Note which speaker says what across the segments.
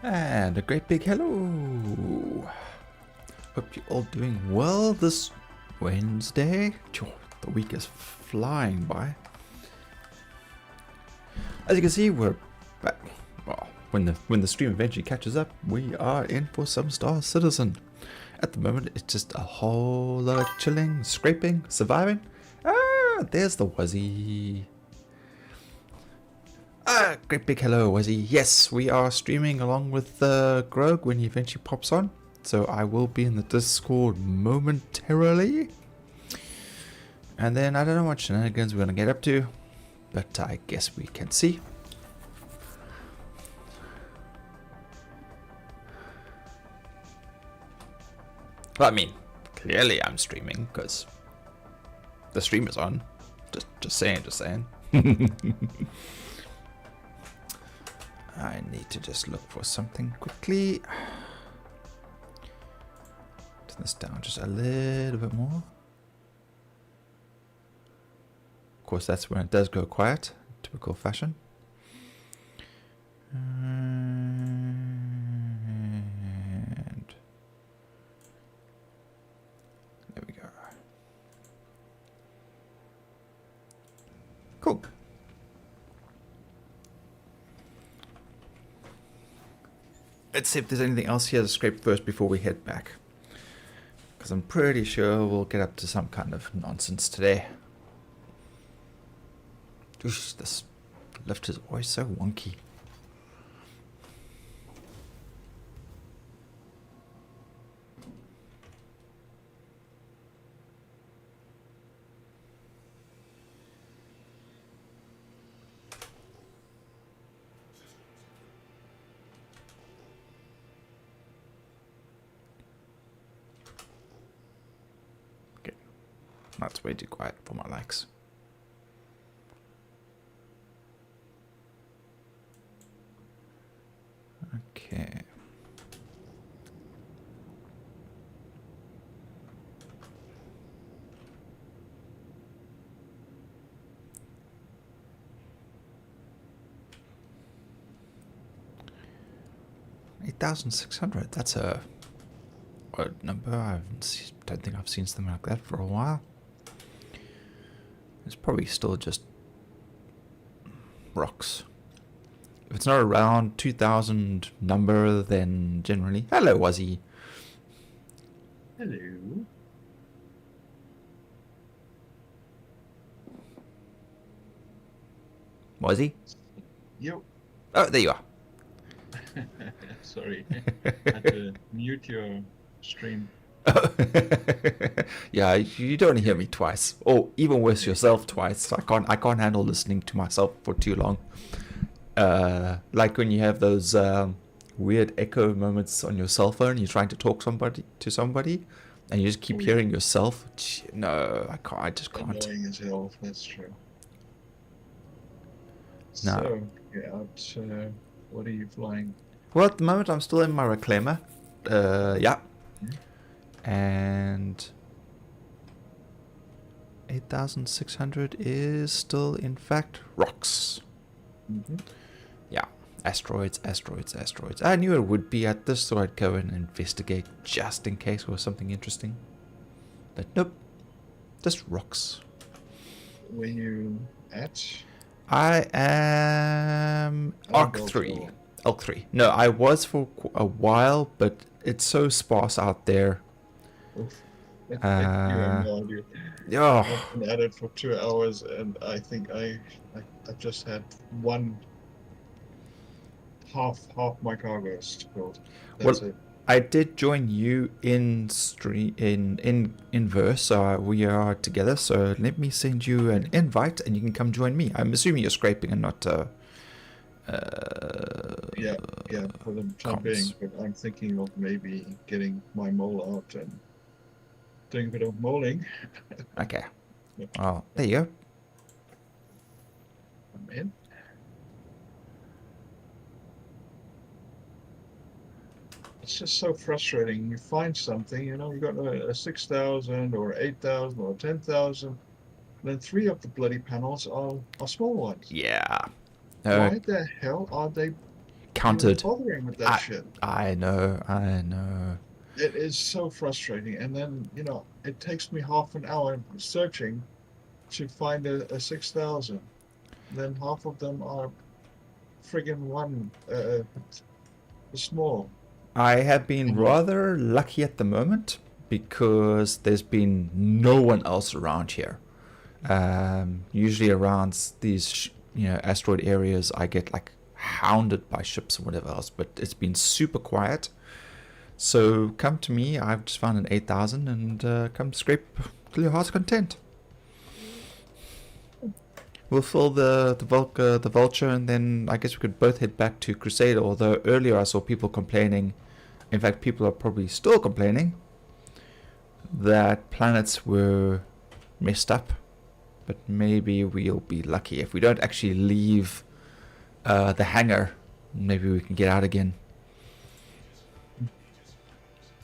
Speaker 1: And a great big hello. Hope you're all doing well this Wednesday. The week is flying by. As you can see, we're back. Well, when the stream eventually catches up, we are in for some Star Citizen. At the moment, it's just a whole lot of chilling, scraping, surviving. Ah, there's the Wuzzy. Ah, great big hello, Wuzzy. Yes, we are streaming along with Grog when he eventually pops on. So I will be in the Discord momentarily. And then I don't know what shenanigans we're going to get up to, but I guess we can see. Well, I mean, clearly I'm streaming because the stream is on. Just saying. I need to just look for something quickly. Turn this down just a little bit more. Of course, that's when it does go quiet, typical fashion. And there we go. Cool. Let's see if there's anything else here to scrape first before we head back. Because I'm pretty sure we'll get up to some kind of nonsense today. Oosh, this lift is always so wonky. That's way too quiet for my likes. Okay. $8,600. That's a odd number. Don't think I've seen something like that for a while. It's probably still just rocks. If it's not around 2,000 number, then generally... Hello, Wuzzy.
Speaker 2: Hello.
Speaker 1: Wuzzy?
Speaker 2: Yo.
Speaker 1: Oh, there you are.
Speaker 2: Sorry. I had to mute your stream.
Speaker 1: Yeah, you don't hear me twice, or even worse, yourself twice. I can't handle listening to myself for too long. Like when you have those weird echo moments on your cell phone, you're trying to talk to somebody, and you just keep hearing yourself. No, I can't. I just can't.
Speaker 2: Annoying as hell. That's true.
Speaker 1: No.
Speaker 2: So, yeah, what are you flying?
Speaker 1: Well, at the moment, I'm still in my reclaimer. Yeah. And 8,600 is still, in fact, rocks. Yeah, asteroids. I knew it would be at this, so I'd go and investigate just in case there was something interesting. But nope, just rocks.
Speaker 2: Were you at?
Speaker 1: I am Arc 3. Elk 3. No, I was for a while, but it's so sparse out there.
Speaker 2: You have no idea.
Speaker 1: Oh.
Speaker 2: I've been at it for 2 hours, and I think I just had one half my cargo filled. That's it.
Speaker 1: I did join you in verse, so we are together. So let me send you an invite, and you can come join me. I'm assuming you're scraping and not.
Speaker 2: Yeah, for the time being, but I'm thinking of maybe getting my mole out and doing a bit of molding.
Speaker 1: Okay. Well, there you go.
Speaker 2: I'm in. It's just so frustrating. You find something, you got a 6,000 or 8,000 or 10,000, then 3 of the bloody panels are small ones.
Speaker 1: Yeah.
Speaker 2: Why the hell are they
Speaker 1: countered.
Speaker 2: Bothering with that shit.
Speaker 1: I know.
Speaker 2: It is so frustrating. And then, it takes me half an hour searching to find a 6,000. Then half of them are friggin' one small.
Speaker 1: I have been rather lucky at the moment because there's been no one else around here. Usually around these, asteroid areas, I get like hounded by ships and whatever else, but it's been super quiet. So come to me, I've just found an 8,000 and come scrape till your heart's content. We'll fill the vulture, and then I guess we could both head back to Crusader, although earlier I saw people complaining, in fact people are probably still complaining, that planets were messed up. But maybe we'll be lucky. If we don't actually leave the hangar, maybe we can get out again.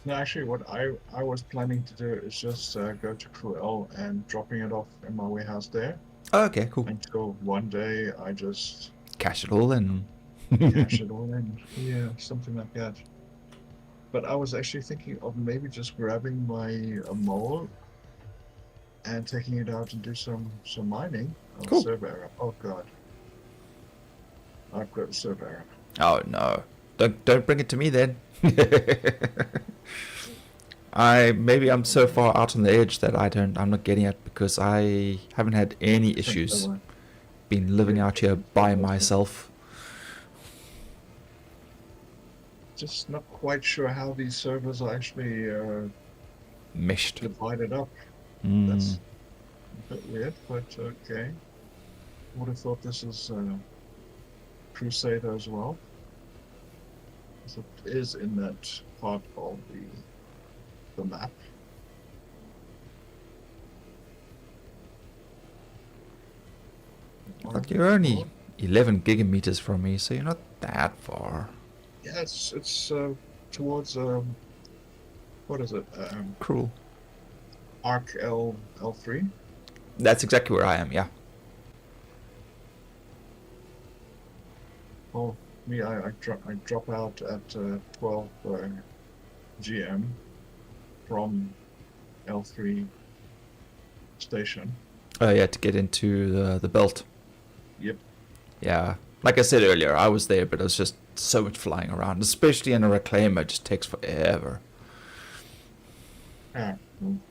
Speaker 2: No, actually, what I was planning to do is just go to Cruel and dropping it off in my warehouse there.
Speaker 1: Oh, okay, cool.
Speaker 2: Until one day I just
Speaker 1: cash it all in.
Speaker 2: Cash it all in. Yeah, something like that. But I was actually thinking of maybe just grabbing my mole and taking it out and do some mining.
Speaker 1: Cool.
Speaker 2: Serve error. Oh god. I've got a serve error.
Speaker 1: Oh no. Don't bring it to me then. Maybe I'm so far out on the edge that I'm not getting it because I haven't had any issues. Been living out here by myself.
Speaker 2: Just not quite sure how these servers are actually
Speaker 1: meshed,
Speaker 2: divided up. That's a bit weird, but okay. Would have thought this is Crusader as well. So it is in that part of the map.
Speaker 1: But you're only 11 gigameters from me, so you're not that far.
Speaker 2: Yeah, it's towards what is it?
Speaker 1: Cruel.
Speaker 2: Arc L3.
Speaker 1: That's exactly where I am. Yeah.
Speaker 2: Well, me, I drop out at 12 GM from L3 station.
Speaker 1: Oh yeah, to get into the belt.
Speaker 2: Yep.
Speaker 1: Yeah, like I said earlier, I was there, but it was just so much flying around, especially in a reclaimer. It just takes forever.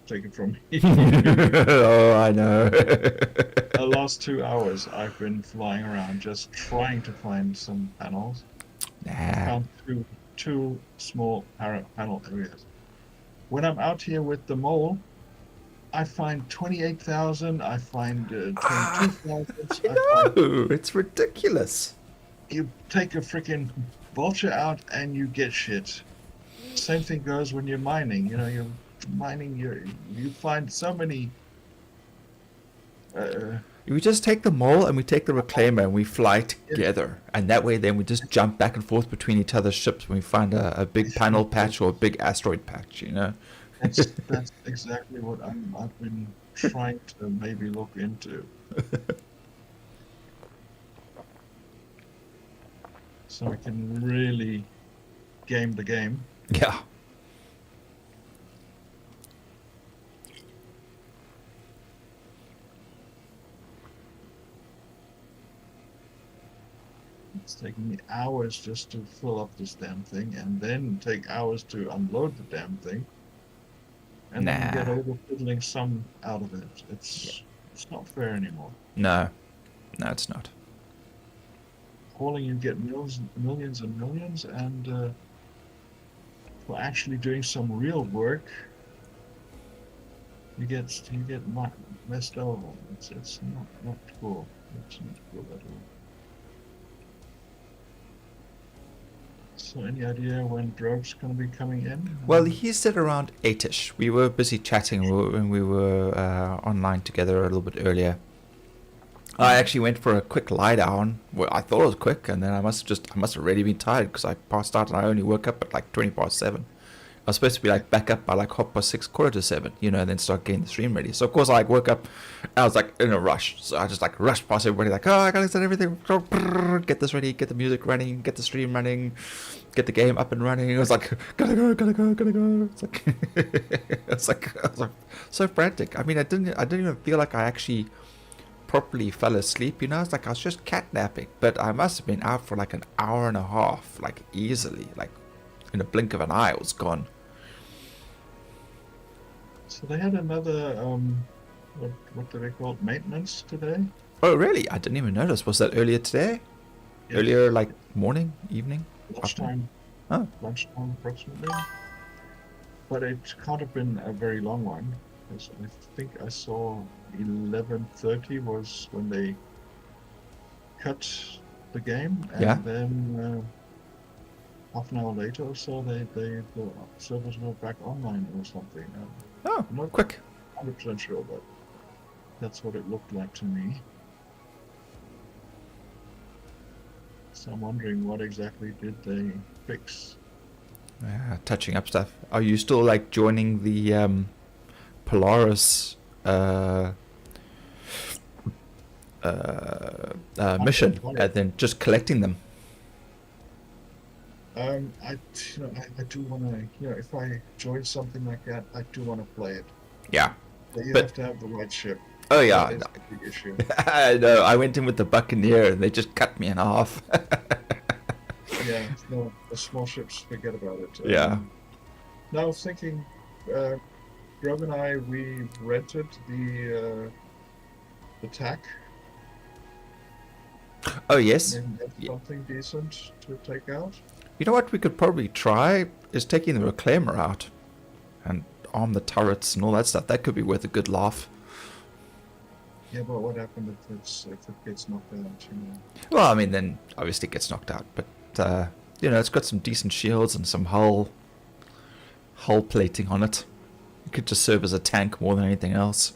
Speaker 2: Take it from me.
Speaker 1: Oh, I know.
Speaker 2: The last 2 hours I've been flying around just trying to find some panels.
Speaker 1: Nah.
Speaker 2: Found two small panel areas. When I'm out here with the mole, I find 28,000, I find 22,000.
Speaker 1: No, it's ridiculous.
Speaker 2: You take a freaking vulture out and you get shit. Same thing goes when you're mining. You're mining, you find so many.
Speaker 1: We just take the mole and we take the reclaimer and we fly together, and that way then we just jump back and forth between each other's ships when we find a big panel patch or a big asteroid patch,
Speaker 2: That's exactly what I've been trying to maybe look into. So I can really game the game.
Speaker 1: Yeah.
Speaker 2: It's taking me hours just to fill up this damn thing, and then take hours to unload the damn thing. And then you get over fiddling some out of it. It's not fair anymore.
Speaker 1: No, it's not.
Speaker 2: Hauling, you get millions and millions, and for actually doing some real work, you get messed over. It's not cool. It's not cool at all. So any idea when Drogue's going to be coming in?
Speaker 1: Well, he said around 8ish. We were busy chatting when we were online together a little bit earlier. I actually went for a quick lie down. Well, I thought it was quick, and then I must have already been tired because I passed out and I only woke up at like 7:20. was supposed to be like back up by like 6:30, 7:15, you know, and then start getting the stream ready. So of course I like woke up, I was like in a rush, so I just like rushed past everybody, like, oh, I gotta set everything, get this ready, get the music running, get the stream running, get the game up and running. It was like, gotta go. It's like, I was like so frantic. I mean, I didn't even feel like I actually properly fell asleep, you know. It's like I was just catnapping, but I must have been out for like an hour and a half, like easily, like in a blink of an eye, it was gone.
Speaker 2: So they had another what do they call it, maintenance today?
Speaker 1: Oh really? I didn't even notice. Was that earlier today?
Speaker 2: Yes.
Speaker 1: Earlier, like morning, evening,
Speaker 2: lunchtime.
Speaker 1: Oh,
Speaker 2: Lunchtime approximately. But it can't have been a very long one, because I think I saw 11:30 was when they cut the game, and
Speaker 1: Yeah.
Speaker 2: then half an hour later or so, the servers were back online or something.
Speaker 1: Oh,
Speaker 2: I'm not
Speaker 1: quick.
Speaker 2: 100% sure, but that's what it looked like to me. So I'm wondering, what exactly did they fix?
Speaker 1: Touching up stuff. Are you still like joining the Polaris mission, and then just collecting them?
Speaker 2: I do want to, if I join something like that, I do want to play it.
Speaker 1: Yeah.
Speaker 2: But you
Speaker 1: But-
Speaker 2: have to have the right ship.
Speaker 1: Oh yeah.
Speaker 2: That is a big issue.
Speaker 1: I know. I went in with the Buccaneer, and they just cut me in half.
Speaker 2: Yeah, no, the small ships, forget about it.
Speaker 1: Yeah.
Speaker 2: Now I was thinking, Grub and I, we rented the TAC.
Speaker 1: Oh yes.
Speaker 2: Maybe that's something decent to take out.
Speaker 1: You know what we could probably try is taking the Reclaimer out and arm the turrets and all that stuff. That could be worth a good laugh.
Speaker 2: Yeah, but what happened if it gets knocked out?
Speaker 1: Well, I mean, then obviously it gets knocked out, but it's got some decent shields and some hull plating on it. It could just serve as a tank more than anything else.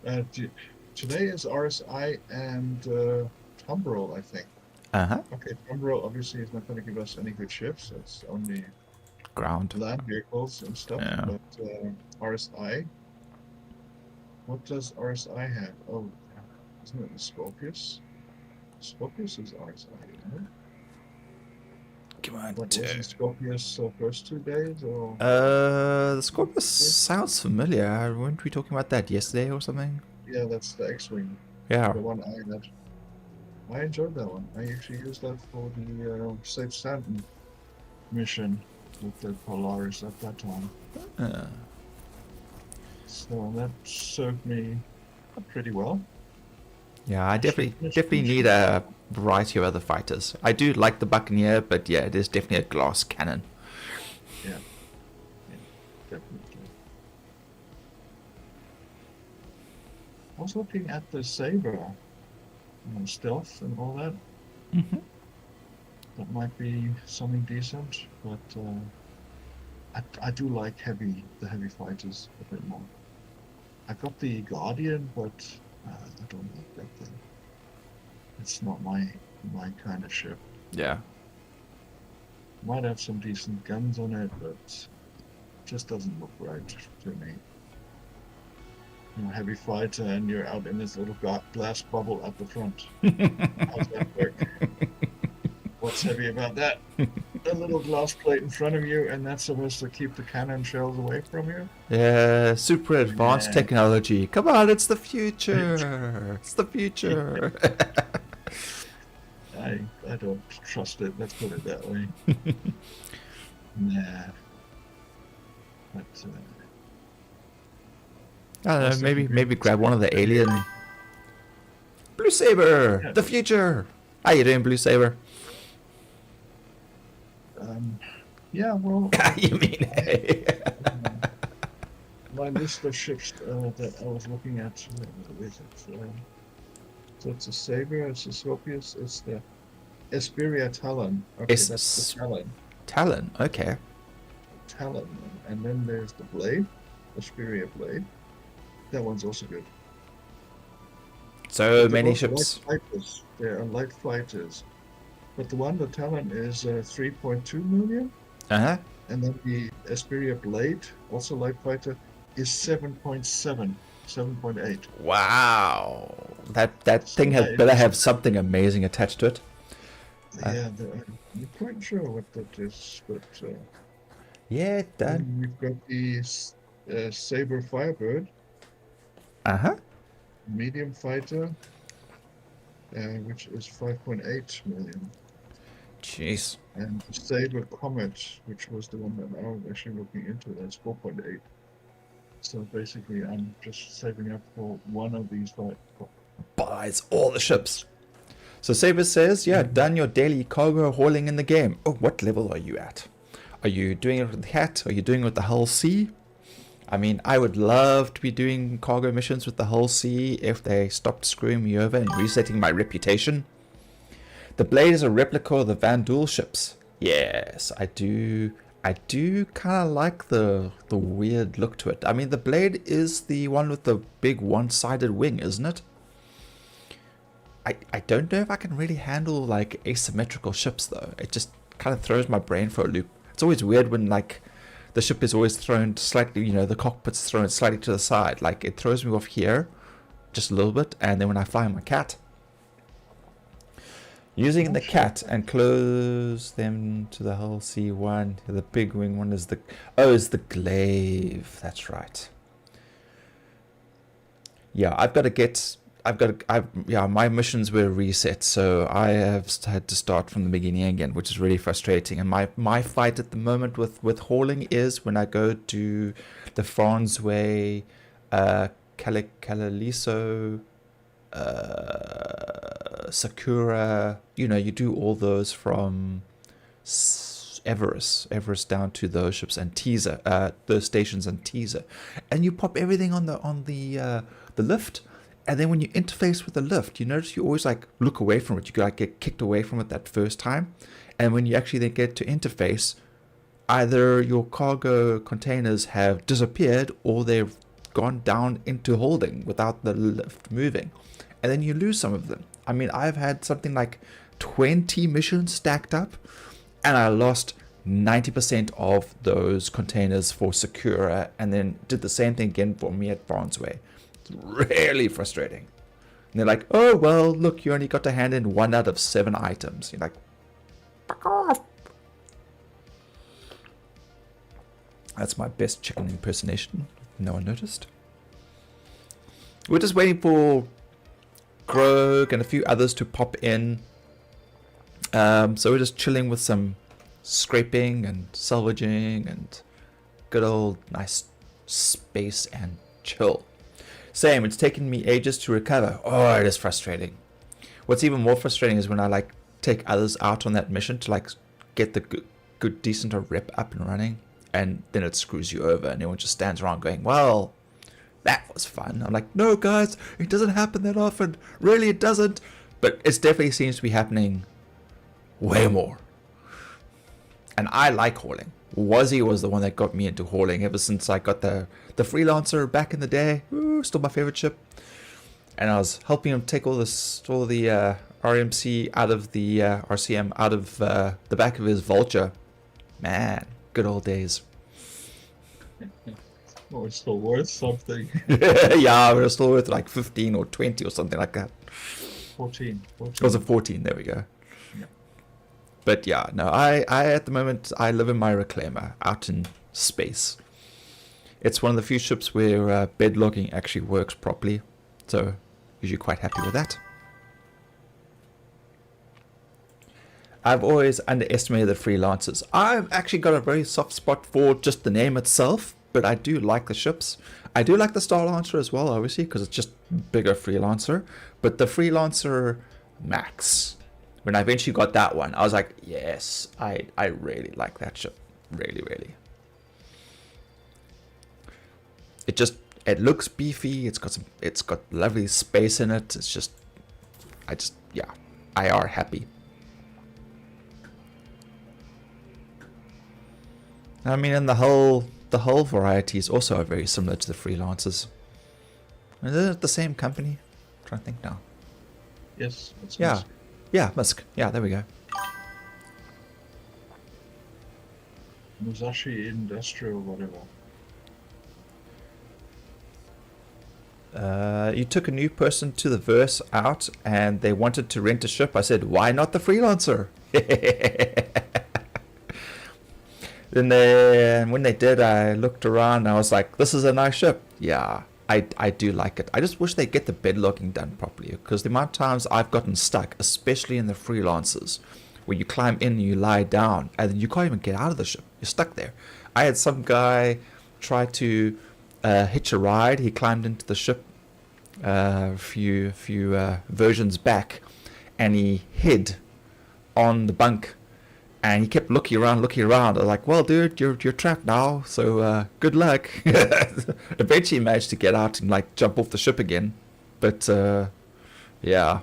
Speaker 2: Today is RSI and Tumbrel, I think. Okay, Tumbrel obviously is not going to give us any good ships. It's only
Speaker 1: Ground.
Speaker 2: land vehicles and stuff.
Speaker 1: Yeah.
Speaker 2: But RSI, what does RSI have? Oh, isn't it the Scorpius? Scorpius is RSI, isn't it?
Speaker 1: Come on.
Speaker 2: What was the Scorpius first 2 days? Or
Speaker 1: The Scorpius sounds familiar. Weren't we talking about that yesterday or something?
Speaker 2: yeah, that's the X-Wing.
Speaker 1: Yeah.
Speaker 2: The one I had. I enjoyed that one. I actually used that for the Safe Stanton mission with the Polaris at that time. So that served me pretty well.
Speaker 1: Yeah, I definitely need a variety of other fighters. I do like the Buccaneer, but yeah, it is definitely a glass cannon.
Speaker 2: Yeah, definitely. I was looking at the Saber, stealth and all that.
Speaker 1: Mm-hmm.
Speaker 2: That might be something decent, but I do like the heavy fighters a bit more. I got the Guardian, but I don't like that thing. It's not my kind of ship.
Speaker 1: Yeah.
Speaker 2: Might have some decent guns on it, but it just doesn't look right to me. Heavy fighter, and you're out in this little glass bubble at the front. How's that work? What's heavy about that? A little glass plate in front of you, and that's supposed to keep the cannon shells away from you?
Speaker 1: Yeah, super advanced technology. Come on, it's the future. It's the future.
Speaker 2: I don't trust it. Let's put it that way. Nah. But
Speaker 1: I don't know. Maybe grab one of the alien. Blue Saber,
Speaker 2: Yeah.
Speaker 1: the future. How you doing, Blue Saber?
Speaker 2: yeah, well,
Speaker 1: You mean hey?
Speaker 2: my list of ships that I was looking at, what is it? So it's a Saber, it's a Scorpius, it's the Esperia Talon. Okay, that's the Talon.
Speaker 1: Talon. Okay.
Speaker 2: Talon. And then there's the Blade, Esperia Blade. That one's also good.
Speaker 1: So
Speaker 2: They're
Speaker 1: many
Speaker 2: both
Speaker 1: ships.
Speaker 2: Light fighters. They are light fighters. But the one, the Talon, is 3.2 million.
Speaker 1: Uh-huh.
Speaker 2: And then the Asperia Blade, also light fighter, is 7.7, 7.8.
Speaker 1: Wow. That
Speaker 2: So
Speaker 1: thing has
Speaker 2: it
Speaker 1: better
Speaker 2: is,
Speaker 1: have something amazing attached to it.
Speaker 2: yeah, I'm not quite sure what that is, but
Speaker 1: Yeah, that.
Speaker 2: then we've got the Saber Firebird,
Speaker 1: Uh-huh.
Speaker 2: medium fighter, which is 5.8 million.
Speaker 1: Jeez.
Speaker 2: And the Saber Comet, which was the one that I was actually looking into, that's 4.8. So basically, I'm just saving up for one of these
Speaker 1: Buys all the ships. So Saber says, yeah, done your daily cargo hauling in the game. Oh, what level are you at? Are you doing it with the Hat? Are you doing it with the Hull C? I mean, I would love to be doing cargo missions with the Hull C if they stopped screwing me over and resetting my reputation. The Blade is a replica of the Van Duel ships. Yes, I do. I do kind of like the weird look to it. I mean, the Blade is the one with the big one-sided wing, isn't it? I don't know if I can really handle like asymmetrical ships though. It just kind of throws my brain for a loop. It's always weird when like the ship is always thrown slightly, you know, the cockpit's thrown slightly to the side. Like it throws me off here just a little bit, and then when I fly my Cat, using the Cat and close them to the Hull C1, the big wing one is the is the Glaive. That's right. Yeah, my missions were reset, so I have had to start from the beginning again, which is really frustrating. And my fight at the moment with hauling is when I go to the Franzway, Calaliso, Sakura. You know, you do all those from Everest down to those ships and Teaser, those stations and Teaser, and you pop everything on the lift. And then when you interface with the lift, you notice you always like look away from it. You like get kicked away from it that first time. And when you actually then get to interface, either your cargo containers have disappeared or they've gone down into holding without the lift moving. And then you lose some of them. I mean, I've had something like 20 missions stacked up, and I lost 90% of those containers for Sakura, and then did the same thing again for me at Franzway. Really frustrating. And they're like, oh, well, look, you only got to hand in 1 out of 7 items. You're like, fuck off. That's my best chicken impersonation. No one noticed. We're just waiting for Grog and a few others to pop in. So we're just chilling with some scraping and salvaging and good old nice space and chill. Same, it's taken me ages to recover. Oh, it is frustrating. What's even more frustrating is when I like take others out on that mission to like get the good decent rep up and running, and then it screws you over and everyone just stands around going, well, that was fun. I'm like, no guys, it doesn't happen that often. Really, it doesn't. But it definitely seems to be happening way more. And I like hauling. Wazzy was the one that got me into hauling ever since I got the Freelancer back in the day. Ooh, still my favorite ship. And I was helping him take all the RMC out of the RCM out of the back of his Vulture. Man, good old days.
Speaker 2: Oh, it's still worth something.
Speaker 1: Yeah, but it's still worth like 15 or 20 or something like that.
Speaker 2: 14.
Speaker 1: It was a 14, there we go. But yeah, no, I at the moment, I live in my Reclaimer out in space. It's one of the few ships where bed logging actually works properly. So, usually quite happy with that. I've always underestimated the freelancers. I've actually got a very soft spot for just the name itself, but I do like the ships. I do like the Star Lancer as well, obviously, because it's just bigger freelancer. But the Freelancer Max, when I eventually got that one, I was like, yes, I really like that ship. Really, really. It looks beefy. It's got lovely space in it. I are happy. I mean, and the whole variety is also very similar to the Freelancers. Is it the same company? I'm trying to think now.
Speaker 2: Yes. That's
Speaker 1: Yeah.
Speaker 2: Musk.
Speaker 1: Yeah, Musk. Yeah, there we go.
Speaker 2: Musashi Industrial, whatever.
Speaker 1: You took a new person to the verse out and they wanted to rent a ship. I said, why not the freelancer? Then when they did, I looked around and I was like, this is a nice ship. Yeah, I do like it. I just wish they'd get the bed logging done properly, because the amount of times I've gotten stuck, especially in the freelancers, where you climb in and you lie down and then you can't even get out of the ship. You're stuck there. I had some guy try to hitch a ride. He climbed into the ship a few versions back, and he hid on the bunk, and he kept looking around. I was like, well, dude, you're trapped now, so good luck. Eventually he managed to get out and like jump off the ship again, but yeah.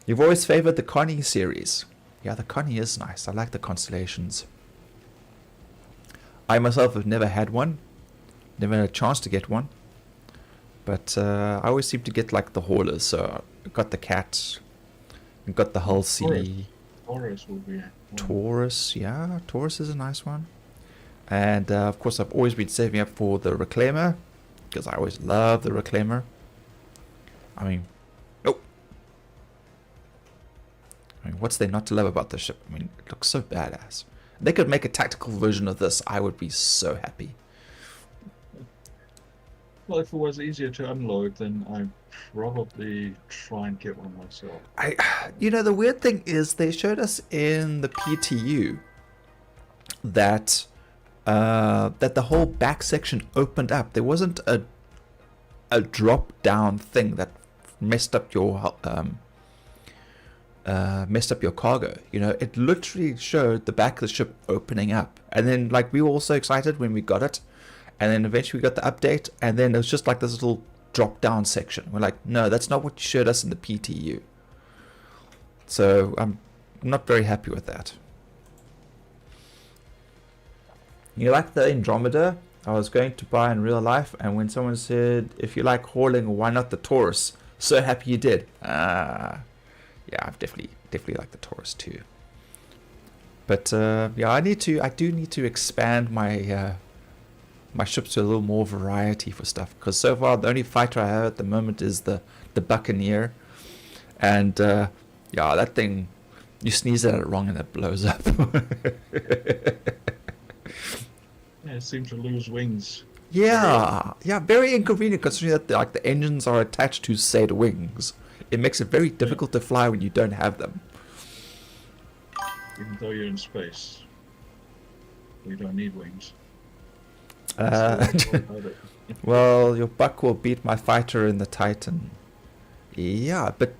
Speaker 1: You've always favored the Connie series. Yeah, the Connie is nice. I like the constellations. I myself have never had one, never had a chance to get one, but I always seem to get like the haulers. So I got the cat, I got the Hull C.
Speaker 2: Taurus will be.
Speaker 1: Taurus, yeah, Taurus is a nice one. And of course, I've always been saving up for the Reclaimer, because I always love the Reclaimer. I mean, what's there not to love about this ship? I mean, it looks so badass. They could make a tactical version of this, I would be so happy.
Speaker 2: Well, if it was easier to unload, then I'd probably try and get one myself.
Speaker 1: The weird thing is they showed us in the PTU that that the whole back section opened up. There wasn't a drop down thing that messed up your cargo. It literally showed the back of the ship opening up, and then like we were all so excited when we got it, and then eventually we got the update, and then it was just like this little drop down section. We're like, no, that's not what you showed us in the PTU. So I'm not very happy with that. You like the Andromeda? I was going to buy in real life, and when someone said, if you like hauling, why not the Taurus? So happy you did. Yeah, I've definitely like the Taurus too. But yeah, I do need to expand my my ships to a little more variety for stuff, because so far the only fighter I have at the moment is the Buccaneer, and yeah, that thing, you sneeze at it wrong and it blows up.
Speaker 2: Yeah, it seems to lose wings.
Speaker 1: Yeah, very inconvenient considering that the engines are attached to said wings. It makes it very difficult to fly when you don't have them.
Speaker 2: Even though you're in space, you don't need wings.
Speaker 1: Well, your buck will beat my fighter in the Titan. Yeah, but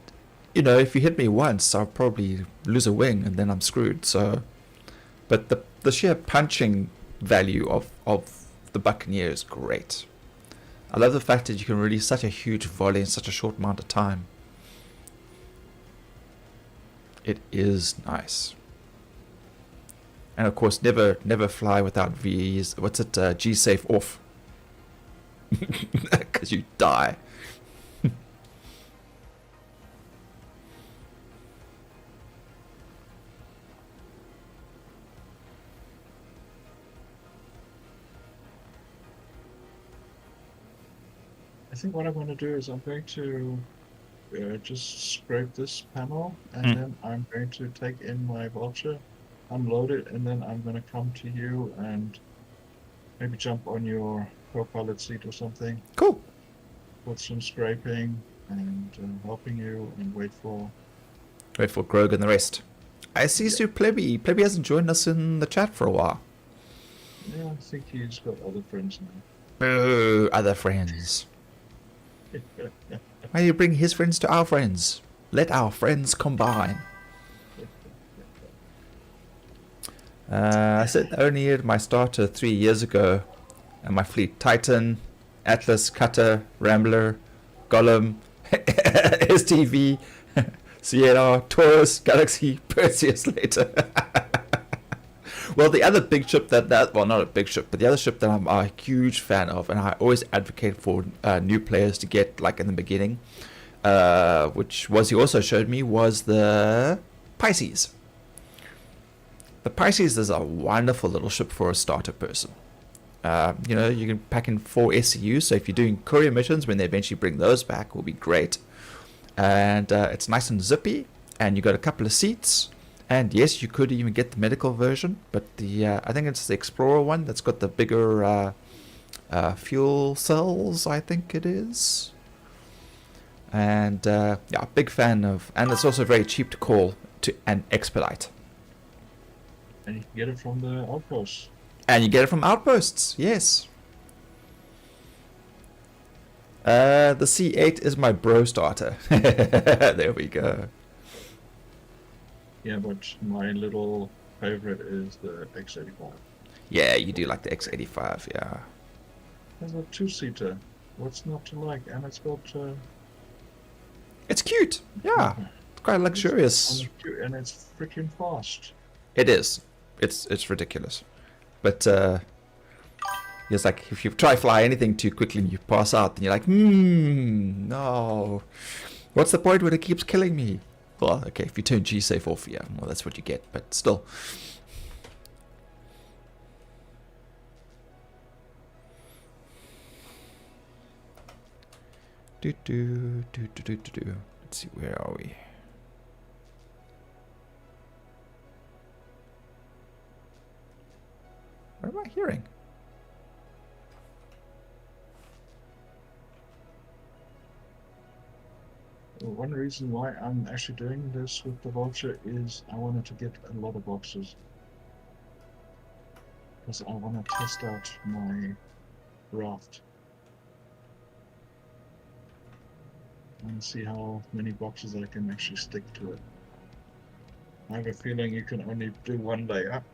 Speaker 1: if you hit me once, I'll probably lose a wing and then I'm screwed. So, but the sheer punching value of the Buccaneer is great. I love the fact that you can release such a huge volley in such a short amount of time. It is nice. And of course, never fly without V's. What's it? G safe off, because you die.
Speaker 2: I think what I'm going to do is I'm going to just scrape this panel, and then I'm going to take in my vulture, unload it, and then I'm going to come to you and maybe jump on your co-pilot seat or something.
Speaker 1: Cool.
Speaker 2: With some scraping and helping you, and wait for
Speaker 1: Grog and the rest. I see Sue Plebby. Plebby hasn't joined us in the chat for a while.
Speaker 2: Yeah, I think he's got other friends now.
Speaker 1: Boo, other friends. Why do you bring his friends to our friends? Let our friends combine. I said only had my starter 3 years ago, and my fleet: Titan, Atlas, Cutter, Rambler, Gollum, STV, Sierra, Taurus, Galaxy, Perseus later. Well, the other big ship well, not a big ship, but the other ship that I'm a huge fan of, and I always advocate for new players to get, like in the beginning, which he also showed me, was the Pisces. The Pisces is a wonderful little ship for a starter person. You can pack in 4 SCUs, so if you're doing courier missions, when they eventually bring those back, will be great. And it's nice and zippy, and you got a couple of seats. And yes, you could even get the medical version, but I think it's the Explorer one that's got the bigger fuel cells, I think it is. And big fan of, and it's also very cheap to call to and expedite.
Speaker 2: And you can get it from the outposts.
Speaker 1: And you get it from outposts, yes. The C8 is my bro starter. There we go.
Speaker 2: Yeah, but my little favorite is the X85.
Speaker 1: Yeah, you do like the X85, yeah.
Speaker 2: It's a 2-seater. What's not to like? And it's got...
Speaker 1: It's cute, yeah. It's quite luxurious.
Speaker 2: And it's freaking fast.
Speaker 1: It is. It's ridiculous. But it's like if you try fly anything too quickly and you pass out, then you're like, no. What's the point when it keeps killing me? Well, okay, if you turn G-Safe off, yeah, well, that's what you get, but still. Let's see, where are we? What am I hearing?
Speaker 2: One reason why I'm actually doing this with the Vulture is I wanted to get a lot of boxes. Because I want to test out my raft. And see how many boxes I can actually stick to it. I have a feeling you can only do 1 layer,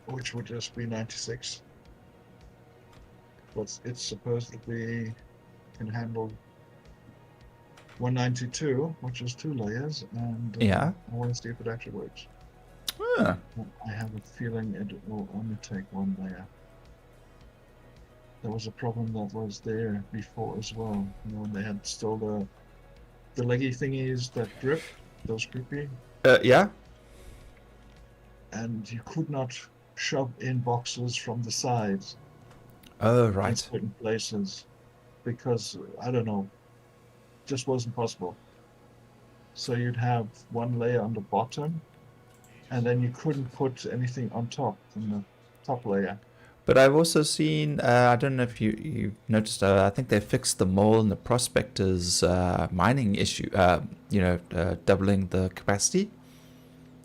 Speaker 2: which would just be 96. But it's supposed to be, can handle 192, which is 2 layers, and
Speaker 1: yeah.
Speaker 2: I want to see if it actually works.
Speaker 1: Huh.
Speaker 2: I have a feeling it will only take 1 layer. There was a problem that was there before as well. You know, when they had still the leggy thingies that grip, those grippy.
Speaker 1: Yeah.
Speaker 2: And you could not shove in boxes from the sides.
Speaker 1: Oh,
Speaker 2: In
Speaker 1: right.
Speaker 2: certain places, because I don't know, just wasn't possible. So you'd have 1 layer on the bottom, and then you couldn't put anything on top in the top layer.
Speaker 1: But I've also seen, I don't know if you noticed, I think they fixed the mole and the prospector's mining issue, doubling the capacity.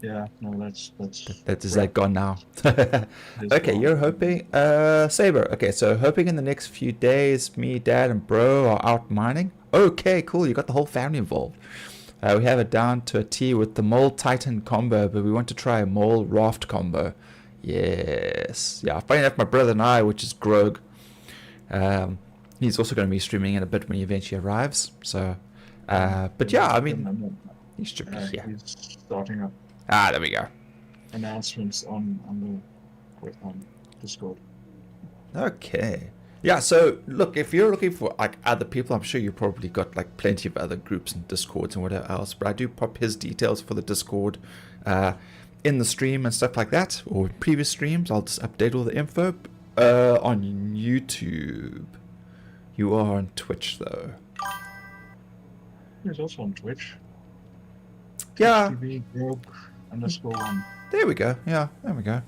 Speaker 2: Yeah, no,
Speaker 1: That is like gone now. Okay, you're hoping, Saber. Okay, so hoping in the next few days, me, Dad, and Bro are out mining. Okay, cool. You got the whole family involved. We have it down to a T with the Mole Titan combo, but we want to try a Mole Raft combo. Yes. Yeah, funny enough, my brother and I, which is Grog, he's also going to be streaming in a bit when he eventually arrives. So, but yeah, I mean, he should be here.
Speaker 2: He's starting up
Speaker 1: There we go.
Speaker 2: announcements on Discord.
Speaker 1: Okay. Yeah, so look, if you're looking for like other people, I'm sure you probably got like plenty of other groups and Discords and whatever else, but I do pop his details for the Discord in the stream and stuff like that, or previous streams. I'll just update all the info on YouTube. You are on Twitch though.
Speaker 2: He's also on Twitch.
Speaker 1: Yeah.
Speaker 2: TV _1.
Speaker 1: There we go. Yeah, there we go.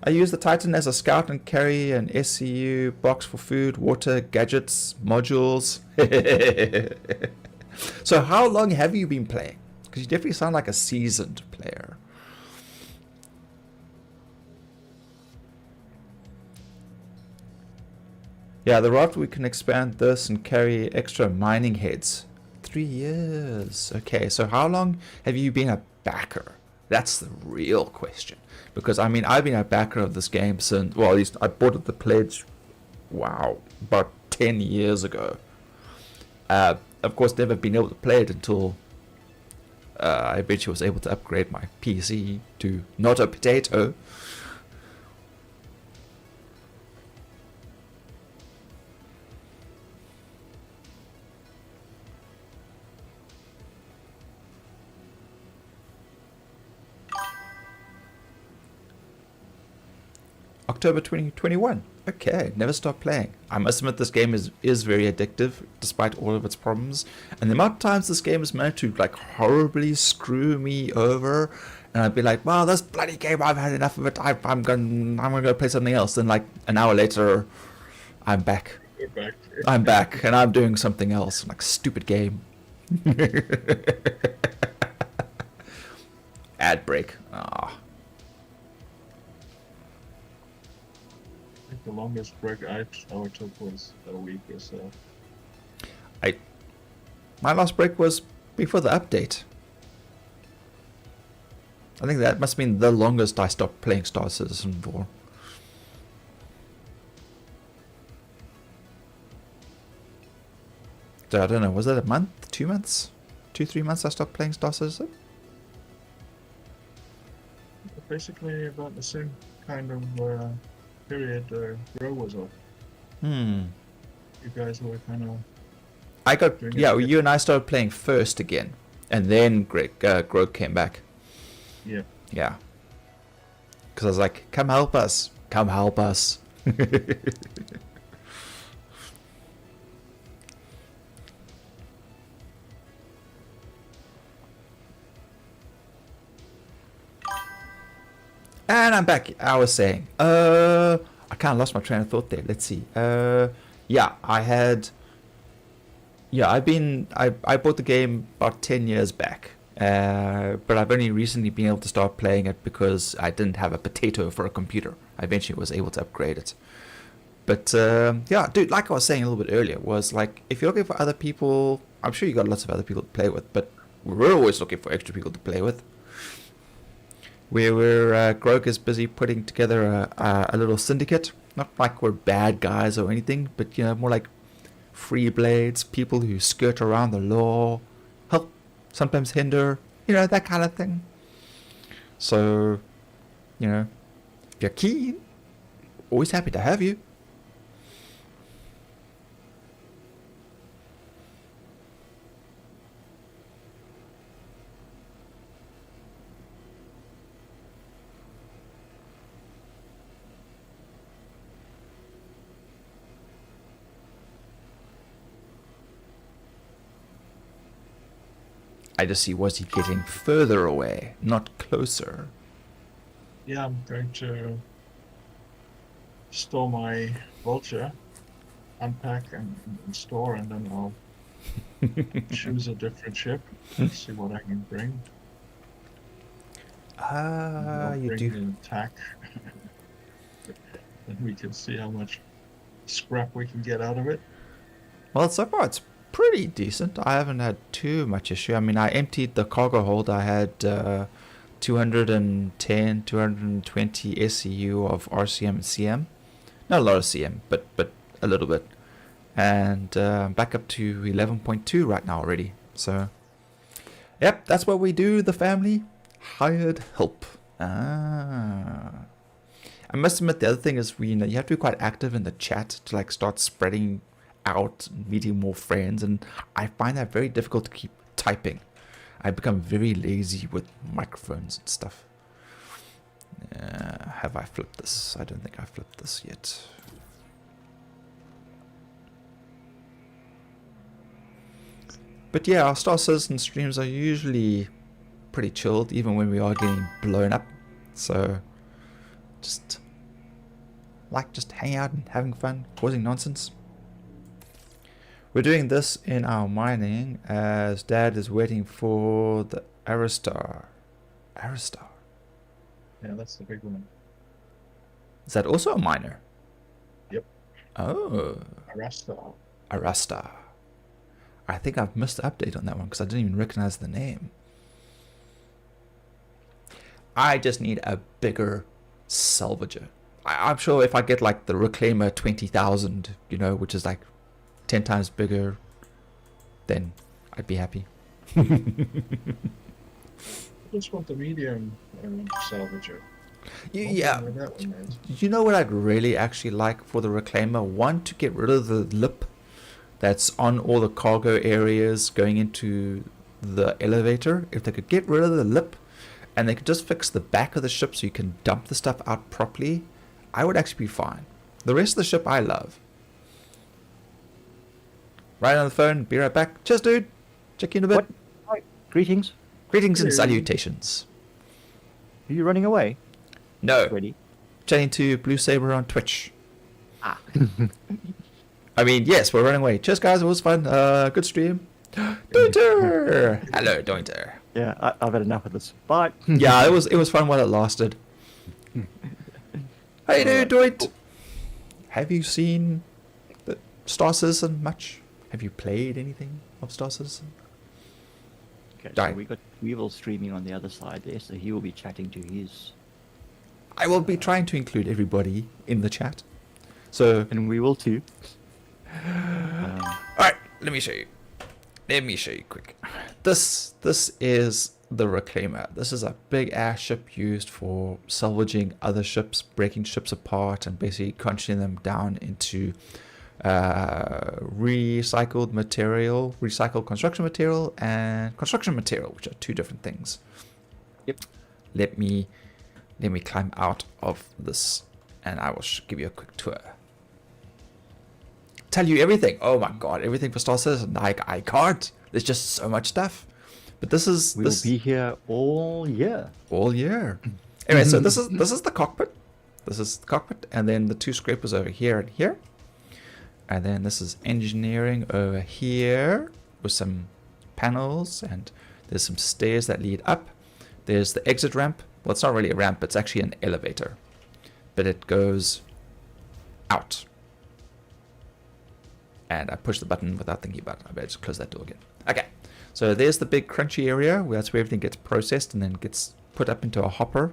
Speaker 1: I use the Titan as a scout and carry an SCU box for food, water, gadgets, modules. So how long have you been playing? Because you definitely sound like a seasoned player. Yeah, the raft, we can expand this and carry extra mining heads. 3 years. Okay, so how long have you been a backer? That's the real question. Because, I mean, I've been a backer of this game since, well, at least I bought it the pledge, wow, about 10 years ago. Of course, never been able to play it until I eventually was able to upgrade my PC to not a potato. October 2021. Okay, never stop playing. I must admit this game is very addictive despite all of its problems. And the amount of times this game has managed to like horribly screw me over, and I'd be like, wow, this bloody game, I've had enough of it. I'm gonna go play something else. And like an hour later, I'm back.
Speaker 2: You're back.
Speaker 1: I'm back and I'm doing something else. Like stupid game. Ad break. Ah.
Speaker 2: The longest break I took was a week or so.
Speaker 1: My last break was before the update. I think that must have been the longest I stopped playing Star Citizen for. So I don't know, was it a month? 2 months? 2-3 months I stopped playing Star Citizen?
Speaker 2: Basically about the same kind of period Grow was up.
Speaker 1: Hmm.
Speaker 2: You guys were kind of...
Speaker 1: You and I started playing first again. And then Grog came back.
Speaker 2: Yeah.
Speaker 1: Yeah. Because I was like, come help us. Come help us. And I'm back. I was saying, I kind of lost my train of thought there. Let's see. I bought the game about 10 years back. But I've only recently been able to start playing it because I didn't have a potato for a computer. I eventually was able to upgrade it. But dude, like I was saying a little bit earlier, was like, if you're looking for other people, I'm sure you got lots of other people to play with, but we're always looking for extra people to play with. Grog is busy putting together a little syndicate. Not like we're bad guys or anything, but more like free blades, people who skirt around the law, help, sometimes hinder, that kind of thing. So, if you're keen, always happy to have you. I just see, was he getting further away, not closer?
Speaker 2: Yeah, I'm going to store my vulture, unpack and store, and then I'll choose a different ship, see what I can bring.
Speaker 1: You do.
Speaker 2: An attack. Then we can see how much scrap we can get out of it.
Speaker 1: Well, so far it's pretty decent. I haven't had too much issue. I mean, I emptied the cargo hold. I had 210, 220 SCU of RCM and CM. Not a lot of CM, but a little bit. And back up to 11.2 right now already. So, yep, that's what we do, the family. Hired help. I must admit, the other thing is, you have to be quite active in the chat to like start spreading out, meeting more friends, and I find that very difficult to keep typing. I become very lazy with microphones and stuff. Have I flipped this? I don't think I flipped this yet. But yeah, our Star Citizen streams are usually pretty chilled, even when we are getting blown up. So just hanging out and having fun, causing nonsense. We're doing this in our mining as Dad is waiting for the Aristar. Aristar?
Speaker 2: Yeah, that's the big one.
Speaker 1: Is that also a miner?
Speaker 2: Yep.
Speaker 1: Oh. Arastar. I think I've missed the update on that one because I didn't even recognize the name. I just need a bigger salvager. I'm sure if I get like the Reclaimer 20,000, which is like 10 times bigger, then I'd be happy.
Speaker 2: I just want the medium salvager.
Speaker 1: Yeah. You know what I'd really actually like for the Reclaimer? One, to get rid of the lip that's on all the cargo areas going into the elevator. If they could get rid of the lip and they could just fix the back of the ship so you can dump the stuff out properly, I would actually be fine. The rest of the ship I love. Right on the phone, be right back. Cheers, dude. Check you in a bit.
Speaker 3: What? Hi. Greetings.
Speaker 1: Greetings and
Speaker 2: Hello.
Speaker 1: salutations.
Speaker 3: Are you running away?
Speaker 1: No,
Speaker 3: Ready?
Speaker 1: chatting to Blue Saber on Twitch.
Speaker 3: Ah.
Speaker 1: I mean, yes, we're running away. Cheers, guys. It was fun. Good stream. Dointer! Hello, Dointer.
Speaker 3: Yeah, I've had enough of this. Bye.
Speaker 1: Yeah, it was fun while it lasted. How you doing, Doint? Have you seen the Star Citizen much? Have you played anything of Star Citizen?
Speaker 3: Okay,
Speaker 1: Die.
Speaker 3: so we got Weevil streaming on the other side there, so he will be chatting to his...
Speaker 1: I will be trying to include everybody in the chat. So,
Speaker 3: And we will too.
Speaker 1: alright, let me show you. Let me show you quick. This is the Reclaimer. This is a big ass ship used for salvaging other ships, breaking ships apart, and basically crunching them down into recycled material, recycled construction material, and construction material, which are two different things.
Speaker 3: Yep.
Speaker 1: Let me climb out of this, and I will give you a quick tour. Tell you everything. Oh my god, everything for Star Citizen. I can't. There's just so much stuff. But this is
Speaker 3: We'll be here all year.
Speaker 1: all year. Anyway, so this is the cockpit. This is the cockpit, and then the two scrapers over here and here. And then this is engineering over here with some panels, and there's some stairs that lead up. There's the exit ramp. Well, it's not really a ramp, it's actually an elevator. But it goes out. And I push the button without thinking about it. I better just close that door again. Okay, so there's the big crunchy area where that's where everything gets processed and then gets put up into a hopper.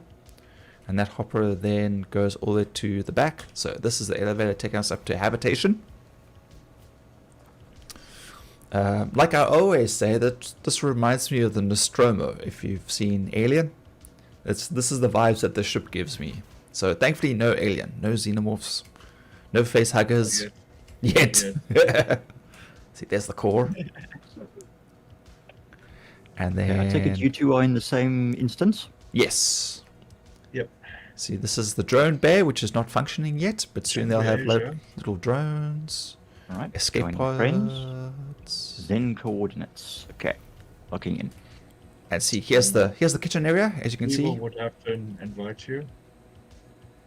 Speaker 1: And that hopper then goes all the way to the back. So this is the elevator taking us up to habitation. Like I always say, that this reminds me of the Nostromo. If you've seen Alien, this is the vibes that the ship gives me. So thankfully, no alien, no xenomorphs, no face huggers yet. See, there's the core. And then
Speaker 3: Okay, I take it you two are in the same instance?
Speaker 1: yes.
Speaker 2: Yep.
Speaker 1: See, this is the drone bay, which is not functioning yet, but soon they'll have
Speaker 2: Yeah.
Speaker 1: little drones,
Speaker 3: Alright.
Speaker 1: escape
Speaker 3: join
Speaker 1: pods.
Speaker 3: friends. Then coordinates. Okay. Locking in.
Speaker 1: And see, here's the kitchen area, as you can
Speaker 2: Weevil
Speaker 1: see.
Speaker 2: would have to invite you.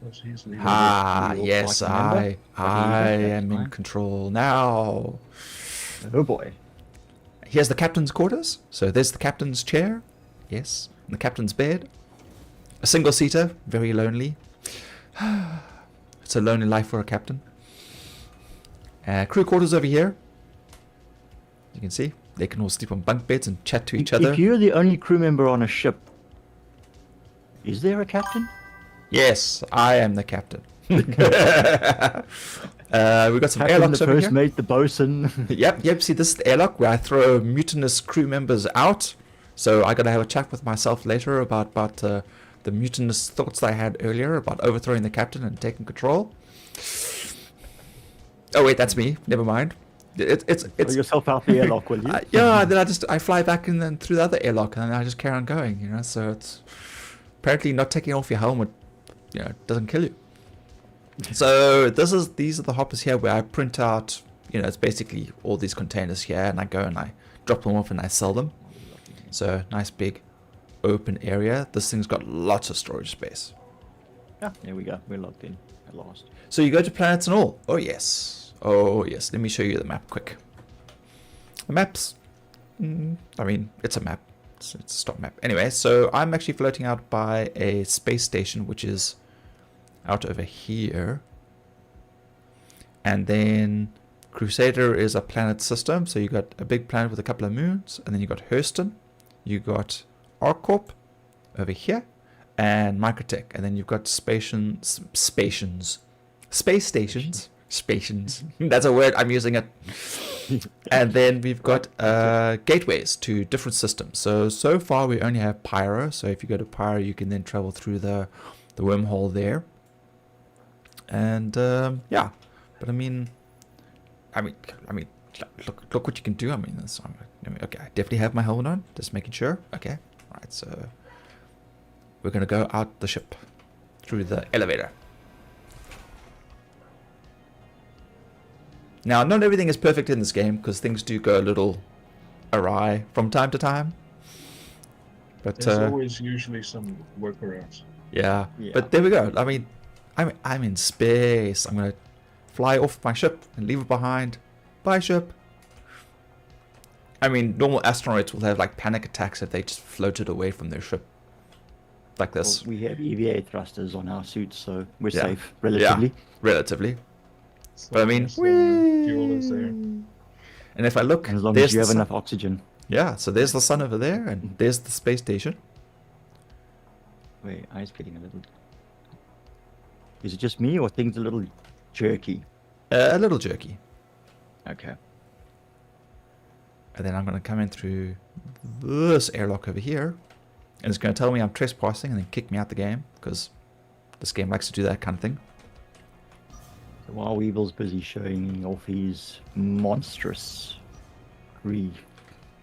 Speaker 2: Because he's leaving.
Speaker 1: Ah,
Speaker 3: Weevil
Speaker 1: yes,
Speaker 3: party member.
Speaker 1: I
Speaker 3: That's
Speaker 1: am in
Speaker 3: fine.
Speaker 1: control now.
Speaker 3: Oh boy.
Speaker 1: Here's the captain's quarters. So there's the captain's chair. Yes. And the captain's bed. A single seater. Very lonely. It's a lonely life for a captain. Crew quarters over here. You can see. They can all sleep on bunk beds and chat to each other.
Speaker 3: If you're the only crew member on a ship, is there a captain?
Speaker 1: Yes, I am the captain. We got some
Speaker 3: Captain,
Speaker 1: airlocks
Speaker 3: the
Speaker 1: over
Speaker 3: first
Speaker 1: here.
Speaker 3: mate, the bosun.
Speaker 1: Yep. See, this is the airlock where I throw mutinous crew members out. So I got to have a chat with myself later about the mutinous thoughts that I had earlier about overthrowing the captain and taking control. Oh wait, that's me. Never mind. It's
Speaker 3: Throw yourself out the airlock, will you?
Speaker 1: yeah. And then I fly back and then through the other airlock, and then I just carry on going. You know, so it's apparently not taking off your helmet, doesn't kill you. So these are the hoppers here where I print out. It's basically all these containers here, and I go and I drop them off and I sell them. So nice big open area. This thing's got lots of storage space.
Speaker 3: Yeah, there we go. We're logged in at last.
Speaker 1: So you go to planets and all. Oh yes. Let me show you the map quick. The map's, I mean, it's a map. It's a stop map. Anyway, so I'm actually floating out by a space station, which is out over here. And then Crusader is a planet system. So you got a big planet with a couple of moons, and then you got Hurston, you got ArcCorp over here, and Microtech, and then you've got space stations. That's a word, I'm using it. And then we've got gateways to different systems. So far we only have Pyro. So if you go to Pyro, you can then travel through the wormhole there. And yeah, but I mean, look what you can do. Okay, I definitely have my helmet on. Just making sure. Okay, all right. So we're gonna go out the ship through the elevator. Now, not everything is perfect in this game because things do go a little awry from time to time. But
Speaker 2: There's always usually some workarounds.
Speaker 1: yeah.
Speaker 3: Yeah.
Speaker 1: But there we go. I mean, I'm in space. I'm gonna fly off my ship and leave it behind. Bye, ship. I mean, normal astronauts will have like panic attacks if they just floated away from their ship, like
Speaker 3: Well,
Speaker 1: this.
Speaker 3: we have EVA thrusters on our suits, so we're
Speaker 1: Yeah.
Speaker 3: safe, relatively.
Speaker 1: Yeah, relatively.
Speaker 2: So
Speaker 1: But I mean,
Speaker 2: yes, fuel is there.
Speaker 1: and if I look,
Speaker 3: As long
Speaker 1: there's
Speaker 3: as you
Speaker 1: the
Speaker 3: have
Speaker 1: sun.
Speaker 3: enough oxygen.
Speaker 1: Yeah, so there's the sun over there, and there's the space station.
Speaker 3: Wait, eyes getting a little... Is it just me, or things a little jerky?
Speaker 1: A little jerky.
Speaker 3: Okay.
Speaker 1: And then I'm going to come in through this airlock over here. And it's going to tell me I'm trespassing and then kick me out the game. Because this game likes to do that kind of thing.
Speaker 3: So while Weevil's busy showing off his monstrous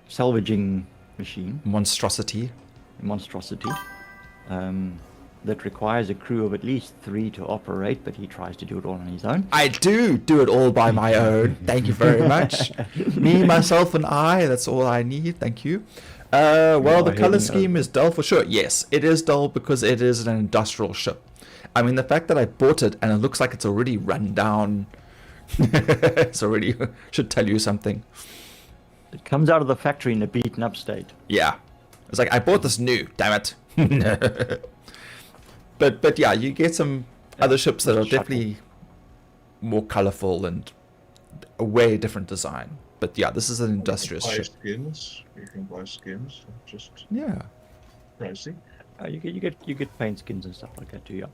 Speaker 3: salvaging machine,
Speaker 1: Monstrosity.
Speaker 3: monstrosity, that requires a crew of at least 3 to operate, but he tries to do it all on his own.
Speaker 1: I do it all by my own. Thank you very much. Me, myself, and I. That's all I need. Thank you. Well,
Speaker 3: You
Speaker 1: the
Speaker 3: are
Speaker 1: color
Speaker 3: heading
Speaker 1: scheme is dull for sure. Yes, it is dull because it is an industrial ship. I mean, the fact that I bought it and it looks like it's already run down. It's already should tell you something.
Speaker 3: It comes out of the factory in a beaten up state.
Speaker 1: Yeah. It's like, I bought this new, damn it. But yeah, you get some other ships that are
Speaker 3: Shuttle.
Speaker 1: definitely more colorful and a way different design. But yeah, this is an industrious
Speaker 2: You can buy
Speaker 1: ship.
Speaker 2: skins. You can buy skins. Just
Speaker 1: Yeah.
Speaker 2: pricey.
Speaker 3: You get paint skins and stuff like that too, yeah.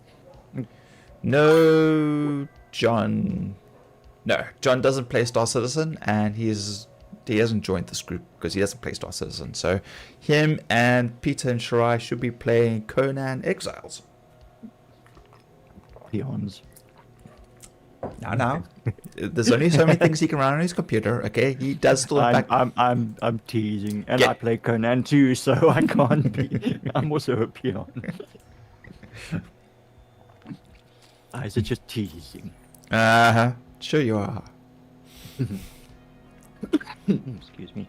Speaker 1: No, John. No, John doesn't play Star Citizen, and he hasn't joined this group because he doesn't play Star Citizen. So him and Peter and Shirai should be playing Conan Exiles.
Speaker 3: Peons.
Speaker 1: Now, there's only so many things he can run on his computer. Okay, he does still. In fact,
Speaker 3: I'm teasing, and
Speaker 1: Yeah.
Speaker 3: I play Conan too, so I can't be. I'm also a peon. I was just teasing.
Speaker 1: Sure you are.
Speaker 3: Excuse me.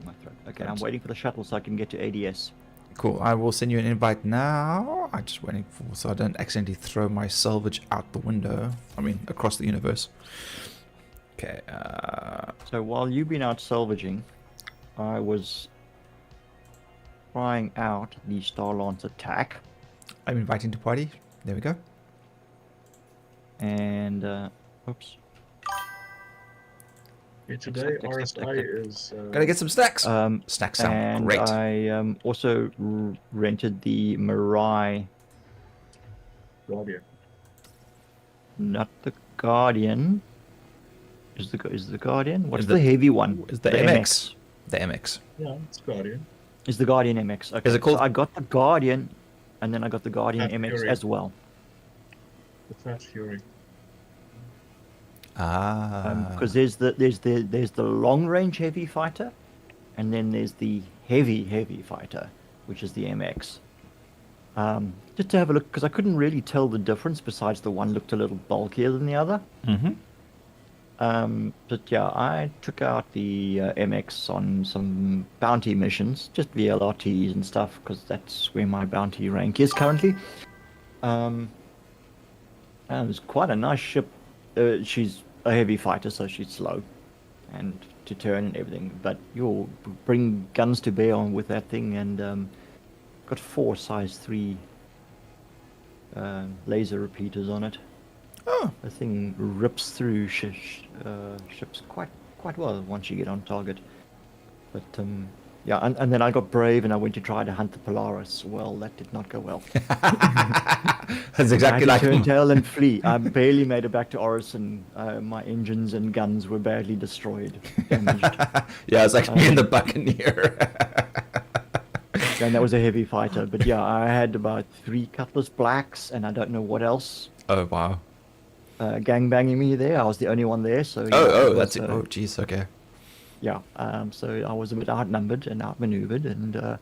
Speaker 3: My throat. Okay, I'm waiting for the shuttle so I can get to ADS.
Speaker 1: Cool. I will send you an invite now. I'm just waiting for so I don't accidentally throw my salvage out the window. I mean, across the universe. Okay.
Speaker 3: So while you've been out salvaging, I was trying out the Star Lance attack,
Speaker 1: I'm inviting to party. There we go.
Speaker 3: and oops.
Speaker 2: Okay, today
Speaker 3: Accept.
Speaker 2: RSI is
Speaker 1: Gonna get some snacks. Snacks sound
Speaker 3: And
Speaker 1: great.
Speaker 3: I also rented the Mirai,
Speaker 2: Guardian.
Speaker 3: not the Guardian. Is the Guardian? What's
Speaker 1: Is
Speaker 3: the heavy one?
Speaker 1: Is the MX. The MX.
Speaker 2: Yeah, it's Guardian.
Speaker 3: Is the Guardian MX? Okay.
Speaker 1: Is it called-
Speaker 3: So I got the Guardian, and then I got the Guardian
Speaker 2: Fat
Speaker 3: MX
Speaker 2: Fury.
Speaker 3: as well.
Speaker 2: The Fat Fury.
Speaker 3: Because there's the long range heavy fighter, and then there's the heavy fighter, which is the MX. Just to have a look, because I couldn't really tell the difference. Besides, the one looked a little bulkier than the other.
Speaker 1: Mm-hmm.
Speaker 3: But yeah, I took out the MX on some bounty missions, just VLRTs and stuff, because that's where my bounty rank is currently. And it was quite a nice ship. She's a heavy fighter, so she's slow and to turn and everything. But you'll bring guns to bear on with that thing, and got 4 size 3 laser repeaters on it.
Speaker 1: Oh,
Speaker 3: The thing rips through ships quite well once you get on target. But yeah, and then I got brave and I went to try to hunt the Polaris. Well, that did not go well.
Speaker 1: that's exactly
Speaker 3: I
Speaker 1: like
Speaker 3: had to turn tail and flee. I barely made it back to Oris, and my engines and guns were badly destroyed, damaged.
Speaker 1: yeah, it's like me and the Buccaneer.
Speaker 3: And that was a heavy fighter. But yeah, I had about 3 Cutlass Blacks, and I don't know what else.
Speaker 1: Oh wow.
Speaker 3: Gangbanging me there. I was the only one there, so yeah,
Speaker 1: Oh,
Speaker 3: was,
Speaker 1: that's it. Oh, jeez. Okay.
Speaker 3: Yeah, so I was a bit outnumbered and outmaneuvered, and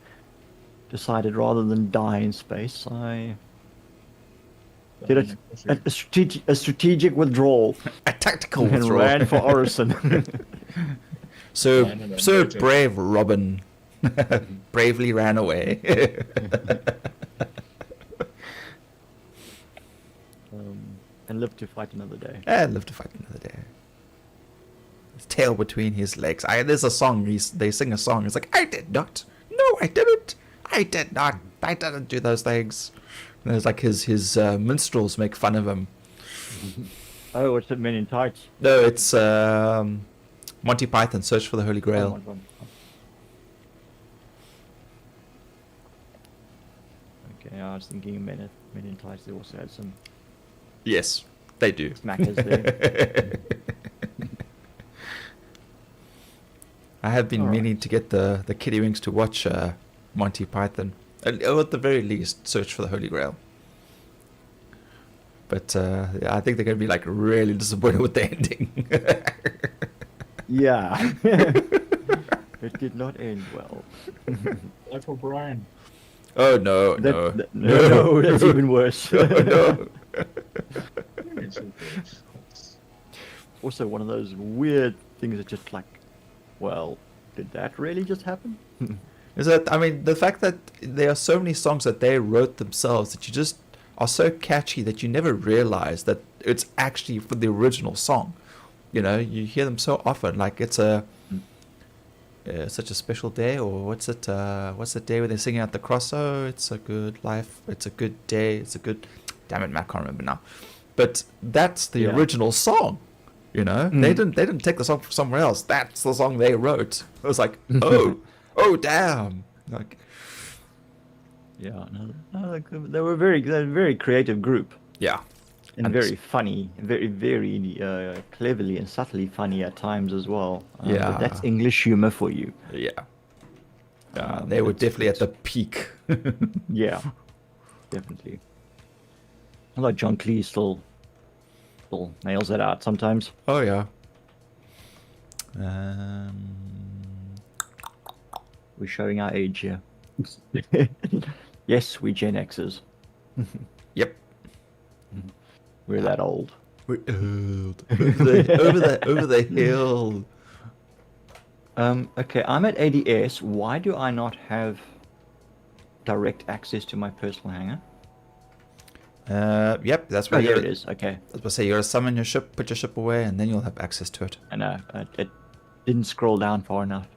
Speaker 3: decided rather than die in space, I Did a strategic withdrawal
Speaker 1: A tactical
Speaker 3: and
Speaker 1: withdrawal.
Speaker 3: ran for Orison.
Speaker 1: So brave Robin bravely ran away.
Speaker 3: And lived to fight another day.
Speaker 1: And lived to fight another day. His tail between his legs. There's a song. They sing a song. It's like, I did not. No, I didn't. I did not. I didn't do those things. And there's like his minstrels make fun of him.
Speaker 3: Oh, what's it, Men in Tights?
Speaker 1: No, it's Monty Python, Search for the Holy Grail.
Speaker 3: Okay, I was thinking Men in Tights. They also had some
Speaker 1: Yes, they do.
Speaker 3: smackers there.
Speaker 1: I have been
Speaker 3: All
Speaker 1: meaning to get the Kiddywinks to watch Monty Python. Or at the very least, Search for the Holy Grail. But yeah, I think they're going to be like really disappointed with the ending.
Speaker 3: Yeah. It did not end well.
Speaker 2: Like for Brian.
Speaker 1: Oh no,
Speaker 3: No, that's even worse.
Speaker 1: no.
Speaker 3: Also, one of those weird things that just like, well, did that really just happen?
Speaker 1: Is that, I mean, the fact that there are so many songs that they wrote themselves that you just are so catchy that you never realize that it's actually for the original song. You know, you hear them so often, like it's such a special day, or what's the day where they're singing out the cross? Oh, it's a good life, it's a good day, it's a good, damn it, Matt, I can't remember now. But that's the original song. You know, they didn't take the song from somewhere else. That's the song they wrote. It was like, oh damn, like,
Speaker 3: yeah, no, they were a very creative group.
Speaker 1: Yeah.
Speaker 3: And very funny, very cleverly and subtly funny at times as well.
Speaker 1: Yeah.
Speaker 3: But that's English humor for you.
Speaker 1: Yeah. They were definitely at the peak.
Speaker 3: Yeah, definitely. Although John Cleese still nails it out sometimes.
Speaker 1: Oh yeah.
Speaker 3: We're showing our age here. Yes, we Gen Xers.
Speaker 1: Yep.
Speaker 3: We're that old.
Speaker 1: We're old. over the hill.
Speaker 3: Okay, I'm at ADS. Why do I not have direct access to my personal hangar?
Speaker 1: Yep, that's
Speaker 3: Oh,
Speaker 1: where
Speaker 3: there it is. Okay.
Speaker 1: I was about to say, you gotta summon your ship, put your ship away, and then you'll have access to it.
Speaker 3: I know. It didn't scroll down far enough.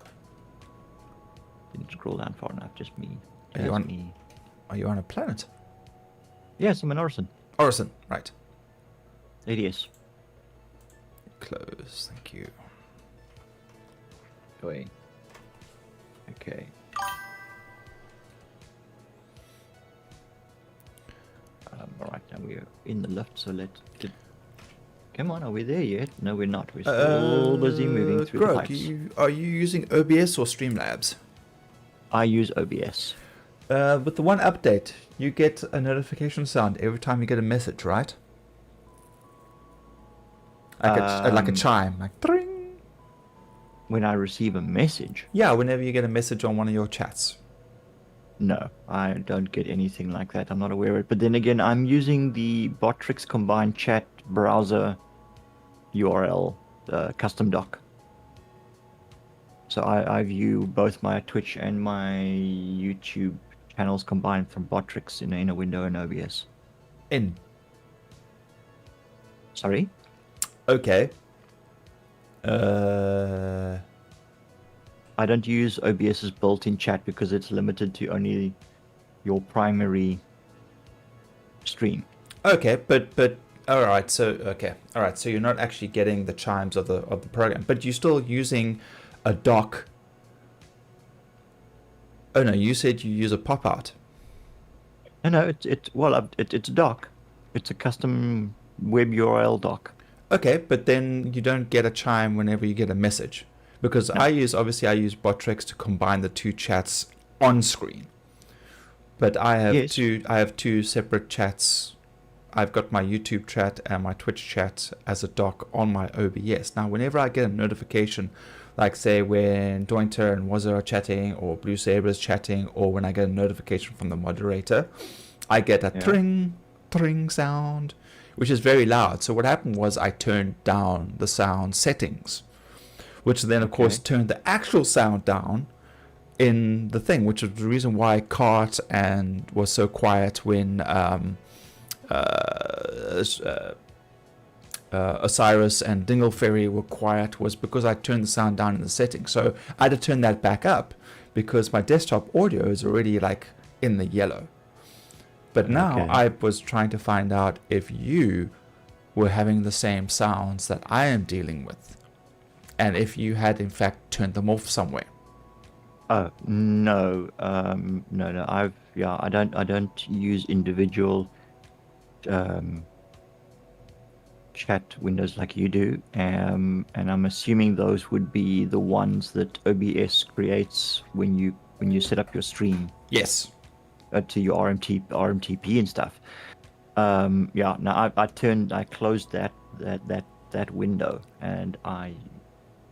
Speaker 3: Just me.
Speaker 1: Are you on a planet?
Speaker 3: Yes, I'm in Orison.
Speaker 1: Orison, right.
Speaker 3: ADS.
Speaker 1: Close, thank you.
Speaker 3: Away. Okay. Alright, now we're in the lift, so let's come on, are we there yet? No, we're not. We're still busy moving through the pipes.
Speaker 1: Are you using OBS or Streamlabs?
Speaker 3: I use OBS.
Speaker 1: With the one update, you get a notification sound every time you get a message, right? Like a chime, like tring.
Speaker 3: When I receive a message?
Speaker 1: Yeah, whenever you get a message on one of your chats.
Speaker 3: No, I don't get anything like that. I'm not aware of it. But then again, I'm using the Botrix combined chat browser URL custom doc. So I view both my Twitch and my YouTube channels combined from Botrix in a window in OBS. Sorry?
Speaker 1: Okay.
Speaker 3: I don't use OBS's built-in chat because it's limited to only your primary stream.
Speaker 1: Okay, but all right. So you're not actually getting the chimes of the program, but you're still using a dock. Oh no, you said you use a pop-out.
Speaker 3: No, it's a doc. It's a custom web URL doc.
Speaker 1: Okay, but then you don't get a chime whenever you get a message. Because no. I use Botrix to combine the two chats on screen. But I have two separate chats. I've got my YouTube chat and my Twitch chat as a doc on my OBS. Now, whenever I get a notification, like say when Dointer and Wazza are chatting, or Blue Saber is chatting, or when I get a notification from the moderator, I get a tring tring sound, which is very loud. So what happened was I turned down the sound settings, which then of course turned the actual sound down in the thing, which is the reason why Cart and was so quiet when Osiris and Dingle Fairy were quiet, was because I turned the sound down in the settings. So I had to turn that back up because my desktop audio is already like in the yellow. But now I was trying to find out if you were having the same sounds that I am dealing with, and if you had in fact turned them off somewhere.
Speaker 3: Oh no, no. I don't use individual chat windows like you do, and I'm assuming those would be the ones that OBS creates when you set up your stream.
Speaker 1: Yes.
Speaker 3: To your RMTP and stuff. I closed that window, and I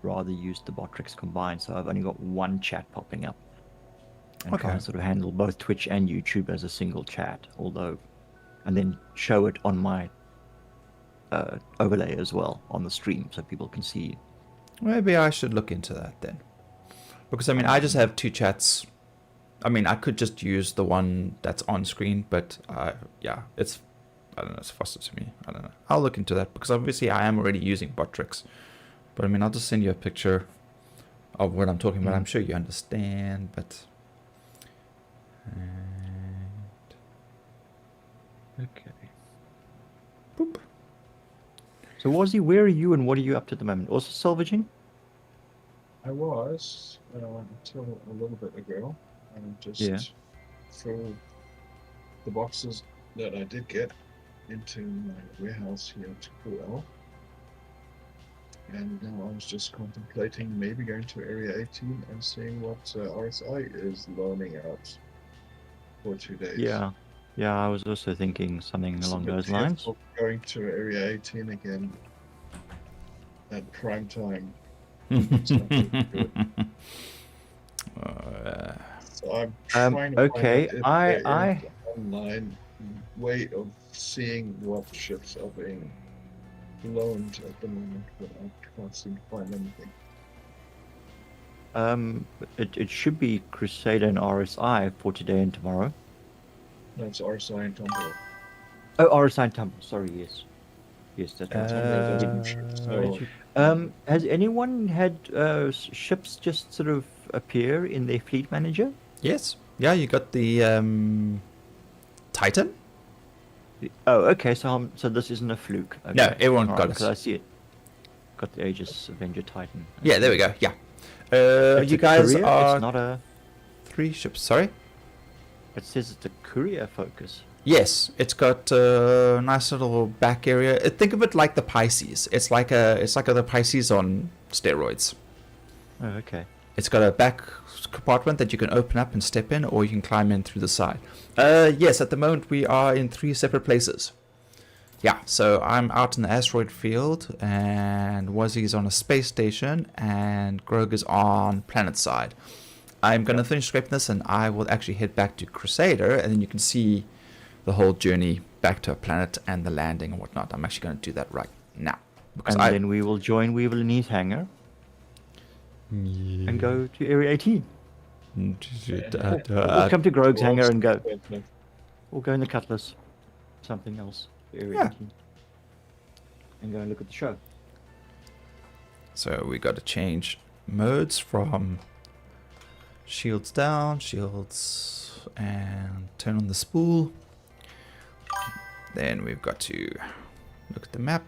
Speaker 3: rather used the Botrix combined, so I've only got one chat popping up, and try to sort of handle both Twitch and YouTube as a single chat, and then show it on my overlay as well on the stream, so people can see.
Speaker 1: Maybe I should look into that then, because I mean I just have two chats. I mean, I could just use the one that's on screen, but I don't know, it's faster to me. I don't know. I'll look into that, because obviously I am already using Botrix. But I mean, I'll just send you a picture of what I'm talking about. I'm sure you understand, but...
Speaker 3: Okay.
Speaker 1: Boop.
Speaker 3: So, Wazzy, where are you and what are you up to at the moment? Also salvaging?
Speaker 2: I was, until a little bit ago. Just threw the boxes that I did get into my warehouse here at Cruel. And now I was just contemplating maybe going to Area 18 and seeing what RSI is loaning out for 2 days.
Speaker 3: Yeah, I was also thinking something along those lines.
Speaker 2: Going to Area 18 again at prime time. So I'm trying to find an online way of seeing what ships are being loaned at the moment, but I can't seem to find anything.
Speaker 3: It should be Crusader and RSI for today and tomorrow.
Speaker 2: No, it's RSI and Tumblr.
Speaker 3: Oh, RSI and Tumblr. Sorry, yes. Yes, that's right. Has anyone had ships just sort of appear in their fleet manager?
Speaker 1: Yes. Yeah, you got the Titan.
Speaker 3: Oh, okay. So this isn't a fluke. Okay.
Speaker 1: No, everyone got it.
Speaker 3: Because I see it. Got the Aegis Avenger Titan.
Speaker 1: Yeah, there we go. Yeah. You guys are... It's not a... 3 ships, sorry?
Speaker 3: It says it's a courier focus.
Speaker 1: Yes, it's got a nice little back area. Think of it like the Pisces. It's like the Pisces on steroids.
Speaker 3: Oh, okay.
Speaker 1: It's got a back compartment that you can open up and step in, or you can climb in through the side. Yes, at the moment we are in 3 separate places. Yeah, so I'm out in the asteroid field, and Wazzy's on a space station, and Grog is on planet side. I'm going to finish scraping this, and I will actually head back to Crusader, and then you can see the whole journey back to a planet and the landing and whatnot. I'm actually going to do that right now.
Speaker 3: And then we will join Weevil in his hangar and go to Area 18. We'll come to Grog's hangar and go. We'll go in the Cutlass. Something else. Area 18. And go and look at the show.
Speaker 1: So we got to change modes from shields down, shields, and turn on the spool. Then we've got to look at the map.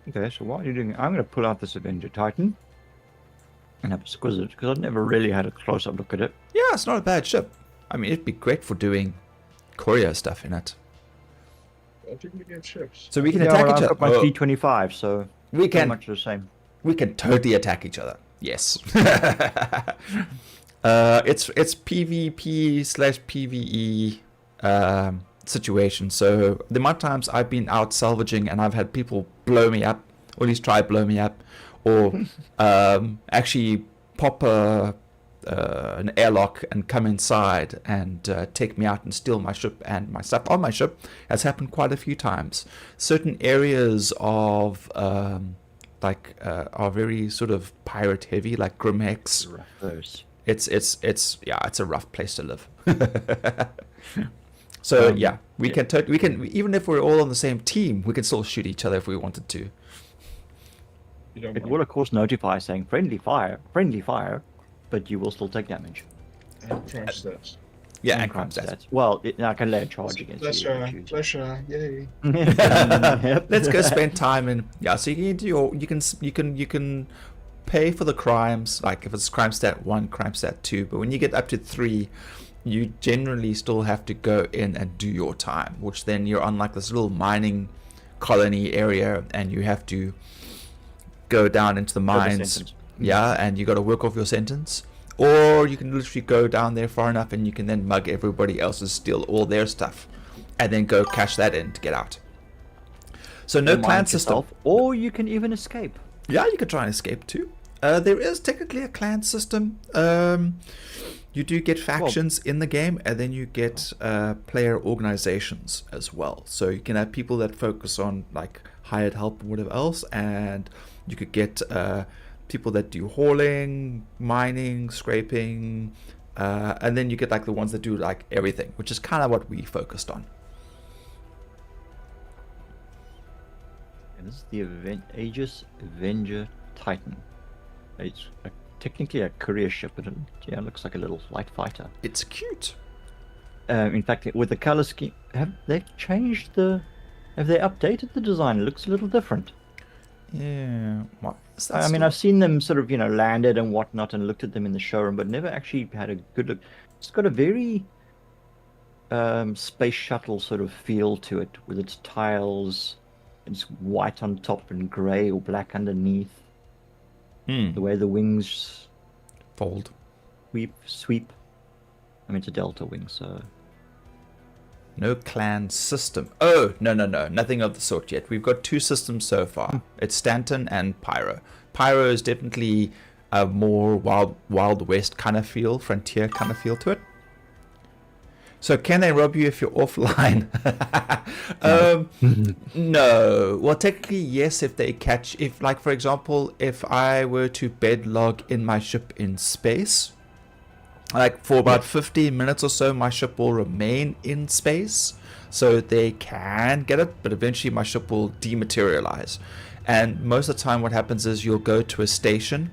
Speaker 3: Okay, so while you're doing it, I'm going to pull out this Avenger Titan and have a squiz it, because I've never really had a close-up look at it.
Speaker 1: Yeah, it's not a bad ship. I mean, it'd be great for doing courier stuff in it.
Speaker 2: I think we get ships.
Speaker 1: So we can attack each other.
Speaker 3: I've got my T25, so
Speaker 1: we can
Speaker 3: much the same.
Speaker 1: We can totally attack each other. Yes. It's PvP/PvE situation. So the amount of times I've been out salvaging and I've had people blow me up, or at least try blow me up, or actually pop a an airlock and come inside and take me out and steal my ship and my stuff on my ship has happened quite a few times. Certain areas of are very sort of pirate heavy, like Grimhex. It's a rough place to live. So we can even if we're all on the same team, we can still shoot each other if we wanted to.
Speaker 3: It will of course notify saying friendly fire, but you will still take damage.
Speaker 2: And crime stats.
Speaker 1: Yeah, and crime stats.
Speaker 3: Well, I can lay a charge against you.
Speaker 2: Pleasure, yay.
Speaker 1: Let's go spend time in so you can do you can pay for the crimes, like if it's crime stat 1, crime stat 2, but when you get up to 3, you generally still have to go in and do your time, which then you're on like this little mining colony area and you have to go down into the mines, and you got to work off your sentence, or you can literally go down there far enough and you can then mug everybody else and steal all their stuff and then go cash that in to get out. So no clan system,
Speaker 3: or you can even escape.
Speaker 1: You could try and escape too. There is technically a clan system. You do get factions in the game, and then you get player organizations as well. So you can have people that focus on like hired help or whatever else, and you could get people that do hauling, mining, scraping, and then you get like the ones that do like everything, which is kind of what we focused on.
Speaker 3: And this is the Aegis Avenger Titan. It's technically a career ship, but it looks like a little light fighter.
Speaker 1: It's cute.
Speaker 3: In fact, with the color scheme, have they updated the design? It looks a little different.
Speaker 1: Yeah.
Speaker 3: I mean, I've seen them sort of, landed and whatnot and looked at them in the showroom, but never actually had a good look. It's got a very space shuttle sort of feel to it, with its tiles. It's white on top and grey or black underneath. The way the wings
Speaker 1: fold,
Speaker 3: sweep. I mean, it's a delta wing, so
Speaker 1: no clan system. Oh no, nothing of the sort yet. We've got 2 systems so far. It's Stanton and Pyro. Pyro is definitely a more wild west kind of feel, frontier kind of feel to it. So can they rob you if you're offline? No. Well, technically, yes, if like, for example, if I were to bed log in my ship in space, like for about 15 minutes or so, my ship will remain in space. So they can get it, but eventually my ship will dematerialize. And most of the time what happens is you'll go to a station,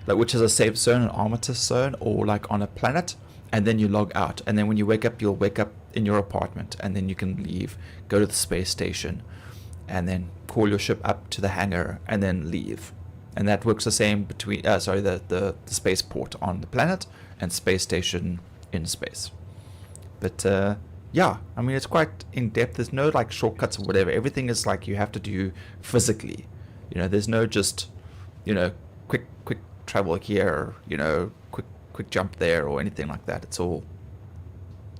Speaker 1: like which is a safe zone, an armistice zone, or like on a planet, and then you log out, and then when you wake up, you'll wake up in your apartment, and then you can leave, go to the space station, and then call your ship up to the hangar, and then leave. And that works the same between the spaceport on the planet and space station in space. But I mean, it's quite in depth. There's no like shortcuts or whatever. Everything is like you have to do physically. There's no just quick travel here, quick jump there or anything like that. It's all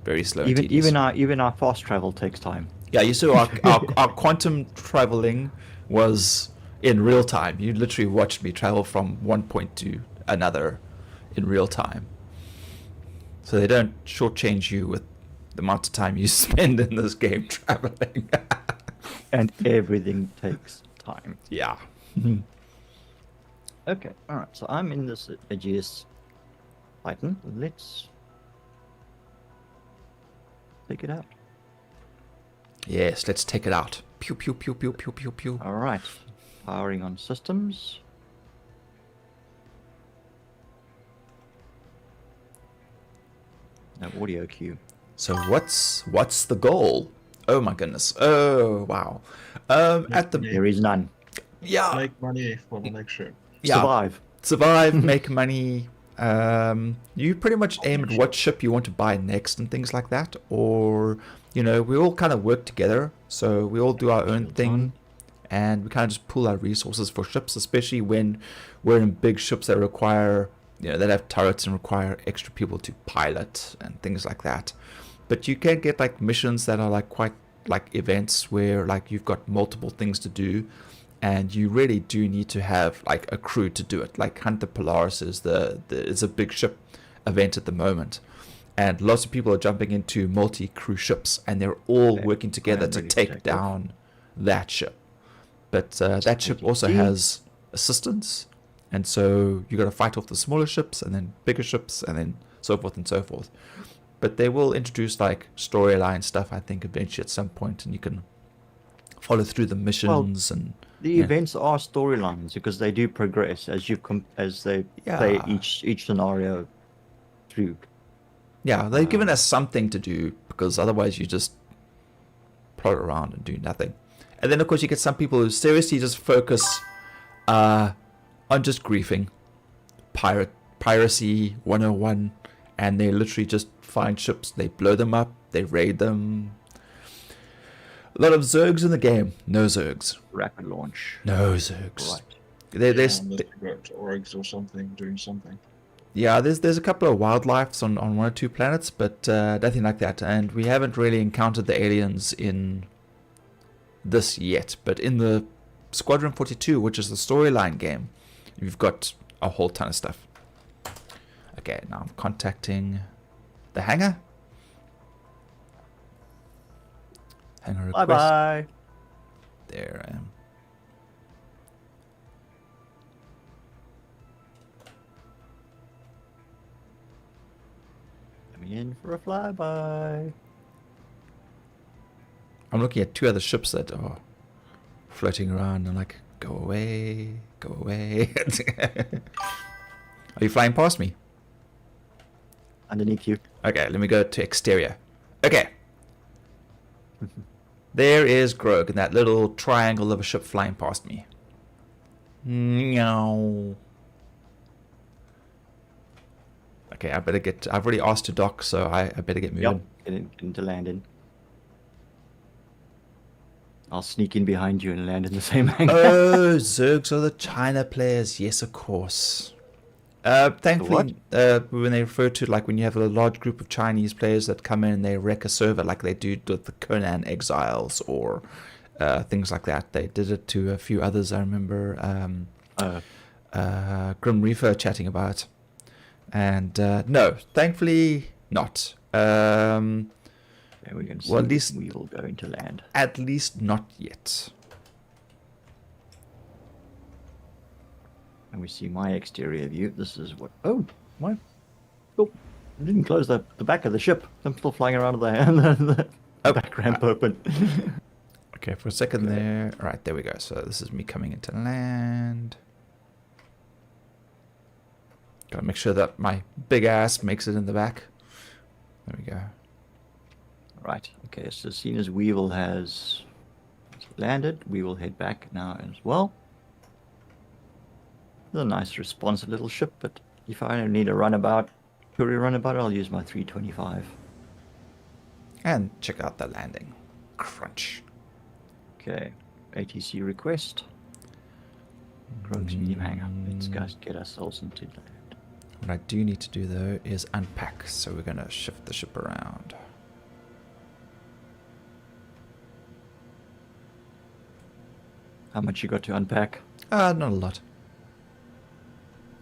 Speaker 1: very slow.
Speaker 3: Even our fast travel takes time.
Speaker 1: Yeah, you saw our quantum traveling was in real time. You literally watched me travel from one point to another in real time. So they don't shortchange you with the amount of time you spend in this game traveling.
Speaker 3: And everything takes time.
Speaker 1: Yeah.
Speaker 3: Okay, alright, so I'm in this Aegis Titan. Let's take it out.
Speaker 1: Yes, let's take it out. Pew, pew, pew, pew, pew, pew, pew.
Speaker 3: Alright, powering on systems. No audio cue.
Speaker 1: So what's the goal? Oh my goodness. Oh wow.
Speaker 3: There is none.
Speaker 1: Yeah.
Speaker 2: Make money for the next ship.
Speaker 1: Yeah. Survive, make money. You pretty much aim at what ship you want to buy next and things like that. Or, we all kind of work together. So we all do our own thing. And we kind of just pool our resources for ships, especially when we're in big ships that require, that have turrets and require extra people to pilot and things like that. But you can get like missions that are like quite like events where like you've got multiple things to do. And you really do need to have like a crew to do it. Like Hunter Polaris is is a big ship, event at the moment, and lots of people are jumping into multi-crew ships, and they're all working together to take down that ship. But that ship also has assistance, and so you got to fight off the smaller ships, and then bigger ships, and then so forth and so forth. But they will introduce like storyline stuff, I think, eventually at some point, and you can follow through the missions and.
Speaker 3: The events are storylines because they do progress as you as they play each scenario through.
Speaker 1: Yeah, they've given us something to do because otherwise you just plod around and do nothing. And then of course you get some people who seriously just focus on just griefing, piracy 101, and they literally just find ships, they blow them up, they raid them. A lot of Zergs in the game. No Zergs.
Speaker 3: Rapid launch.
Speaker 1: No Zergs.
Speaker 3: Right.
Speaker 2: There's orgs or something doing something.
Speaker 1: Yeah, there's a couple of wildlife on 1 or 2 planets, but nothing like that. And we haven't really encountered the aliens in this yet. But in the Squadron 42, which is the storyline game, you've got a whole ton of stuff. Okay, now I'm contacting the hangar. Hangar request.
Speaker 3: Bye-bye.
Speaker 1: There I am.
Speaker 3: Coming in for a flyby.
Speaker 1: I'm looking at 2 other ships that are floating around. I'm like, go away, go away. Are you flying past me?
Speaker 3: Underneath you.
Speaker 1: Okay, let me go to exterior. Okay. There is Grog in that little triangle of a ship flying past me. No. Okay, I better get. I've already asked to dock, so I better get moving.
Speaker 3: Yep, get into landing. I'll sneak in behind you and land in the same hangar.
Speaker 1: Oh, Zergs are the China players. Yes, of course. Thankfully, when they refer to, like, when you have a large group of Chinese players that come in and they wreck a server, like they do with the Conan Exiles or things like that. They did it to a few others. I remember Grim Reaper chatting about. And no, thankfully not.
Speaker 3: Yeah, we're going to see.
Speaker 1: Well, at least
Speaker 3: Weevil going to land.
Speaker 1: At least not yet.
Speaker 3: And we see my exterior view. This is what... Oh, my... Oh, I didn't close the back of the ship. I'm still flying around the back ramp open.
Speaker 1: Okay, for a second there. All right, there we go. So this is me coming into land. Gotta make sure that my big ass makes it in the back. There we go.
Speaker 3: Right, okay, so as soon as Weevil has landed, we will head back now as well. It's a nice responsive little ship, but if I need a runabout, I'll use my 325.
Speaker 1: And check out the landing. Crunch.
Speaker 3: Okay, ATC request. Rogue's medium hangar. Let's go get ourselves into land.
Speaker 1: What I do need to do though is unpack, so we're gonna shift the ship around.
Speaker 3: How much you got to unpack?
Speaker 1: Not a lot.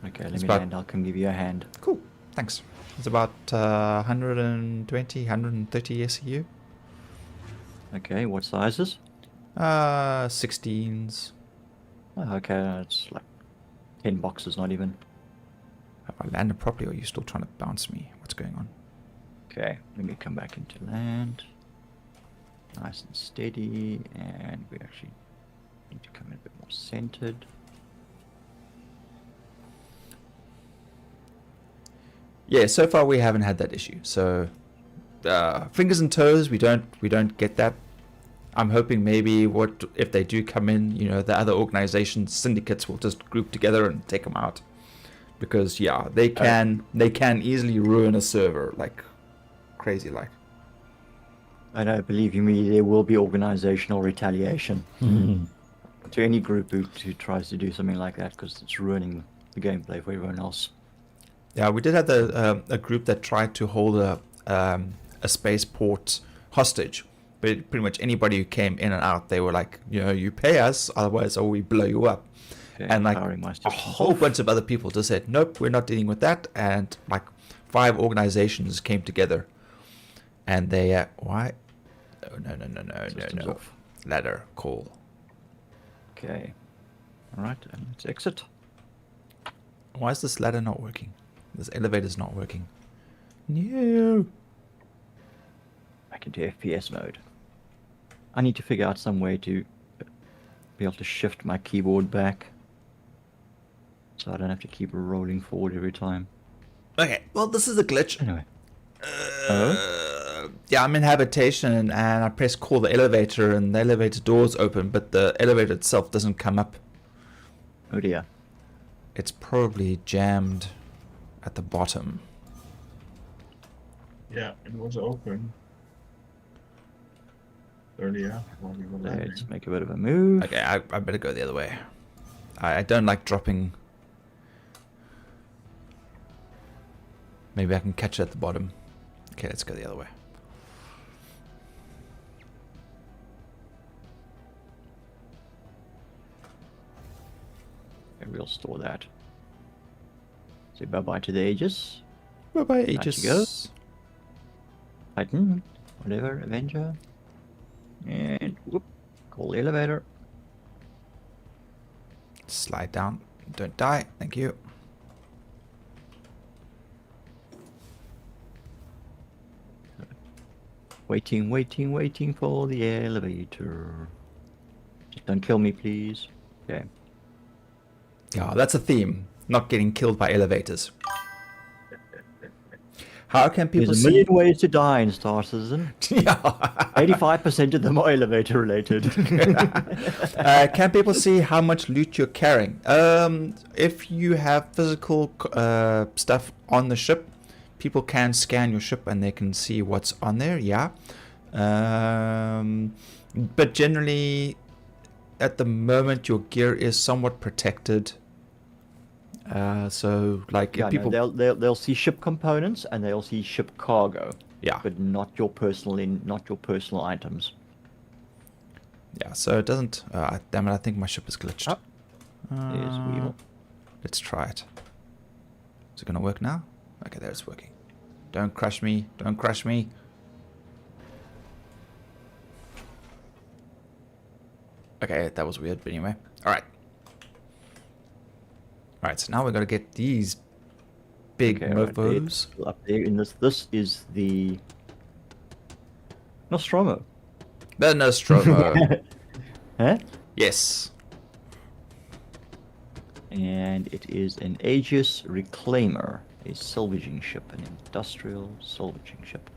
Speaker 3: Okay, let me land. I'll come give you a hand.
Speaker 1: Cool, thanks. It's about 120, 130 SEU.
Speaker 3: Okay, what sizes?
Speaker 1: 16s.
Speaker 3: Oh, okay, it's like 10 boxes, not even.
Speaker 1: Have I landed properly, or are you still trying to bounce me? What's going on?
Speaker 3: Okay, let me come back into land. Nice and steady, and we actually need to come in a bit more centered.
Speaker 1: Yeah, so far we haven't had that issue. So fingers and toes, we don't get that. I'm hoping maybe what if they do come in, you know, the other organizations, syndicates will just group together and take them out, because yeah, they can easily ruin a server like crazy like.
Speaker 3: I know, believe you me, there will be organizational retaliation to any group who tries to do something like that, because it's ruining the gameplay for everyone else.
Speaker 1: Yeah, we did have a group that tried to hold a spaceport hostage, but pretty much anybody who came in and out, they were like, you know, you pay us, otherwise or we blow you up. Okay, and like a whole bunch of other people just said, nope, we're not dealing with that. And like 5 organizations came together, and they why? Oh no.
Speaker 3: Off.
Speaker 1: Ladder call.
Speaker 3: Okay. All right, and let's exit.
Speaker 1: Why is this ladder not working? This elevator's not working. No.
Speaker 3: Back into FPS mode. I need to figure out some way to be able to shift my keyboard back, so I don't have to keep rolling forward every time.
Speaker 1: Okay, well, this is a glitch.
Speaker 3: Anyway.
Speaker 1: Yeah, I'm in habitation and I press call the elevator and the elevator doors open, but the elevator itself doesn't come up.
Speaker 3: Oh dear.
Speaker 1: It's probably jammed at the bottom.
Speaker 2: Yeah, it was open earlier while we were landing.
Speaker 3: Let's make a bit of a move.
Speaker 1: Okay, I better go the other way. I don't like dropping. Maybe I can catch it at the bottom. Okay, let's go the other way.
Speaker 3: Okay, we'll store that. Say bye-bye to the Aegis.
Speaker 1: Bye-bye,
Speaker 3: Out you
Speaker 1: Aegis.
Speaker 3: go. Titan, whatever, Avenger. And whoop, call the elevator.
Speaker 1: Slide down. Don't die. Thank you.
Speaker 3: Waiting for the elevator. Just don't kill me, please. Okay.
Speaker 1: Yeah, that's a theme. Not getting killed by elevators. How can people
Speaker 3: There's a
Speaker 1: see?
Speaker 3: million ways to die in Star Citizen.
Speaker 1: Yeah.
Speaker 3: 85% of them are elevator related.
Speaker 1: Can people see how much loot you're carrying? If you have physical stuff on the ship, people can scan your ship and they can see what's on there. Yeah. But generally, at the moment, your gear is somewhat protected. So, like,
Speaker 3: Yeah,
Speaker 1: if people,
Speaker 3: no, they'll see ship components and they'll see ship cargo,
Speaker 1: yeah,
Speaker 3: but not your personal items.
Speaker 1: yeah. So it doesn't. Damn it! I think my ship is glitched.
Speaker 3: Oh, there's Weevil.
Speaker 1: Let's try it. Is it gonna work now? Okay, there it's working. Don't crush me! Don't crush me! Okay, that was weird, but anyway. Alright. Alright, so now we're gonna get these big mofos.
Speaker 3: Right, up there in this is the Nostromo.
Speaker 1: The Nostromo.
Speaker 3: Huh?
Speaker 1: Yes.
Speaker 3: And it is an Aegis Reclaimer, a salvaging ship, an industrial salvaging ship.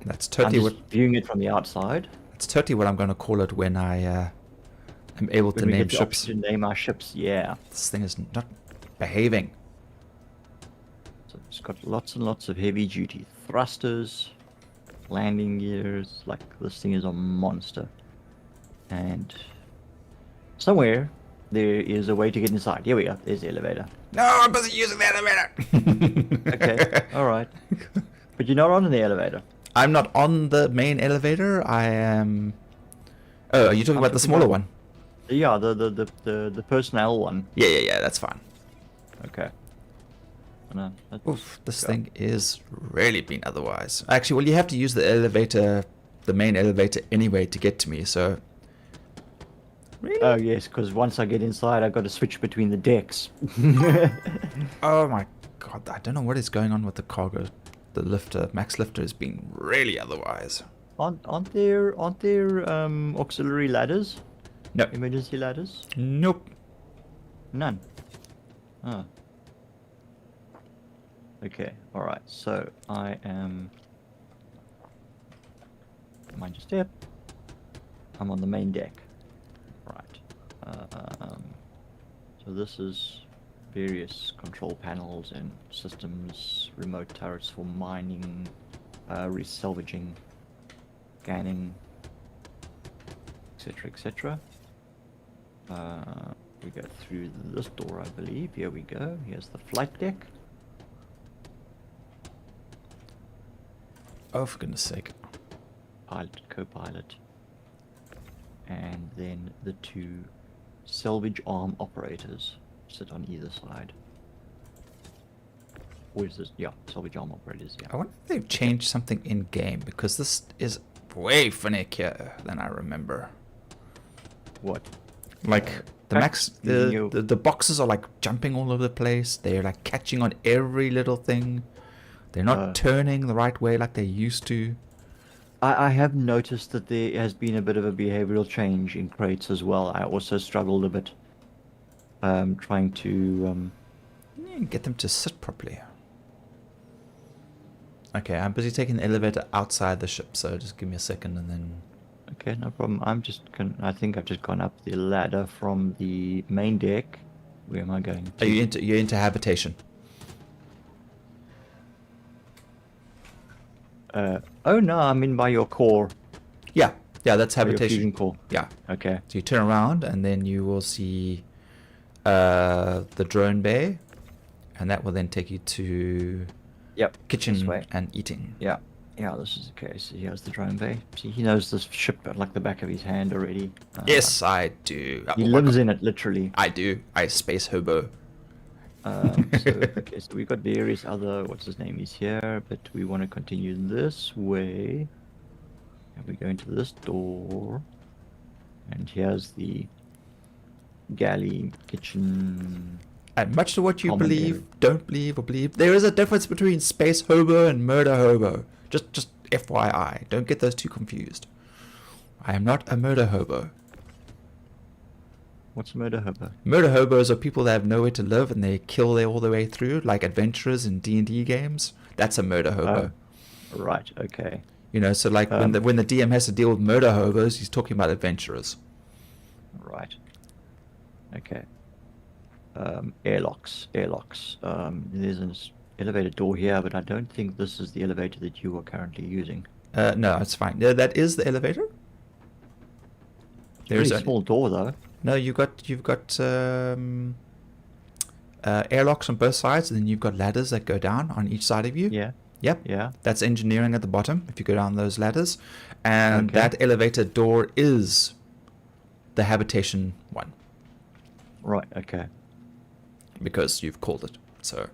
Speaker 1: That's
Speaker 3: I'm
Speaker 1: totally
Speaker 3: just viewing it from the outside.
Speaker 1: That's totally what I'm gonna call it when I am able to
Speaker 3: When we
Speaker 1: name
Speaker 3: get the
Speaker 1: ships.
Speaker 3: option to name our ships, yeah.
Speaker 1: This thing is not behaving.
Speaker 3: So it's got lots and lots of heavy duty thrusters, landing gears, like this thing is a monster. And somewhere there is a way to get inside. Here we go, there's the elevator.
Speaker 1: No, I'm busy using the elevator.
Speaker 3: Okay, alright. But you're not on the elevator.
Speaker 1: I'm not on the main elevator. I am. Oh, are you talking about the smaller one?
Speaker 3: Yeah, the personnel one.
Speaker 1: Yeah. That's fine.
Speaker 3: Okay. No, that's
Speaker 1: Oof, this thing is really been otherwise. Actually, well, you have to use the elevator, the main elevator anyway to get to me. So. Really?
Speaker 3: Oh yes, because once I get inside, I've got to switch between the decks.
Speaker 1: Oh my god! I don't know what is going on with the cargo. The lifter, max lifter, has been really otherwise.
Speaker 3: Aren't there auxiliary ladders?
Speaker 1: No.
Speaker 3: Emergency ladders?
Speaker 1: Nope.
Speaker 3: None. Oh. Okay, alright, so I am... Mind your step. I'm on the main deck. Right. So this is various control panels and systems, remote turrets for mining, resalvaging, scanning, etc, etc. We go through this door, I believe. Here we go. Here's the flight deck.
Speaker 1: Oh, for goodness sake.
Speaker 3: Pilot, co-pilot. And then the two salvage arm operators sit on either side. Or is this? Yeah, salvage arm operators. Yeah.
Speaker 1: I wonder if they've changed something in game, because this is way finickier than I remember.
Speaker 3: What?
Speaker 1: Like the
Speaker 3: packs,
Speaker 1: the boxes are like jumping all over the place. They're like catching on every little thing. They're not turning the right way like they used to.
Speaker 3: I have noticed that there has been a bit of a behavioral change in crates as well. I also struggled a bit trying to
Speaker 1: Get them to sit properly. Okay, I'm busy taking the elevator outside the ship, so just give me a second and then...
Speaker 3: Okay, no problem. I think I've just gone up the ladder from the main deck. Where am I going to?
Speaker 1: You're into habitation.
Speaker 3: Oh no, I'm in by your core.
Speaker 1: Yeah, that's
Speaker 3: By your
Speaker 1: habitation.
Speaker 3: fusion core.
Speaker 1: Yeah.
Speaker 3: Okay.
Speaker 1: So you turn around and then you will see the drone bay, and that will then take you to
Speaker 3: Yep. This
Speaker 1: kitchen
Speaker 3: way.
Speaker 1: and eating.
Speaker 3: Yeah. Yeah, this is the case. Here's the drone bay. See, he knows this ship like the back of his hand already.
Speaker 1: Yes, I do.
Speaker 3: He lives in it, literally.
Speaker 1: I do. I space hobo.
Speaker 3: Okay, so we've got various other, what's his name is here, but we want to continue this way. And we go into this door. And here's the galley kitchen.
Speaker 1: And much to what you
Speaker 3: Common
Speaker 1: believe,
Speaker 3: area.
Speaker 1: don't believe, or believe, there is a difference between space hobo and murder hobo. Just FYI, don't get those two confused. I am not a murder hobo.
Speaker 3: What's a murder hobo?
Speaker 1: Murder hobos are people that have nowhere to live and they kill there all the way through, like adventurers in D&D games. That's a murder hobo.
Speaker 3: Right, okay.
Speaker 1: You know, so like when the DM has to deal with murder hobos, he's talking about adventurers.
Speaker 3: Right. Okay. Airlocks. There's an elevator door here, but I don't think this is the elevator that you are currently using.
Speaker 1: No, it's fine. Yeah, that is the elevator.
Speaker 3: There's a small door though.
Speaker 1: No, you've got airlocks on both sides, and then you've got ladders that go down on each side of you.
Speaker 3: Yeah.
Speaker 1: Yep.
Speaker 3: Yeah.
Speaker 1: That's engineering at the bottom if you go down those ladders. And
Speaker 3: Okay.
Speaker 1: that elevator door is the habitation one,
Speaker 3: Right. Okay.
Speaker 1: because you've called it. So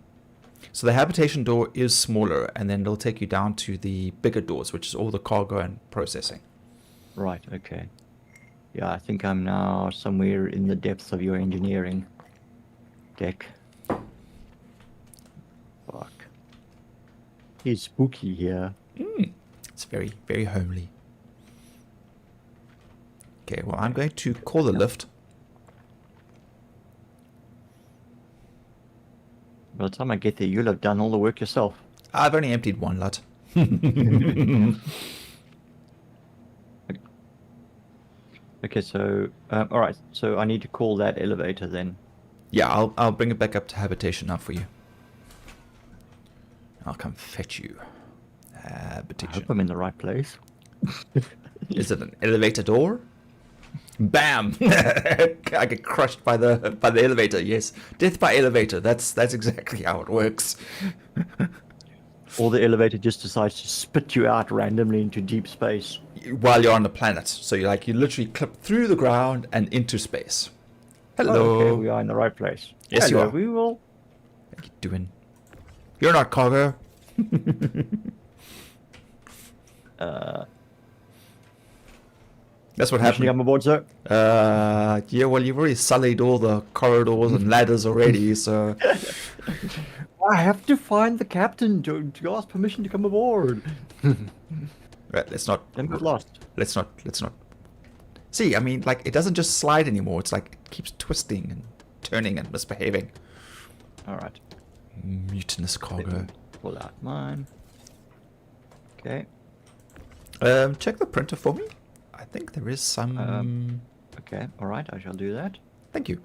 Speaker 1: the habitation door is smaller, and then it'll take you down to the bigger doors, which is all the cargo and processing.
Speaker 3: Right. Okay. Yeah, I think I'm now somewhere in the depths of your engineering deck. Fuck. It's spooky here.
Speaker 1: It's very, very homely. Okay, well, I'm going to call the lift.
Speaker 3: By the time I get there, you'll have done all the work yourself.
Speaker 1: I've only emptied one lot.
Speaker 3: Okay, so all right. So I need to call that elevator then.
Speaker 1: Yeah, I'll bring it back up to habitation now for you. I'll come fetch you.
Speaker 3: I
Speaker 1: Habitation.
Speaker 3: hope I'm in the right place.
Speaker 1: Is it an elevator door? Bam! I get crushed by the elevator. Yes, death by elevator. That's exactly how it works.
Speaker 3: Or the elevator just decides to spit you out randomly into deep space.
Speaker 1: While you're on the planet, so you literally clip through the ground and into space. Hello.
Speaker 3: Oh, okay, we are in the right place.
Speaker 1: Yes, you
Speaker 3: Hello,
Speaker 1: are.
Speaker 3: Weevil.
Speaker 1: What are you doing? You're not cargo. That's what
Speaker 3: Permission to
Speaker 1: happened.
Speaker 3: come aboard, sir?
Speaker 1: Yeah, well, you've already sullied all the corridors and ladders already, so...
Speaker 3: I have to find the captain to ask permission to come aboard.
Speaker 1: Right, let's not...
Speaker 3: Then get lost.
Speaker 1: Let's not... See, I mean, like, it doesn't just slide anymore. It's like, it keeps twisting and turning and misbehaving.
Speaker 3: All right.
Speaker 1: Mutinous cargo.
Speaker 3: Pull out mine. Okay.
Speaker 1: Check the printer for me. I think there is some...
Speaker 3: Okay. All right. I shall do that.
Speaker 1: Thank you.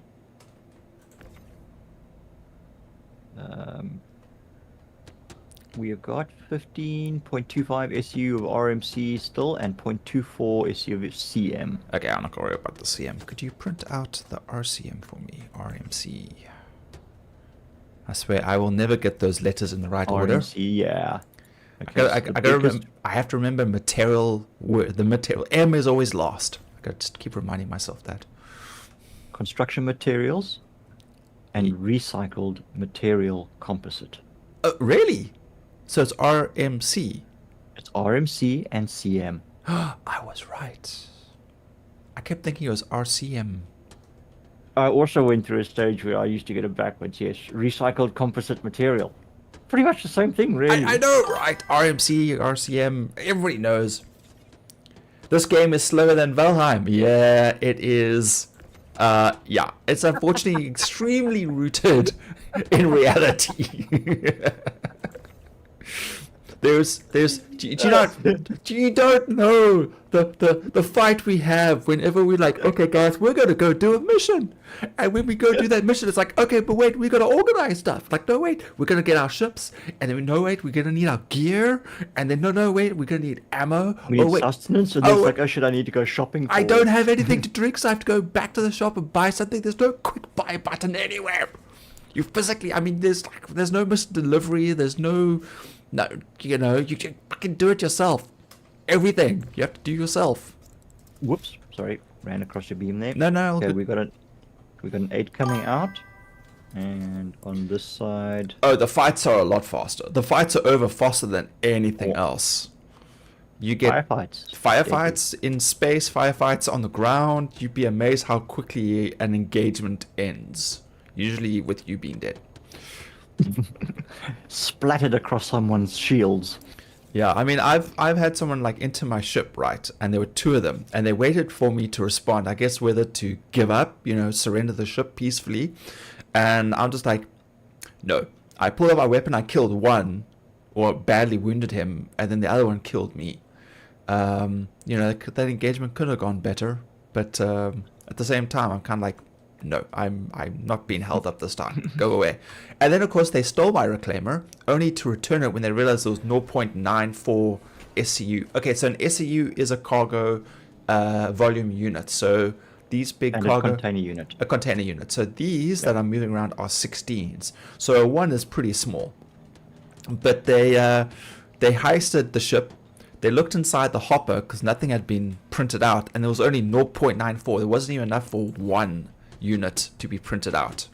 Speaker 3: We have got 15.25 SU of RMC still and 0.24 SU of CM.
Speaker 1: Okay, I'm not gonna worry about the CM. Could you print out the RCM for me? RMC. I swear I will never get those letters in the right order.
Speaker 3: RMC, yeah.
Speaker 1: I gotta remember. I have to remember material. The material M is always lost. I gotta just keep reminding myself that.
Speaker 3: Construction materials and recycled material composite.
Speaker 1: Really? So it's RMC.
Speaker 3: It's RMC and CM.
Speaker 1: I was right. I kept thinking it was RCM.
Speaker 3: I also went through a stage where I used to get it backwards. Yes, recycled composite material. Pretty much the same thing, really.
Speaker 1: I know, right? RMC, RCM, everybody knows. This game is slower than Valheim. Yeah, it is. Yeah, it's unfortunately extremely rooted in reality. Do you don't know the fight we have whenever we're like, okay guys, we're gonna go do a mission, and when we go do that mission, it's like, okay, but wait, we gotta organize stuff. Like, no wait, we're gonna get our ships, and then no wait, we're gonna need our gear, and then no wait, we're gonna need ammo.
Speaker 3: We need sustenance, and it's like, oh, should I need to go shopping?
Speaker 1: I don't have anything to drink, so I have to go back to the shop and buy something. There's no quick buy button anywhere. You physically, I mean, there's no missed delivery. There's no, you know, you can fucking do it yourself. Everything you have to do yourself.
Speaker 3: Whoops, sorry, ran across your beam there.
Speaker 1: No.
Speaker 3: Okay, we got an 8 coming out, and on this side.
Speaker 1: Oh, the fights are a lot faster. The fights are over faster than anything else. You get firefights in space, firefights on the ground. You'd be amazed how quickly an engagement ends. Usually with you being dead.
Speaker 3: Splattered across someone's shields.
Speaker 1: Yeah, I mean, I've had someone like enter my ship, right? And there were 2 of them, and they waited for me to respond. I guess whether to give up, you know, surrender the ship peacefully. And I'm just like, no. I pulled out my weapon, I killed one, or badly wounded him, and then the other one killed me. You know, that engagement could have gone better, but at the same time, I'm kind of like, no, I'm not being held up this time. Go away. And then, of course, they stole my reclaimer, only to return it when they realized it was 0.94 SCU. Okay, so an SCU is a cargo volume unit. So these big
Speaker 3: and
Speaker 1: cargo...
Speaker 3: a container unit.
Speaker 1: A container unit. So these that I'm moving around are 16s. So a 1 is pretty small. But they heisted the ship. They looked inside the hopper because nothing had been printed out, and there was only 0.94. There wasn't even enough for 1 unit to be printed out.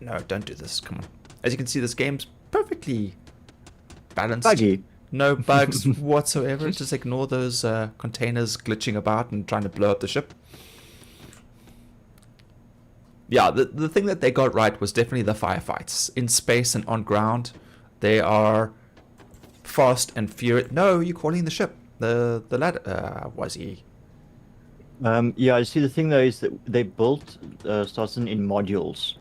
Speaker 1: No, don't do this. Come on. As you can see, this game's perfectly balanced.
Speaker 3: Buggy.
Speaker 1: No bugs whatsoever. Just ignore those containers glitching about and trying to blow up the ship. Yeah, the thing that they got right was definitely the firefights. In space and on ground, they are fast and furious. No, you're calling the ship. The ladder. Was he?
Speaker 3: Yeah, I see. The thing though is that they built Starson in modules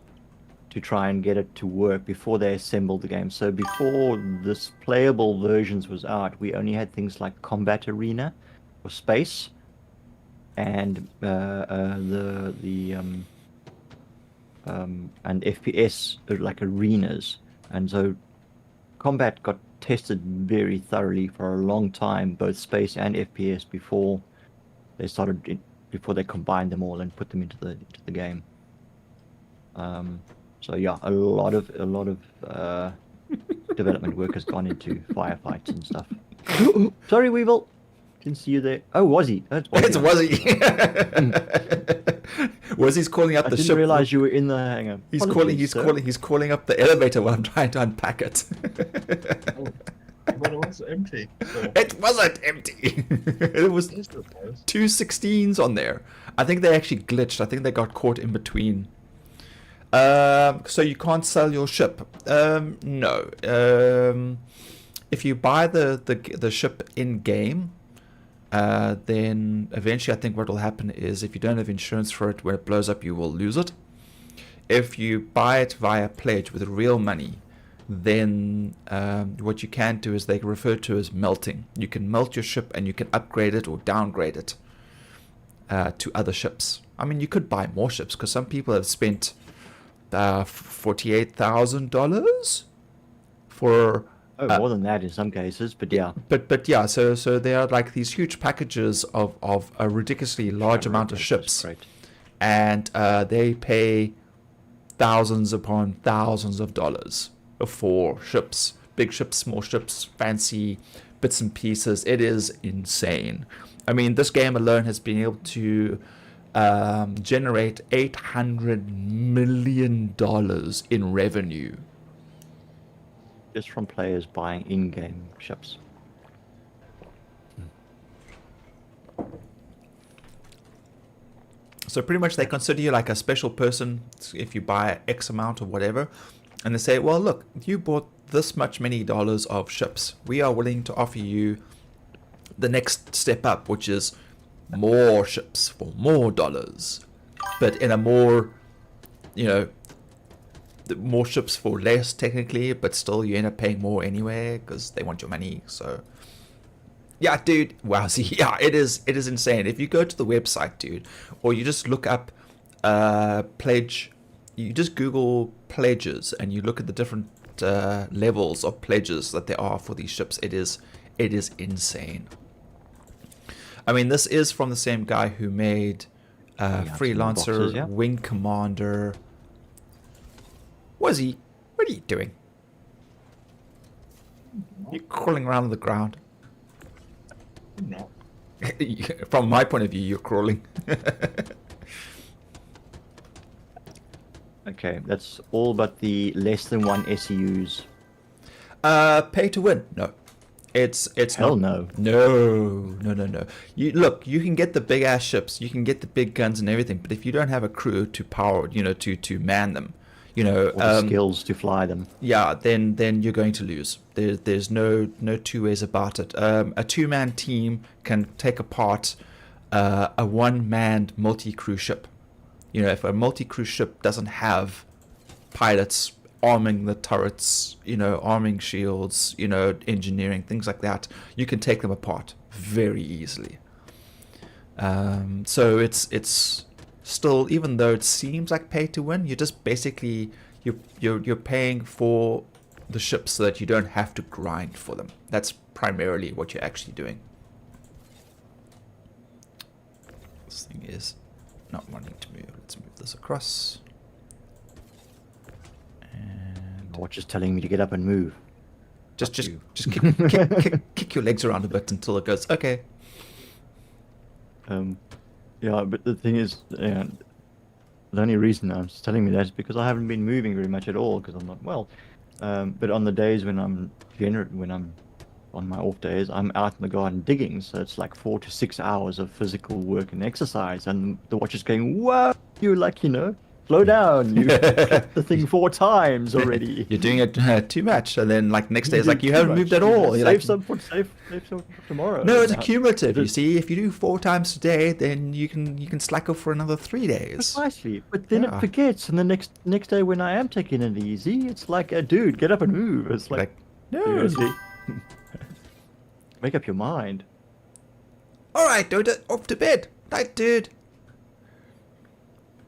Speaker 3: to try and get it to work before they assembled the game. So before this playable versions was out, we only had things like Combat Arena for space and and FPS like arenas, and so combat got tested very thoroughly for a long time, both space and FPS, before they combined them all and put them into the game. So yeah, a lot of development work has gone into firefights and stuff. Sorry, Weevil. Didn't see you there. Oh, was he?
Speaker 1: It's Wazzy. Wazzy's calling up the ship.
Speaker 3: I didn't realize you were in the hangar.
Speaker 1: He's calling up the elevator while I'm trying to unpack it.
Speaker 2: But it was empty. So.
Speaker 1: It wasn't empty. It was 2 16s on there. I think they actually glitched. I think they got caught in between. So you can't sell your ship. No. If you buy the ship in game, then eventually I think what will happen is if you don't have insurance for it, when it blows up, you will lose it. If you buy it via pledge with real money, then what you can do is they refer to as melting. You can melt your ship and you can upgrade it or downgrade it to other ships. I mean, you could buy more ships because some people have spent $48,000 for...
Speaker 3: more than that in some cases, but yeah.
Speaker 1: But yeah, so there are like these huge packages of a ridiculously large amount of ships.
Speaker 3: Right.
Speaker 1: And they pay thousands upon thousands of dollars for ships. Big ships, small ships, fancy bits and pieces. It is insane. I mean, this game alone has been able to generate $800 million in revenue
Speaker 3: just from players buying in-game ships.
Speaker 1: So pretty much they consider you like a special person if you buy X amount of whatever. And they say, well, look, you bought this much many dollars of ships. We are willing to offer you the next step up, which is more ships for more dollars. But in a more, more ships for less technically, but still you end up paying more anyway because they want your money. So yeah, dude, wow, see, yeah, it is insane. If you go to the website, dude, or you just look up pledge, you just Google pledges and you look at the different levels of pledges that there are for these ships. It is insane. I mean, this is from the same guy who made Freelancer,
Speaker 3: boxes, yeah.
Speaker 1: Wing Commander. What are you doing? You're crawling around on the ground.
Speaker 2: No.
Speaker 1: From my point of view, you're crawling.
Speaker 3: Okay, that's all but the less than 1 SEUs.
Speaker 1: Pay to win? No. It's
Speaker 3: Hell
Speaker 1: not.
Speaker 3: no.
Speaker 1: No. You can get the big ass ships, you can get the big guns and everything, but if you don't have a crew to power, to man them,
Speaker 3: Or the skills to fly them.
Speaker 1: yeah, then you're going to lose. There's no two ways about it. A 2-man team can take apart a 1-manned multi-crew ship. If a multi-crew ship doesn't have pilots arming the turrets, arming shields, engineering, things like that, you can take them apart very easily. So it's still, even though it seems like pay to win, you're just basically you're paying for the ships so that you don't have to grind for them. That's primarily what you're actually doing. This thing is not wanting to move. Let's move this across. And
Speaker 3: Watch is telling me to get up and move.
Speaker 1: just kick your legs around a bit until it goes okay.
Speaker 3: Yeah, but the thing is, the only reason I'm telling me that is because I haven't been moving very much at all because I'm not well. But on the days when I'm on my off days, I'm out in the garden digging, so it's like 4 to 6 hours of physical work and exercise, and the watch is going, whoa, you're like, slow down, you clicked the thing 4 times already.
Speaker 1: You're doing it too much, and then like next day it's like you haven't moved at all. You're
Speaker 3: Save
Speaker 1: like,
Speaker 3: some for tomorrow.
Speaker 1: no, it's accumulative. You see, if you do 4 times today, then you can slack off for another 3 days.
Speaker 3: Precisely, but then
Speaker 1: Yeah.
Speaker 3: it forgets, and the next day when I am taking it easy, it's like, dude, get up and move. It's like
Speaker 1: no.
Speaker 3: seriously. Make up your mind.
Speaker 1: All right, dude, off to bed. Night, dude.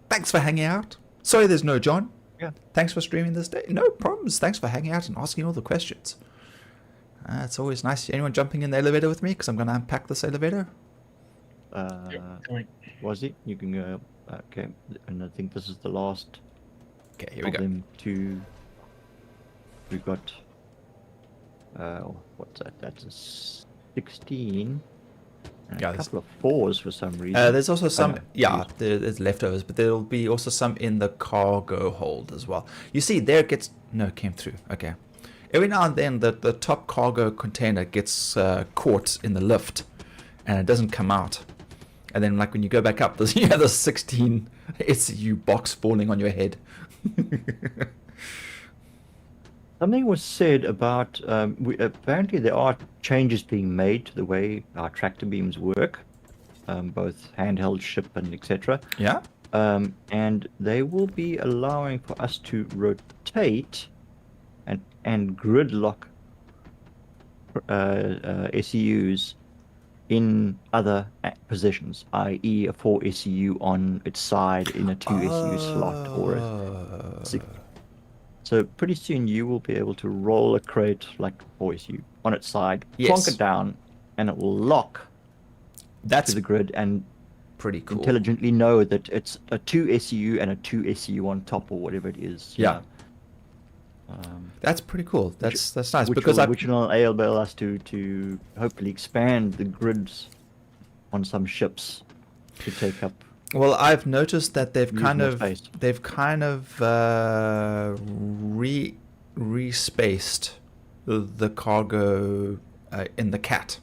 Speaker 1: Thanks for hanging out. Sorry there's no John.
Speaker 3: Yeah.
Speaker 1: Thanks for streaming this day. No problems. Thanks for hanging out and asking all the questions. It's always nice. Anyone jumping in the elevator with me? Because I'm going to unpack this elevator.
Speaker 2: Coming.
Speaker 3: Was it? You can go. Okay, and I think this is the last.
Speaker 1: Okay, here we
Speaker 3: of
Speaker 1: go.
Speaker 3: them two. We've got. What's that? That's a 16. And
Speaker 1: Yeah,
Speaker 3: a
Speaker 1: there's-
Speaker 3: couple of 4s for some reason.
Speaker 1: There's also some,
Speaker 3: no,
Speaker 1: there's leftovers, but there'll be also some in the cargo hold as well. You see, there it gets, no, it came through, okay. Every now and then, the top cargo container gets caught in the lift, and it doesn't come out. And then, like, when you go back up, there's, the 16 SU box falling on your head.
Speaker 3: Something was said about apparently there are changes being made to the way our tractor beams work, both handheld, ship, and etc.
Speaker 1: Yeah?
Speaker 3: And they will be allowing for us to rotate and gridlock SEUs in other positions, i.e. a 4 SEU on its side in a 2 SEU slot or a 6. So pretty soon you will be able to roll a crate like 4 SEU on its side,
Speaker 1: Yes.
Speaker 3: plonk it down, and it will lock
Speaker 1: That's
Speaker 3: to the grid and
Speaker 1: pretty cool.
Speaker 3: intelligently know that it's a 2 SEU and a 2 SEU on top or whatever it is.
Speaker 1: Yeah. That's pretty cool. That's nice
Speaker 3: which
Speaker 1: because
Speaker 3: will enable us to hopefully expand the grids on some ships to take up.
Speaker 1: Well, I've noticed that they've
Speaker 3: Use
Speaker 1: kind
Speaker 3: more
Speaker 1: of
Speaker 3: space.
Speaker 1: respaced the cargo in the cat.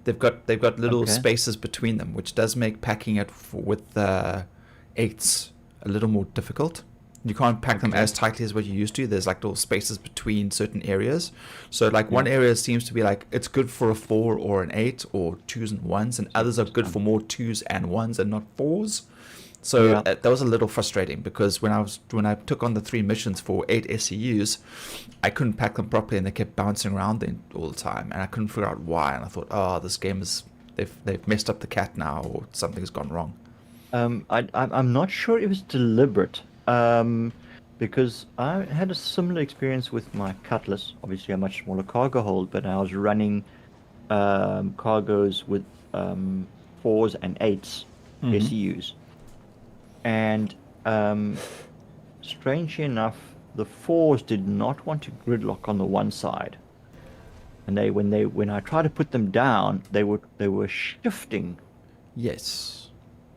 Speaker 1: They've got little spaces between them, which does make packing it with 8s a little more difficult. You can't pack them as tightly as what you used to. There's like little spaces between certain areas. So like one area seems to be like it's good for a 4 or an 8 or 2s and 1s, and others are good for more 2s and 1s and not 4s. So that was a little frustrating because when I took on the 3 missions for 8 SCUs, I couldn't pack them properly and they kept bouncing around all the time, and I couldn't figure out why. And I thought, oh, this game is they've messed up the cat now, or something's gone wrong.
Speaker 3: I'm not sure it was deliberate, because I had a similar experience with my Cutlass. Obviously, a much smaller cargo hold, but I was running cargoes with 4s and 8s SCUs. And strangely enough, the 4s did not want to gridlock on the one side, and when I tried to put them down, they were shifting.
Speaker 1: Yes.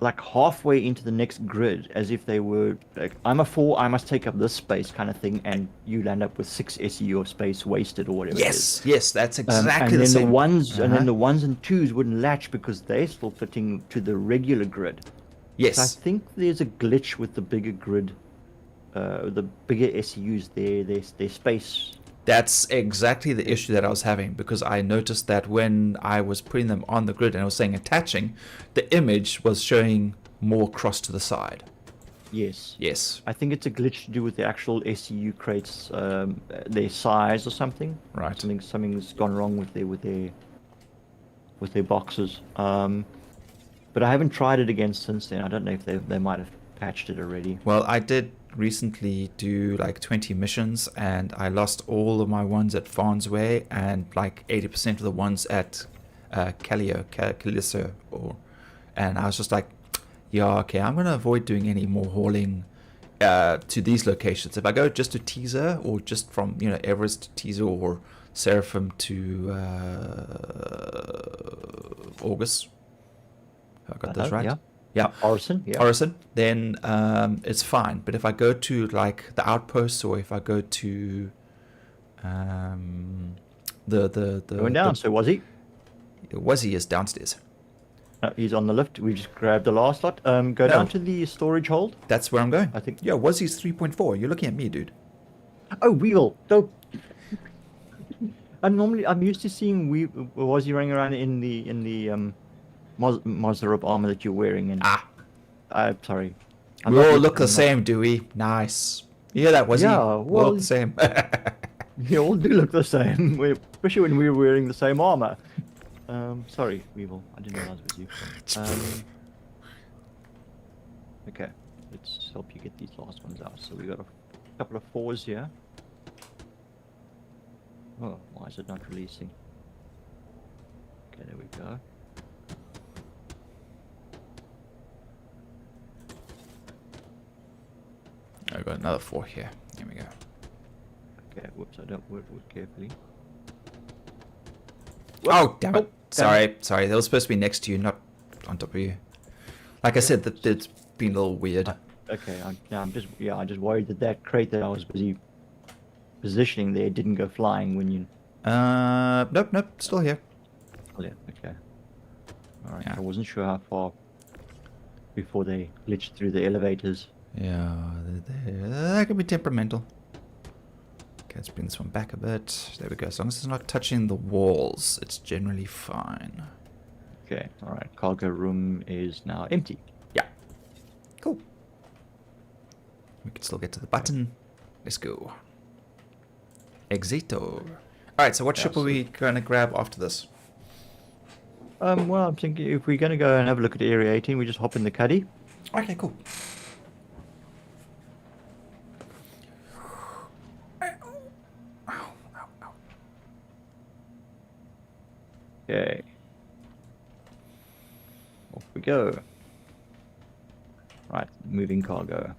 Speaker 3: Like halfway into the next grid, as if they were like, I'm a 4, I must take up this space kind of thing, and you land up with 6 SEU of space wasted or whatever.
Speaker 1: Yes, that's exactly
Speaker 3: and
Speaker 1: the
Speaker 3: then
Speaker 1: same.
Speaker 3: The ones, and then the 1s and 2s wouldn't latch because they're still fitting to the regular grid.
Speaker 1: Yes.
Speaker 3: So I think there's a glitch with the bigger grid, the bigger SEUs. Their space.
Speaker 1: That's exactly the issue that I was having, because I noticed that when I was putting them on the grid and I was saying attaching, the image was showing more cross to the side.
Speaker 3: Yes. I think it's a glitch to do with the actual SEU crates, their size or something.
Speaker 1: Right.
Speaker 3: Something's gone wrong with their boxes. But I haven't tried it again since then. I don't know if they might have patched it already.
Speaker 1: Well, I did recently do like 20 missions, and I lost all of my ones at Farnsway and like 80% of the ones at Caliso, and I was just like, yeah, okay, I'm going to avoid doing any more hauling to these locations. If I go just to Teaser, or just from Everest to Teaser, or Seraphim to August, I got those right? Yeah.
Speaker 3: Orison, yeah.
Speaker 1: Orison, then it's fine. But if I go to like the outposts, or if I go to the
Speaker 3: going down. So was he?
Speaker 1: He is downstairs.
Speaker 3: No, he's on the lift. We just grabbed the last lot. Go down to the storage hold.
Speaker 1: That's where I'm going.
Speaker 3: I think.
Speaker 1: Yeah, Wazzy's 3.4. You're looking at me, dude.
Speaker 3: Oh, Weevil. So, I'm used to seeing Wazzy running around in the Mazda armor that you're wearing. And I'm sorry.
Speaker 1: We all look the same, do we? Nice. You hear that, Wazzy?
Speaker 3: Yeah,
Speaker 1: we all look the same.
Speaker 3: You all do look the same, especially when we were wearing the same armor. Sorry, Weevil. I didn't realize it was you. Okay, let's help you get these last ones out. So we got a couple of 4s here. Oh, why is it not releasing? Okay, there we go.
Speaker 1: I've got another 4 here. Here we go.
Speaker 3: Okay, whoops, I don't work carefully.
Speaker 1: Oh, damn it. Sorry. They were supposed to be next to you, not on top of you. Like I said, that it's been a little weird.
Speaker 3: Okay, I just worried that crate that I was busy positioning there didn't go flying when you...
Speaker 1: Nope, still here.
Speaker 3: Oh, yeah, okay. Alright,
Speaker 1: Yeah.
Speaker 3: I wasn't sure how far before they glitched through the elevators.
Speaker 1: Yeah, that can be temperamental. Okay, let's bring this one back a bit. There we go. As long as it's not touching the walls, it's generally fine.
Speaker 3: Okay, alright. Cargo room is now empty.
Speaker 1: Yeah. Cool. We can still get to the button. Let's go. Exito. Alright, so what ship are we going to grab after this?
Speaker 3: Well, I'm thinking if we're going to go and have a look at Area 18, we just hop in the Cuddy.
Speaker 1: Okay, cool.
Speaker 3: Okay. Off we go. Right, moving cargo.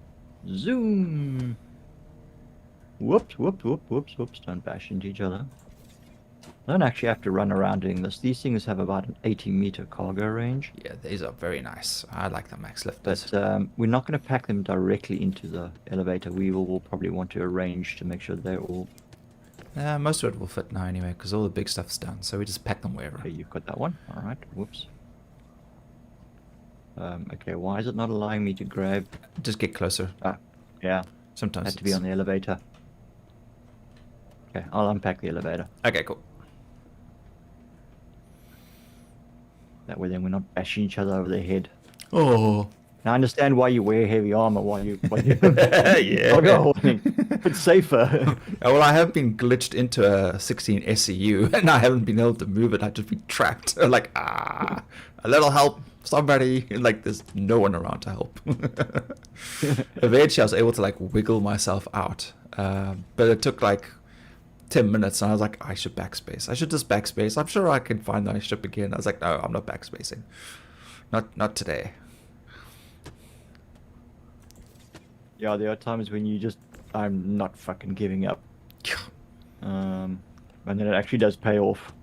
Speaker 3: Zoom! Whoops. Don't bash into each other. I don't actually have to run around doing this. These things have about an 80-meter cargo range.
Speaker 1: Yeah, these are very nice. I like the max lifters.
Speaker 3: But we're not going to pack them directly into the elevator. Weevil will probably want to arrange to make sure they're all
Speaker 1: Most of it will fit now anyway, because all the big stuff's done. So we just pack them wherever.
Speaker 3: Okay, you've got that one. All right. Whoops. Okay, why is it not allowing me to grab?
Speaker 1: Just get closer.
Speaker 3: Yeah.
Speaker 1: Sometimes
Speaker 3: Had to be on the elevator. Okay, I'll unpack the elevator.
Speaker 1: Okay, cool.
Speaker 3: That way then we're not bashing each other over the head.
Speaker 1: Oh.
Speaker 3: Now I understand why you wear heavy armor while you
Speaker 1: Yeah.
Speaker 3: cargo holding. It's safer.
Speaker 1: Well, I have been glitched into a 16 SCU, and I haven't been able to move it. I've just been trapped. Like, a little help. Somebody. Like, there's no one around to help. Eventually, I was able to, like, wiggle myself out. But it took, like, 10 minutes, and I was like, I should backspace. I should just backspace. I'm sure I can find my ship again. I was like, no, I'm not backspacing. Not today.
Speaker 3: Yeah, there are times when you just, I'm not fucking giving up. And then it actually does pay off.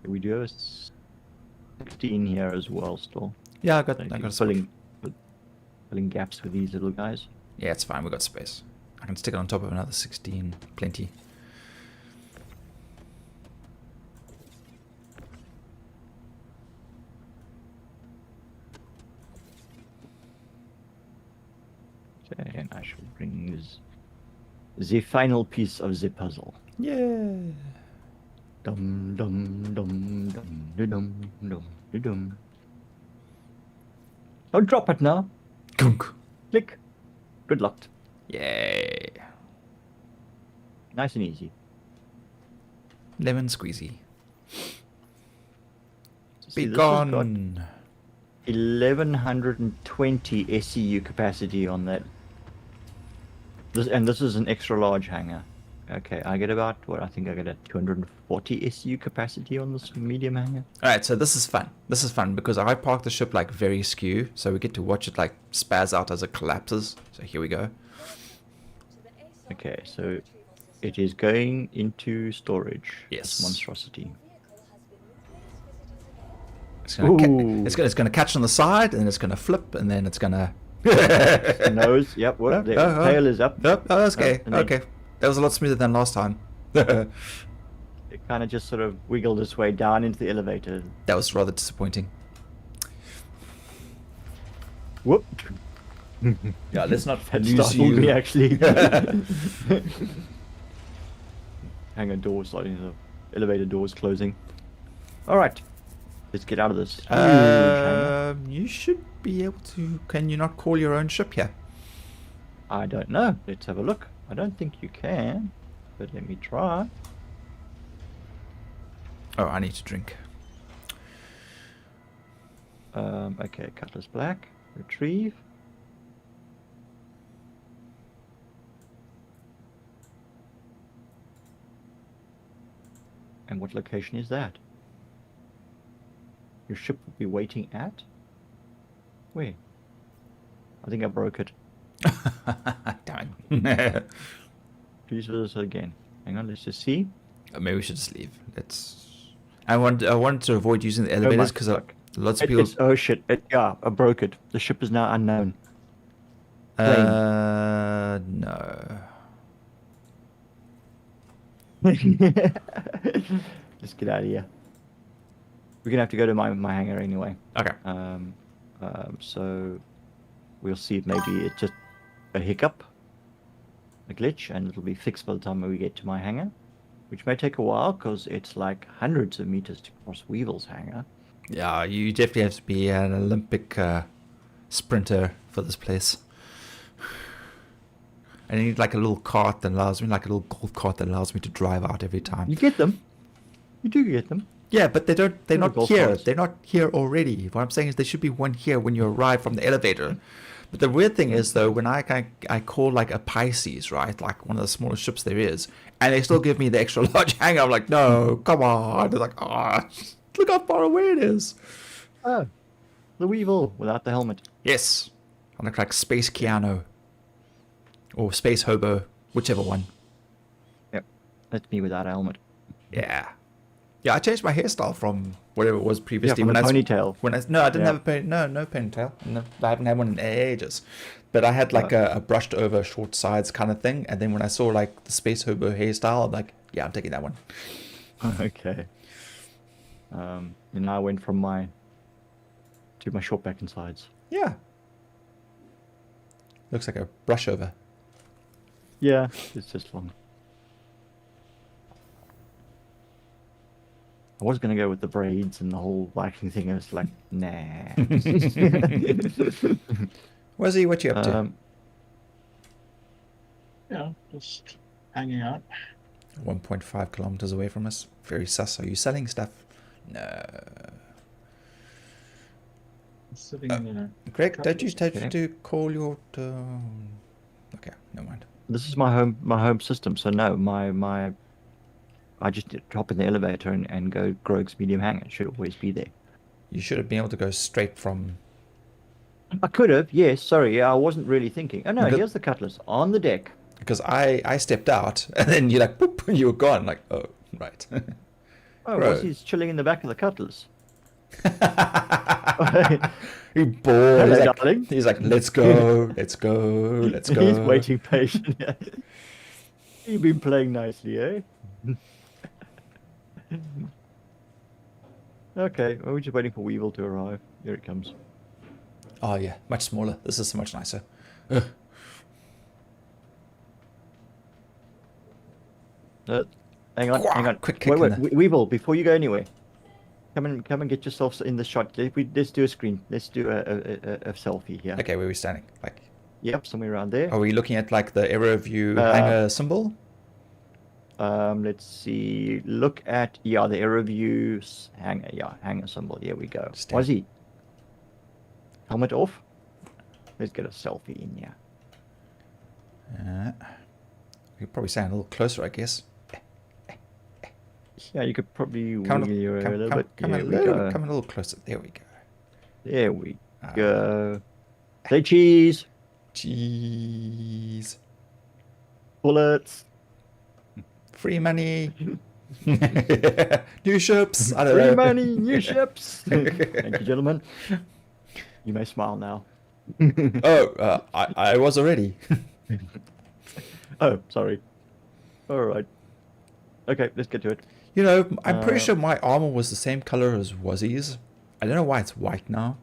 Speaker 3: We do have a 16 here as well still.
Speaker 1: Yeah, I got
Speaker 3: filling gaps with these little guys.
Speaker 1: Yeah, it's fine. We got space. I can stick it on top of another 16. Plenty.
Speaker 3: Okay, and I shall bring the final piece of the puzzle.
Speaker 1: Yeah.
Speaker 3: Dum dum dum dum dum dum dum. Don't drop it now.
Speaker 1: Gunk.
Speaker 3: Click. Good luck.
Speaker 1: Yay.
Speaker 3: Nice and easy.
Speaker 1: Lemon squeezy.
Speaker 3: See,
Speaker 1: Be
Speaker 3: this has got
Speaker 1: gone.
Speaker 3: 1120 SCU capacity on that. This is an extra large hangar. Okay, I get about, what, I think I get a 240 SCU capacity on this medium hangar.
Speaker 1: Alright, so this is fun. This is fun because I parked the ship like very skew, so we get to watch it like spaz out as it collapses. So here we go.
Speaker 3: Okay, so it is going into storage.
Speaker 1: Yes.
Speaker 3: This monstrosity.
Speaker 1: It's gonna,
Speaker 3: Ooh.
Speaker 1: it's gonna catch on the side, and then it's gonna flip, and then it's gonna...
Speaker 3: The nose, yep, whoop, the tail is up.
Speaker 1: Oh, that's okay.
Speaker 3: And then
Speaker 1: Okay. That was a lot smoother than last time.
Speaker 3: It kind of just sort of wiggled its way down into the elevator.
Speaker 1: That was rather disappointing.
Speaker 3: Whoop.
Speaker 1: Yeah, let's not
Speaker 3: That
Speaker 1: lose
Speaker 3: startled me,
Speaker 1: you.
Speaker 3: actually. Hangar door starting, the elevator doors closing. Alright. Let's get out of this. Huge hangar.
Speaker 1: You should be able to... Can you not call your own ship here?
Speaker 3: I don't know. Let's have a look. I don't think you can, but let me try.
Speaker 1: Oh, I need to drink.
Speaker 3: Okay, Cutlass Black. Retrieve. And what location is that? Your ship will be waiting at? Where? I think I broke it.
Speaker 1: Damn.
Speaker 3: Please visit again. Hang on, let's just see.
Speaker 1: Maybe we should just leave. Let's... I wanted to avoid using the elevators because lots of people...
Speaker 3: Oh shit, yeah, I broke it. The ship is now unknown.
Speaker 1: No.
Speaker 3: Let's get out of here. We're gonna have to go to my hangar anyway.
Speaker 1: Okay.
Speaker 3: So we'll see if maybe it's just a hiccup, a glitch, and it'll be fixed by the time we get to my hangar, which may take a while because it's like hundreds of meters to cross Weevil's hangar.
Speaker 1: Yeah, you definitely have to be an Olympic sprinter for this place. I need like a little cart that allows me, like a little golf cart that allows me to drive out every time.
Speaker 3: You get them. You do get them.
Speaker 1: Yeah, but they're not
Speaker 3: golf
Speaker 1: here.
Speaker 3: carts.
Speaker 1: They're not here already. What I'm saying is there should be one here when you arrive from the elevator. But the weird thing is though, when I call like a Pisces, right, like one of the smallest ships there is, and they still give me the extra large hangar, I'm like, no, come on. They're like, look how far away it is.
Speaker 3: Oh, the Weevil without the helmet.
Speaker 1: Yes, I look like Space Keanu or Space Hobo, whichever one.
Speaker 3: Yep, that's me without a helmet.
Speaker 1: Yeah. Yeah, I changed my hairstyle from whatever it was
Speaker 3: Yeah,
Speaker 1: previously.
Speaker 3: from
Speaker 1: when
Speaker 3: a
Speaker 1: I s-
Speaker 3: ponytail.
Speaker 1: When I no, I didn't
Speaker 3: Yeah.
Speaker 1: have a no ponytail. No, I haven't had one in ages. But I had like a brushed over short sides kind of thing. And then when I saw like the Space Hobo hairstyle, I'm like, yeah, I'm taking that one.
Speaker 3: Okay. And I went from my short back and sides.
Speaker 1: Yeah. Looks like a brush over.
Speaker 3: Yeah, it's just long. I was gonna go with the braids and the whole waxing thing. I was like, nah.
Speaker 1: Where's what you up to?
Speaker 2: Yeah, just hanging out.
Speaker 1: 1.5 kilometers away from us. Very sus. Are you selling stuff? No.
Speaker 2: Sitting in a
Speaker 1: Greg, don't you
Speaker 2: couple-
Speaker 1: have to call your... Okay, never mind.
Speaker 3: This is my home system, so no, I just hop in the elevator and go Grogue's medium hanger. It should always be there.
Speaker 1: You should have been able to go straight from...
Speaker 3: I could have, yes. Sorry, yeah, I wasn't really thinking. Oh no,
Speaker 1: Because-
Speaker 3: here's the cutlass on the deck.
Speaker 1: Because I stepped out, and then you're like, boop, you were gone. Like, oh, right.
Speaker 3: Oh,
Speaker 1: Grogue.
Speaker 3: he's chilling in the back of the cutlass.
Speaker 1: He bored.
Speaker 3: Hello,
Speaker 1: He's like,
Speaker 3: darling.
Speaker 1: he's like, let's go, let's go, let's go.
Speaker 3: He's waiting patiently. You've been playing nicely, eh? Okay, well, we're just waiting for Weevil to arrive. Here it comes.
Speaker 1: Oh yeah, much smaller. This is so much nicer. Ugh.
Speaker 3: Hang on, hang on.
Speaker 1: Quick kick
Speaker 3: Wait,
Speaker 1: in
Speaker 3: Weevil, before you go anywhere, come and get yourself in the shot. Let's do a screen. Let's do a selfie here.
Speaker 1: Okay, where are we standing? Like,
Speaker 3: Yep, somewhere around there.
Speaker 1: are we looking at like the arrow view hanger symbol?
Speaker 3: Let's see. Look at the arrow view hanger. Yeah, hanger symbol. Here we go.
Speaker 1: Stand.
Speaker 3: Wazzy. Helmet off. Let's get a selfie in here.
Speaker 1: We could probably stand a little closer, I guess.
Speaker 3: Yeah, you could probably
Speaker 1: Come,
Speaker 3: wiggle your a little bit.
Speaker 1: come
Speaker 3: Here
Speaker 1: a
Speaker 3: we
Speaker 1: little,
Speaker 3: go.
Speaker 1: come a little closer. There we go.
Speaker 3: There we go. Say cheese.
Speaker 1: Jeez.
Speaker 3: Bullets.
Speaker 1: Free money. New ships. I don't
Speaker 3: Free
Speaker 1: know.
Speaker 3: money. New ships. Thank you, gentlemen. You may smile now.
Speaker 1: Oh, I was already.
Speaker 3: Oh, sorry. All right. Okay, let's get to it.
Speaker 1: You know, I'm pretty sure my armor was the same color as Wazzy's. I don't know why it's white now.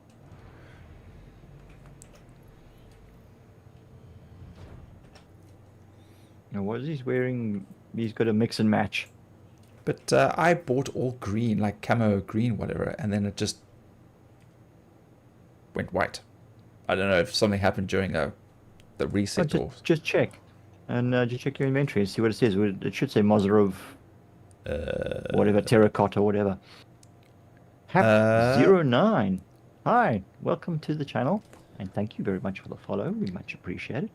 Speaker 3: Now, what is he wearing? He's got a mix and match.
Speaker 1: But I bought all green, like camo green, whatever, and then it just went white. I don't know if something happened during the reset or...
Speaker 3: Just check. And just check your inventory and see what it says. It should say Mazarov, whatever, terracotta, whatever. Hap09. Hi, welcome to the channel. And thank you very much for the follow. We much appreciate it.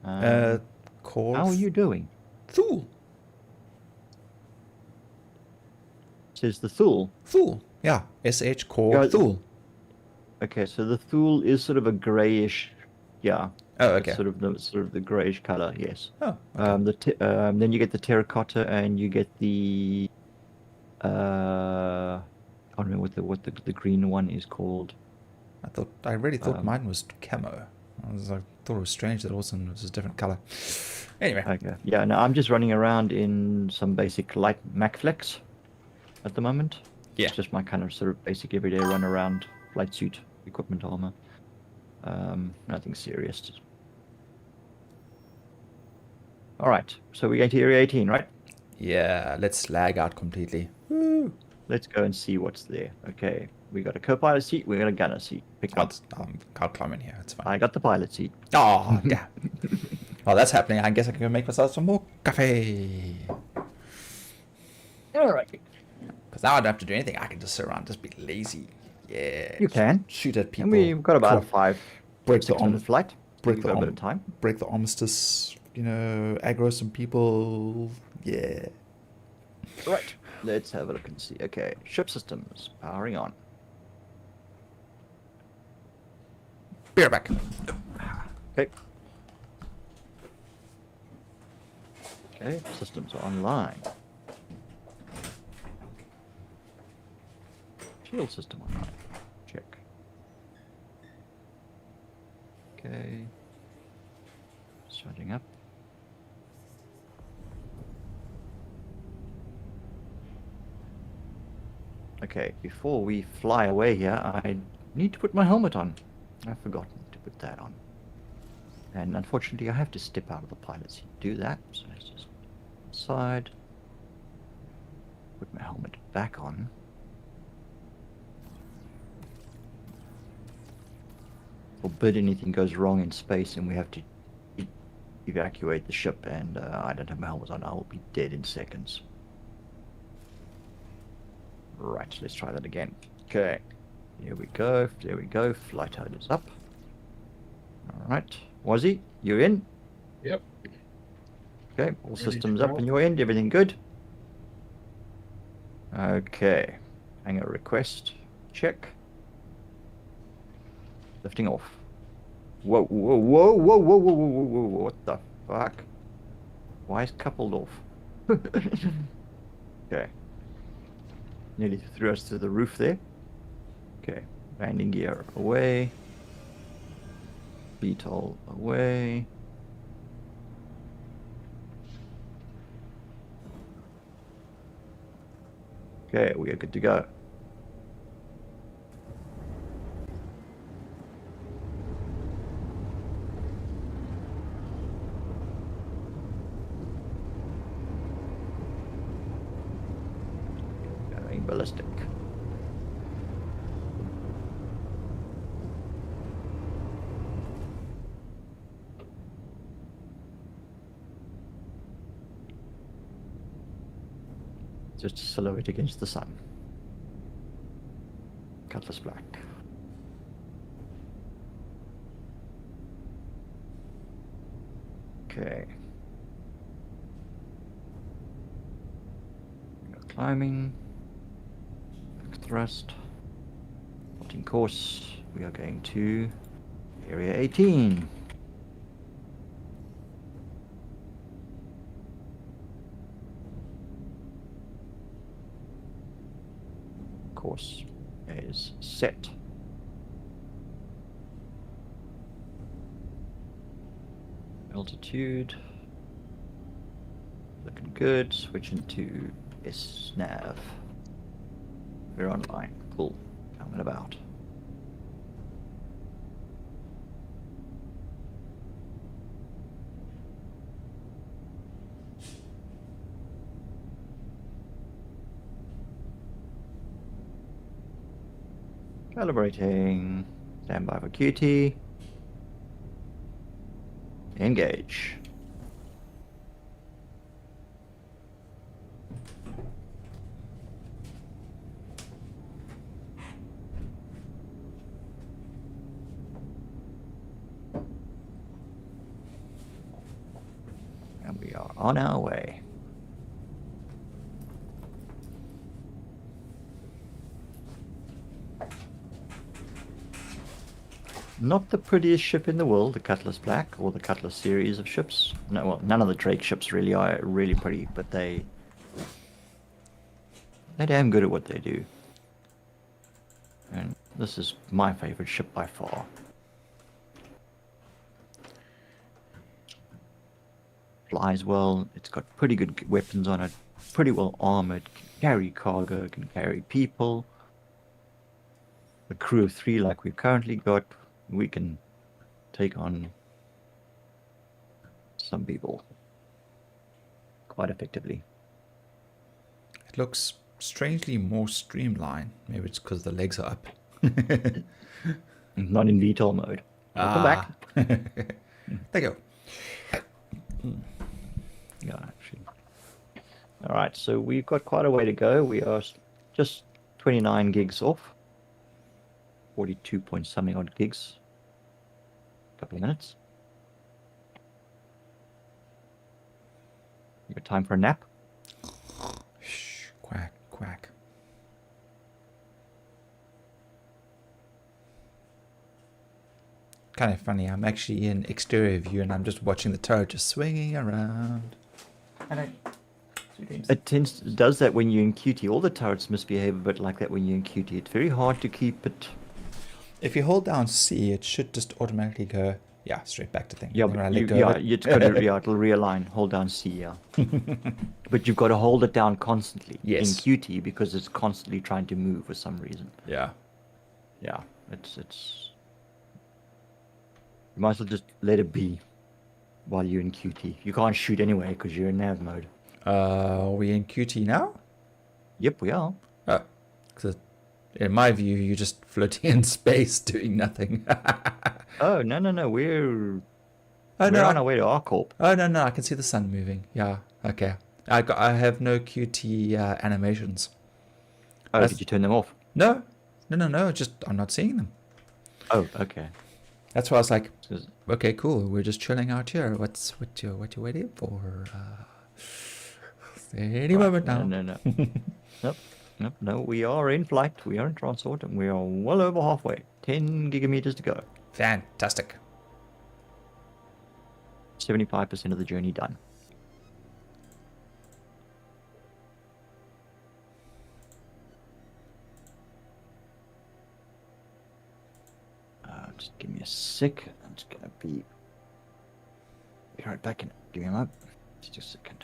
Speaker 3: How are you doing?
Speaker 1: Thule.
Speaker 3: Says the Thule.
Speaker 1: Thule. Yeah. SH core
Speaker 3: Yeah,
Speaker 1: Thule.
Speaker 3: Okay, so the Thule is sort of a grayish, yeah.
Speaker 1: Oh,
Speaker 3: It's
Speaker 1: okay.
Speaker 3: sort of the grayish color, yes.
Speaker 1: Oh,
Speaker 3: Then you get the terracotta and you get the I don't know what the green one is called.
Speaker 1: I really thought mine was camo. I thought it was strange that it was a different color. Anyway.
Speaker 3: Okay. Yeah, no, I'm just running around in some basic light MacFlex at the moment.
Speaker 1: Yeah.
Speaker 3: It's just my kind of sort of basic everyday run around flight suit equipment armor. Nothing serious. All right, so we're going to Area 18, right?
Speaker 1: Yeah, let's lag out completely. Woo.
Speaker 3: Let's go and see what's there. Okay, we got a co-pilot seat. We got a gunner seat. Pick one.
Speaker 1: I'll climb in here. It's fine.
Speaker 3: I got the pilot seat.
Speaker 1: Oh, yeah. While that's happening, I guess I can go make myself some more coffee.
Speaker 3: All right.
Speaker 1: Because now I don't have to do anything. I can just sit around, just be lazy. Yeah.
Speaker 3: You can.
Speaker 1: Shoot at people.
Speaker 3: And we've got about a
Speaker 1: Cool.
Speaker 3: 5-6 minute flight.
Speaker 1: break
Speaker 3: We've
Speaker 1: the
Speaker 3: got a bit
Speaker 1: arm-
Speaker 3: of time.
Speaker 1: break the armistice, aggro some people. Yeah.
Speaker 3: Right. Let's have a look and see. Okay, ship systems powering on.
Speaker 1: Be right back.
Speaker 3: Okay. Okay, systems are online. shield system online. Check. Okay. Charging up. Okay, before we fly away here, I need to put my helmet on. I've forgotten to put that on. And unfortunately, I have to step out of the pilot seat to do that. So let's just side. Put my helmet back on. Forbid anything goes wrong in space and we have to evacuate the ship and I don't have my helmet on. I will be dead in seconds. Right, let's try that again. Okay, here we go. There we go. Flight mode is up. All right, Wazzy, you in?
Speaker 2: Yep.
Speaker 3: Okay, all
Speaker 2: Ready
Speaker 3: systems
Speaker 2: to
Speaker 3: up
Speaker 2: go.
Speaker 3: on your end. Everything good? Okay, hangar request. Check. Lifting off. Whoa, whoa, whoa, whoa, whoa, whoa, whoa, whoa, whoa, what the fuck? Why is coupled off? Okay. Nearly threw us to the roof there. Okay, landing gear away. VTOL away. Okay, we are good to go. Going ballistic. Just a silhouette against the sun. Cutlass black. Okay. We are climbing. Back thrust. Plotting course. We are going to Area 18. Course is set. Altitude. Looking good. Switching to S-Nav. We're online. Cool. Coming about. Calibrating. Stand by for QT. Engage. And we are on our way. Not the prettiest ship in the world, the Cutlass Black, or the Cutlass series of ships. No, well, none of the Drake ships really are really pretty, but they're damn good at what they do. And this is my favorite ship by far. Flies well, it's got pretty good weapons on it, pretty well armored, can carry cargo, can carry people. A crew of 3 like we've currently got, we can take on some people quite effectively.
Speaker 1: It looks strangely more streamlined. Maybe it's because the legs are up.
Speaker 3: Not in VTOL mode. Welcome back.
Speaker 1: There you go.
Speaker 3: Yeah, actually. All right, so we've got quite a way to go. We are just 29 gigs off. 42 point something odd gigs. Couple of minutes. You got time for a nap?
Speaker 1: Shh, quack, quack. Kind of funny. I'm actually in exterior view and I'm just watching the turret just swinging around.
Speaker 3: Hello. It does that when you're in QT. All the turrets misbehave a bit like that when you're in QT. It's very hard to keep it.
Speaker 1: If you hold down C, it should just automatically go, yeah, straight back to thing.
Speaker 3: Yeah,
Speaker 1: Then when I
Speaker 3: but
Speaker 1: let
Speaker 3: you,
Speaker 1: go
Speaker 3: yeah,
Speaker 1: of it-
Speaker 3: it's got to, yeah, it'll realign. Hold down C, yeah. But you've got to hold it down constantly
Speaker 1: Yes.
Speaker 3: in QT because it's constantly trying to move for some reason.
Speaker 1: Yeah.
Speaker 3: Yeah, it's. You might as well just let it be while you're in QT. You can't shoot anyway because you're in nav mode.
Speaker 1: Are we in QT now?
Speaker 3: Yep, we are.
Speaker 1: Oh, 'cause in my view, you're just floating in space doing nothing.
Speaker 3: Oh no, we're
Speaker 1: Oh, no,
Speaker 3: on our way to Arcorp.
Speaker 1: Oh, no, I can see the sun moving. Yeah, okay. I have no QT animations.
Speaker 3: Oh,
Speaker 1: That's-
Speaker 3: did you turn them off?
Speaker 1: No, just I'm not seeing them.
Speaker 3: Oh, okay.
Speaker 1: That's why I was like,
Speaker 3: 'Cause-
Speaker 1: okay, cool. We're just chilling out here. What you waiting for? Any moment now.
Speaker 3: No. No. We are in flight. We are in transport, and we are well over halfway. 10 gigameters to go.
Speaker 1: Fantastic.
Speaker 3: 75% of the journey done. Just give me a sec. I'm just gonna be right back in. Give me a moment. Just a second.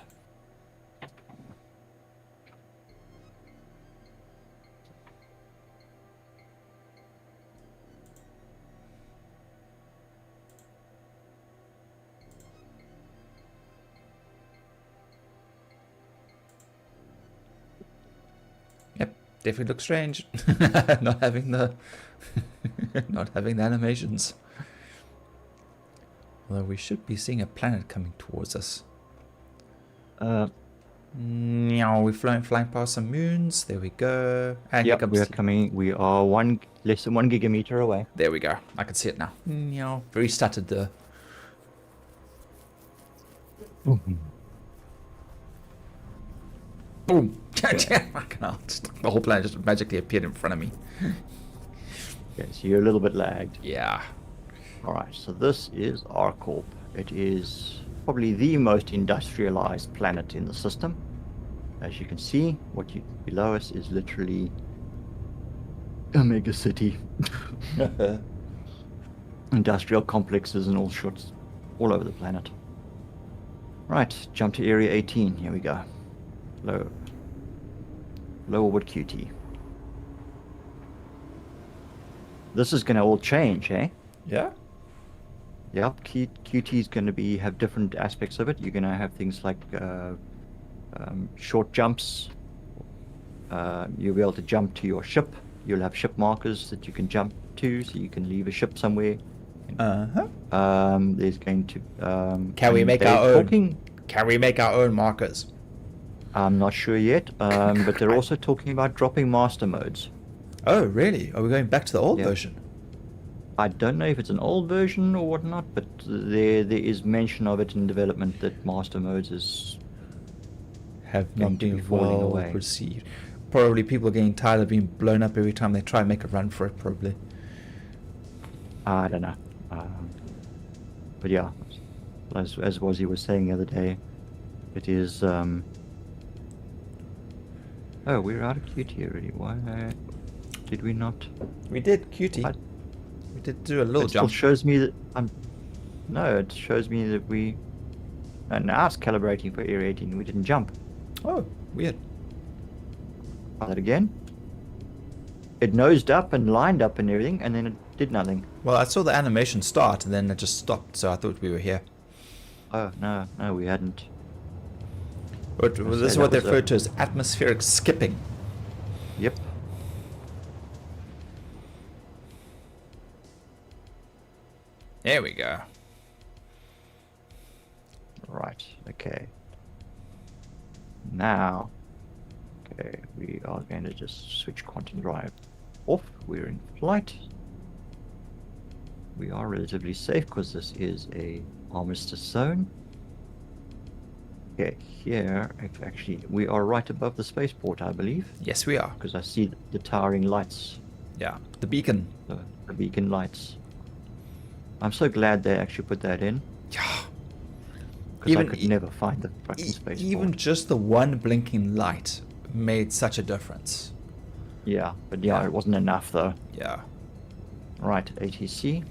Speaker 1: Yep, definitely looks strange. Not having the not having the animations. Although we should be seeing a planet coming towards us. Meow, we're flying past some moons. There we go. And here
Speaker 3: Yep,
Speaker 1: comes
Speaker 3: we are coming. We are less than 1 gigameter away.
Speaker 1: There we go. I can see it now. Meow. Very stuttered there. Boom. Fucking hell. The whole planet just magically appeared in front of me.
Speaker 3: Okay, so you're a little bit lagged.
Speaker 1: Yeah.
Speaker 3: Alright, so this is Arcorp. It is probably the most industrialized planet in the system. As you can see, below us is literally a mega city. Industrial complexes and all sorts all over the planet. Right, jump to area 18. Here we go. Low orbit QT. This is going to all change, eh?
Speaker 1: Yeah?
Speaker 3: Yep, QT is going to have different aspects of it. You're going to have things like short jumps. You'll be able to jump to your ship. You'll have ship markers that you can jump to, so you can leave a ship somewhere. There's going to
Speaker 1: Can we make
Speaker 3: they're
Speaker 1: our own?
Speaker 3: talking-
Speaker 1: Can we make our own markers?
Speaker 3: I'm not sure yet, but they're also talking about dropping master modes.
Speaker 1: Oh, really? Are we going back to the old
Speaker 3: Yeah.
Speaker 1: version?
Speaker 3: I don't know if it's an old version or whatnot, but there is mention of it in development that master modes
Speaker 1: Have
Speaker 3: going
Speaker 1: not
Speaker 3: to be
Speaker 1: been
Speaker 3: falling
Speaker 1: well
Speaker 3: away.
Speaker 1: received. Probably people are getting tired of being blown up every time they try and make a run for it, probably.
Speaker 3: I don't know. But yeah, as Wazzy was saying the other day, it is. Oh, we're out of QT already. Why did we not?
Speaker 1: We did, cutie.
Speaker 3: What?
Speaker 1: We did do a little
Speaker 3: It still
Speaker 1: jump.
Speaker 3: shows me that I'm. No, it shows me that we. And now it's calibrating for area 18. We didn't jump.
Speaker 1: Oh, weird.
Speaker 3: Try that again. It nosed up and lined up and everything, and then it did nothing.
Speaker 1: Well, I saw the animation start and then it just stopped, so I thought we were here.
Speaker 3: Oh no, we hadn't.
Speaker 1: But
Speaker 3: I'd
Speaker 1: this
Speaker 3: say
Speaker 1: is
Speaker 3: that
Speaker 1: what they
Speaker 3: was a-
Speaker 1: refer to as atmospheric skipping.
Speaker 3: Yep.
Speaker 1: There we go.
Speaker 3: Right. Okay. Now, okay, we are going to just switch quantum drive off. We're in flight. We are relatively safe because this is a armistice zone. Okay, here, actually, we are right above the spaceport, I believe,
Speaker 1: Yes, we are.
Speaker 3: because I see the towering lights,
Speaker 1: Yeah, the beacon.
Speaker 3: the beacon lights. I'm so glad they actually put that in.
Speaker 1: Yeah.
Speaker 3: because I could never find the fucking space.
Speaker 1: Even just the one blinking light made such a difference.
Speaker 3: Yeah, but yeah, it wasn't enough though.
Speaker 1: Yeah.
Speaker 3: Right, ATC.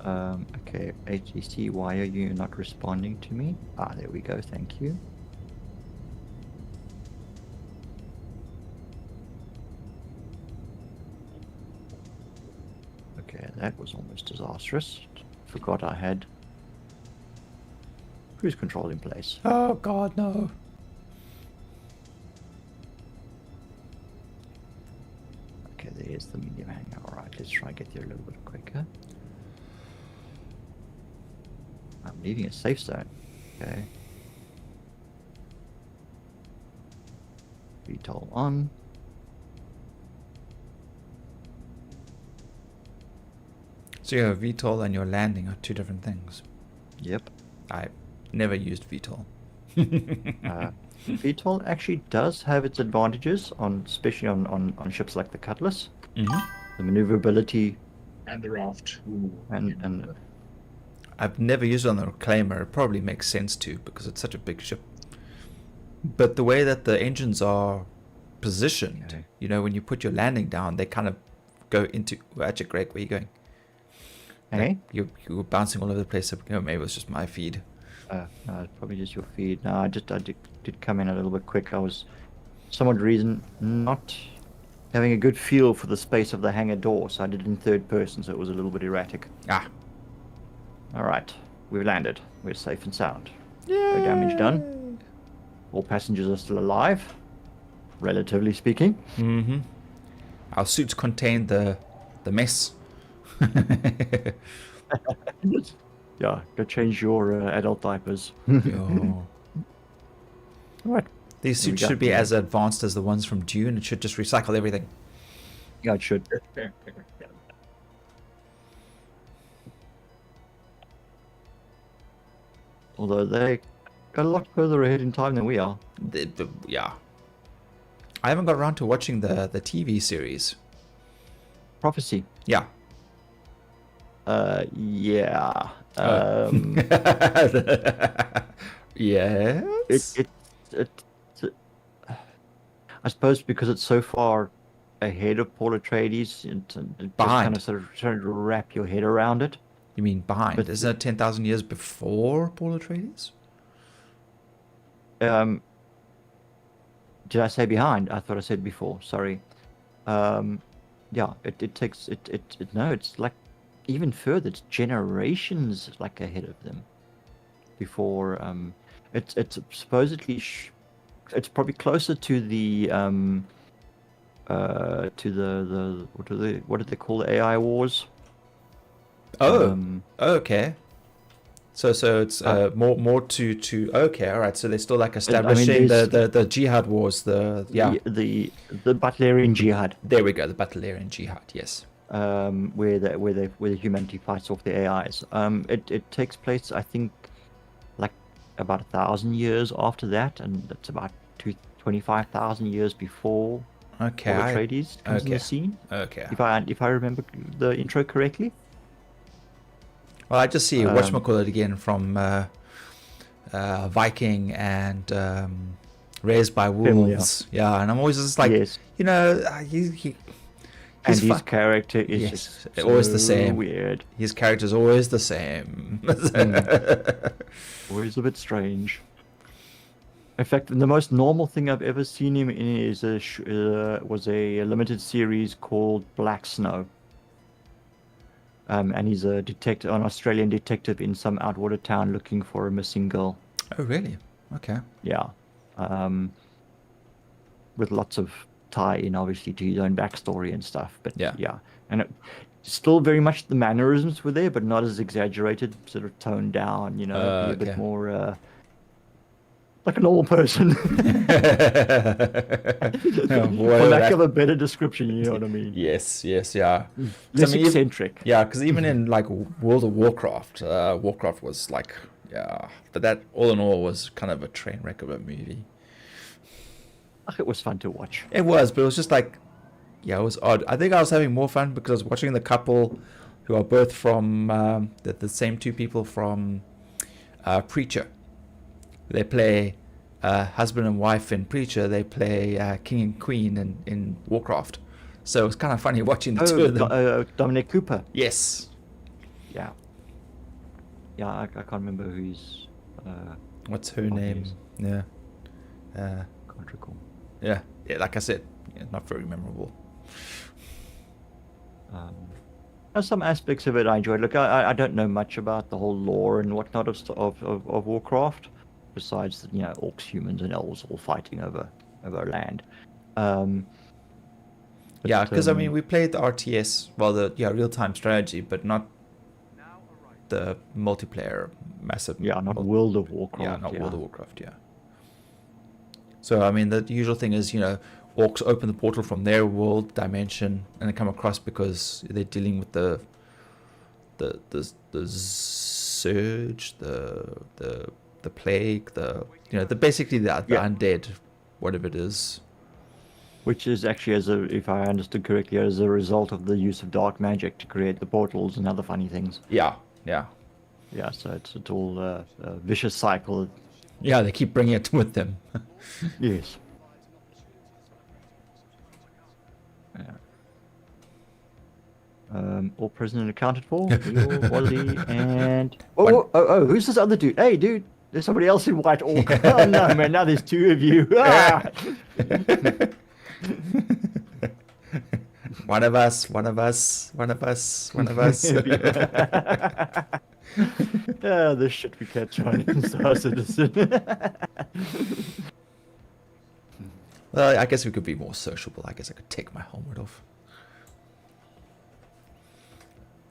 Speaker 3: Okay, ATC, why are you not responding to me? Ah, there we go, thank you. Okay, that was almost disastrous. Forgot I had cruise control in place.
Speaker 1: Oh God, no.
Speaker 3: Okay, there's the medium hangar. Alright, let's try and get there a little bit quicker. I'm leaving a safe zone. Okay. VTOL on.
Speaker 1: So your VTOL and your landing are two different things.
Speaker 3: Yep.
Speaker 1: I never used VTOL.
Speaker 3: VTOL actually does have its advantages, especially on ships like the Cutlass.
Speaker 1: Mm-hmm.
Speaker 3: The maneuverability
Speaker 2: And the raft. Ooh,
Speaker 3: and
Speaker 1: I've never used it on the Reclaimer. It probably makes sense to because it's such a big ship. But the way that the engines are positioned,
Speaker 3: Okay.
Speaker 1: you know, when you put your landing down, they kind of go into. Well, actually, Greg, where are you going?
Speaker 3: hey,
Speaker 1: You were bouncing all over the place. You know, maybe it was just my feed.
Speaker 3: no, it's probably just your feed. No, I did come in a little bit quick. I was, some odd reason, not having a good feel for the space of the hangar door, so I did it in third person, so it was a little bit erratic.
Speaker 1: Ah.
Speaker 3: All right, we've landed. We're safe and sound. No damage done. All passengers are still alive, relatively speaking.
Speaker 1: Mm-hmm. Our suits contain the mess.
Speaker 3: Yeah, go change your adult diapers.
Speaker 1: Yo.
Speaker 3: Right.
Speaker 1: These
Speaker 3: There we
Speaker 1: suits
Speaker 3: go.
Speaker 1: should be as advanced as the ones from Dune. It should just recycle everything.
Speaker 3: Yeah, it should. Although they got a lot further ahead in time than we are.
Speaker 1: Yeah. I haven't got around to watching the TV series.
Speaker 3: Prophecy.
Speaker 1: Yeah.
Speaker 3: Yeah.
Speaker 1: Yes.
Speaker 3: I suppose because it's so far ahead of Paul Atreides, it just
Speaker 1: Behind.
Speaker 3: kind of sort of trying to wrap your head around it.
Speaker 1: You mean behind?
Speaker 3: But-
Speaker 1: Isn't it 10,000 years before Paul Atreides?
Speaker 3: Did I say behind? I thought I said before. Sorry. Yeah, it takes no, it's like even further. It's generations like ahead of them. Before it's supposedly it's probably closer to the what did they call the AI wars?
Speaker 1: Oh, okay. So it's more to okay, all right. So they're still like establishing the jihad wars. The
Speaker 3: Butlerian jihad.
Speaker 1: There we go. The Butlerian jihad. Yes.
Speaker 3: Where humanity fights off the AIs. It takes place, I think, like about 1,000 years after that, and that's about 25,000 years before
Speaker 1: Okay.
Speaker 3: Paul Atreides comes in the scene.
Speaker 1: Okay.
Speaker 3: If I remember the intro correctly.
Speaker 1: Well, I just see whatchamacallit again from Viking and Raised by Wolves. Yeah, and I'm always just like,
Speaker 3: Yes.
Speaker 1: you know,
Speaker 3: And his character is
Speaker 1: Yes,
Speaker 3: just
Speaker 1: always the
Speaker 3: so
Speaker 1: same.
Speaker 3: weird.
Speaker 1: His character's always the same.
Speaker 3: Always a bit strange. In fact, the most normal thing I've ever seen him in is was a limited series called Black Snow. And he's a detective, an Australian detective in some outwater town looking for a missing girl.
Speaker 1: Oh, really? Okay.
Speaker 3: Yeah. With lots of tie-in, obviously, to his own backstory and stuff. But
Speaker 1: Yeah.
Speaker 3: And still very much the mannerisms were there, but not as exaggerated, sort of toned down, be a bit
Speaker 1: Okay.
Speaker 3: more like a normal person. For lack of a better description, you know what I mean?
Speaker 1: Yes, yeah.
Speaker 3: Less eccentric.
Speaker 1: Yeah, because even in like World of Warcraft, Warcraft was like, yeah, but that all in all was kind of a train wreck of a movie.
Speaker 3: It was fun to watch.
Speaker 1: It was, but it was just like yeah, it was odd. I think I was having more fun because I was watching the couple who are both from the same two people from Preacher. They play husband and wife in Preacher. They play King and Queen in Warcraft. So it was kind of funny watching the two of them.
Speaker 3: Dominic Cooper.
Speaker 1: Yes.
Speaker 3: Yeah. Yeah, I can't remember who's.
Speaker 1: What's her name?
Speaker 3: is.
Speaker 1: Yeah.
Speaker 3: Can't recall.
Speaker 1: Yeah. Like I said, not very memorable.
Speaker 3: Some aspects of it I enjoyed. Look, I don't know much about the whole lore and whatnot of Warcraft, besides orcs, humans, and elves all fighting over land.
Speaker 1: Yeah, because I mean, we played the RTS, well, the real-time strategy, but not the multiplayer massive.
Speaker 3: Yeah, not World of Warcraft.
Speaker 1: Yeah, not World of Warcraft. Yeah. So I mean, the usual thing is, orcs open the portal from their world dimension and they come across because they're dealing with the surge, the plague, basically the undead, whatever it is.
Speaker 3: Which is actually, if I understood correctly, as a result of the use of dark magic to create the portals and other funny things.
Speaker 1: Yeah.
Speaker 3: Yeah, so it's all a vicious cycle.
Speaker 1: Yeah, they keep bringing it with them.
Speaker 3: Yes. Yeah. All prisoner accounted for. Wally and who's this other dude? Hey, dude, there's somebody else in white orc. Oh no, man! Now there's two of you. Ah!
Speaker 1: One of us.
Speaker 3: This shit we catch on in Star Citizen.
Speaker 1: Well, I guess we could be more sociable. I guess I could take my helmet off.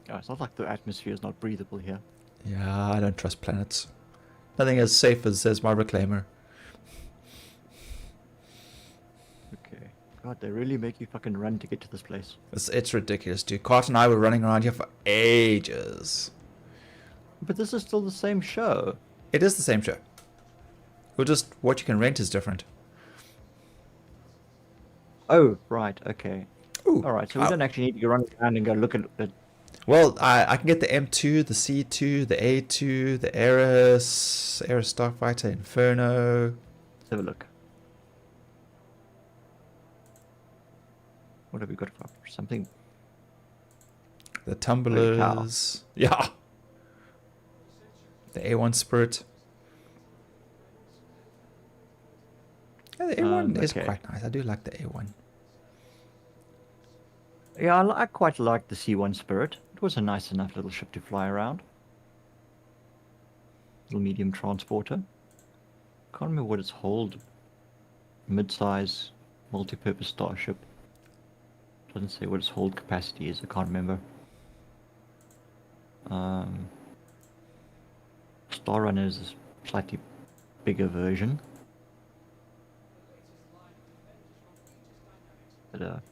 Speaker 3: Oh, it's not like the atmosphere is not breathable here.
Speaker 1: Yeah, I don't trust planets. Nothing as safe as my reclaimer.
Speaker 3: Okay. God, they really make you fucking run to get to this place.
Speaker 1: It's ridiculous, dude. Cart and I were running around here for ages.
Speaker 3: But this is still the same show.
Speaker 1: It is the same show. Well, just what you can rent is different.
Speaker 3: Oh, right, okay.
Speaker 1: Ooh,
Speaker 3: all right, so we don't actually need to run around and go look at it.
Speaker 1: Well, I can get the M2, the C2, the A2, the Ares Starfighter, Inferno.
Speaker 3: Let's have a look. What have we got for something?
Speaker 1: The Tumblers. Yeah. The A1 Spirit. Yeah, the A1 is quite nice. I do like the A1.
Speaker 3: Yeah, I quite like the C1 Spirit. It was a nice enough little ship to fly around. Little medium transporter. Can't remember what it's hold. Mid-size, multi-purpose starship. Doesn't say what its hold capacity is. I can't remember. Star Runner is a slightly bigger version. But,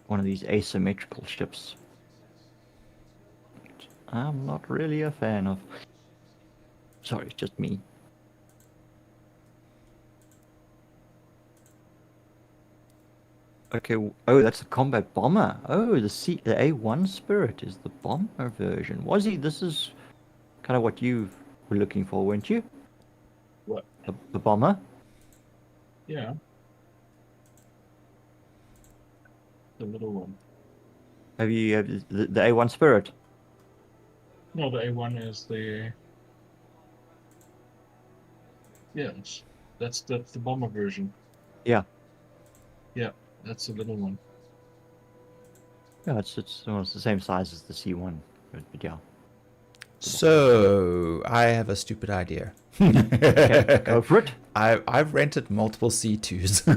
Speaker 3: one of these asymmetrical ships. I'm not really a fan of. Sorry, it's just me. Okay, oh, that's a combat bomber. Oh, the A1 Spirit is the bomber version. Wazzy, this is kind of what you were looking for, weren't you?
Speaker 2: What?
Speaker 3: The bomber?
Speaker 2: Yeah. The little one.
Speaker 3: Have you the A1 Spirit?
Speaker 2: No, the A1 is the. Yes, that's the bomber version.
Speaker 3: Yeah.
Speaker 2: Yeah, that's the little one.
Speaker 3: Yeah, it's the same size as the C1, but yeah.
Speaker 1: So I have a stupid idea.
Speaker 3: Okay, go for it.
Speaker 1: I've rented multiple C2s.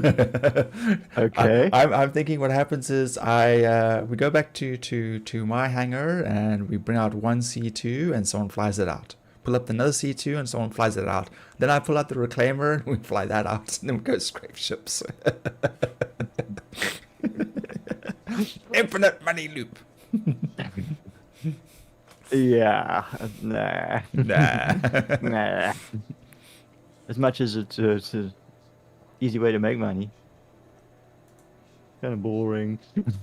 Speaker 3: Okay.
Speaker 1: I'm thinking what happens is we go back to my hangar and we bring out one C2 and someone flies it out. Pull up another C2 and someone flies it out. Then I pull out the reclaimer and we fly that out. And then we go scrape ships. Infinite money loop.
Speaker 3: Yeah, nah. Nah. As much as it's an easy way to make money. Kind of boring.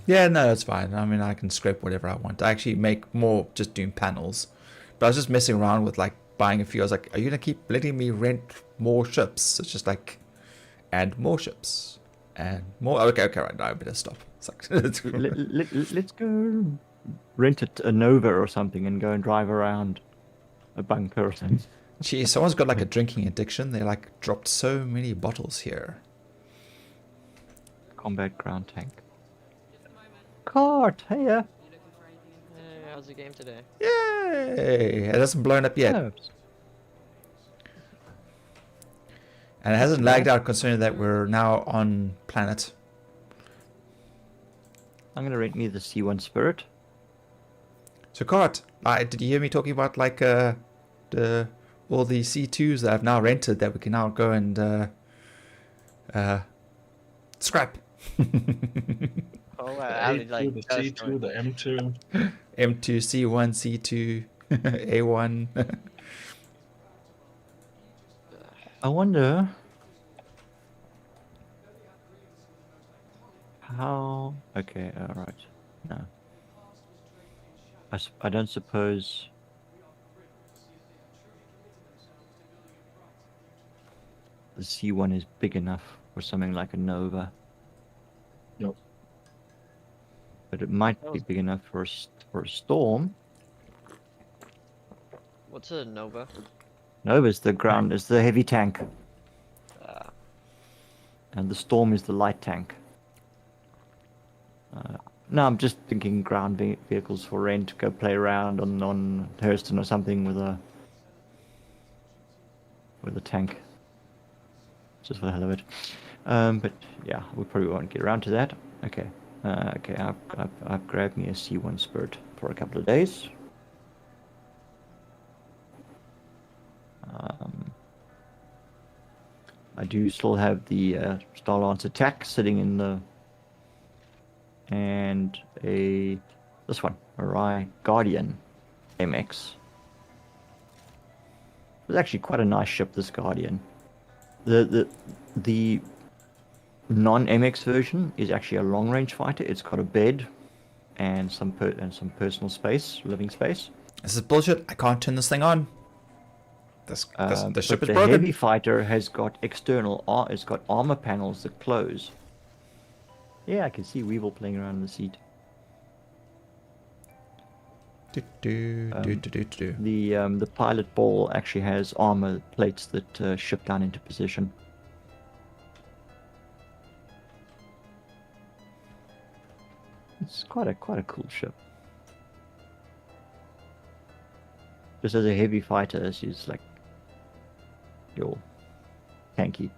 Speaker 1: Yeah, no, that's fine. I mean, I can scrape whatever I want. I actually make more just doing panels. But I was just messing around with like buying a few. I was like, are you gonna keep letting me rent more ships? It's just like, add more ships and more. Okay, right now I better stop. It's like,
Speaker 3: Let's go rent a Nova or something and go and drive around a bunker or something.
Speaker 1: Gee, someone's got like a drinking addiction. They like dropped so many bottles here.
Speaker 3: Combat ground tank. Cart, hey,
Speaker 4: Hey, how's the game today?
Speaker 1: Yay! It hasn't blown up yet.
Speaker 3: Oh,
Speaker 1: And it hasn't lagged out considering that we're now on planet.
Speaker 3: I'm gonna rent me the C1 Spirit.
Speaker 1: So, Cart, did you hear me talking about like all the C2s that I've now rented that we can now go and scrap?
Speaker 4: Oh,
Speaker 2: The
Speaker 4: wow.
Speaker 2: A2, the C2, the M2.
Speaker 1: M2, C1, C2, A1.
Speaker 3: I wonder how. Okay, all right. No, I don't suppose. The C1 is big enough for something like a Nova.
Speaker 2: Nope.
Speaker 3: But it might be big enough for a Storm.
Speaker 4: What's a Nova?
Speaker 3: Nova's the ground, is the heavy tank,
Speaker 4: Uh,
Speaker 3: and the Storm is the light tank. No, I'm just thinking ground vehicles for rent. Go play around on Hurston or something with a tank, just for the hell of it. But yeah, we probably won't get around to that. Okay, okay. I've grabbed me a C1 Spirit for a couple of days. I do still have the Starlance Attack sitting in the, and this one, Mirai Guardian MX. It's actually quite a nice ship, this Guardian. The non-MX version is actually a long-range fighter. It's got a bed and some personal space, living space.
Speaker 1: This is bullshit. I can't turn this thing on. The ship is
Speaker 3: the
Speaker 1: broken.
Speaker 3: heavy fighter has got it's got armor panels that close. Yeah, I can see Weevil playing around in the seat. The pilot ball actually has armor plates that ship down into position. It's quite a cool ship. Just as a heavy fighter, she's like your tanky.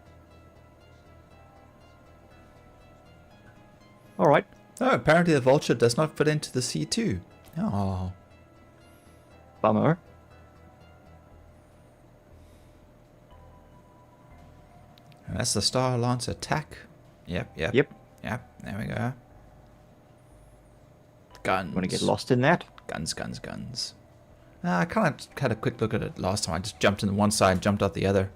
Speaker 3: All right.
Speaker 1: Oh, apparently the Vulture does not fit into the C2. Oh.
Speaker 3: Bummer.
Speaker 1: And that's the Starlance Attack. Yep.
Speaker 3: Yep.
Speaker 1: There we go. Guns.
Speaker 3: Want to get lost in that?
Speaker 1: Guns. I kind of had a quick look at it last time. I just jumped in one side, jumped out the other.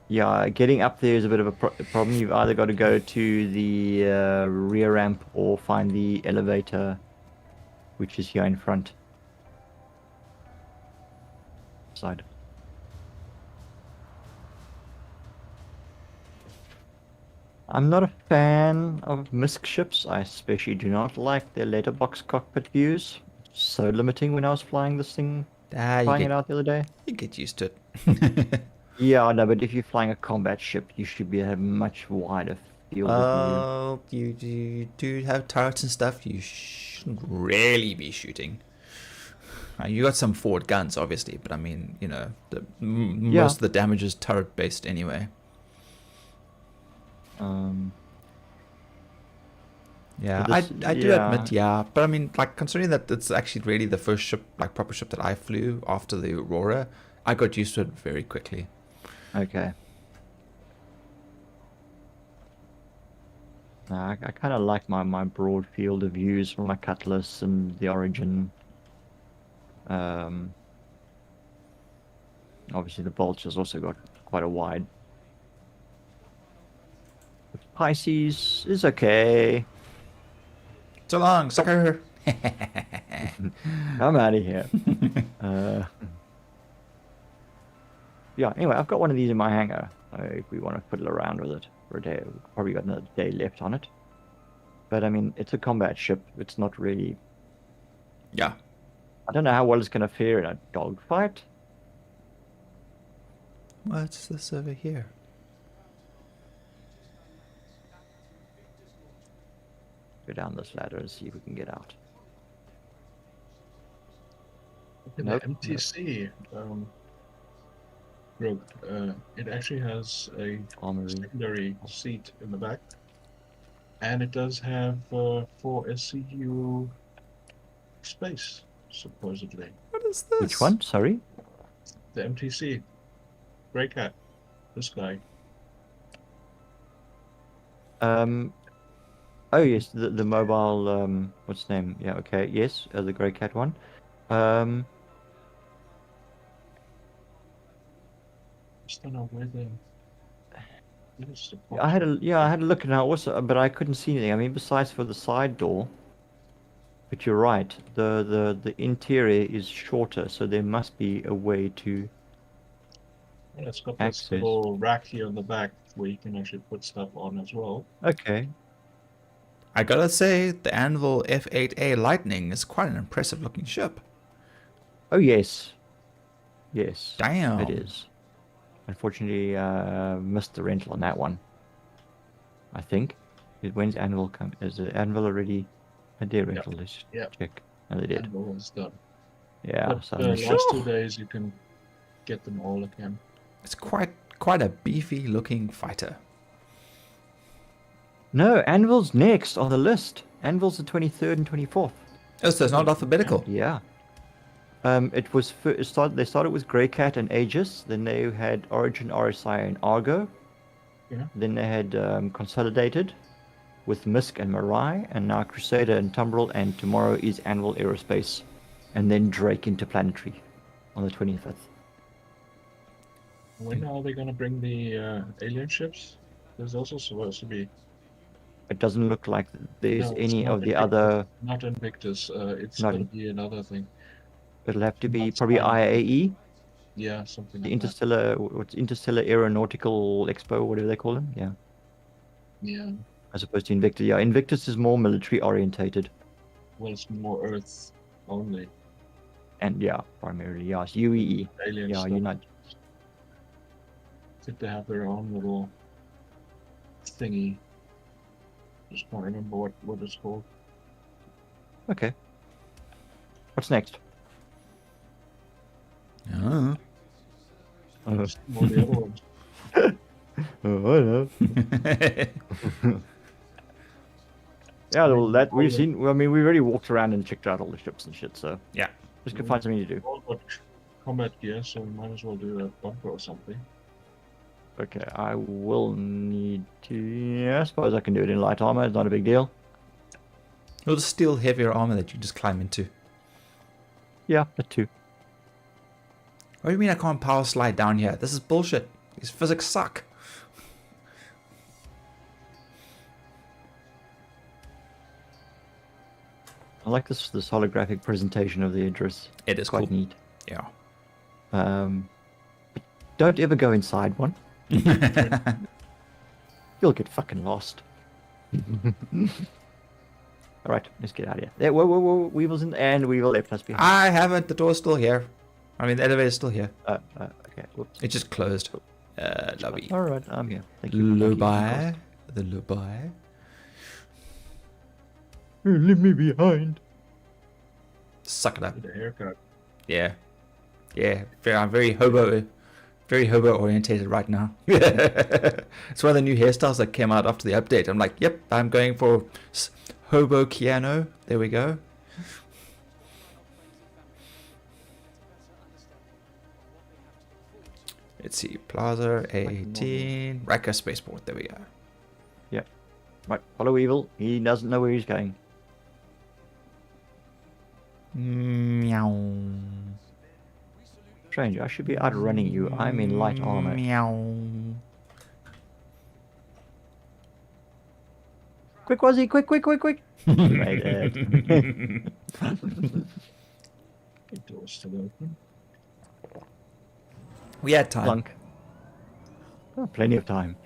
Speaker 3: Yeah, getting up there is a bit of a problem. You've either got to go to the rear ramp or find the elevator, which is here in front. Side. I'm not a fan of MISC ships. I especially do not like their letterbox cockpit views. So limiting when I was flying this thing, flying it out the other day.
Speaker 1: You get used to it.
Speaker 3: Yeah, I know, but if you're flying a combat ship, you should have much wider field of
Speaker 1: Well, you do have turrets and stuff. You shouldn't really be shooting. You got some forward guns, obviously, but I mean, you know, most of the damage is turret based anyway. Yeah, I do admit, but I mean, like, considering that it's actually really the first ship, like proper ship that I flew after the Aurora, I got used to it very quickly.
Speaker 3: Okay. I kind of like my broad field of views from my Cutlass and the Origin. Obviously the Vulture's also got quite a wide Pisces is okay.
Speaker 1: So long, sucker.
Speaker 3: I'm out of here. Yeah, anyway, I've got one of these in my hangar. If we want to fiddle around with it for a day, we've probably got another day left on it. But I mean, it's a combat ship. It's not really.
Speaker 1: Yeah.
Speaker 3: I don't know how well it's going to fare in a dogfight.
Speaker 1: What's this over here?
Speaker 3: Go down this ladder and see if we can get out.
Speaker 2: In
Speaker 3: Nope,
Speaker 2: the MTC group, it actually has a
Speaker 3: Armory.
Speaker 2: secondary seat in the back, and it does have 4 SCU space, supposedly.
Speaker 1: What is this?
Speaker 3: Which one? Sorry.
Speaker 2: The MTC, Grey Cat, this guy.
Speaker 3: Oh yes, the mobile. What's the name? Yeah. Okay. Yes, the Grey Cat one.
Speaker 2: Just don't know where the.
Speaker 3: I had a look at it also, but I couldn't see anything. I mean, besides for the side door. But you're right. The interior is shorter, so there must be a way to.
Speaker 2: Yeah, it's got
Speaker 3: access.
Speaker 2: this little rack here on the back where you can actually put stuff on as well.
Speaker 3: Okay.
Speaker 1: I gotta say, the Anvil F8A Lightning is quite an impressive looking ship.
Speaker 3: Oh yes. Yes.
Speaker 1: Damn.
Speaker 3: It is. Unfortunately, missed the rental on that one. I think. When's Anvil come? Is the Anvil already had their rental? Let's check. No, they did.
Speaker 2: Anvil is done.
Speaker 3: Yeah.
Speaker 2: But
Speaker 3: So
Speaker 2: the
Speaker 3: I'm sure.
Speaker 2: last 2 days you can get them all again.
Speaker 1: It's quite a beefy looking fighter.
Speaker 3: No, Anvil's next on the list. Anvil's the 23rd and 24th.
Speaker 1: Oh, so it's not alphabetical.
Speaker 3: Yeah. It was they started with Grey Cat and Aegis. Then they had Origin, RSI, and Argo.
Speaker 2: Yeah.
Speaker 3: Then they had Consolidated with Misk and Mirai, and now Crusader and Tumbril, and tomorrow is Anvil Aerospace, and then Drake Interplanetary on the 25th.
Speaker 2: When are they going to bring the alien ships? There's also supposed to be.
Speaker 3: It doesn't look like there's
Speaker 2: No, it's
Speaker 3: any
Speaker 2: not
Speaker 3: of the
Speaker 2: Invictus.
Speaker 3: other.
Speaker 2: Not Invictus. It's
Speaker 3: Not
Speaker 2: going to be another thing.
Speaker 3: It'll have to be
Speaker 2: Not
Speaker 3: probably
Speaker 2: Sky.
Speaker 3: IAE,
Speaker 2: Yeah, something
Speaker 3: the
Speaker 2: like
Speaker 3: Interstellar Aeronautical Expo, whatever they call them. Yeah.
Speaker 2: that. Yeah.
Speaker 3: As opposed to Invictus. Yeah, Invictus is more military orientated.
Speaker 2: Well, it's more Earth only.
Speaker 3: And yeah, primarily, yeah, it's UEE.
Speaker 2: Alien
Speaker 3: Yeah,
Speaker 2: stuff.
Speaker 3: United.
Speaker 2: I think they have their own little thingy. Just can't remember what it's called.
Speaker 3: Okay. What's next?
Speaker 1: Oh.
Speaker 2: It's more the other ones.
Speaker 3: Oh, I know. Yeah, well, that we've seen. I mean, we already walked around and checked out all the ships and shit. So
Speaker 1: Yeah.
Speaker 3: just could find something to do.
Speaker 2: All got combat gear, so we might as well do a bunker or something.
Speaker 3: Okay, I will need to. Yeah, I suppose I can do it in light armor. It's not a big deal.
Speaker 1: Or the steel heavier armor that you just climb into.
Speaker 3: Yeah, that too.
Speaker 1: What do you mean I can't power slide down here? This is bullshit. These physics suck.
Speaker 3: I like this holographic presentation of the address.
Speaker 1: It is
Speaker 3: Quite
Speaker 1: cool.
Speaker 3: neat.
Speaker 1: Yeah.
Speaker 3: But don't ever go inside one. You'll get fucking lost. All right, let's get out of here. There, whoa, Weevil's in, and Weevil left us behind.
Speaker 1: I haven't. The door's still here. I mean, the elevator's still here.
Speaker 3: Okay, whoops.
Speaker 1: It just closed. Lobby.
Speaker 3: All right, I'm here. Thank you.
Speaker 1: Lobby. The lobby.
Speaker 3: Leave me behind.
Speaker 1: Suck it up.
Speaker 2: With a haircut.
Speaker 1: Yeah. Yeah. I'm very hobo orientated right now. It's one of the new hairstyles that came out after the update. I'm like, yep, I'm going for hobo Keanu. There we go. Let's see. Plaza 18. Riker Spaceport. There we go.
Speaker 3: Yep. Right, follow Weevil. He doesn't know where he's going.
Speaker 1: Meow.
Speaker 3: Strange, I should be outrunning you. I'm in light armor.
Speaker 1: Meow.
Speaker 3: Quick, Wazzy, quick, quick, quick, quick. You made it.
Speaker 2: The door's still open.
Speaker 1: We had time.
Speaker 3: Plunk. Oh, plenty of time.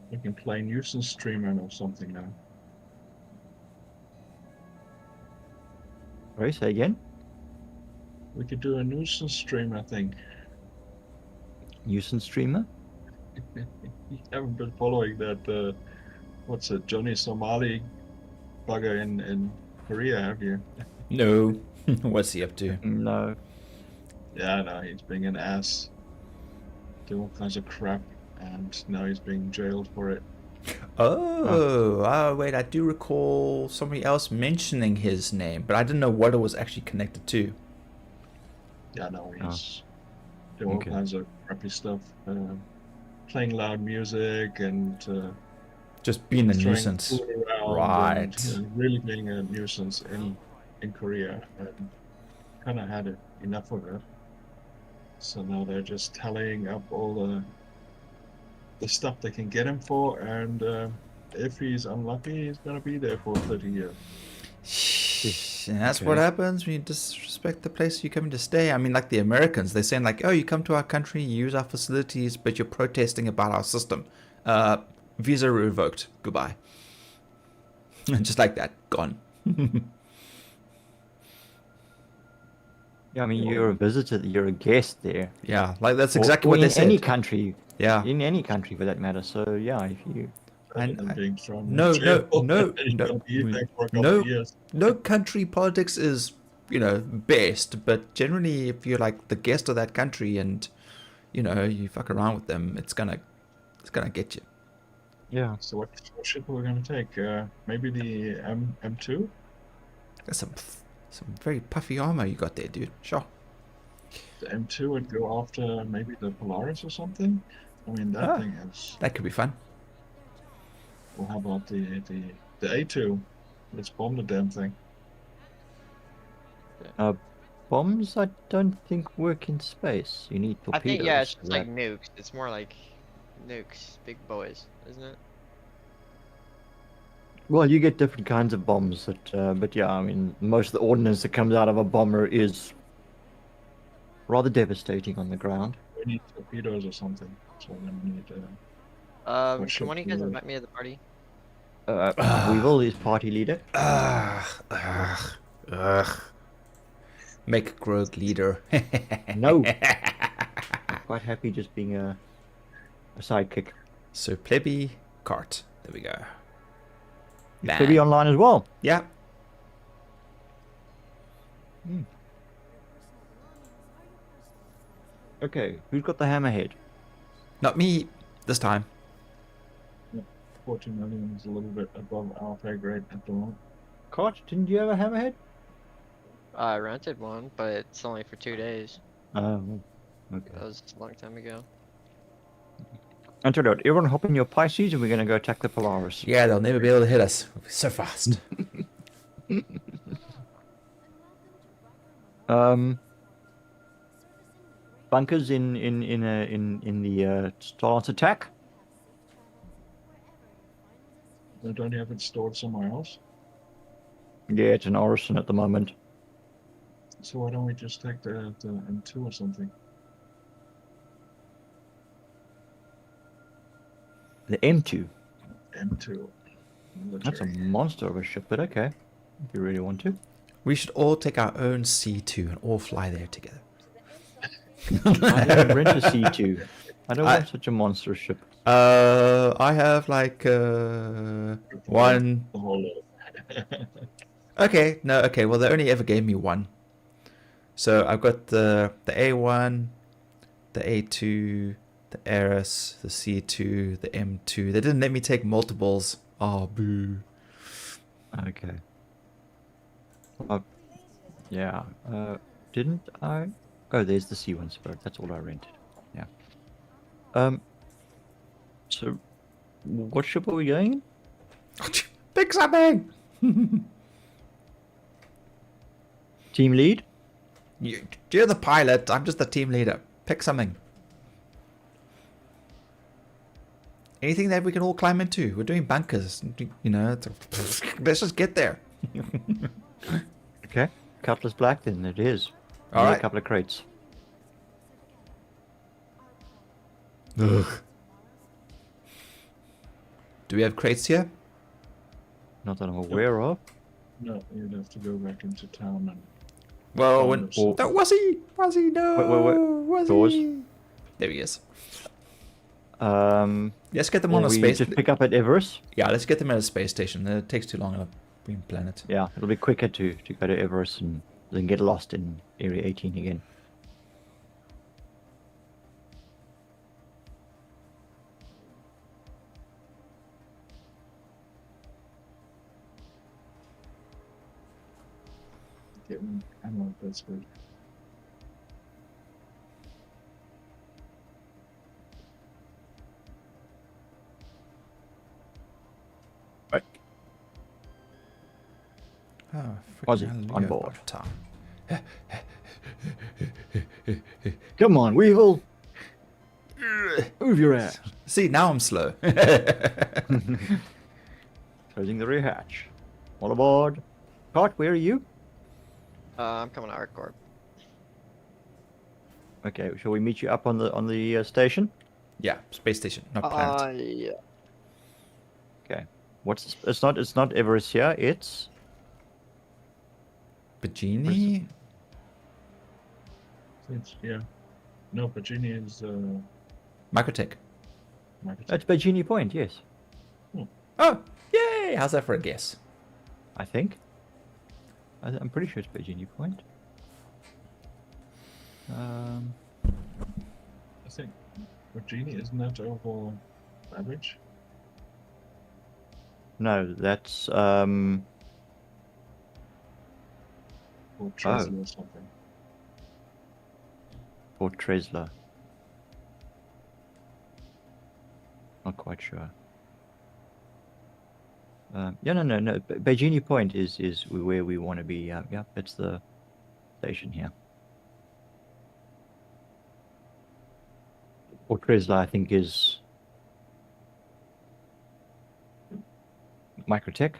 Speaker 2: We can play nuisance streamer or something now.
Speaker 3: Sorry, say again.
Speaker 2: We could do a nuisance stream, I think.
Speaker 3: Nuisance streamer.
Speaker 2: You haven't been following that, what's it, Johnny Somali bugger in Korea, have you?
Speaker 1: No. What's he up to?
Speaker 3: No.
Speaker 2: Yeah, no, he's being an ass. Doing all kinds of crap, and now he's being jailed for it.
Speaker 1: Oh, wait, I do recall somebody else mentioning his name, but I didn't know what it was actually connected to.
Speaker 2: Yeah, no, he's doing all
Speaker 3: Okay.
Speaker 2: kinds of crappy stuff. Playing loud music and
Speaker 1: Just being a
Speaker 2: throwing
Speaker 1: nuisance.
Speaker 2: food around
Speaker 1: Right.
Speaker 2: and really being a nuisance in Korea. And kind of had enough of it. So now they're just tallying up all the stuff they can get him for, and if he's unlucky, he's gonna be there for 30 years.
Speaker 1: And that's what
Speaker 3: Okay.
Speaker 1: happens when you disrespect the place you're coming to stay. I mean, like the Americans, they're saying like, oh, you come to our country, you use our facilities, but you're protesting about our system. Visa revoked. Goodbye. Just like that. Gone.
Speaker 3: Yeah, I mean, you're a visitor, you're a guest there.
Speaker 1: Yeah, like that's
Speaker 3: Or-
Speaker 1: exactly
Speaker 3: or
Speaker 1: what they
Speaker 3: in
Speaker 1: said.
Speaker 3: any country,
Speaker 1: Yeah.
Speaker 3: in any country for that matter. So yeah, if you
Speaker 1: And
Speaker 2: And being thrown
Speaker 1: no,
Speaker 2: in jail,
Speaker 1: no,
Speaker 2: and he's
Speaker 1: no,
Speaker 2: gonna be back for a couple
Speaker 1: no.
Speaker 2: of years.
Speaker 1: No country politics is, best, but generally if you're like the guest of that country and, you fuck around with them, it's gonna get you.
Speaker 3: yeah.
Speaker 2: So what ship are we gonna take? Maybe the M2?
Speaker 1: That's some very puffy armor you got there, dude. Sure.
Speaker 2: The M2 would go after maybe the Polaris or something. I mean that
Speaker 1: Ah.
Speaker 2: thing is.
Speaker 1: That could be fun.
Speaker 2: Well, how about the A2? Let's bomb the damn thing.
Speaker 3: Bombs, I don't think work in space. You need
Speaker 4: I
Speaker 3: torpedoes.
Speaker 4: think, yeah, it's
Speaker 3: for
Speaker 4: just like
Speaker 3: that.
Speaker 4: nukes. It's more like nukes, big boys, isn't it?
Speaker 3: Well, you get different kinds of bombs, but yeah, I mean, most of the ordnance that comes out of a bomber is rather devastating on the ground.
Speaker 2: We need torpedoes or something. So then we need.
Speaker 4: Can
Speaker 2: ship
Speaker 4: one of you guys
Speaker 2: do it?
Speaker 4: invite me to the party?
Speaker 3: Weevil is party leader.
Speaker 1: Ugh. Make Grog leader.
Speaker 3: No. I'm quite happy just being a sidekick.
Speaker 1: So plebby cart. There we go.
Speaker 3: You could be online as well.
Speaker 1: Yeah.
Speaker 3: Okay, who's got the hammerhead?
Speaker 1: Not me this time.
Speaker 2: 14 million is a little bit above our pay grade at the moment.
Speaker 3: Koch, didn't you have a hammerhead?
Speaker 4: I rented one, but it's only for 2 days.
Speaker 3: Oh, okay.
Speaker 4: That was a long time ago.
Speaker 3: Antidote, everyone hop in your Pisces and we're going to go attack the Polaris.
Speaker 1: Yeah, they'll never be able to hit us. We'll be so fast.
Speaker 3: Bunkers in the Starlance attack.
Speaker 2: Don't you have it stored somewhere else?
Speaker 3: Yeah, it's in Orison at the moment.
Speaker 2: So why don't we just take the M2 or something?
Speaker 3: The M2.
Speaker 2: M2.
Speaker 3: That's a
Speaker 2: Military.
Speaker 3: monster of a ship, but okay. If you really want to.
Speaker 1: We should all take our own C2 and all fly there together.
Speaker 3: I don't rent a C2. I don't want such a monstrous ship.
Speaker 1: I have like one.
Speaker 2: The whole lot.
Speaker 1: Okay, no, okay. Well, they only ever gave me one. So I've got the A1, the A2, the Ares, the C2, the M2. They didn't let me take multiples. Oh, boo.
Speaker 3: Okay. Yeah. Didn't I? Oh, there's the C1 Spirit. That's all I rented. Yeah. So, what ship are we going in?
Speaker 1: Pick something!
Speaker 3: Team lead?
Speaker 1: You're the pilot. I'm just the team leader. Pick something. Anything that we can all climb into. We're doing bunkers. You know, let's just get there.
Speaker 3: Okay. Cutlass Black, then it is.
Speaker 1: All
Speaker 3: Need
Speaker 1: right.
Speaker 3: a couple of crates.
Speaker 1: Ugh. Do we have crates here?
Speaker 3: Not that I'm aware of.
Speaker 2: No, you'd have to go back into town and.
Speaker 1: Well,
Speaker 2: find
Speaker 1: when,
Speaker 2: those.
Speaker 1: was he? Was he? No.
Speaker 3: Wait.
Speaker 1: Was
Speaker 3: Doors.
Speaker 1: he? There he is.
Speaker 3: Um,
Speaker 1: Let's get them
Speaker 3: or
Speaker 1: on a
Speaker 3: we
Speaker 1: space.
Speaker 3: just pick up at Everest.
Speaker 1: Yeah, let's get them at a space station. It takes too long on a green planet.
Speaker 3: Yeah, it'll be quicker to go to Everest and then get lost in Area 18 again.
Speaker 2: Get me ammo, that's good.
Speaker 1: Right. Oh,
Speaker 3: Was
Speaker 1: freaking
Speaker 3: it
Speaker 1: hell,
Speaker 3: on
Speaker 1: yeah,
Speaker 3: board?
Speaker 1: about time.
Speaker 3: Come on, Weevil! Move your ass!
Speaker 1: See, now I'm slow.
Speaker 3: Closing the rear hatch. All aboard. Cart, where are you?
Speaker 4: I'm coming to Arcorp.
Speaker 3: Okay, shall we meet you up on the station?
Speaker 1: Yeah, space station, not planet.
Speaker 4: Yeah.
Speaker 3: Okay. It's not Everest here. It's
Speaker 1: Bajini?
Speaker 2: Yeah. No, Virginia is
Speaker 1: Microtech.
Speaker 2: market.
Speaker 3: that's Bajini Point. Yes,
Speaker 1: Oh, yay! How's that for a guess?
Speaker 3: I think. I'm pretty sure it's Bajini Point.
Speaker 2: I think Virginia isn't that over average?
Speaker 3: No, that's
Speaker 2: Or Tresla or something.
Speaker 3: Port Tresla. Not quite sure. Yeah, no. Bajini Point is where we want to be. Yeah, it's the station here. Port Tresla, I think, is Microtech.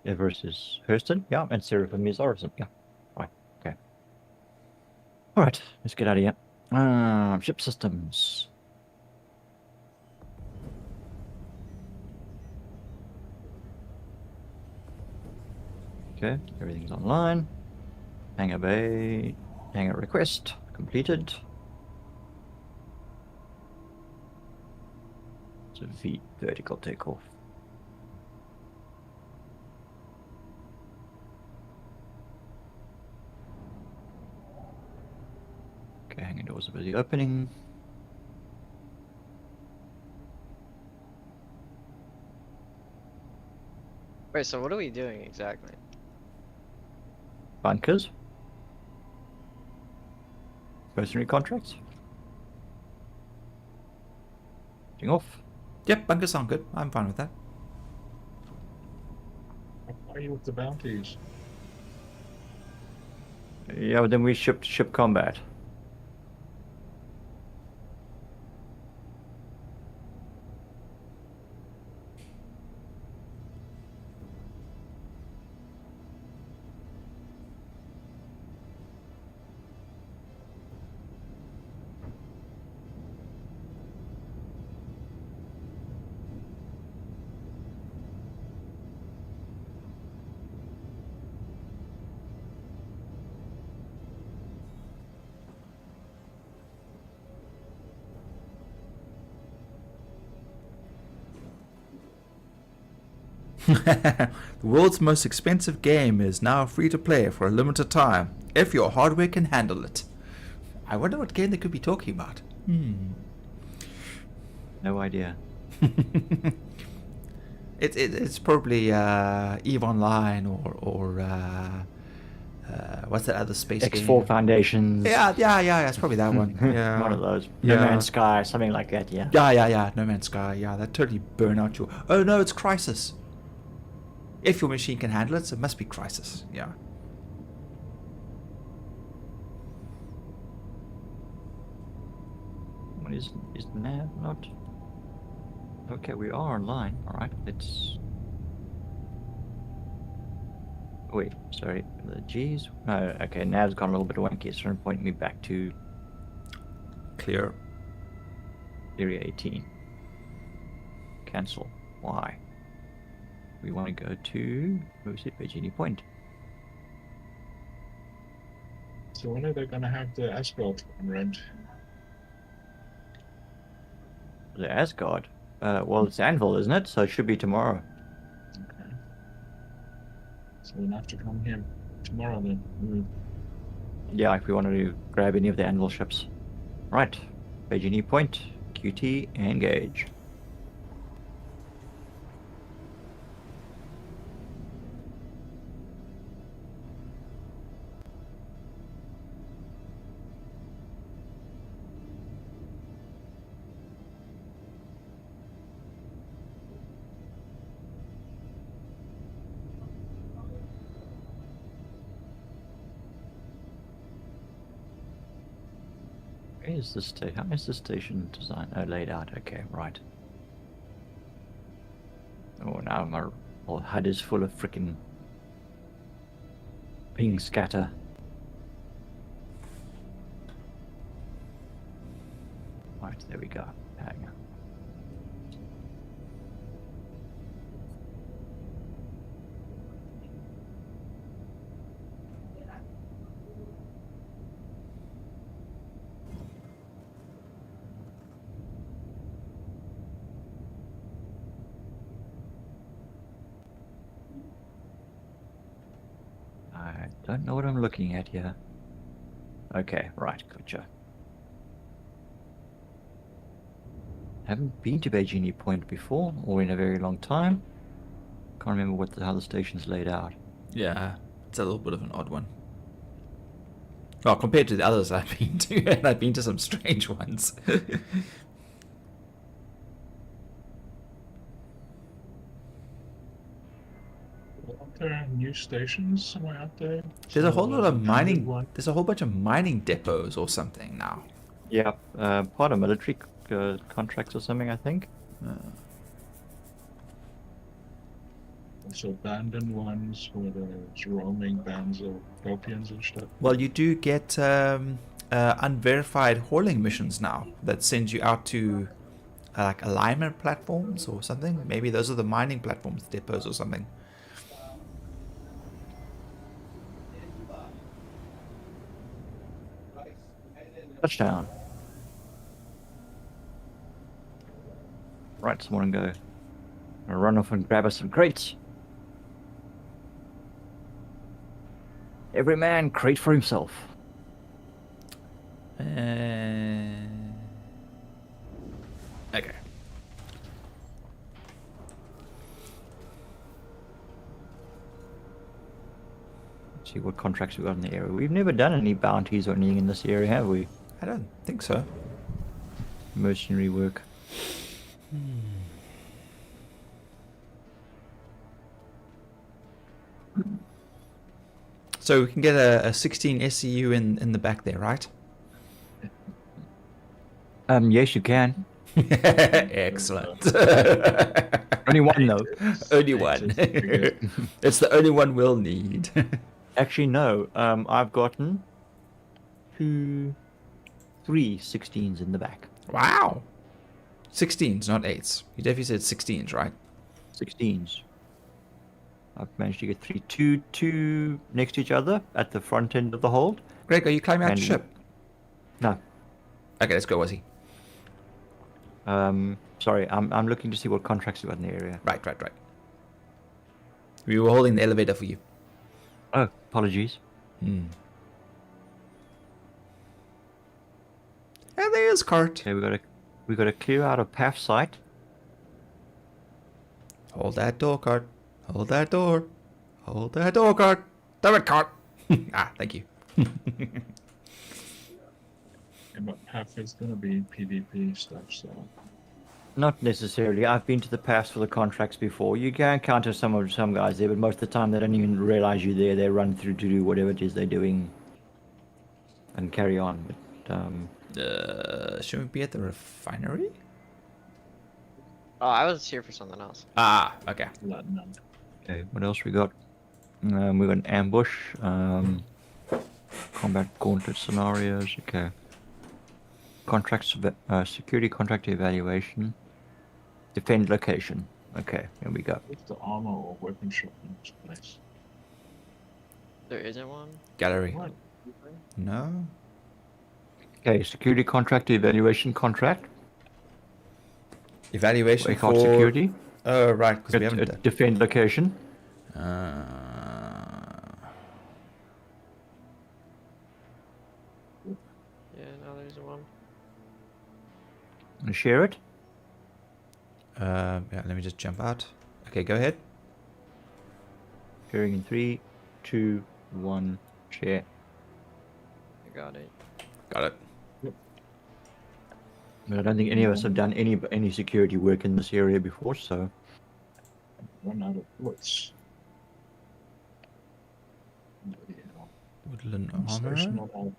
Speaker 3: Everest is Hurston. Yeah, and Seraphim is Orison. Yeah, right. Okay. All right, let's get out of here. Ship systems. Okay, everything's online. Hangar bay, hangar request completed. It's a vertical takeoff. Okay, hangar doors are busy opening.
Speaker 4: Wait, so what are we doing exactly?
Speaker 3: Bunkers. Mercenary contracts. Getting off.
Speaker 1: Yep, bunkers sound good. I'm fine with that.
Speaker 2: How are you with the bounties?
Speaker 3: Yeah, but then we ship combat.
Speaker 1: The world's most expensive game is now free to play for a limited time, if your hardware can handle it. I wonder what game they could be talking about.
Speaker 3: No idea.
Speaker 1: It's probably EVE Online or what's that other space game?
Speaker 3: X4 Foundations.
Speaker 1: Yeah, it's probably that one. Yeah.
Speaker 3: One of those. No
Speaker 1: Yeah.
Speaker 3: Man's Sky, something like that, yeah.
Speaker 1: Yeah. No Man's Sky. Yeah, that totally burn out your. Oh no, it's Crisis. If your machine can handle it, so it must be Crisis. Yeah.
Speaker 3: is Nav not? Okay, we are online. All right, let's. Wait, sorry. The G's. No, okay. Nav's gone a little bit wonky. It's trying to point me back to
Speaker 1: Clear.
Speaker 3: Area 18. Cancel. Why? We want to go to. Who's it? Virginia Point.
Speaker 2: So when are they gonna have the Asphalt on rent?
Speaker 3: The Asgard. Well, it's Anvil, isn't it? So it should be tomorrow.
Speaker 2: Okay. So we'll have to come here tomorrow then.
Speaker 3: Yeah, if we wanted to grab any of the Anvil ships. Right. Virginia Point. QT. Engage. Where is the station? How is the station design? Oh, laid out. Okay, right. Oh, now my whole HUD is full of freaking ping scatter. Right, there we go. Hang on. I don't know what I'm looking at here. Okay, right, gotcha. Haven't been to Virginia Point before, or in a very long time. Can't remember how the station's laid out.
Speaker 1: Yeah, it's a little bit of an odd one. Well, compared to the others I've been to, and I've been to some strange ones.
Speaker 2: Aren't there new stations somewhere out there?
Speaker 1: There's a whole lot of mining.
Speaker 2: One.
Speaker 1: There's a whole bunch of mining depots or something now.
Speaker 3: Yeah, part of military contracts or something, I think.
Speaker 2: Also abandoned ones where there's roaming bands of Copians and stuff.
Speaker 1: Well, you do get unverified hauling missions now that sends you out to like alignment platforms or something. Maybe those are the mining platforms, depots or something.
Speaker 3: Touchdown. Right, someone go. I'll run off and grab us some crates. Every man crate for himself.
Speaker 1: Okay.
Speaker 3: Let's see what contracts we got in the area. We've never done any bounties or anything in this area, have we?
Speaker 1: I don't think so.
Speaker 3: Mercenary work.
Speaker 1: So we can get a 16 SCU in the back there, right?
Speaker 3: Yes, you can.
Speaker 1: Excellent.
Speaker 3: Only one though.
Speaker 1: Only one. It's the only one we'll need.
Speaker 3: Actually, no. I've gotten 3 16s in the back.
Speaker 1: Wow. 16s, not 8s. You definitely said 16s, right?
Speaker 3: 16s. I've managed to get 2 next to each other at the front end of the hold.
Speaker 1: Greg, are you climbing out
Speaker 3: And-
Speaker 1: the ship?
Speaker 3: No.
Speaker 1: Okay, let's go, Wazzy.
Speaker 3: Sorry, I'm looking to see what contracts we got in the area.
Speaker 1: Right. We were holding the elevator for you.
Speaker 3: Oh, apologies.
Speaker 1: And there's Cart.
Speaker 3: Okay, we got to clear out of PAF site.
Speaker 1: Hold that door, Cart. Hold that door. Hold that door, Cart. Damn it, Cart. Thank you.
Speaker 2: But half is gonna be PvP stuff, so
Speaker 3: Not necessarily. I've been to the PAFs for the contracts before. You can encounter some guys there, but most of the time they don't even realize you're there. They run through to do whatever it is they're doing and carry on. But
Speaker 1: Should we be at the refinery?
Speaker 4: Oh, I was here for something else.
Speaker 1: Ah, okay.
Speaker 2: Platinum.
Speaker 3: Okay, what else we got? We got an ambush. Combat gauntlet scenarios. Okay. Security contract evaluation. Defend location. Okay, here we go.
Speaker 2: What's the armor or weapon shop in this place?
Speaker 4: There isn't one.
Speaker 1: Gallery.
Speaker 2: What?
Speaker 1: No.
Speaker 3: Okay, security contract evaluation contract.
Speaker 1: Evaluation
Speaker 3: Wake up
Speaker 1: for
Speaker 3: security.
Speaker 1: Oh, right, because we haven't done.
Speaker 3: Defend location.
Speaker 1: Uh,
Speaker 4: Yeah, no, there isn't one.
Speaker 3: And share it.
Speaker 1: yeah, let me just jump out. Okay, go ahead.
Speaker 3: Sharing in 3, 2, 1. Share.
Speaker 4: I got it.
Speaker 1: Got it.
Speaker 3: But I don't think any of us have done any security work in this area before, so
Speaker 2: Run out of bullets. Bloody hell.
Speaker 1: Woodland
Speaker 2: I'm
Speaker 1: armor.
Speaker 2: stationed on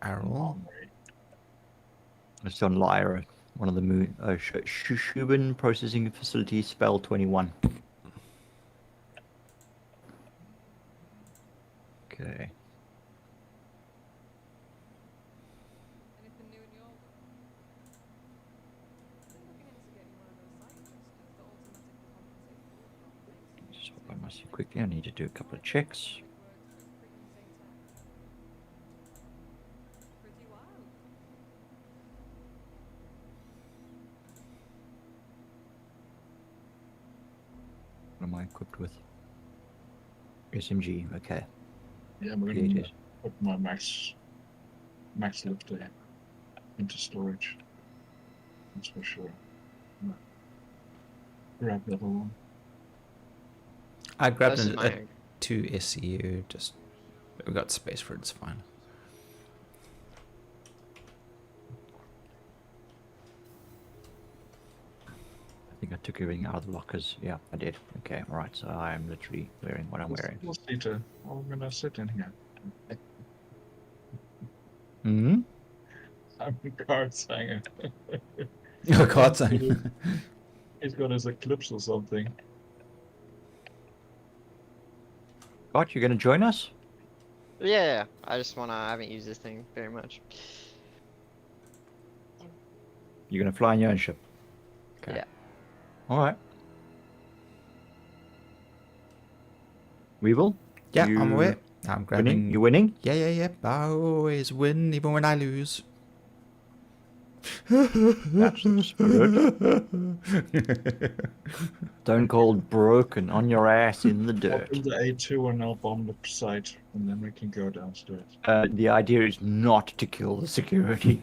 Speaker 1: Arrow.
Speaker 2: armory.
Speaker 3: it's on Lyra, one of the moon. Shubin processing facility, spell 21. Okay.
Speaker 5: Anything new in your book? Been looking into getting one of those scientists, the automatic compensation.
Speaker 3: Just hop on my seat quickly. I need to do a couple of checks.
Speaker 5: Big words, but it's pretty insane tech. Pretty wild.
Speaker 3: What am I equipped with? SMG. Okay.
Speaker 2: Yeah, I'm gonna
Speaker 3: Created.
Speaker 2: put my max lifter into storage. That's for sure. Yeah. Grab the other one.
Speaker 1: I grabbed
Speaker 4: This is
Speaker 1: a
Speaker 4: my
Speaker 1: 2 SCU. Just we got space for it. It's fine.
Speaker 3: I think I took everything out of the lockers. Yeah, I did. Okay, alright, so I am literally wearing what I'm wearing.
Speaker 2: We'll see to. I'm gonna sit in here.
Speaker 3: Hmm?
Speaker 2: I'm a card singer.
Speaker 1: Oh God, son.
Speaker 2: He's got his eclipse or something.
Speaker 3: God, you're gonna join us?
Speaker 4: Yeah, I just wanna. I haven't used this thing very much.
Speaker 3: You're gonna fly on your own ship? Okay.
Speaker 4: Yeah.
Speaker 3: Alright. Weevil?
Speaker 1: Yeah,
Speaker 3: You
Speaker 1: I'm aware. I'm grabbing.
Speaker 3: Winning? You winning?
Speaker 1: Yeah, yeah, yeah. I always win, even when I lose.
Speaker 3: That's the spirit. Stone cold broken on your ass in the
Speaker 2: I'll
Speaker 3: dirt.
Speaker 2: do the A2 and I'll bomb the site, and then we can go downstairs.
Speaker 3: The idea is not to kill the security.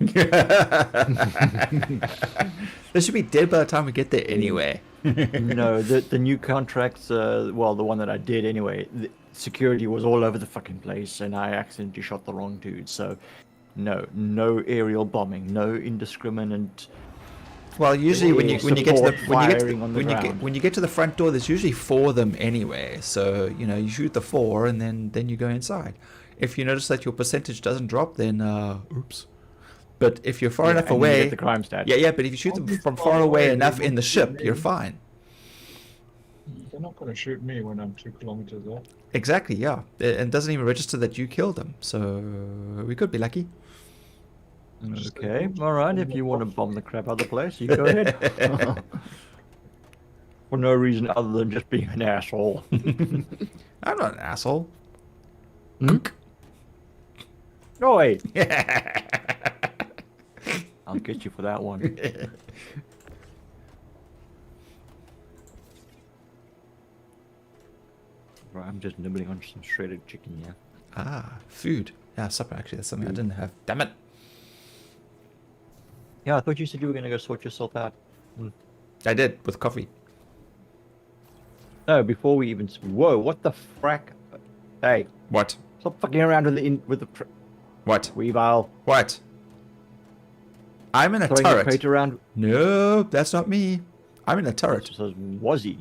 Speaker 1: They should be dead by the time we get there anyway.
Speaker 3: No, the new contracts, well, the one that I did anyway, the security was all over the fucking place, and I accidentally shot the wrong dude. So, no aerial bombing, no indiscriminate.
Speaker 1: Well, usually when you get to the
Speaker 3: Support firing on the ground.
Speaker 1: when you get to the front door, there's usually 4 of them anyway. So you shoot the 4 and then you go inside. If you notice that your percentage doesn't drop, then oops. But if you're far enough
Speaker 3: and you
Speaker 1: away,
Speaker 3: get the crime stat.
Speaker 1: yeah, but if you shoot them from
Speaker 2: far
Speaker 1: far away
Speaker 2: away,
Speaker 1: enough
Speaker 2: they
Speaker 1: in the
Speaker 2: won't
Speaker 1: ship,
Speaker 2: shoot
Speaker 1: you're
Speaker 2: me.
Speaker 1: fine.
Speaker 2: They're not gonna shoot me when I'm 2 kilometers off.
Speaker 1: Exactly, yeah. And it doesn't even register that you killed them. So we could be lucky.
Speaker 3: Okay, alright, if you want to bomb the crap out of the place, you go ahead. For no reason other than just being an asshole.
Speaker 1: I'm not an asshole.
Speaker 3: Hmm? Oi! I'll get you for that one. Right, I'm just nibbling on some shredded chicken here.
Speaker 1: Ah, food. Yeah, supper actually. That's something I didn't have. Damn it.
Speaker 3: Yeah, I thought you said you were going to go sort yourself out.
Speaker 1: I did with coffee.
Speaker 3: No, before we even... Whoa, what the frack? Hey,
Speaker 1: What?
Speaker 3: stop fucking around with the
Speaker 1: What?
Speaker 3: Weevil.
Speaker 1: What? I'm in a
Speaker 3: Throwing the
Speaker 1: turret.
Speaker 3: crate around.
Speaker 1: No, that's not me. I'm in a
Speaker 3: It
Speaker 1: turret.
Speaker 3: says, was he?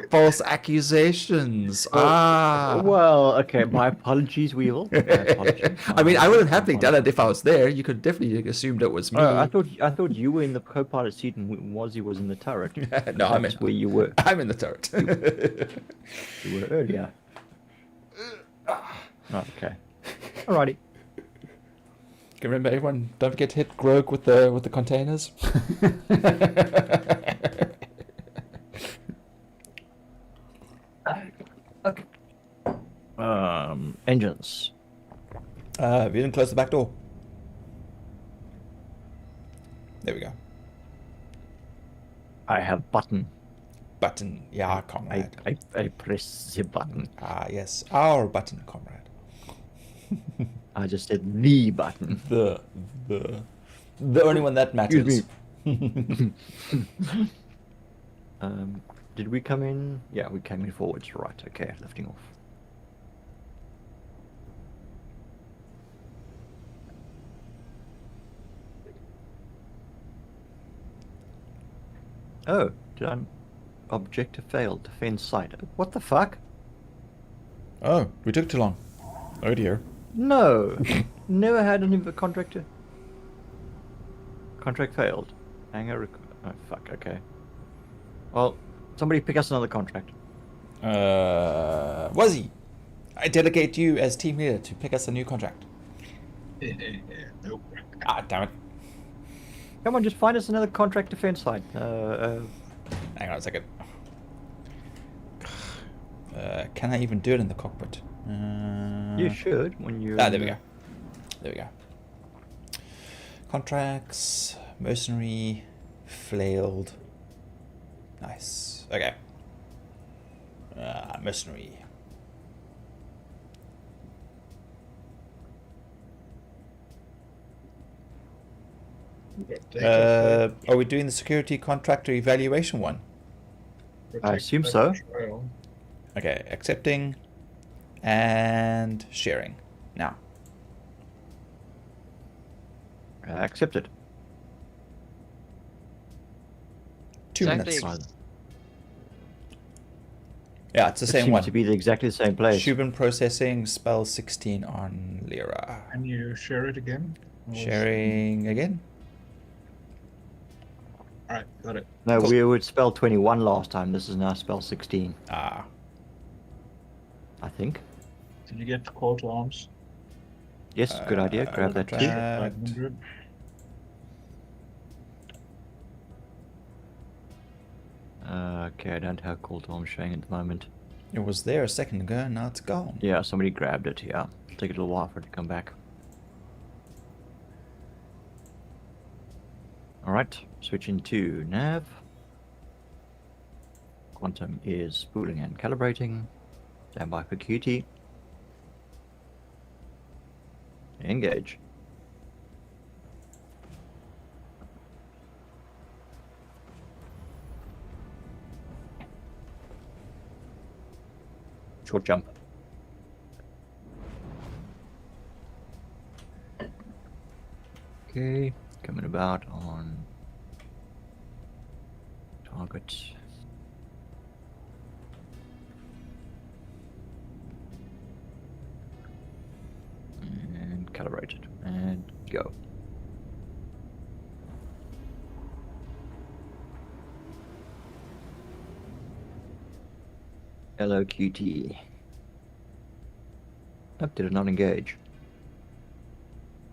Speaker 1: False accusations.
Speaker 3: Well, okay. My apologies, Weevil. My apologies.
Speaker 1: I mean, I wouldn't have
Speaker 3: My
Speaker 1: done it if I
Speaker 3: apologies.
Speaker 1: was there. You could definitely assumed it was me.
Speaker 3: I thought you were in the co-pilot seat and Wazzy was in the turret.
Speaker 1: No, I'm
Speaker 3: That's
Speaker 1: in.
Speaker 3: where you were.
Speaker 1: I'm in the turret.
Speaker 3: You were earlier. Okay. Alrighty.
Speaker 1: Remember, everyone, don't forget to hit Grog with the containers.
Speaker 3: Okay. Engines.
Speaker 1: We didn't close the back door. There we go.
Speaker 3: I have button.
Speaker 1: Button, yeah, comrade.
Speaker 3: I press the button.
Speaker 1: Ah, yes, our button, comrade.
Speaker 3: I just said the button.
Speaker 1: The only one that matters.
Speaker 3: Excuse Did we come in? Yeah, we came in forwards. Right. Okay, lifting off. Oh, did I? Objective failed. Defend site. What the fuck?
Speaker 1: Oh, we took too long. Oh dear.
Speaker 3: No, never had any contractor. Contract failed. Hangar. Oh fuck. Okay. Well, somebody pick us another contract.
Speaker 1: Wazzy, I delegate you as team leader to pick us a new contract.
Speaker 2: Nope.
Speaker 1: Ah, damn it.
Speaker 3: Come on, just find us another contract defense site.
Speaker 1: Hang on a second. Can I even do it in the cockpit?
Speaker 3: You should when you.
Speaker 1: Ah, there we go. There we go. Contracts, mercenary, flailed. Nice. Okay. Mercenary. Are we doing the security contractor evaluation one?
Speaker 3: I assume so.
Speaker 1: Okay, accepting and sharing. Now.
Speaker 3: Accepted.
Speaker 1: 2
Speaker 4: Exactly.
Speaker 1: minutes. Yeah, it's the
Speaker 3: It
Speaker 1: same
Speaker 3: seems
Speaker 1: one.
Speaker 3: to be exactly the same place.
Speaker 1: Shubin processing, spell 16 on Lyra.
Speaker 2: Can you share it again?
Speaker 1: Sharing again.
Speaker 2: Alright, got it.
Speaker 3: No,
Speaker 1: Cool.
Speaker 3: we would spell 21 last time. This is now spell 16.
Speaker 1: Ah,
Speaker 3: I think.
Speaker 2: Did you get the call to arms?
Speaker 3: Yes, good idea. Grab that too.
Speaker 1: contract.
Speaker 2: 500.
Speaker 3: Okay, I don't have call to arms showing at the moment.
Speaker 1: It was there a second ago, and now it's gone.
Speaker 3: Yeah, somebody grabbed it. Yeah, take a little while for it to come back. All right, switching to nav. Quantum is spooling and calibrating. Stand by for QT. Engage. Short jump. Okay, coming about on target. And calibrated. And go. LOQT. Nope, did it not engage?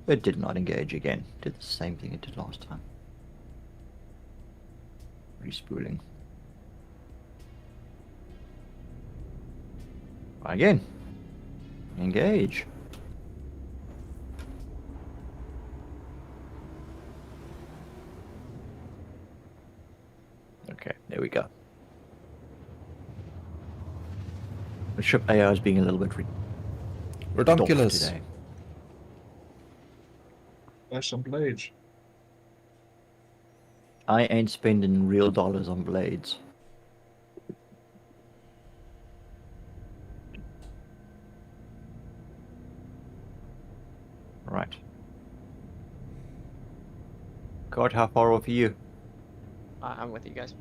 Speaker 3: It did not engage again. Did the same thing it did last time. Respooling. Try again. Engage. Okay, there we go. The ship AI is being a little bit
Speaker 1: Redonkulous.
Speaker 3: today.
Speaker 2: Buy some blades.
Speaker 3: I ain't spending real dollars on blades. Right. God, how far off are you?
Speaker 4: I'm with you guys.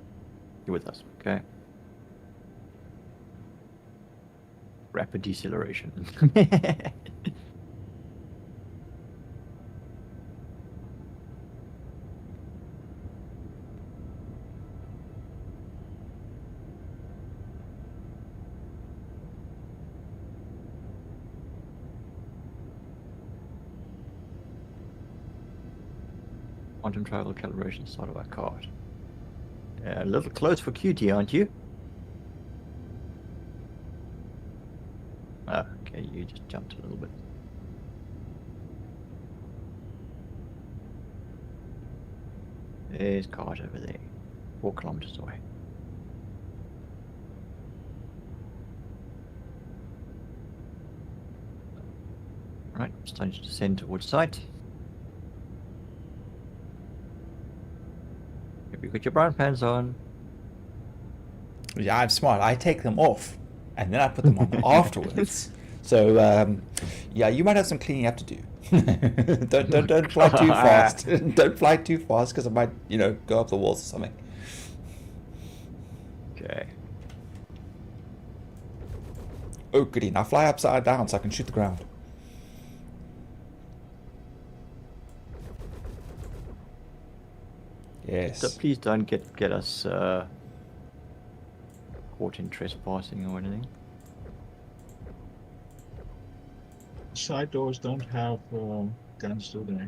Speaker 3: You're with us, okay. Rapid deceleration. Quantum travel calibration side of our card. A little close for QT, aren't you? Oh, okay, you just jumped a little bit. There's card over there. 4 kilometers away. Right, it's time to descend towards site. Have you got your brown pants on?
Speaker 1: Yeah, I'm smart. I take them off, and then I put them on afterwards. So, yeah, you might have some cleaning up to do. don't fly too fast. Don't fly too fast, because I might, go up the walls or something.
Speaker 3: Okay.
Speaker 1: Oh, goody. Now fly upside down so I can shoot the ground. Yes.
Speaker 3: So please don't get us caught in trespassing or anything.
Speaker 2: Side doors don't have guns, do they?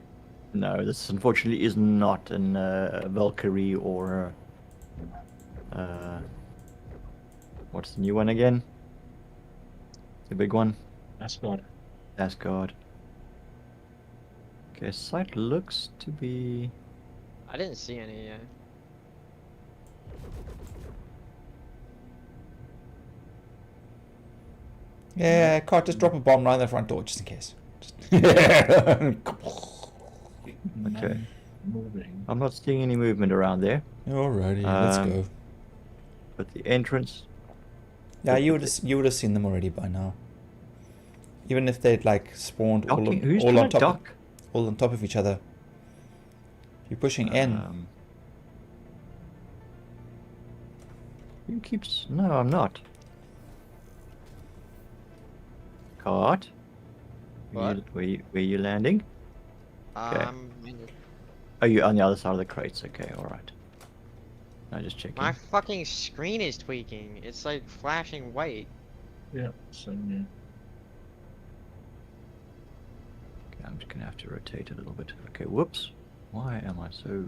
Speaker 3: No, this unfortunately is not an Valkyrie or what's the new one again? The big one?
Speaker 2: Asgard.
Speaker 3: Asgard. Okay, site looks to be...
Speaker 4: I didn't see any yet.
Speaker 1: Yeah, can't just drop a bomb right in the front door just in case.
Speaker 3: Okay.
Speaker 2: Moving.
Speaker 3: I'm not seeing any movement around there.
Speaker 1: Alrighty, let's go.
Speaker 3: But the entrance...
Speaker 1: Yeah, you would have seen them already by now. Even if they'd like spawned all
Speaker 3: Docking? Who's
Speaker 1: on
Speaker 3: trying to
Speaker 1: top,
Speaker 3: dock?
Speaker 1: all on top of each other. You're pushing N.
Speaker 3: Who keeps... No, I'm not. Cart?
Speaker 4: What?
Speaker 3: Where you landing? Okay.
Speaker 4: In the-
Speaker 3: Oh, you on the other side of the crates. Okay, alright. I just checking.
Speaker 4: my fucking screen is tweaking. It's like flashing white.
Speaker 2: Yeah, same here.
Speaker 3: Okay, I'm just gonna have to rotate a little bit. Okay, whoops. Why am I so...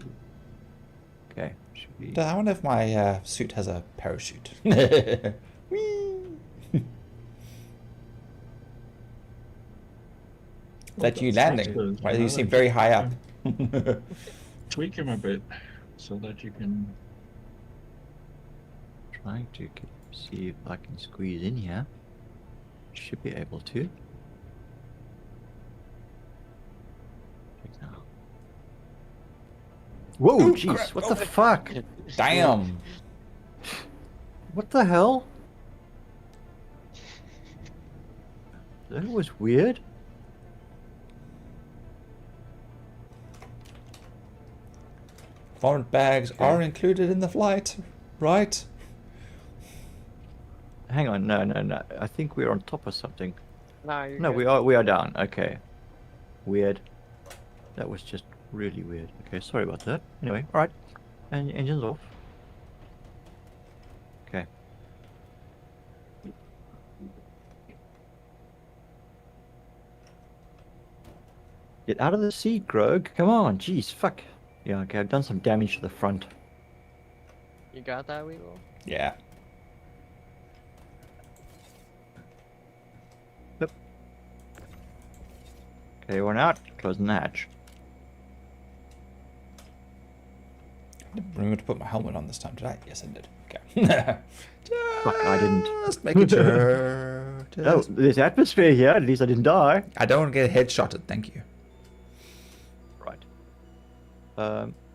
Speaker 3: Okay, should be...
Speaker 1: I wonder if my suit has a parachute. Whee! That you landing? Why you seem very high up?
Speaker 2: Tweak him a bit so that you can.
Speaker 3: Trying to see if I can squeeze in here. Should be able to. Check now. Whoa,
Speaker 1: Oh,
Speaker 3: jeez,
Speaker 1: crap.
Speaker 3: what the fuck?
Speaker 1: Damn!
Speaker 3: What the hell? That was weird.
Speaker 1: Foreign bags are included in the flight, right?
Speaker 3: Hang on, no. I think we're on top of something.
Speaker 4: No, you're
Speaker 3: No,
Speaker 4: good.
Speaker 3: we are down. Okay. Weird. That was just really weird. Okay, sorry about that. Anyway, alright. And engines off. Okay. Get out of the seat, Grog. Come on, jeez, fuck. Yeah, okay, I've done some damage to the front.
Speaker 4: You got that, Weevil?
Speaker 1: Yeah.
Speaker 3: Okay, we're out. Closing the hatch.
Speaker 1: Didn't remember to put my helmet on this time, did I? Yes, I did. Okay.
Speaker 3: Fuck, I didn't.
Speaker 1: Just making sure.
Speaker 3: Oh,
Speaker 1: Just-
Speaker 3: there's atmosphere here. At least I didn't die.
Speaker 1: I don't want to get headshotted, thank you.
Speaker 3: Right.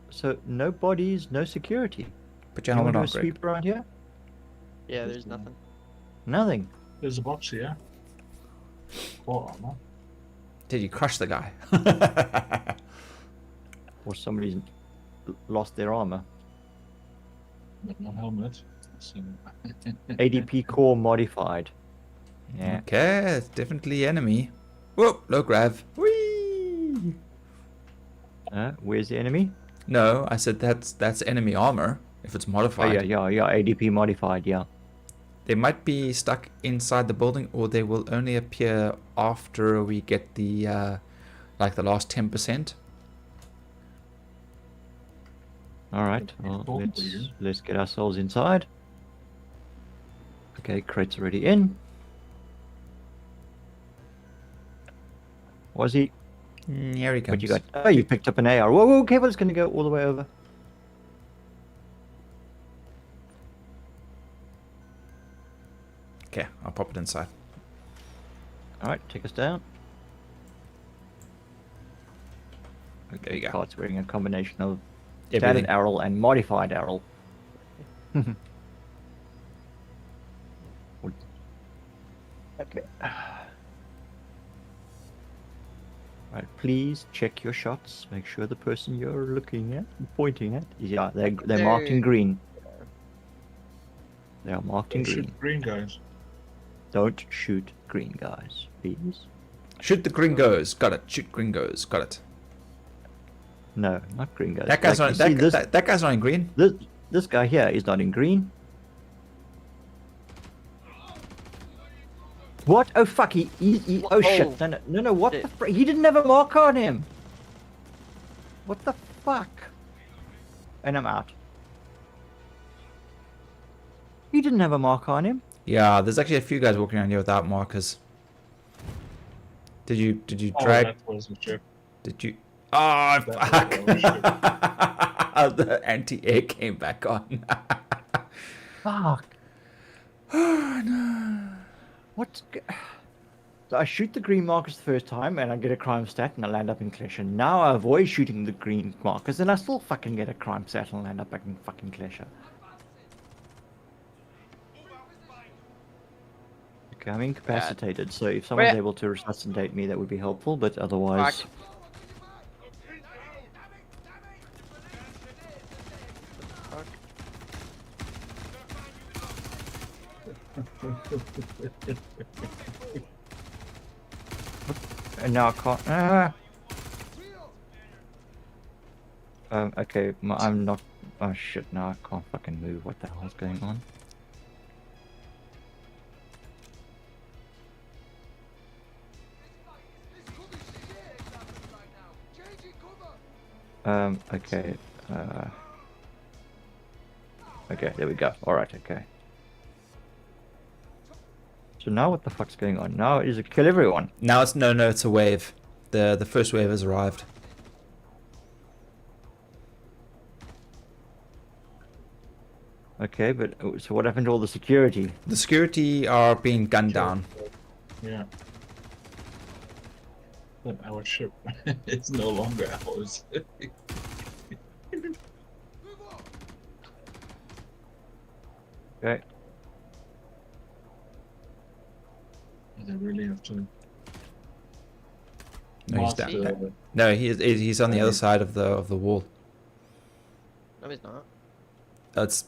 Speaker 3: So no bodies, no security.
Speaker 1: Put your
Speaker 3: You
Speaker 1: helmet
Speaker 3: want
Speaker 1: on,
Speaker 3: to
Speaker 1: Greg.
Speaker 3: sweep around here?
Speaker 4: Yeah, there's nothing.
Speaker 3: Nothing.
Speaker 2: There's a box here. Or armor.
Speaker 1: Did you crush the guy?
Speaker 3: Or somebody's lost their armor.
Speaker 2: but no helmet. So
Speaker 3: ADP core modified. Yeah.
Speaker 1: Okay, it's definitely enemy. Whoa, low grav. Whee!
Speaker 3: Where's the enemy?
Speaker 1: No, I said that's enemy armor if it's
Speaker 3: Oh
Speaker 1: modified.
Speaker 3: yeah. ADP modified. Yeah.
Speaker 1: They might be stuck inside the building, or they will only appear after we get the like the last 10%.
Speaker 3: All right. Well, let's get ourselves inside. Okay, crate's already in. Was he?
Speaker 1: Here he comes.
Speaker 3: What you got? Oh, you picked up an AR. Whoa, Cable's gonna go all the way over.
Speaker 1: Okay, I'll pop it inside.
Speaker 3: All right, take us down.
Speaker 1: There you go.
Speaker 3: Cart's wearing a combination of
Speaker 1: Everything.
Speaker 3: standard arrow and modified arrow. Okay. Right, please check your shots. Make sure the person you're looking at, pointing at, they're marked in green. They are marked in
Speaker 2: don't
Speaker 3: green.
Speaker 2: shoot green guys.
Speaker 3: Don't shoot green guys, please.
Speaker 1: Shoot the gringos. Got it. Shoot gringos. Got it.
Speaker 3: No, not green guys.
Speaker 1: That guy's
Speaker 3: Like,
Speaker 1: not.
Speaker 3: you see
Speaker 1: That guy's not in green.
Speaker 3: this guy here is not in green. What? Oh fuck! He oh shit! No! What the frick? He didn't have a mark on him. What the fuck? And I'm out. He didn't have a mark on him.
Speaker 1: Yeah, there's actually a few guys walking around here without markers. Did you drag?
Speaker 2: That was a chip.
Speaker 1: Did you? Oh fuck! The anti-air came back on.
Speaker 3: Fuck.
Speaker 1: Oh no.
Speaker 3: So I shoot the green markers the first time and I get a crime stat and I land up in Klesher. Now I avoid shooting the green markers and I still fucking get a crime stat and land up back in fucking Klesher. Okay, I'm incapacitated, so if someone's
Speaker 4: Where-
Speaker 3: able to resuscitate me, that would be helpful, but otherwise...
Speaker 4: Fuck. Fuck.
Speaker 3: And now I can't... Okay, I'm not... Oh shit, now I can't fucking move. What the hell's going on? Okay, okay, there we go. Alright, okay. So now what the fuck's going on? Now is it kill everyone?
Speaker 1: Now it's no, it's a wave. The first wave has arrived.
Speaker 3: Okay, but so what happened to all the security?
Speaker 1: The security are being gunned down.
Speaker 2: Yeah. But our ship, it's no longer ours.
Speaker 3: Okay.
Speaker 2: They really have to.
Speaker 1: No, he's
Speaker 2: master
Speaker 1: down.
Speaker 2: the-
Speaker 1: No, he's on the other side of the wall.
Speaker 4: No, he's not.
Speaker 1: That's.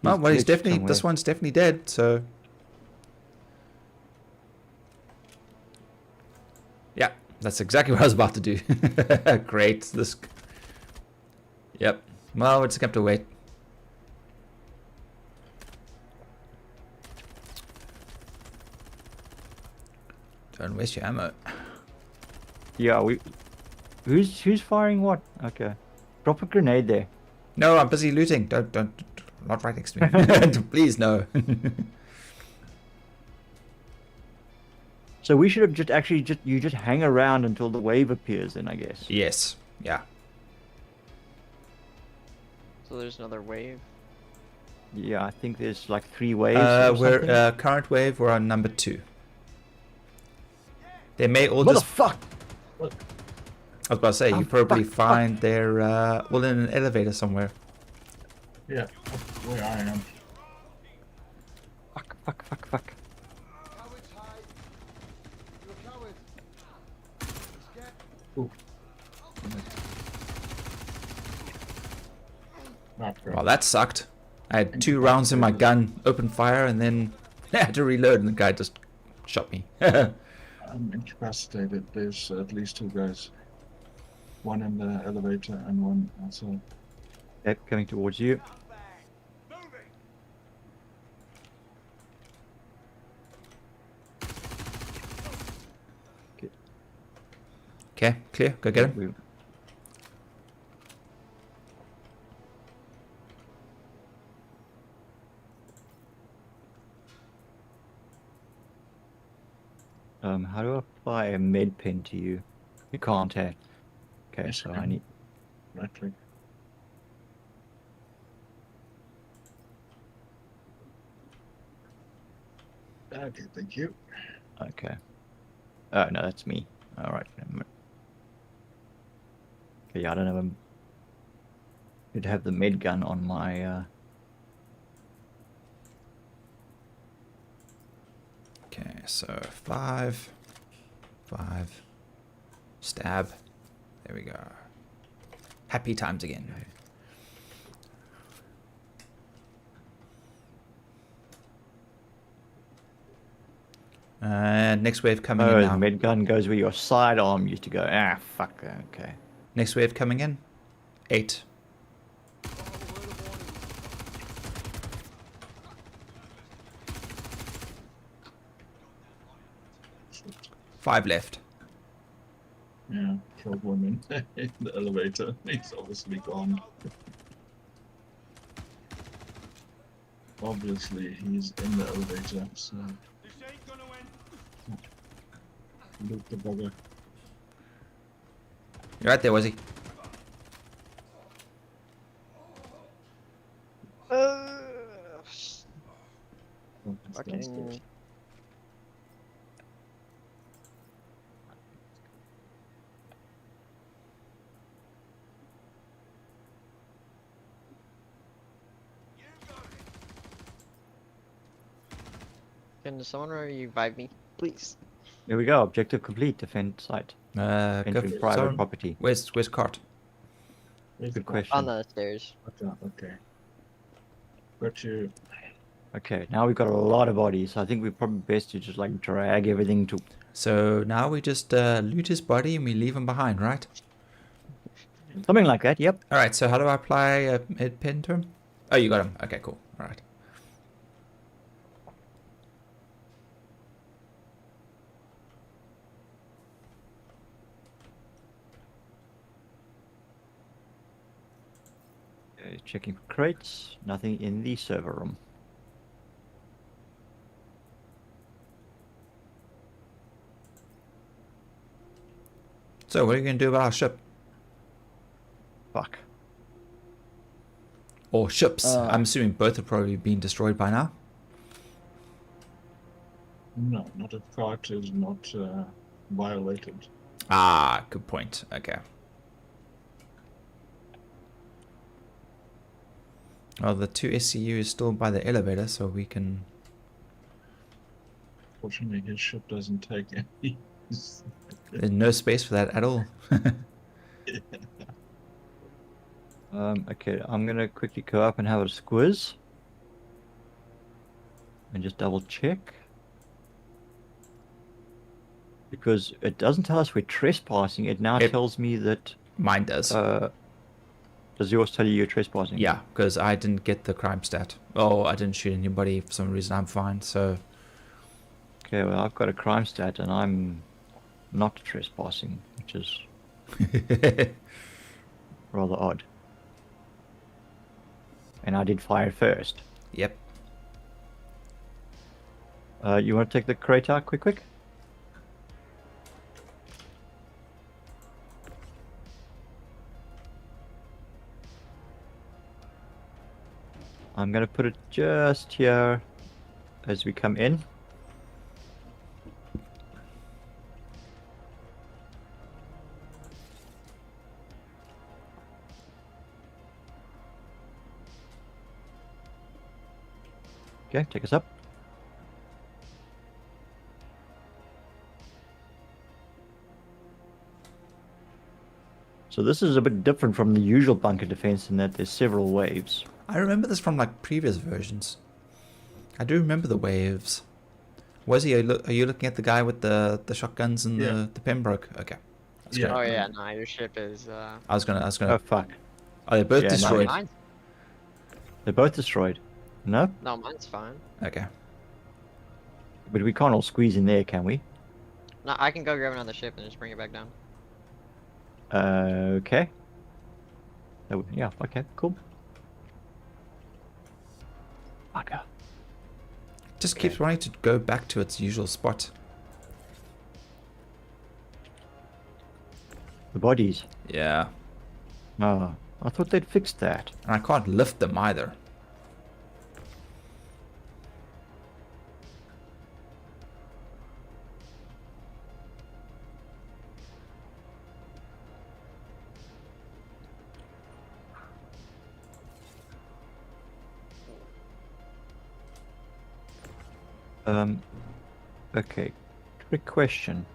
Speaker 1: Well, he's
Speaker 3: glitched
Speaker 1: definitely. This
Speaker 3: somewhere.
Speaker 1: one's definitely dead. So. Yeah, that's exactly what I was about to do. Great. This. Yep. Well, we just have to wait. Don't waste your ammo.
Speaker 3: Yeah, who's firing what? Okay. Drop a grenade there.
Speaker 1: No, I'm busy looting. Don't. Not right next to me. Please, no.
Speaker 3: So we should have just actually you just hang around until the wave appears then, I guess.
Speaker 1: Yes. Yeah.
Speaker 4: So there's another wave.
Speaker 3: Yeah, I think there's like 3 waves. or
Speaker 1: We're
Speaker 3: something.
Speaker 1: current wave. We're on number 2. They may all
Speaker 3: What the
Speaker 1: just.
Speaker 3: fuck?
Speaker 1: I was about to say
Speaker 3: Oh,
Speaker 1: you probably
Speaker 3: fuck.
Speaker 1: find they're all in an elevator somewhere.
Speaker 2: Yeah, up where I am.
Speaker 3: Fuck.
Speaker 2: Ooh. Not great.
Speaker 1: Well, that sucked. I had 2 rounds in my gun, open fire, and then I had to reload, and the guy just shot me.
Speaker 2: I'm incapacitated. There's at least 2 guys. One in the elevator and one outside.
Speaker 3: Yep, coming towards you.
Speaker 1: Okay, clear. Go get him.
Speaker 3: We- how do I apply a med pen to you? You can't, eh? Okay,
Speaker 2: Yes,
Speaker 3: so
Speaker 2: I
Speaker 3: I
Speaker 2: can.
Speaker 3: need.
Speaker 2: Right click. Okay, thank you.
Speaker 3: Okay. Oh no, that's me. All right. Okay, yeah, I don't have a. You'd have the med gun on my.
Speaker 1: Okay, so 5, 5, stab. There we go. Happy times again. Next wave coming in
Speaker 3: Oh, the
Speaker 1: now.
Speaker 3: med gun goes where your sidearm used to go. Ah, fuck. Okay.
Speaker 1: Next wave coming in. 8.
Speaker 2: Shit.
Speaker 1: 5 left.
Speaker 2: Yeah, killed one in the elevator. He's obviously gone. Obviously, he's in the elevator, so. Loot the bugger.
Speaker 1: You're right there, was he?
Speaker 2: Oh, it's downstairs.
Speaker 4: Fucking. Can someone revive me, please?
Speaker 3: Here we go. Objective complete. Defend site.
Speaker 1: Go
Speaker 3: Entering
Speaker 1: for
Speaker 3: private
Speaker 1: Soren.
Speaker 3: property.
Speaker 1: Where's Cart?
Speaker 2: Where's
Speaker 3: Good
Speaker 2: the-
Speaker 3: question.
Speaker 4: On the stairs.
Speaker 2: Okay. Got you.
Speaker 3: Okay, now we've got a lot of bodies. I think we're probably best to just like drag everything to.
Speaker 1: So now we just loot his body and we leave him behind, right?
Speaker 3: Something like that. Yep.
Speaker 1: All right. So how do I apply a med pen to him? Oh, you got him. Okay, cool. All right.
Speaker 3: Okay, checking for crates. Nothing in the server room.
Speaker 1: So what are you gonna do about our ship
Speaker 3: Fuck.
Speaker 1: or ships?
Speaker 3: Uh,
Speaker 1: I'm assuming both have probably been destroyed by now.
Speaker 2: No, not if cart is not violated.
Speaker 1: Ah, good point. Okay. Well, the 2 SCU is still by the elevator, so we can.
Speaker 2: Fortunately, his ship doesn't take any.
Speaker 1: There's no space for that at all.
Speaker 3: Okay, I'm gonna quickly go up and have a squiz. And just double check. Because it doesn't tell us we're trespassing, it now
Speaker 1: It-
Speaker 3: tells me that.
Speaker 1: Mine does.
Speaker 3: Does yours tell you you're trespassing?
Speaker 1: Yeah, because I didn't get the crime stat. Oh, I didn't shoot anybody for some reason. I'm fine. So
Speaker 3: Okay, well, I've got a crime stat and I'm not trespassing, which is rather odd. And I did fire first.
Speaker 1: yep.
Speaker 3: You want to take the crate out quick? I'm gonna put it just here as we come in. Okay, take us up. So this is a bit different from the usual bunker defense in that there's several waves.
Speaker 1: I remember this from like previous versions. I do remember the waves. Wazzy, are you looking at the guy with the shotguns and
Speaker 2: Yeah.
Speaker 1: the Pembroke? Okay.
Speaker 2: Yeah.
Speaker 4: Oh yeah, no, your ship is.
Speaker 1: I was gonna.
Speaker 3: Oh fuck.
Speaker 1: Are they both
Speaker 3: Yeah, no,
Speaker 1: destroyed?
Speaker 4: Mine's,
Speaker 3: They're both destroyed. No?
Speaker 4: no, mine's fine.
Speaker 1: Okay.
Speaker 3: But we can't all squeeze in there, can we?
Speaker 4: No, I can go grab another ship and just bring it back down.
Speaker 3: Okay. Yeah, okay, cool. Fucker.
Speaker 1: Just keeps wanting to go back to its usual spot.
Speaker 3: The bodies.
Speaker 1: Yeah.
Speaker 3: Oh, I thought they'd fixed that.
Speaker 1: And I can't lift them either.
Speaker 3: Okay. Quick question.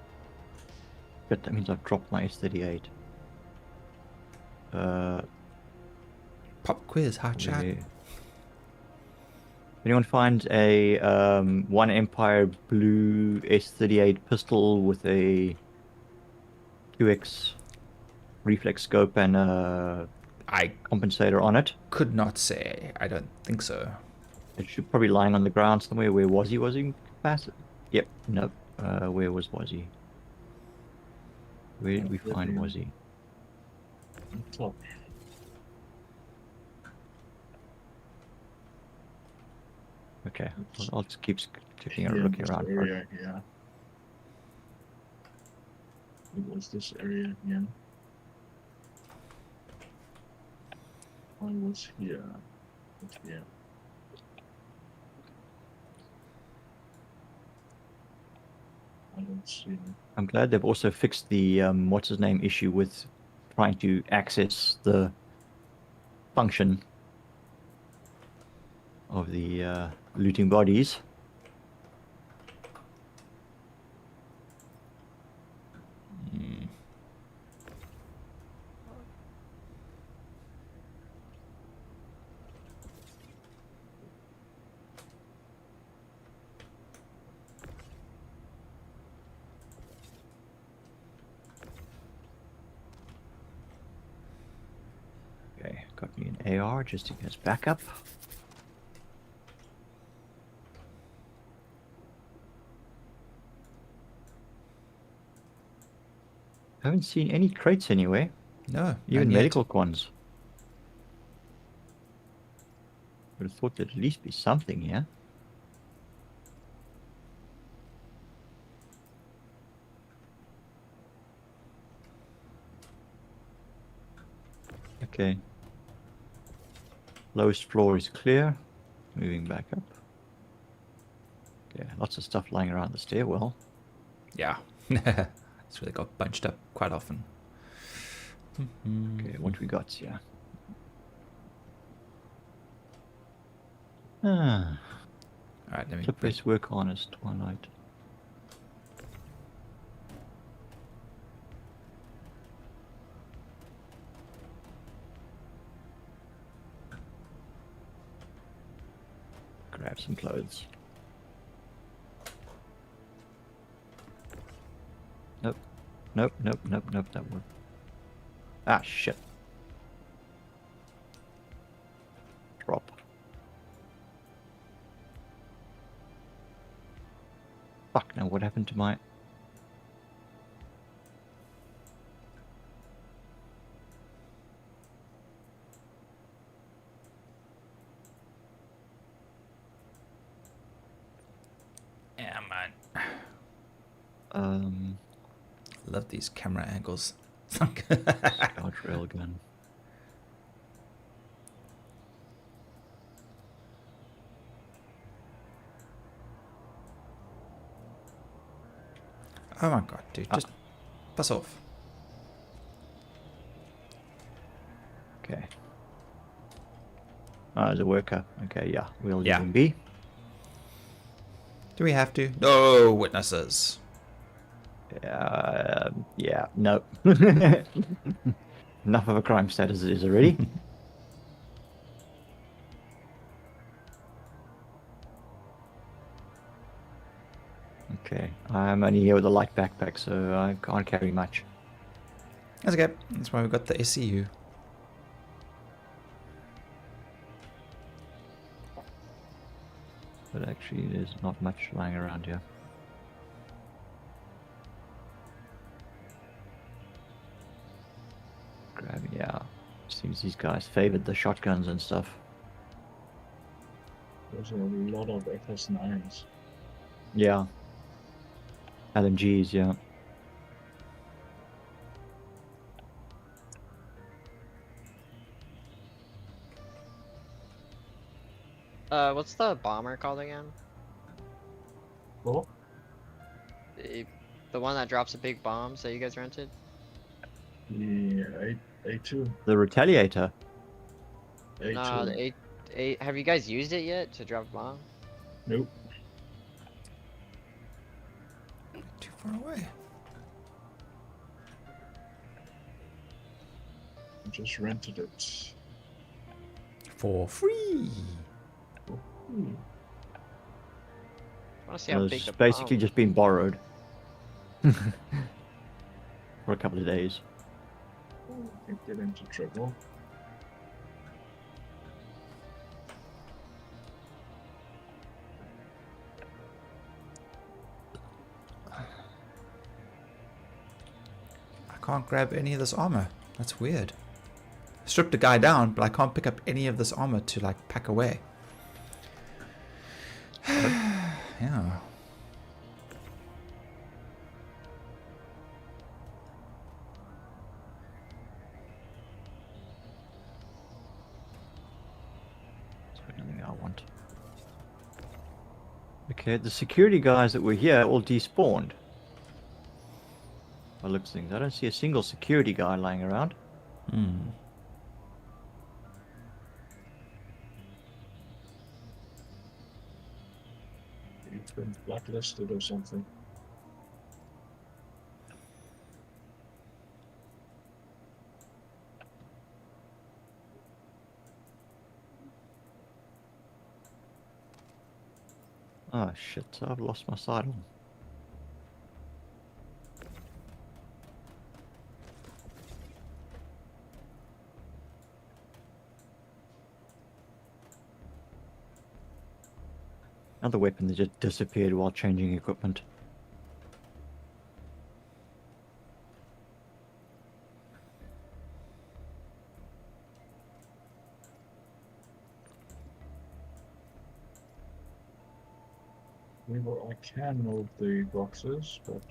Speaker 3: But that means I've dropped my S38.
Speaker 1: Pop quiz, hot chat.
Speaker 3: Yeah. Anyone find a One Empire blue S38 pistol with a 2x reflex scope and a
Speaker 1: I
Speaker 3: compensator on it?
Speaker 1: could not say. I don't think so.
Speaker 3: It should probably lying on the ground somewhere. Where was he? Was he passive? Yep. Nope. Where was he? Where did we find was he?
Speaker 2: On top.
Speaker 3: Okay. I'll just keep looking
Speaker 2: Here in
Speaker 3: looking
Speaker 2: this
Speaker 3: around for it.
Speaker 2: area, yeah. It was this area, yeah. I was here. But yeah. I don't see it.
Speaker 3: I'm glad they've also fixed the what's his name issue with trying to access the function of the looting bodies. Okay, got me an AR just as backup. Haven't seen any crates anywhere,
Speaker 1: No.
Speaker 3: even
Speaker 1: none yet.
Speaker 3: medical ones. Would have thought there'd at least be something here. Okay. Lowest floor is clear. Moving back up. Yeah, lots of stuff lying around the stairwell.
Speaker 1: Yeah. It's really got bunched up quite often.
Speaker 3: Okay, what we got here? Ah,
Speaker 1: Alright, let me
Speaker 3: Clip-based work honest, Twilight. Grab some clothes. Nope. Nope, nope, nope, nope, that worked. Ah, shit. Drop. Fuck, now what happened to my...
Speaker 1: Yeah, man. Love these camera angles.
Speaker 3: Scout railgun.
Speaker 1: Oh my god, dude. Just buzz off.
Speaker 3: Okay. Oh, there's a worker. Okay, yeah. We'll
Speaker 1: Yeah.
Speaker 3: leave him be.
Speaker 1: Do we have to? No witnesses.
Speaker 3: Yeah, no. Enough of a crime stat as it is already. Okay, I'm only here with a light backpack, so I can't carry much.
Speaker 1: That's okay. That's why we got the SCU.
Speaker 3: But actually, there's not much lying around here. Yeah. Seems these guys favored the shotguns and stuff.
Speaker 2: There's a lot of FS9s.
Speaker 3: Yeah. LMGs, yeah.
Speaker 4: What's the bomber called again?
Speaker 2: Well,
Speaker 4: The one that drops the big bombs that you guys rented?
Speaker 2: the A2.
Speaker 3: The Retaliator.
Speaker 2: A2.
Speaker 4: No, the have you guys used it yet to drop a bomb?
Speaker 2: Nope.
Speaker 1: Too far away.
Speaker 2: I just rented it.
Speaker 1: For free.
Speaker 2: Hmm.
Speaker 4: I want to see how big
Speaker 3: It's
Speaker 4: the
Speaker 3: basically
Speaker 4: bomb.
Speaker 3: just been borrowed. For a couple of days.
Speaker 2: I can get into trouble.
Speaker 1: I can't grab any of this armor. That's weird. Stripped a guy down, but I can't pick up any of this armor to like pack away. Yeah.
Speaker 3: That's anything I want. Okay, the security guys that were here all despawned. By the looks of things, I don't see a single security guy lying around.
Speaker 1: Hmm.
Speaker 2: You've been blacklisted or something.
Speaker 3: Oh shit, I've lost my sidearm. Another weapon that just disappeared while changing equipment.
Speaker 2: I can move the boxes, but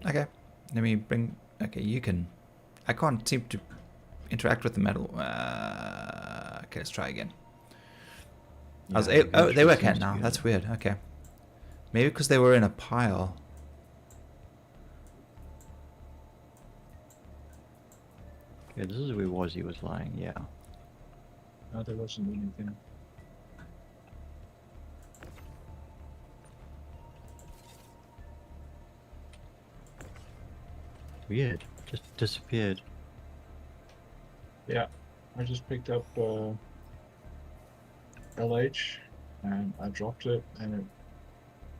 Speaker 1: Okay. Let me bring. Okay, you can. I can't seem to interact with the metal. Okay, let's try again. I was
Speaker 3: Yeah,
Speaker 1: oh, they
Speaker 3: eventually
Speaker 1: work
Speaker 3: seems
Speaker 1: out
Speaker 3: to
Speaker 1: now.
Speaker 3: be
Speaker 1: That's
Speaker 3: enough.
Speaker 1: weird. Okay. Maybe because they were in a pile.
Speaker 3: Okay, this is where Wazzy was lying, yeah.
Speaker 2: no, there wasn't anything.
Speaker 3: Weird. Just disappeared.
Speaker 2: Yeah, I just picked up LH and I dropped it and it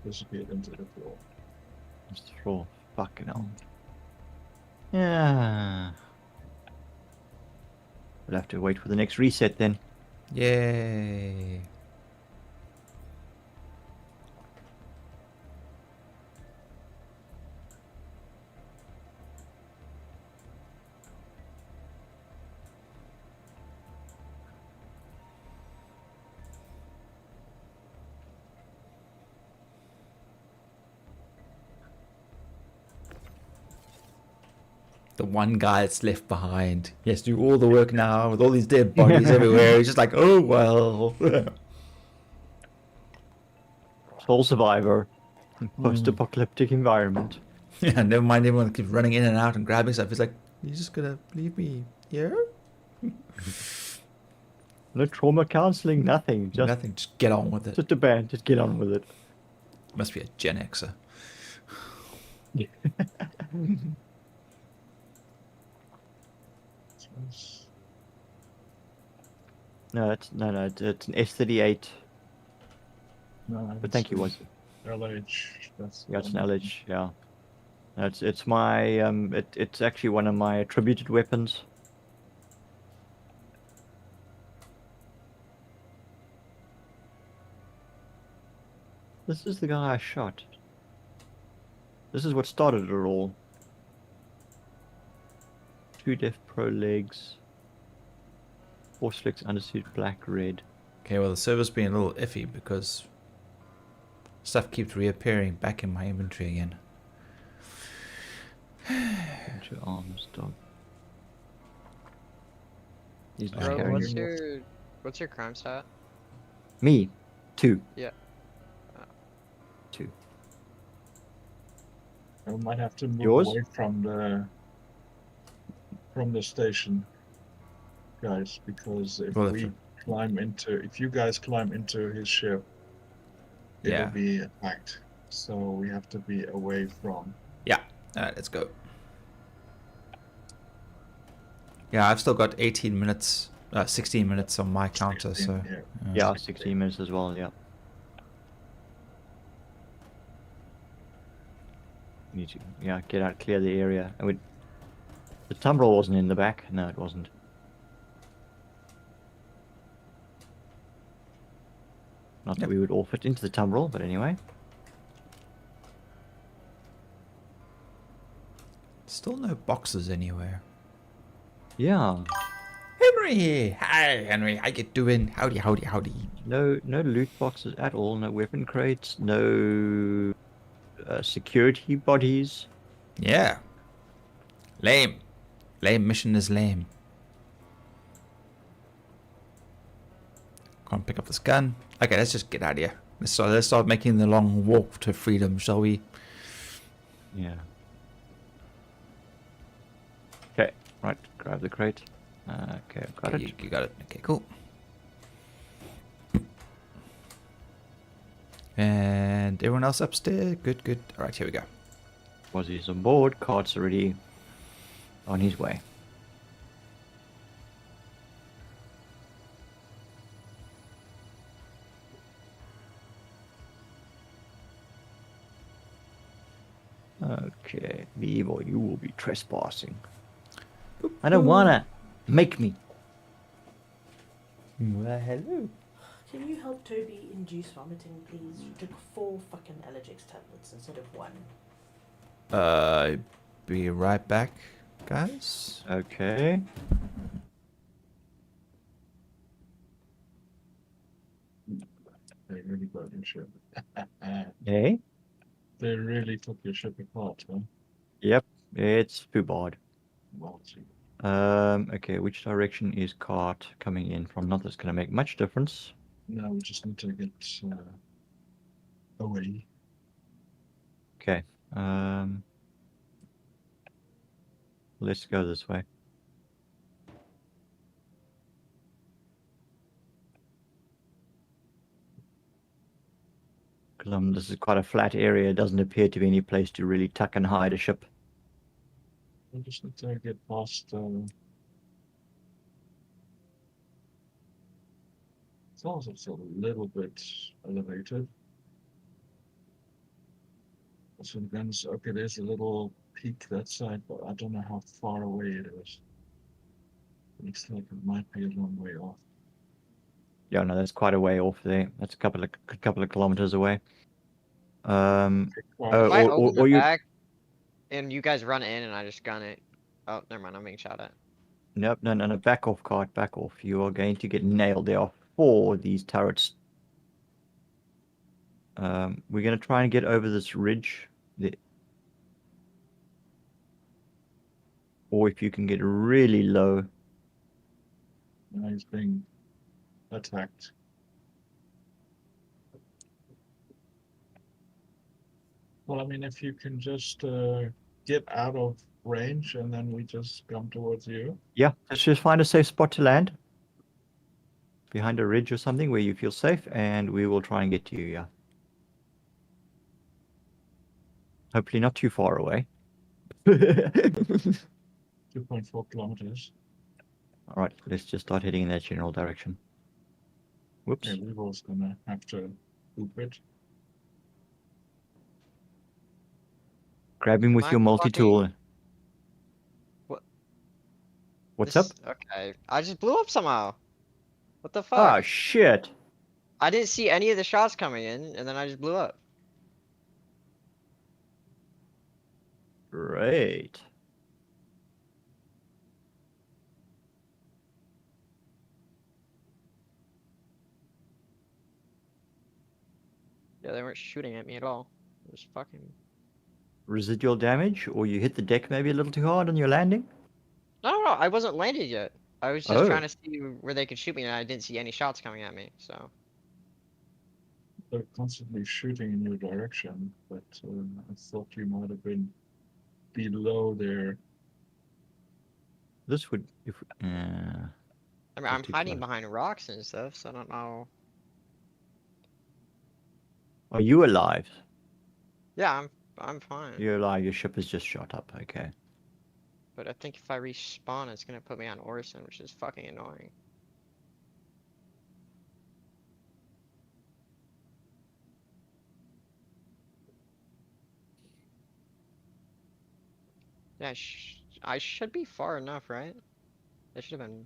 Speaker 2: disappeared into the floor.
Speaker 3: It's the floor. Fucking hell. Yeah. We'll have to wait for the next reset then.
Speaker 1: Yay. The one guy that's left behind. He has to do all the work now with all these dead bodies everywhere. He's just like, oh well.
Speaker 3: Sole survivor. Post-apocalyptic environment.
Speaker 1: Yeah, never mind everyone keeps running in and out and grabbing stuff. He's like, you're just gonna leave me here?
Speaker 3: No trauma counseling, nothing. Just
Speaker 1: Nothing, just get on with it.
Speaker 3: just a band. Just get on with it.
Speaker 1: Must be a Gen Xer.
Speaker 2: So It's,
Speaker 3: No, it's it's an S38.
Speaker 2: no,
Speaker 3: But thank you, was
Speaker 2: LH. That's
Speaker 3: yeah, it's an
Speaker 2: the one.
Speaker 3: LH. Yeah, no, it's my it's actually one of my attributed weapons. This is the guy I shot. This is what started it all. 2 Def Pro legs. 4 slicks undersuit black red.
Speaker 1: Okay, well the server's being a little iffy because stuff keeps reappearing back in my inventory again.
Speaker 3: Into arms dog. He's not
Speaker 4: Rogue,
Speaker 3: carrying
Speaker 4: what's your crime stat?
Speaker 3: me. 2.
Speaker 4: Yeah.
Speaker 3: 2.
Speaker 2: I might have to move
Speaker 3: Yours?
Speaker 2: away from the station, guys, because if
Speaker 1: Well,
Speaker 2: if you guys climb into his ship, it'll
Speaker 1: Yeah.
Speaker 2: be attacked. So we have to be away from.
Speaker 1: Alright, let's go. Yeah, I've still got 18 minutes, 16 minutes on my counter, so...
Speaker 3: Yeah, 16 minutes as well, yeah. Need to, yeah, get out, clear the area. I would. The tumbrel wasn't in the back. No, it wasn't. Not that we would all fit into the tumbrel, but anyway.
Speaker 1: Still no boxes anywhere.
Speaker 3: Yeah.
Speaker 1: Henry! Hi, Henry. How you doing? Howdy, howdy, howdy.
Speaker 3: No loot boxes at all. No weapon crates. No security bodies.
Speaker 1: Yeah. Lame. Lame mission is lame. Can't pick up this gun. Okay, let's just get out of here. Let's start making the long walk to freedom, shall we?
Speaker 3: Yeah. Okay, right. Grab the crate. Okay, I've got it.
Speaker 1: You got it. Okay, cool. And everyone else upstairs? Good, good. Alright, here we go.
Speaker 3: Wazzy's on board. Cart's already on his way. Okay, Weevil, you will be trespassing. I don't wanna. Make me.
Speaker 1: Well, hello.
Speaker 6: Can you help Toby induce vomiting, please? You took 4 fucking Allergex tablets instead of 1.
Speaker 1: Be right back, guys.
Speaker 3: Okay.
Speaker 2: They really got your ship.
Speaker 3: Hey?
Speaker 2: They really took your ship apart, huh?
Speaker 3: Yep, it's too bad.
Speaker 2: Multi.
Speaker 3: Okay, which direction is cart coming in from? Not that's gonna make much difference.
Speaker 2: Now we just need to get away.
Speaker 3: Okay. Let's go this way. Because this is quite a flat area. It doesn't appear to be any place to really tuck and hide a ship.
Speaker 2: We just need to get past. It's also a little bit elevated. So the guns, okay, there's a little peak that side, but I don't know how far away it is. It looks like it might be a long way off.
Speaker 3: Yeah, no, that's quite a way off there. That's a couple of kilometers away.
Speaker 2: Well,
Speaker 3: Oh,
Speaker 4: If I
Speaker 3: or
Speaker 4: open the
Speaker 3: you.
Speaker 4: back and you guys run in and I just gun it. Oh, never mind. I'm being shot at.
Speaker 3: Nope, no, back off, cart, back off. You are going to get nailed. There are 4 these turrets. We're going to try and get over this ridge. Or if you can get really low.
Speaker 2: now he's being attacked. Well, I mean, if you can just get out of range and then we just come towards you.
Speaker 3: Yeah, let's just find a safe spot to land. Behind a ridge or something where you feel safe, and we will try and get to you, yeah. Hopefully not too far away.
Speaker 2: 2.4 kilometers.
Speaker 3: All right, let's just start heading in that general direction. Whoops.
Speaker 2: Okay, Weevil's gonna have to poop it.
Speaker 3: Grab him with
Speaker 4: My
Speaker 3: your multi-tool.
Speaker 4: fucking- What?
Speaker 3: What's
Speaker 4: This,
Speaker 3: up?
Speaker 4: okay. I just blew up somehow. What the fuck?
Speaker 3: Ah, shit.
Speaker 4: I didn't see any of the shots coming in, and then I just blew up.
Speaker 3: Great.
Speaker 4: Yeah, they weren't shooting at me at all. It was fucking.
Speaker 3: Residual damage, or you hit the deck maybe a little too hard on your landing?
Speaker 4: No, I wasn't landed yet. I was just
Speaker 3: Oh.
Speaker 4: trying to see where they could shoot me, and I didn't see any shots coming at me. So
Speaker 2: They're constantly shooting in your direction, but I thought you might have been below there.
Speaker 3: This would, if,
Speaker 4: I mean,
Speaker 3: Not
Speaker 4: I'm
Speaker 3: too
Speaker 4: hiding
Speaker 3: close.
Speaker 4: behind rocks and stuff, so I don't know.
Speaker 3: are you alive?
Speaker 4: Yeah, I'm fine.
Speaker 3: You're alive, your ship is just shot up, okay.
Speaker 4: But I think if I respawn, it's gonna put me on Orison, which is fucking annoying. Yeah, I should be far enough, right? It should have been.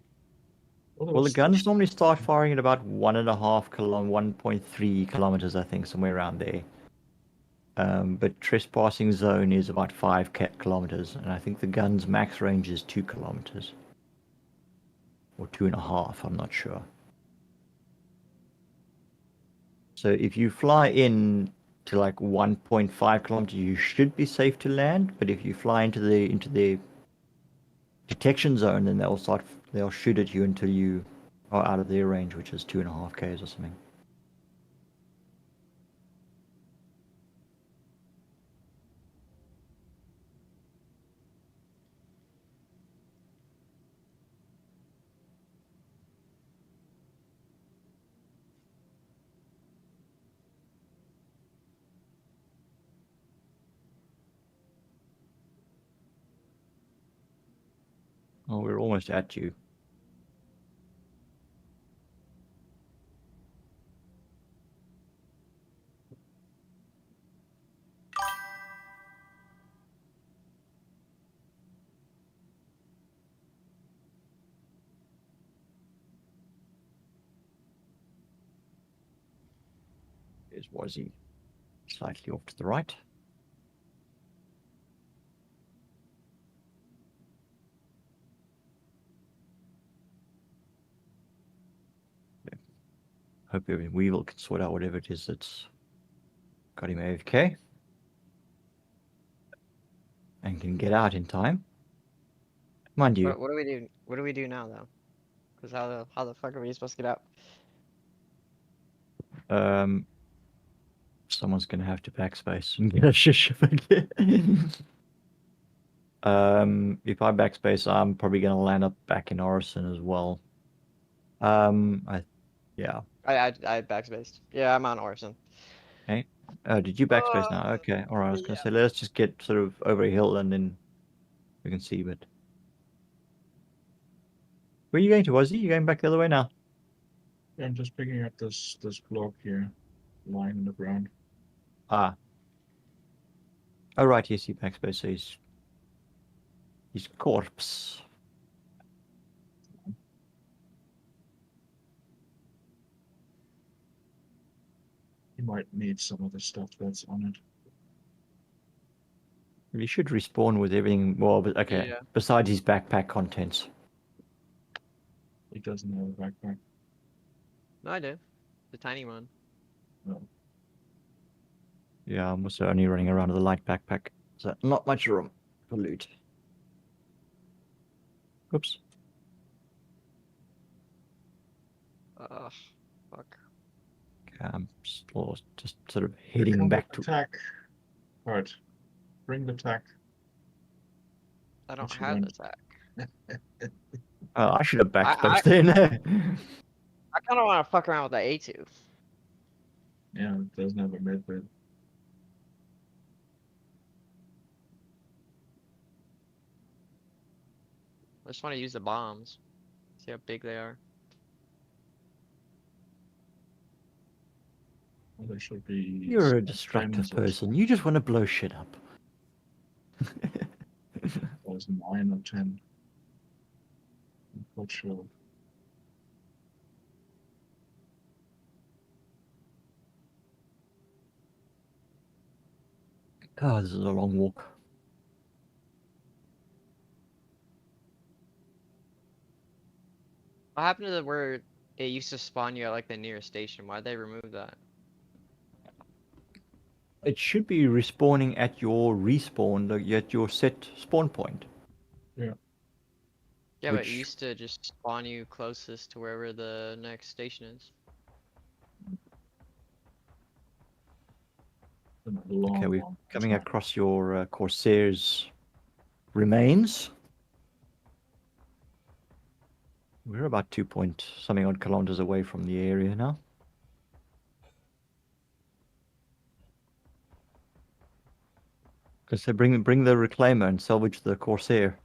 Speaker 3: Well, the guns normally start firing at about 1.3 kilometers, I think, somewhere around there. But trespassing zone is about 5 kilometers, and I think the gun's max range is 2 kilometers. Or 2.5, I'm not sure. So if you fly in to like 1.5 kilometers, you should be safe to land. But if you fly into the detection zone, then they'll shoot at you until you are out of their range, which is 2.5 k's or something. Oh, we're almost at you. There's Wazzy, slightly off to the right. Hope Weevil can sort out whatever it is that's got him AFK. And can get out in time. Mind you.
Speaker 4: What do we do? What do we do now, though? Because how the fuck are we supposed to get out?
Speaker 3: Someone's gonna have to backspace and get a ship again. If I backspace, I'm probably gonna land up back in Orison as well. Yeah.
Speaker 4: I backspaced. Yeah, I'm on Orison.
Speaker 3: Okay. Did you backspace now? Okay. All right. I was gonna say let's just get sort of over a hill and then we can see. But where are you going to? Was you going back the other way now?
Speaker 2: Yeah, I'm just picking up this block here, lying on the ground.
Speaker 3: Ah. Oh right. Yes, he backspace. So he's corpse.
Speaker 2: You might need some of the stuff that's on it.
Speaker 3: He should respawn with everything. Well, but okay.
Speaker 4: Yeah.
Speaker 3: Besides his backpack contents.
Speaker 2: He doesn't have a backpack.
Speaker 4: No, I do. The tiny one.
Speaker 2: No.
Speaker 3: Yeah, I'm also only running around with a light backpack, so not much room for loot. Oops.
Speaker 4: Ugh, fuck.
Speaker 3: Okay, I'm just sort of heading back to.
Speaker 2: Attack. Alright. Bring the tack.
Speaker 4: I don't
Speaker 2: What you
Speaker 4: have
Speaker 2: want?
Speaker 4: the tack.
Speaker 3: I should have
Speaker 4: I-
Speaker 3: backspaced in there.
Speaker 4: I kind of want to fuck around with the A2.
Speaker 2: Yeah, it doesn't have a medbed.
Speaker 4: I just want to use the bombs. See how big they are.
Speaker 2: Well, they should be.
Speaker 3: You're a
Speaker 2: some
Speaker 3: destructive
Speaker 2: friends or
Speaker 3: person. You just want to blow shit up.
Speaker 2: was 9 or 10. I'm not sure.
Speaker 3: God, this is a long walk.
Speaker 4: What happened to the where it used to spawn you at like the nearest station? Why'd they remove that?
Speaker 3: It should be respawning at your respawn, like at your set spawn point.
Speaker 4: Yeah, but it
Speaker 3: Which-
Speaker 4: used to just spawn you closest to wherever the next station is.
Speaker 2: Been a long,
Speaker 3: Okay, we're
Speaker 2: long
Speaker 3: coming
Speaker 2: time.
Speaker 3: across your Corsair's remains. We're about 2 point something odd kilometers away from the area now. Because they bring the reclaimer and salvage the Corsair.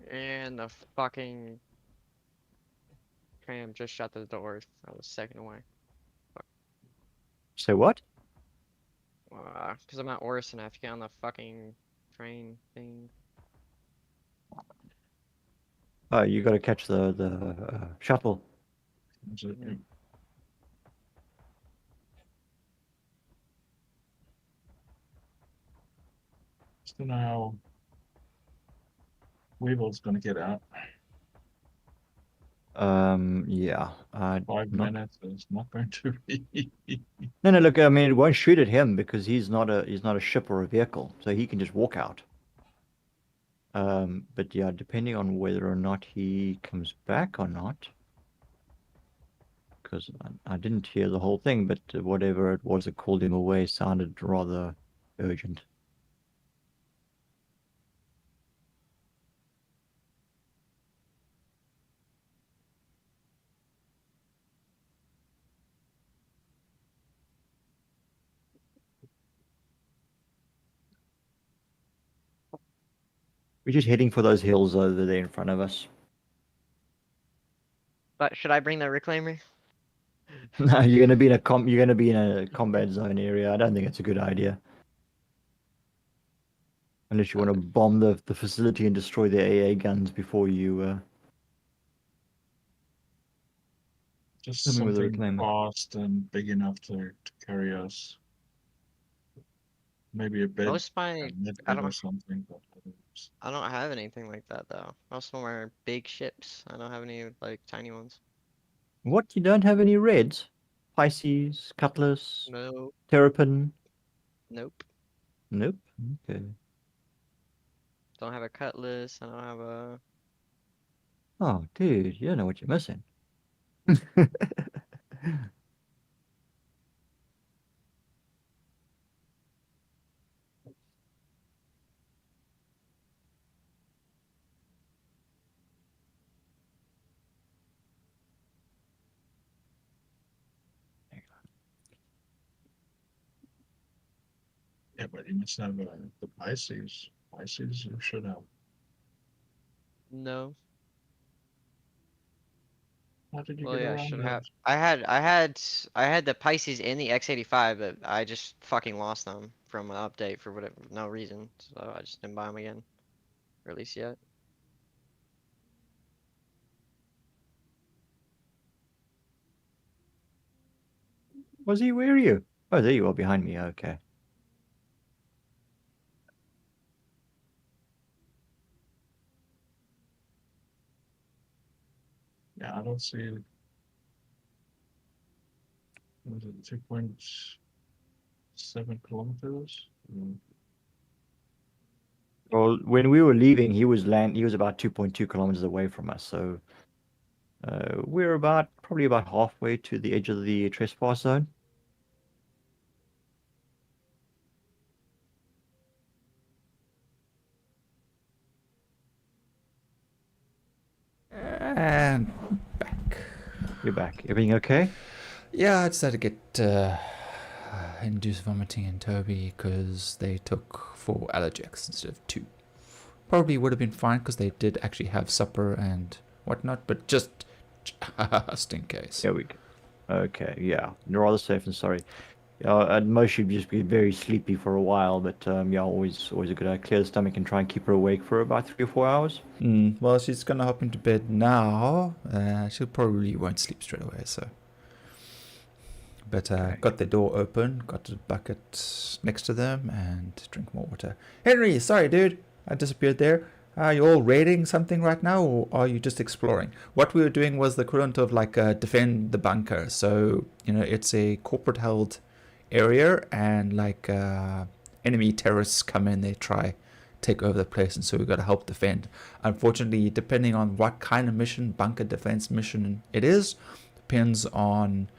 Speaker 4: And the fucking tram just shut the doors. I was a second away.
Speaker 3: Say what?
Speaker 4: Because I'm at Orison, I have to get on the fucking train thing.
Speaker 3: Oh, you got to catch the shuttle.
Speaker 2: Is it-
Speaker 4: Mhm.
Speaker 2: Just don't know how Weevil's going to get out.
Speaker 3: Yeah.
Speaker 2: 5 minutes is not going to be.
Speaker 3: No, no. Look, I mean, it won't shoot at him because he's not a ship or a vehicle, so he can just walk out. But yeah, depending on whether or not he comes back or not, because I didn't hear the whole thing, but whatever it was that called him away sounded rather urgent. We're just heading for those hills over there in front of us.
Speaker 4: But should I bring the reclaimer?
Speaker 3: No, you're gonna be in a combat zone area. I don't think it's a good idea. Unless you want to bomb the facility and destroy the AA guns before you
Speaker 2: Just
Speaker 3: Something with a
Speaker 2: something
Speaker 3: reclaimer.
Speaker 2: fast and big enough to carry us. Maybe a bed,
Speaker 4: Most of my,
Speaker 2: a med
Speaker 4: I
Speaker 2: bed or
Speaker 4: don't,
Speaker 2: something. But
Speaker 4: I don't have anything like that though. Most of them are big ships. I don't have any like tiny ones.
Speaker 3: What? You don't have any reds? Pisces, Cutlass,
Speaker 4: No,
Speaker 3: Terrapin?
Speaker 4: nope.
Speaker 3: Nope. Okay.
Speaker 4: Don't have a cutlass. I don't have a.
Speaker 3: Oh, dude, you don't know what you're missing.
Speaker 2: yeah, but you must have the Pisces. Pisces you should have.
Speaker 4: No.
Speaker 2: How did you
Speaker 4: Well,
Speaker 2: get
Speaker 4: yeah, I
Speaker 2: around
Speaker 4: should
Speaker 2: that?
Speaker 4: have. I had the Pisces in the X85, but I just fucking lost them from an update for whatever no reason. So I just didn't buy them again. Or at least yet.
Speaker 3: Was he? Where are you? Oh, there you are behind me. Okay.
Speaker 2: Yeah, I don't see. Was it 2.7 kilometers?
Speaker 3: Well, when we were leaving, he was about 2.2 kilometers away from us. So we're probably about halfway to the edge of the trespass zone.
Speaker 1: And back.
Speaker 3: You're back. Everything okay?
Speaker 1: Yeah, I just had to get induced vomiting in Toby because they took 4 Allergex instead of 2. Probably would have been fine because they did actually have supper and whatnot, but just in case.
Speaker 3: There we go. Okay, yeah. You're rather safe than sorry. At most you'd just be very sleepy for a while, but yeah, always a good idea. Clear the stomach and try and keep her awake for about 3 or 4 hours.
Speaker 1: Well, she's gonna hop into bed now. She probably won't sleep straight away, so. But got the door open, got a bucket next to them, and drink more water. Henry, sorry, dude, I disappeared there. Are you all raiding something right now, or are you just exploring? What we were doing was the equivalent of like defend the bunker. So it's a corporate-held area, and like enemy terrorists come in, they try take over the place, and so we've got to help defend. Unfortunately, depending on what kind of mission, bunker defense mission it is, depends on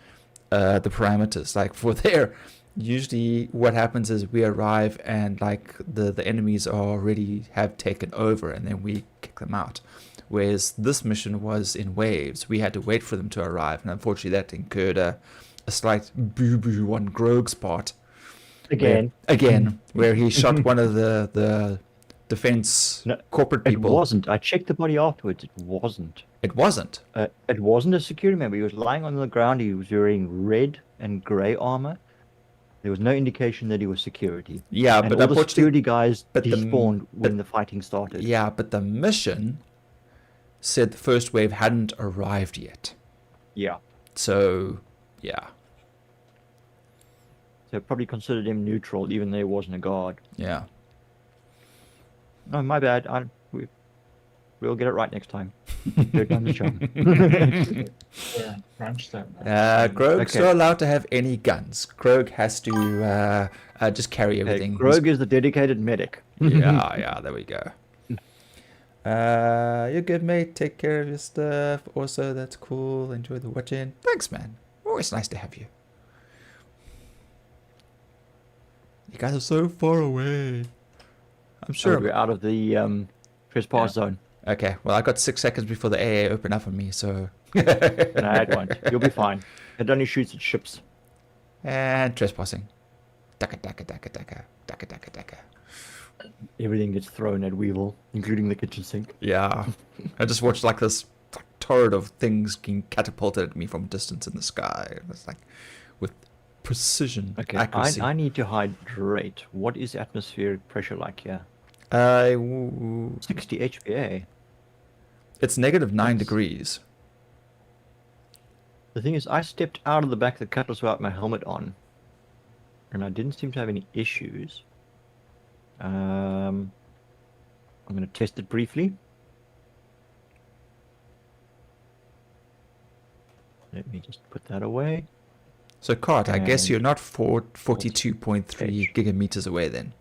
Speaker 1: the parameters. Like for there, usually what happens is we arrive and like the enemies already have taken over, and then we kick them out. Whereas this mission was in waves, we had to wait for them to arrive, and unfortunately that incurred a slight boo-boo on Grogue's part.
Speaker 3: Again,
Speaker 1: where he shot one of the defense corporate people.
Speaker 3: It wasn't. I checked the body afterwards. It wasn't.
Speaker 1: It wasn't.
Speaker 3: It wasn't a security member. He was lying on the ground. He was wearing red and grey armor. There was no indication that he was security.
Speaker 1: Yeah,
Speaker 3: and
Speaker 1: but
Speaker 3: all the security guys despawned when the fighting started.
Speaker 1: Yeah, but the mission said the first wave hadn't arrived yet.
Speaker 3: Yeah.
Speaker 1: So, yeah.
Speaker 3: So probably considered him neutral, even though he wasn't a guard.
Speaker 1: Yeah.
Speaker 3: No, my bad. We'll get it right next time. Third time's a charm.
Speaker 2: Yeah, crunch that.
Speaker 1: Grogue's not allowed to have any guns. Grogue has to just carry everything.
Speaker 3: Grogue is the dedicated medic.
Speaker 1: Yeah, there we go. You're good, mate. Take care of your stuff. Also, that's cool. Enjoy the watching. Thanks, man. Always nice to have you. You guys are so far away. I'm sure.
Speaker 3: We're out of the trespass zone.
Speaker 1: Okay, well, I got 6 seconds before the AA open up on me, so.
Speaker 3: And I had one. You'll be fine. It only shoots at ships.
Speaker 1: And trespassing. Daka, daka, daka, daka, daka, daka, daka.
Speaker 3: Everything gets thrown at Weevil, including the kitchen sink.
Speaker 1: Yeah. I just watched like this torrent of things being catapulted at me from a distance in the sky. It's like with precision, accuracy.
Speaker 3: I need to hydrate. What is atmospheric pressure like here? 60 HPA.
Speaker 1: It's -9 degrees.
Speaker 3: The thing is, I stepped out of the back of the cutlass without my helmet on, and I didn't seem to have any issues. I'm going to test it briefly. Let me just put that away.
Speaker 1: So, Cart, I guess you're not 42.3 gigameters away then.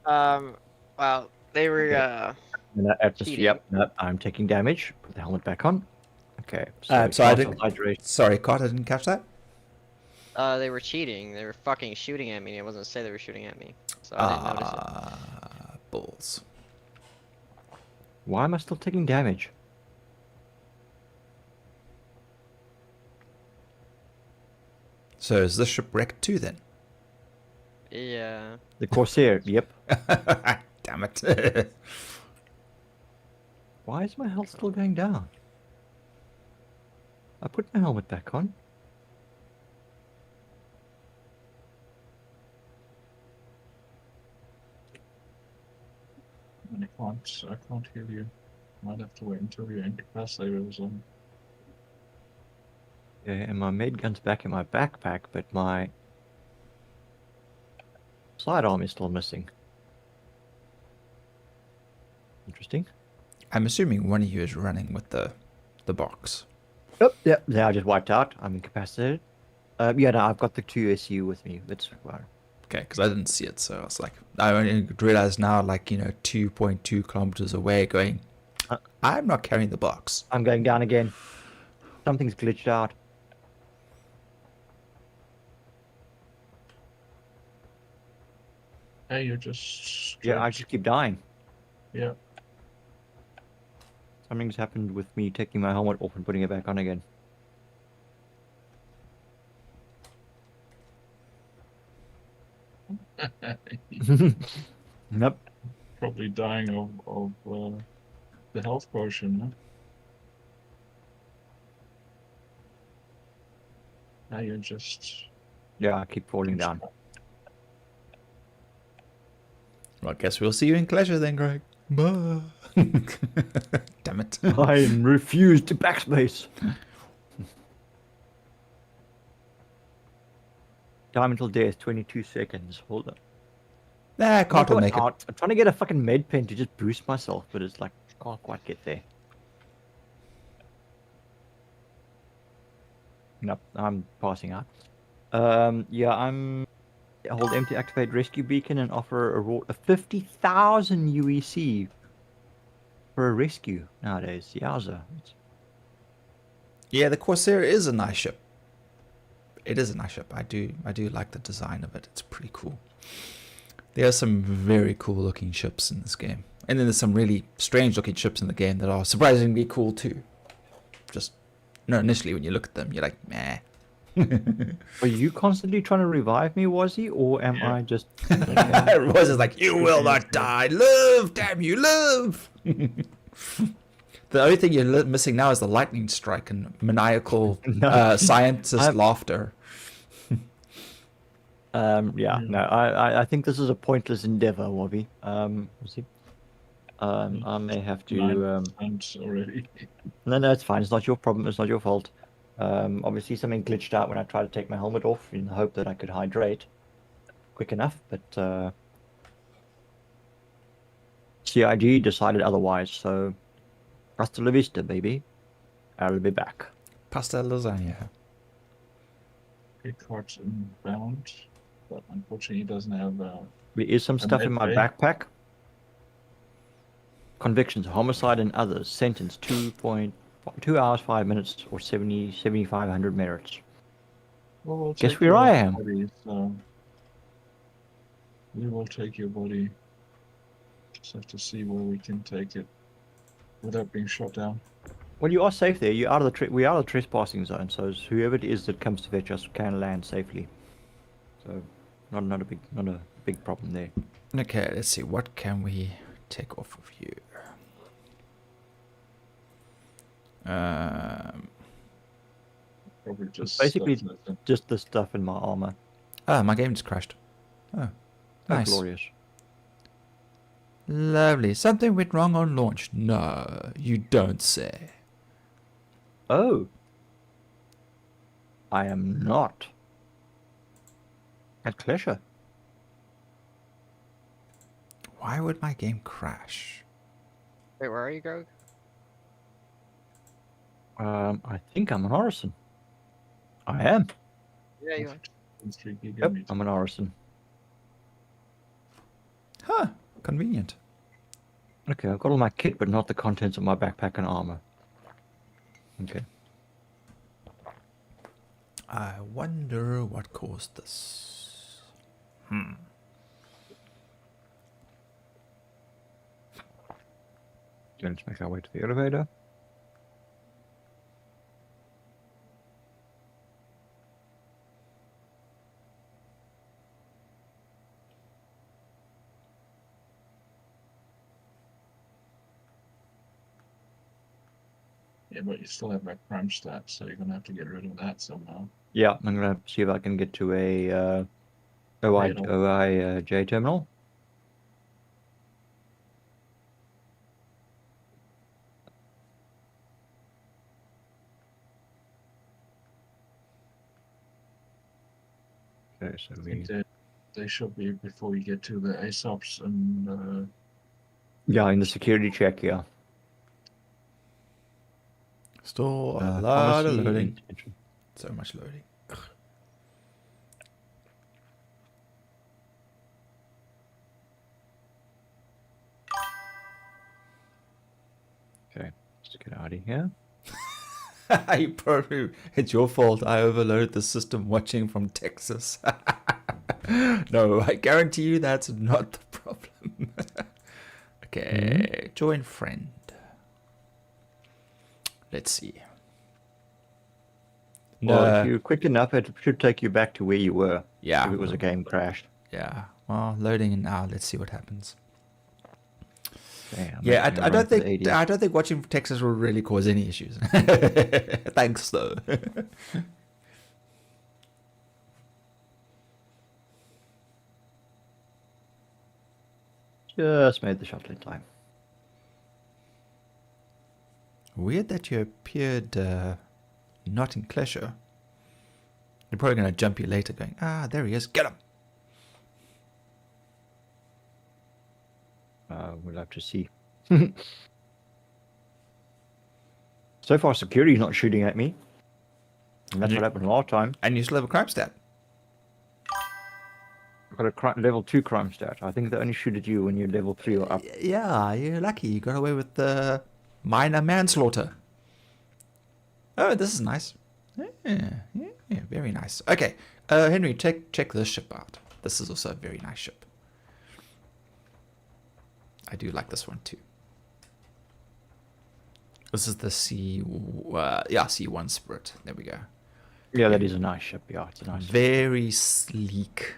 Speaker 4: Well, they were
Speaker 3: Yep, no, I'm taking damage. Put the helmet back on. Okay.
Speaker 1: So I didn't.
Speaker 3: Hydration.
Speaker 1: Sorry, Cart, I didn't catch that.
Speaker 4: they were cheating. They were fucking shooting at me. It wasn't say they were shooting at me, so I didn't notice it.
Speaker 1: Balls.
Speaker 3: Why am I still taking damage?
Speaker 1: So is this ship wrecked too then?
Speaker 4: Yeah.
Speaker 3: The Corsair. Yep.
Speaker 1: Damn it.
Speaker 3: Why is my health still going down? I put my helmet back on.
Speaker 2: I can't hear you. Might have to wait until your incapacitator was on.
Speaker 3: Yeah, and my med gun's back in my backpack, but my sidearm is still missing. Interesting.
Speaker 1: I'm assuming one of you is running with the box.
Speaker 3: Oh, yeah, now I just wiped out. I'm incapacitated. Yeah, no, I've got the 2 SU with me. That's fine.
Speaker 1: Okay, because I didn't see it, so I was like, I only realized now, like, 2.2 kilometers away, going, I'm not carrying the box.
Speaker 3: I'm going down again. Something's glitched out.
Speaker 2: Hey, you're just.
Speaker 3: Yeah, I just keep dying.
Speaker 2: Yeah.
Speaker 3: Something's happened with me taking my helmet off and putting it back on again. Nope.
Speaker 2: probably dying of the health potion, huh? Now you're just...
Speaker 3: Yeah, I keep falling down.
Speaker 1: Well, I guess we'll see you in Pleasure then, Greg. Bye. Damn it.
Speaker 3: I refuse to backspace. Time until death, 22 seconds. Hold up.
Speaker 1: Nah, Cart will make it.
Speaker 3: I'm trying to get a fucking med pen to just boost myself, but it's like, can't quite get there. Nope, I'm passing out. Yeah, hold empty, activate rescue beacon, and offer a reward of 50,000 UEC for a rescue nowadays. Yowza.
Speaker 1: Yeah, the Corsair is a nice ship. It is a nice ship. I do like the design of it. It's pretty cool. There are some very cool looking ships in this game. And then there's some really strange looking ships in the game that are surprisingly cool too. Just, initially when you look at them, you're like, meh.
Speaker 3: Are you constantly trying to revive me, Wazzy, or am I just...
Speaker 1: Royce is like, you will not die. Live, damn you, live. The only thing you're missing now is the lightning strike and maniacal scientist laughter.
Speaker 3: I think this is a pointless endeavor, Wobby. We'll see. I may have to...
Speaker 2: already.
Speaker 3: No, it's fine. It's not your problem. It's not your fault. Obviously, something glitched out when I tried to take my helmet off in the hope that I could hydrate quick enough, but CIG decided otherwise, so hasta la vista, baby. I'll be back.
Speaker 1: Pasta lasagna.
Speaker 2: Cart's inbound, but unfortunately he doesn't have...
Speaker 3: There is some stuff in my backpack. Convictions, homicide and others. Sentence 2 hours, 5 minutes, or 7,500 merits.
Speaker 2: Well, we'll
Speaker 3: Guess
Speaker 2: take
Speaker 3: where
Speaker 2: your
Speaker 3: I am.
Speaker 2: body, so we will take your body. Just have to see where we can take it without being shot down.
Speaker 3: Well, you are safe there. You're out of the we are out of the trespassing zone, so whoever it is that comes to fetch us can land safely. So, not a big problem there.
Speaker 1: Okay, let's see. What can we take off of you?
Speaker 2: Probably just
Speaker 3: Basically,
Speaker 2: stuff that-
Speaker 3: just the stuff in my armor.
Speaker 1: Ah, my game just crashed. Oh, nice.
Speaker 3: Glorious.
Speaker 1: Lovely. Something went wrong on launch. No, you don't say.
Speaker 3: Oh. I am not. At pleasure.
Speaker 1: Why would my game crash?
Speaker 4: Wait, where are you, Grog?
Speaker 3: I think I'm an Orison. I am.
Speaker 4: Yeah, you are.
Speaker 2: 3
Speaker 3: Yep,
Speaker 2: gigabytes.
Speaker 3: I'm an Orison.
Speaker 1: Huh, convenient.
Speaker 3: Okay, I've got all my kit, but not the contents of my backpack and armor. Okay.
Speaker 1: I wonder what caused this.
Speaker 3: Let's make our way to the elevator.
Speaker 2: Yeah, but you still have that crime stat, so you're gonna have to get rid of that somehow.
Speaker 3: Yeah, I'm gonna see if I can get to a OIJ terminal. Okay, so
Speaker 2: I think they should be before you get to the ASOPs and
Speaker 3: yeah, in the security check, yeah.
Speaker 1: Still a lot of
Speaker 3: pharmacy
Speaker 1: loading.
Speaker 3: entry.
Speaker 1: So much loading.
Speaker 3: Okay, let's get out of here.
Speaker 1: It's your fault. I overloaded the system watching from Texas. No, I guarantee you that's not the problem. Okay, join friend. Let's see.
Speaker 3: Well, if you're quick enough, it should take you back to where you were.
Speaker 1: Yeah.
Speaker 3: If it was a game crash.
Speaker 1: Yeah. Well, loading now. Let's see what happens.
Speaker 3: Okay, I'm
Speaker 1: Yeah,
Speaker 3: making a
Speaker 1: I
Speaker 3: run
Speaker 1: don't
Speaker 3: for the
Speaker 1: think
Speaker 3: 80s.
Speaker 1: I don't think watching from Texas will really cause any issues. Thanks though.
Speaker 3: Just made the shuttle in time.
Speaker 1: Weird that you appeared not in Klesher. They're probably going to jump you later going, ah, there he is, get him!
Speaker 3: We'll have to see. So far, security's not shooting at me. And that's what happened last time.
Speaker 1: And you still have a crime stat.
Speaker 3: I've got a level 2 crime stat. I think they only shoot at you when you're level 3 or up.
Speaker 1: Yeah, you're lucky. You got away with the minor manslaughter. Oh, this is nice. Yeah, very nice. Okay, Henry, check this ship out. This is also a very nice ship. I do like this one too. This is the C1 Spirit. There we go.
Speaker 3: Yeah, that is a nice ship. Yeah, it's a nice ship.
Speaker 1: Very sleek.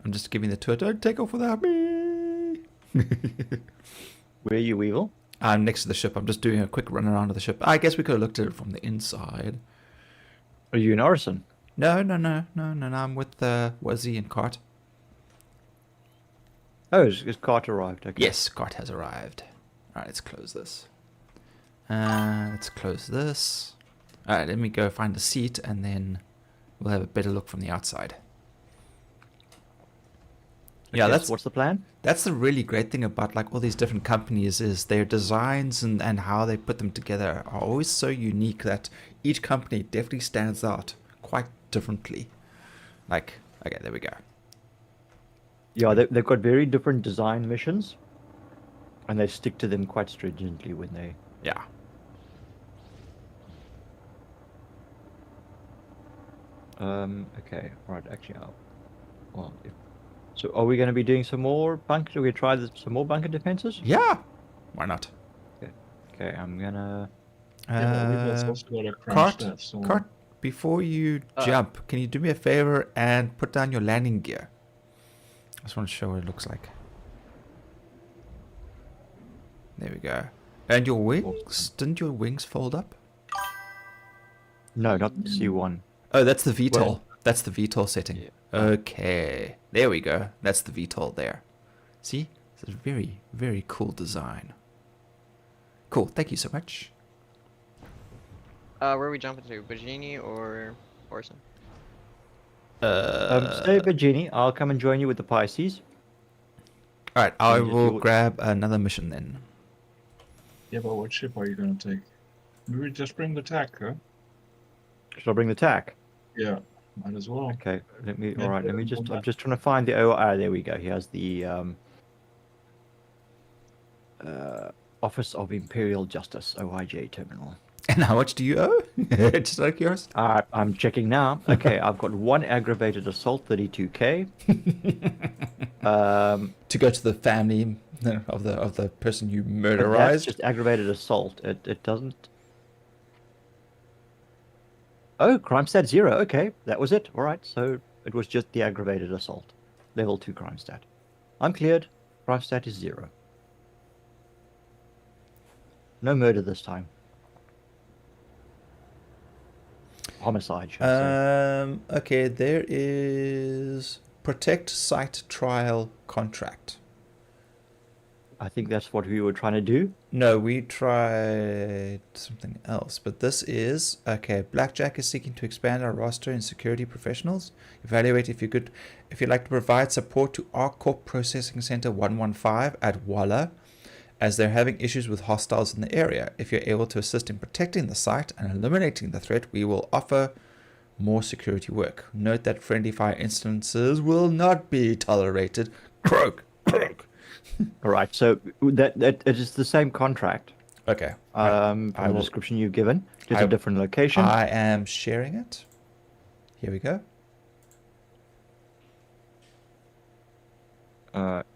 Speaker 1: I'm just giving the tour. Don't take off without me.
Speaker 3: Where are you, Weevil?
Speaker 1: I'm next to the ship. I'm just doing a quick run around of the ship. I guess we could have looked at it from the inside.
Speaker 3: Are you in Orison?
Speaker 1: No. I'm with Wazzy and Cart.
Speaker 3: Oh, is Cart arrived? Okay.
Speaker 1: Yes, Cart has arrived. All right, let's close this. Let's close this. All right, let me go find a seat, and then we'll have a better look from the outside. Yeah,
Speaker 3: Yes,
Speaker 1: that's
Speaker 3: what's the plan?
Speaker 1: That's the really great thing about like all these different companies is their designs and how they put them together are always so unique that each company definitely stands out quite differently. Like, okay, there we go.
Speaker 3: Yeah, they've got very different design missions, and they stick to them quite stringently when they...
Speaker 1: Yeah.
Speaker 3: Okay, right, actually, so are we going to be doing some more bunker? Do we try some more bunker defenses?
Speaker 1: Yeah. Why not?
Speaker 3: Okay, I'm gonna...
Speaker 2: We've also got a crunch
Speaker 1: Cart,
Speaker 2: stat, so
Speaker 1: Cart, before you jump, can you do me a favor and put down your landing gear? I just want to show what it looks like. There we go. And your wings? Didn't your wings fold up?
Speaker 3: No, not the C1.
Speaker 1: Oh, that's the VTOL.
Speaker 3: Well-
Speaker 1: That's the VTOL setting.
Speaker 3: Yeah.
Speaker 1: Okay. There we go. That's the VTOL there. See? It's a very, very cool design. Cool. Thank you so much.
Speaker 4: Where are we jumping to? Bajini or Orson?
Speaker 3: Stay Virginia. I'll come and join you with the Pisces.
Speaker 1: Alright, I
Speaker 3: and just
Speaker 1: will
Speaker 3: do it.
Speaker 1: grab another mission then.
Speaker 2: yeah, but what ship are you gonna take? Maybe just bring the tack, huh?
Speaker 3: Shall I bring the tack?
Speaker 2: Yeah, might as well.
Speaker 3: Okay, let me...
Speaker 2: Yeah,
Speaker 3: Alright, let me
Speaker 2: yeah,
Speaker 3: just...
Speaker 2: yeah.
Speaker 3: I'm just trying to find the... Oh, there we go. Here's the... Office of Imperial Justice, OIJ Terminal.
Speaker 1: And how much do you owe? Just like yours?
Speaker 3: I'm checking now. Okay, I've got one aggravated assault, 32k.
Speaker 1: To go to the family of the person you
Speaker 3: But
Speaker 1: murderized?
Speaker 3: that's just aggravated assault. It doesn't... Oh, crime stat 0. Okay, that was it. All right, so it was just the aggravated assault. Level 2 crime stat. I'm cleared. Crime stat is 0. No murder this time. Homicide, should I say.
Speaker 1: Okay, there is protect site trial contract.
Speaker 3: I think that's what we were trying to do.
Speaker 1: No, we tried something else, but this is okay. Blackjack is seeking to expand our roster in security professionals. Evaluate if you'd like to provide support to ArcCorp Processing Center 115 at Walla, as they're having issues with hostiles in the area. If you're able to assist in protecting the site and eliminating the threat, we will offer more security work. Note that friendly fire instances will not be tolerated. Croak, croak.
Speaker 3: All right, so that it is the same contract.
Speaker 1: Okay.
Speaker 3: From
Speaker 1: I
Speaker 3: the
Speaker 1: will-
Speaker 3: description you've given, just
Speaker 1: I-
Speaker 3: a different location.
Speaker 1: I am sharing it. Here we go.
Speaker 2: Got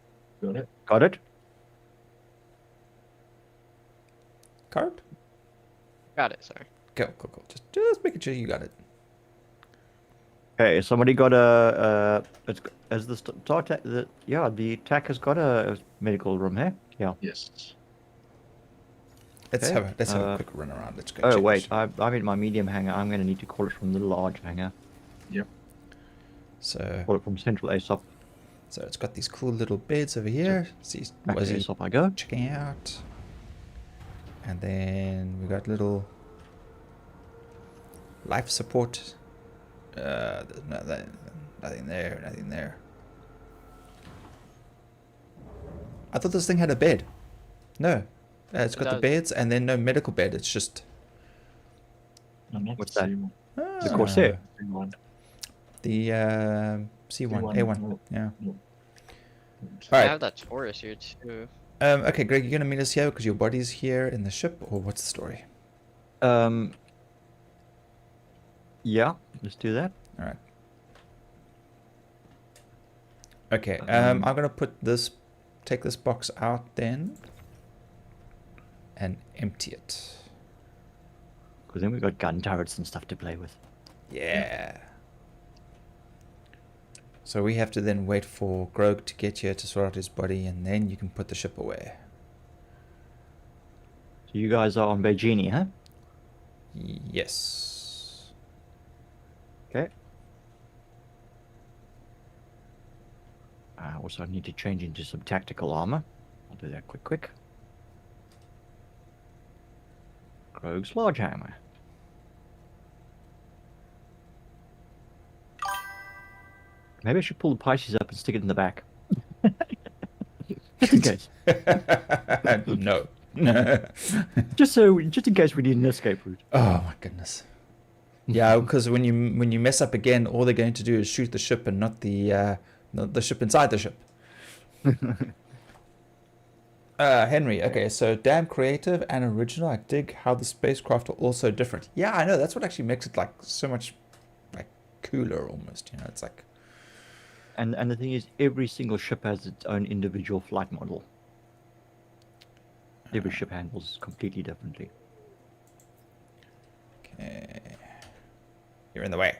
Speaker 2: it.
Speaker 3: Got it?
Speaker 1: Card?
Speaker 4: Got it, sorry.
Speaker 1: Cool. Just making sure you got it.
Speaker 3: Okay, somebody got a. As the start, the attack has got a medical room here. Yeah.
Speaker 2: Yes.
Speaker 1: Let's
Speaker 3: Okay,
Speaker 1: have a quick run around. Let's go.
Speaker 3: Oh
Speaker 1: check
Speaker 3: wait,
Speaker 1: this.
Speaker 3: I'm in my medium hangar. I'm going to need to call it from the large hangar.
Speaker 2: Yep.
Speaker 1: So
Speaker 3: Call it from Central ASOP.
Speaker 1: it's got these cool little beds over here. See,
Speaker 3: Back
Speaker 1: was
Speaker 3: to
Speaker 1: he
Speaker 3: ASOP I go.
Speaker 1: checking out? And then we got little life support. There's nothing there. Nothing there. I thought this thing had a bed. No, it's
Speaker 4: It
Speaker 1: got the
Speaker 4: does.
Speaker 1: beds and then no medical bed. It's just.
Speaker 2: No, not
Speaker 3: What's
Speaker 2: the
Speaker 3: that?
Speaker 2: C1.
Speaker 3: The Corsair.
Speaker 2: C1.
Speaker 1: The C1,
Speaker 2: C1,
Speaker 1: A1.
Speaker 2: no.
Speaker 1: Yeah.
Speaker 2: No.
Speaker 4: I
Speaker 1: Alright.
Speaker 4: have that Taurus here too.
Speaker 1: Okay, Greg, you're gonna meet us here because your body's here in the ship, or what's the story?
Speaker 3: Yeah, let's do that.
Speaker 1: All right. Okay.
Speaker 3: Um,
Speaker 1: I'm gonna take this box out then, and empty it.
Speaker 3: Because then we've got gun turrets and stuff to play with.
Speaker 1: Yeah. So we have to then wait for Grog to get here to sort out his body, and then you can put the ship away.
Speaker 3: So you guys are on Beijini, huh?
Speaker 1: Yes.
Speaker 3: Okay. Also, I need to change into some tactical armor. I'll do that quick. Krog's large hammer. Maybe I should pull the Pisces up and stick it in the back. Just in case.
Speaker 1: No.
Speaker 3: just in case we need an escape route.
Speaker 1: Oh my goodness. Yeah, because when you mess up again, all they're going to do is shoot the ship and not the ship inside the ship. Henry, okay, so damn creative and original. I dig how the spacecraft are also different. Yeah, I know. That's what actually makes it like so much like cooler almost. You know, it's like.
Speaker 3: And the thing is, every single ship has its own individual flight model. Every ship handles completely differently.
Speaker 1: Okay. You're in the way.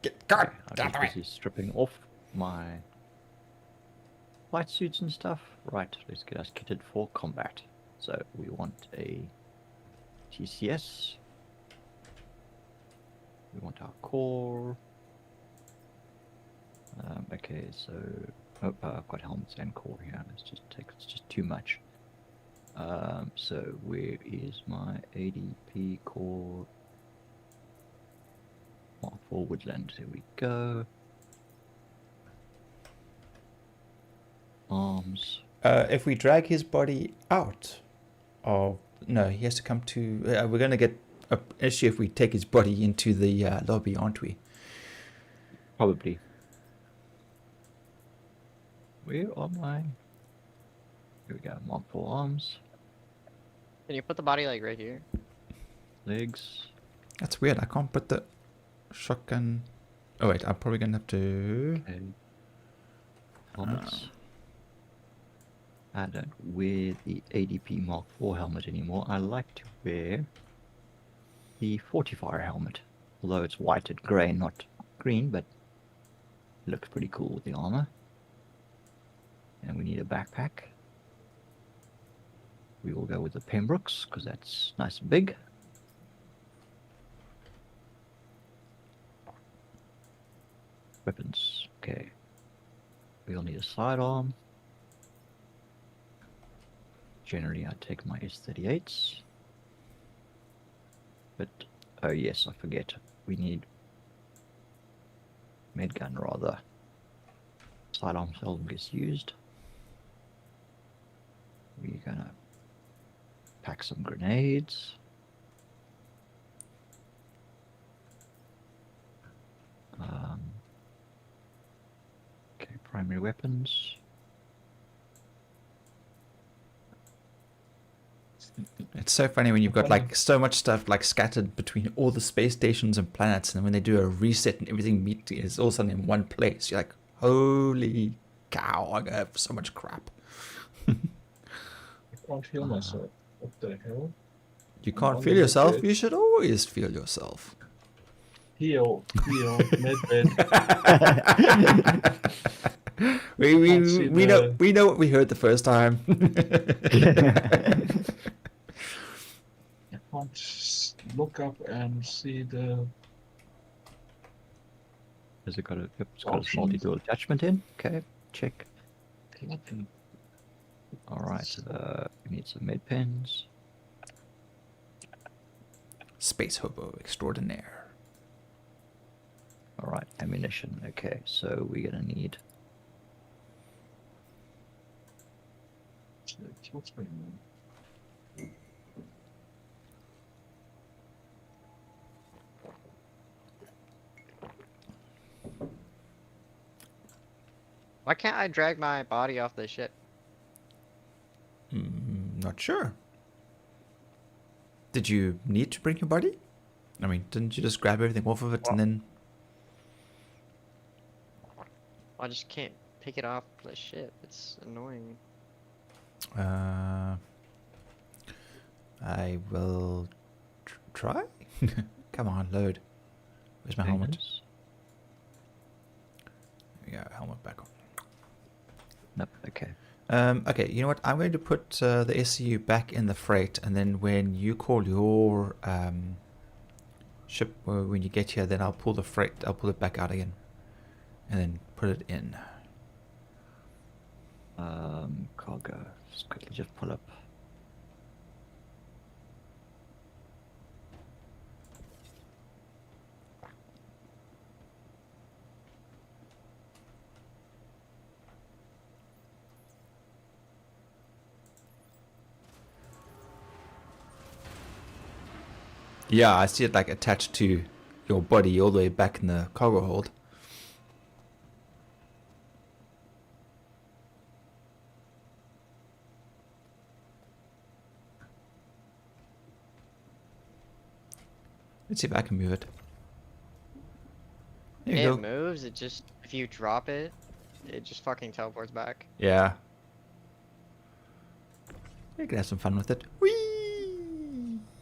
Speaker 1: Get out
Speaker 3: I'm
Speaker 1: the way.
Speaker 3: just busy stripping off my flight suits and stuff. Right, let's get us kitted for combat. So we want a TCS. We want our core. Okay, so I've got helmets and core here. It's just too much. So where is my ADP core? Mark 4 Woodland. Here we go. Arms.
Speaker 1: If we drag his body out, no, he has to come to. We're gonna get an issue if we take his body into the lobby, aren't we?
Speaker 3: Probably. Where are my... Here we go. Mark 4 arms.
Speaker 4: Can you put the body like right here?
Speaker 3: Legs.
Speaker 1: That's weird. I can't put the shotgun. Oh wait, I'm probably gonna have to.
Speaker 3: Okay. Helmets. I don't wear the ADP Mark 4 helmet anymore. I like to wear the Fortifier helmet. Although it's white and grey, not green, but it looks pretty cool with the armor. And we need a backpack. We will go with the Pembrokes, because that's nice and big. Weapons. Okay. We'll need a sidearm. Generally, I take my S38s. But, oh yes, I forget. We need medgun rather. Sidearm seldom gets used. We're gonna pack some grenades. Okay, primary weapons.
Speaker 1: It's so funny when you've got like so much stuff like scattered between all the space stations and planets, and then when they do a reset and everything is all of a sudden in one place, you're like, holy cow! I have so much crap.
Speaker 2: I can't feel myself. What the hell?
Speaker 1: You can't feel yourself. You should always feel yourself.
Speaker 2: Heal, medbed.
Speaker 1: we
Speaker 2: Can't see
Speaker 1: we know what we heard the first time.
Speaker 2: I can't look up and see the.
Speaker 3: Has it got a? Yep, it's got a
Speaker 2: Options.
Speaker 3: multi-tool attachment in. Okay, check.
Speaker 2: Clucking.
Speaker 3: All right. We need some med pens.
Speaker 1: Space hobo extraordinaire.
Speaker 3: All right, ammunition. Okay, so we're gonna need.
Speaker 2: What's going on?
Speaker 4: Why can't I drag my body off the ship?
Speaker 1: Not sure. Did you need to bring your body? I mean, didn't you just grab everything off of it and then?
Speaker 4: I just can't pick it off the ship. It's annoying.
Speaker 1: I will try. Come on, load. Where's my helmet? Yeah, helmet back on.
Speaker 3: Nope. Okay.
Speaker 1: Okay, you know what? I'm going to put the SCU back in the freight, and then when you call your ship, or when you get here, then I'll pull the freight. I'll pull it back out again, and then put it in.
Speaker 3: Cargo. Let's quickly just pull up.
Speaker 1: Yeah, I see it like attached to your body all the way back in the cargo hold. Let's see if I can move it. There you
Speaker 4: It
Speaker 1: go.
Speaker 4: moves. It just if you drop it, it just fucking teleports back.
Speaker 1: Yeah. You can have some fun with it. Whee!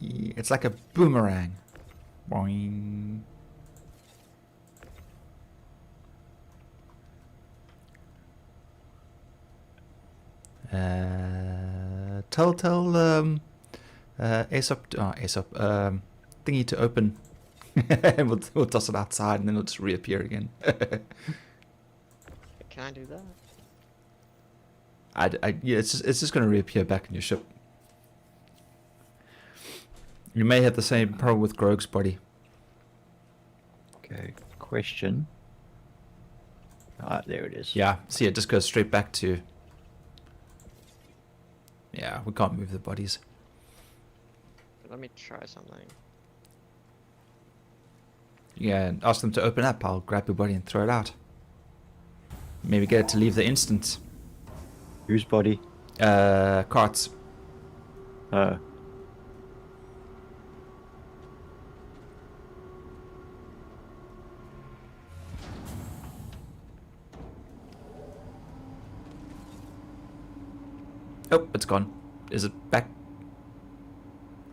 Speaker 1: It's like a boomerang. Boing. Tell Aesop thingy to open, and we'll toss it outside, and then it'll just reappear again.
Speaker 4: Can I do that?
Speaker 1: Yeah, it's just gonna reappear back in your ship. You may have the same problem with Grogue's body.
Speaker 3: Okay. Question. Ah, there it is.
Speaker 1: Yeah, see, it just goes straight back to. Yeah, we can't move the bodies.
Speaker 4: Let me try something.
Speaker 1: Yeah, ask them to open up. I'll grab your body and throw it out. Maybe get it to leave the instance.
Speaker 3: Whose body?
Speaker 1: Carts. Oh, it's gone. Is it back?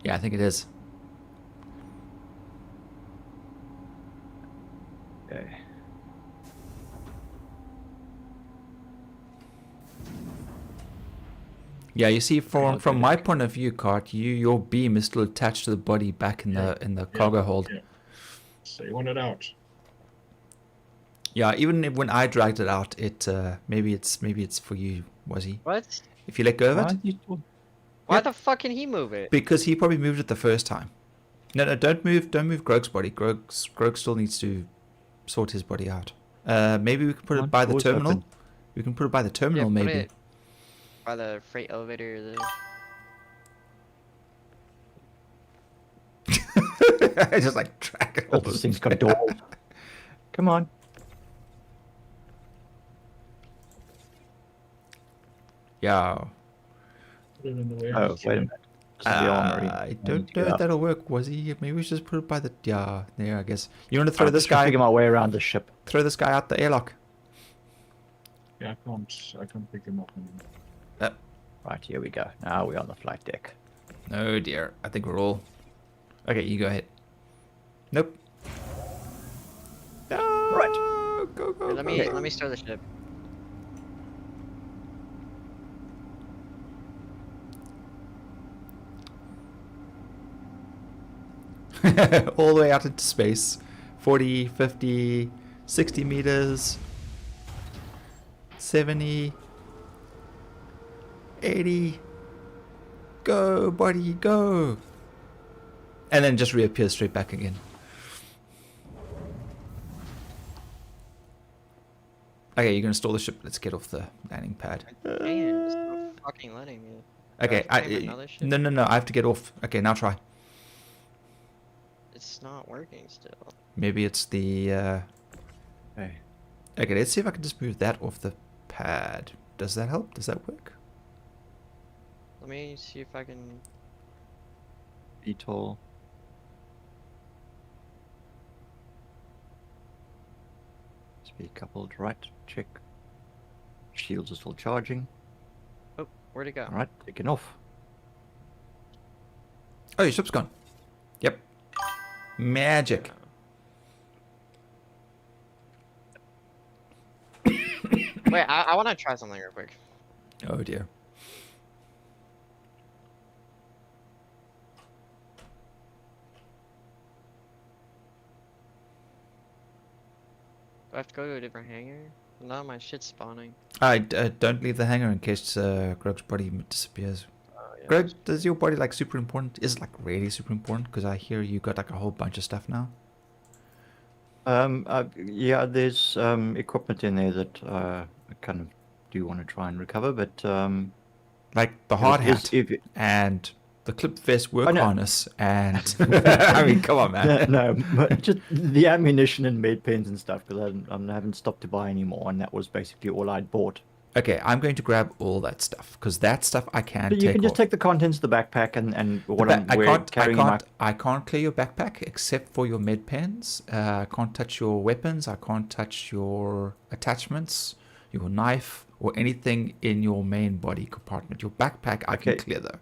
Speaker 1: Yeah, I think it is.
Speaker 3: Okay.
Speaker 1: Yeah, you see, from my point of view, Cart, your beam is still attached to the body back in the cargo hold.
Speaker 2: Yeah. So you want it out.
Speaker 1: Yeah, even when I dragged it out, it maybe it's for you, Wazzy.
Speaker 4: What?
Speaker 1: If you let go of it,
Speaker 4: Why
Speaker 1: Yep.
Speaker 4: the fuck can he move it?
Speaker 1: because he probably moved it the first time. No, don't move Grogue's body. Grogue still needs to sort his body out. Maybe we can put it by the
Speaker 3: door's
Speaker 1: terminal.
Speaker 3: open.
Speaker 1: We can put it by the terminal,
Speaker 4: put
Speaker 1: maybe.
Speaker 4: it by the freight elevator.
Speaker 1: I just like drag it
Speaker 3: Oh,
Speaker 1: over.
Speaker 3: this thing's got doors. Come on.
Speaker 1: Yeah.
Speaker 2: Put it in the way.
Speaker 3: Oh, wait a minute. This is the armory.
Speaker 1: I
Speaker 3: need
Speaker 1: don't
Speaker 3: to get
Speaker 1: know if
Speaker 3: up.
Speaker 1: that'll work, Wazzy. Maybe we should just put it by the there. I guess you want to throw
Speaker 3: I'm
Speaker 1: this
Speaker 3: just gonna
Speaker 1: guy.
Speaker 3: figure my way around the ship.
Speaker 1: Throw this guy out the airlock.
Speaker 2: Yeah, I can't pick him up anymore.
Speaker 3: Right, here we go. Now we're on the flight deck.
Speaker 1: Oh dear. I think we're all. Okay, you go ahead. Nope. go,
Speaker 4: Let
Speaker 1: go.
Speaker 4: me start the ship.
Speaker 1: All the way out into space. 40, 50, 60 meters. 70. 80. Go, buddy, go. And then just reappear straight back again. Okay, you're gonna stall the ship. Let's get off the landing pad.
Speaker 4: Man, it's not fucking letting me.
Speaker 1: Okay,
Speaker 4: I have to claim another ship?
Speaker 1: no, I have to get off. Okay, now try.
Speaker 4: It's not working still.
Speaker 1: Maybe it's the.
Speaker 3: Okay.
Speaker 1: Okay, let's see if I can just move that off the pad. Does that help? Does that work?
Speaker 4: Let me see if I can.
Speaker 3: VTOL. Speed coupled, right, check. Shields are still charging.
Speaker 4: Oh, where'd it go?
Speaker 3: Alright, taking off.
Speaker 1: Oh, your ship's gone. Yep. Magic.
Speaker 4: Wait, I want to try something real quick.
Speaker 1: Oh dear.
Speaker 4: Do I have to go to a different hangar? No, my shit's spawning.
Speaker 1: Don't leave the hangar in case Greg's body disappears.
Speaker 4: Oh, yeah.
Speaker 1: Greg, is your body like super important? Is it like really super important? Because I hear you got like a whole bunch of stuff now.
Speaker 3: Yeah, there's equipment in there that I kind of do want to try and recover, but
Speaker 1: Like the hard hat
Speaker 3: if it-
Speaker 1: and the clip vest work
Speaker 3: know.
Speaker 1: harness and I mean, come on, man.
Speaker 3: no, but just the ammunition and med pens and stuff, because I haven't stopped to buy anymore, and that was basically all I'd bought.
Speaker 1: Okay, I'm going to grab all that stuff because that stuff I can
Speaker 3: But
Speaker 1: take
Speaker 3: you can just
Speaker 1: off.
Speaker 3: take the contents of the backpack and what
Speaker 1: The
Speaker 3: I'm
Speaker 1: ba-
Speaker 3: wearing, carrying in my...
Speaker 1: I can't clear your backpack except for your med pens. I can't touch your weapons. I can't touch your attachments, your knife, or anything in your main body compartment. Your backpack I can
Speaker 3: Okay.
Speaker 1: clear though.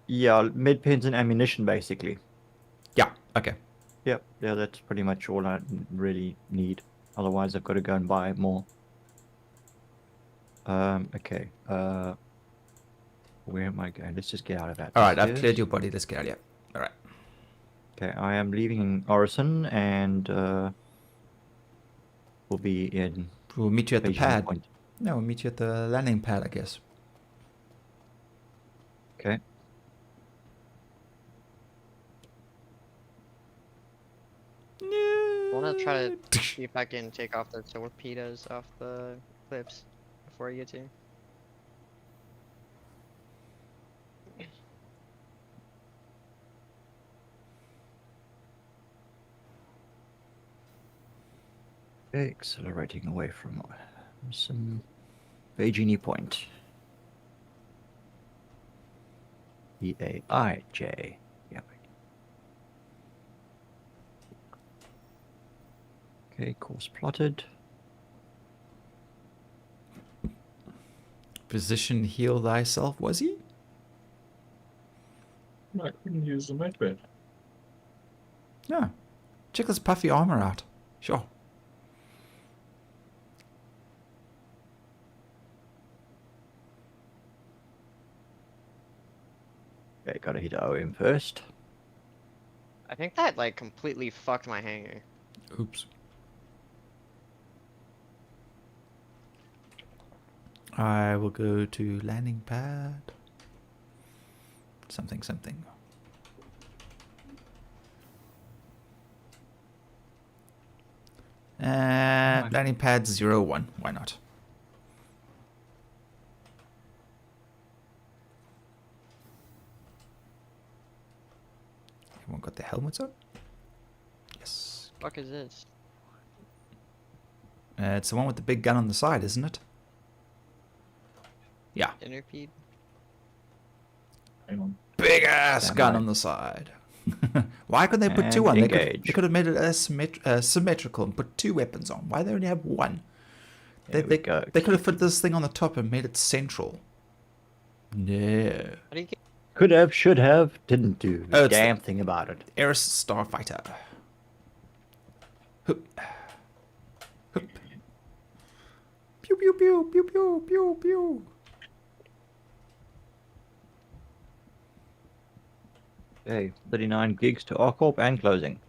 Speaker 3: Yeah, med pens and ammunition, basically.
Speaker 1: Yeah. Okay.
Speaker 3: Yep, yeah, that's pretty much all I really need. Otherwise, I've got to go and buy more. Okay. Where am I going? Let's just get out of that.
Speaker 1: All right. I've cleared your body. Let's get out of here. All right.
Speaker 3: Okay, I am leaving Orison, and we'll be in
Speaker 1: We'll meet you at the
Speaker 3: Beijing
Speaker 1: pad.
Speaker 3: Point.
Speaker 1: No, we'll meet you at the landing pad, I guess.
Speaker 3: Okay.
Speaker 4: I want to try to see if I can take off the torpedoes off the clips before I get to.
Speaker 3: Okay, accelerating away from some Beijing Point. EAIJ. Yeah. Okay, course plotted.
Speaker 1: Position heal thyself, was he?
Speaker 2: I couldn't use the medbed.
Speaker 1: No. Check this puffy armor out. Sure.
Speaker 3: Okay, gotta hit OM first.
Speaker 4: I think that like completely fucked my hangar.
Speaker 1: Oops. I will go to landing pad. Something, something. And landing pad 01. Why not? Everyone got their helmets up? Yes.
Speaker 4: Fuck is this?
Speaker 1: It's the one with the big gun on the side, isn't it? Yeah.
Speaker 4: Interpede?
Speaker 2: Hang on.
Speaker 1: Big ass
Speaker 3: Stand
Speaker 1: gun
Speaker 3: by.
Speaker 1: on the side. Why couldn't they put two
Speaker 3: And
Speaker 1: on? They
Speaker 3: engage.
Speaker 1: could have made it symmetrical and put two weapons on. Why they only have one?
Speaker 3: There we go.
Speaker 1: They could have put this thing on the top and made it central. No.
Speaker 4: How do you get?
Speaker 3: Could have, should have, didn't do
Speaker 1: Oh,
Speaker 3: a
Speaker 1: it's
Speaker 3: damn thing about it.
Speaker 1: Eris Starfighter. Hoop. Hoop. pew, pew, pew, pew, pew.
Speaker 3: Okay, 39 gigs to R-Corp and closing.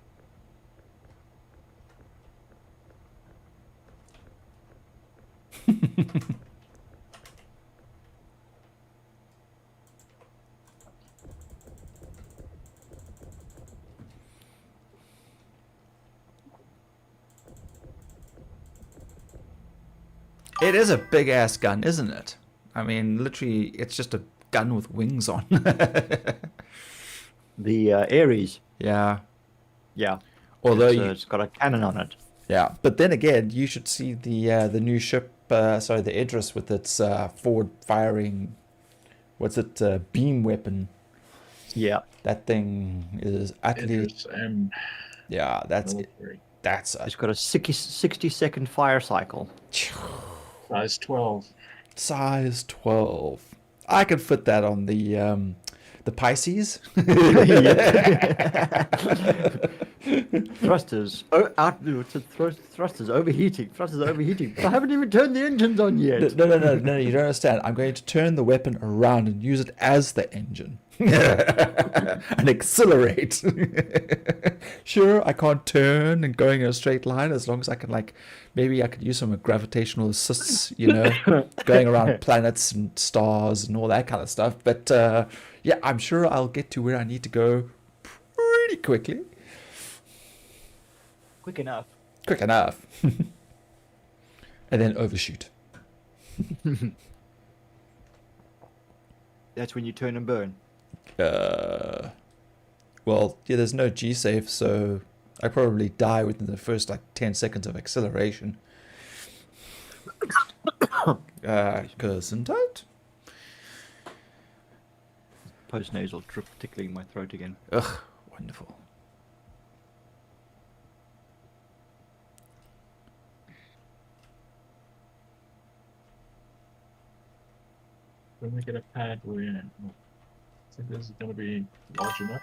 Speaker 1: It is a big ass gun, isn't it? I mean, literally, it's just a gun with wings on.
Speaker 3: The Ares,
Speaker 1: Yeah.
Speaker 3: yeah.
Speaker 1: Although
Speaker 3: It's got a cannon on it.
Speaker 1: yeah, but then again, you should see the new ship. Sorry, the Idris with its forward firing. What's it? Beam weapon.
Speaker 3: Yeah.
Speaker 1: That thing is utterly.
Speaker 2: Idris M.
Speaker 1: Yeah, that's
Speaker 2: military.
Speaker 1: that's
Speaker 3: It's got a 60-second fire cycle.
Speaker 2: Size 12.
Speaker 1: size 12. I could fit that on the Pisces.
Speaker 3: Thrusters. Oh, thrusters overheating. Thrusters overheating. I haven't even turned the engines on yet.
Speaker 1: No, you don't understand. I'm going to turn the weapon around and use it as the engine. And accelerate. Sure, I can't turn and going in a straight line as long as I can, like, maybe I could use some gravitational assists, you know, going around planets and stars and all that kind of stuff. But yeah, I'm sure I'll get to where I need to go pretty quickly.
Speaker 3: Quick enough.
Speaker 1: Quick enough. And then overshoot.
Speaker 3: That's when you turn and burn.
Speaker 1: Well, yeah, there's no G-safe, so I probably die within the first, like, 10 seconds of acceleration. Gesundheit?
Speaker 3: Post-nasal drip tickling my throat again.
Speaker 1: Ugh, wonderful.
Speaker 2: When we get a pad, we're in. I think this is going to be large enough.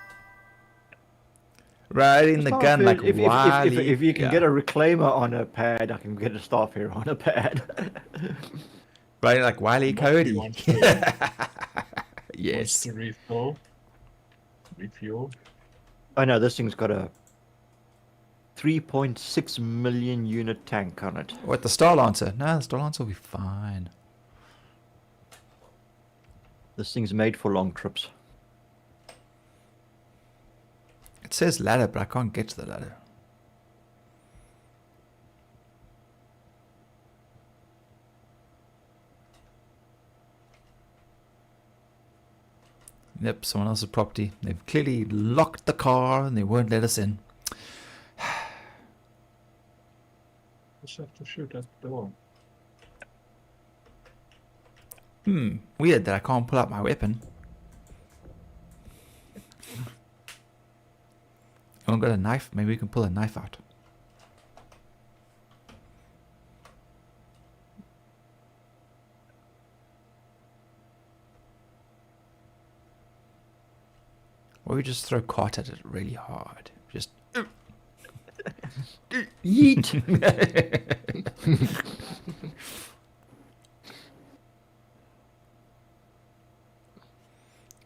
Speaker 1: Riding the gun like Wile
Speaker 3: if you can
Speaker 1: yeah.
Speaker 3: get a reclaimer on a pad, I can get a staff here on a pad.
Speaker 1: Riding like Wile E.
Speaker 2: Must be
Speaker 1: Cody.
Speaker 2: one to- Wants
Speaker 1: Yes.
Speaker 2: to refuel.
Speaker 3: Oh no, this thing's got a 3.6 million unit tank on it.
Speaker 1: What, the Star Lancer? No, the Star Lancer will be fine.
Speaker 3: This thing's made for long trips.
Speaker 1: It says ladder, but I can't get to the ladder. Yep, someone else's property. They've clearly locked the car and they won't let us in.
Speaker 2: Just have to shoot at the door.
Speaker 1: Weird that I can't pull out my weapon. I've got a knife. Maybe we can pull a knife out. Or we just throw cart at it really hard. Just
Speaker 3: Yeet!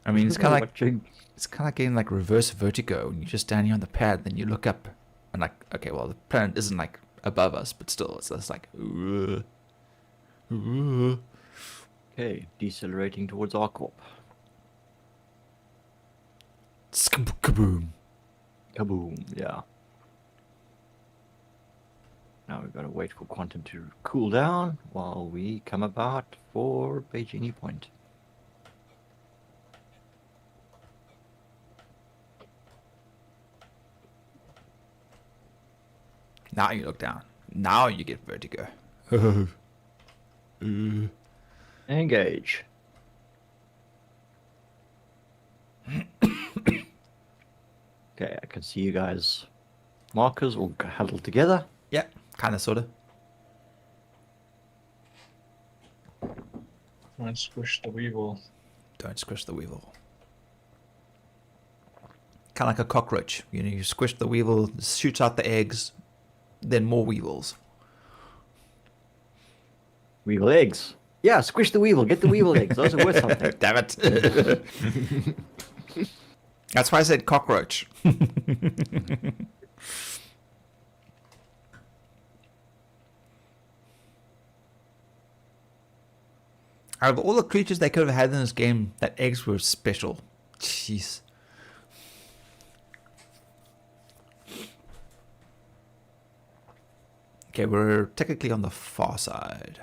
Speaker 1: I mean, it's kind of like
Speaker 3: Watching-
Speaker 1: it's kind of getting like reverse vertigo. And you're just standing on the pad, then you look up, and like, okay, well, the planet isn't like above us, but still, it's just like,
Speaker 3: Okay, decelerating towards R-Corp.
Speaker 1: kaboom.
Speaker 3: Kaboom, yeah. Now we've got to wait for quantum to cool down while we come about for Beijing Point.
Speaker 1: Now you look down. Now you get vertigo.
Speaker 3: Engage. Okay, I can see you guys. Markers all huddled together.
Speaker 1: Yeah, kind of, sort of.
Speaker 2: Try and squish the Weevil.
Speaker 1: Don't squish the weevil. Kind of like a cockroach. You know, you squish the weevil, shoots out the eggs, then more weevils.
Speaker 3: Weevil eggs. Yeah, squish the Weevil. Get the Weevil eggs. Those are worth something.
Speaker 1: Damn it. That's why I said cockroach. Out of all the creatures they could have had in this game, that eggs were special. Jeez. Okay, we're technically on the far side.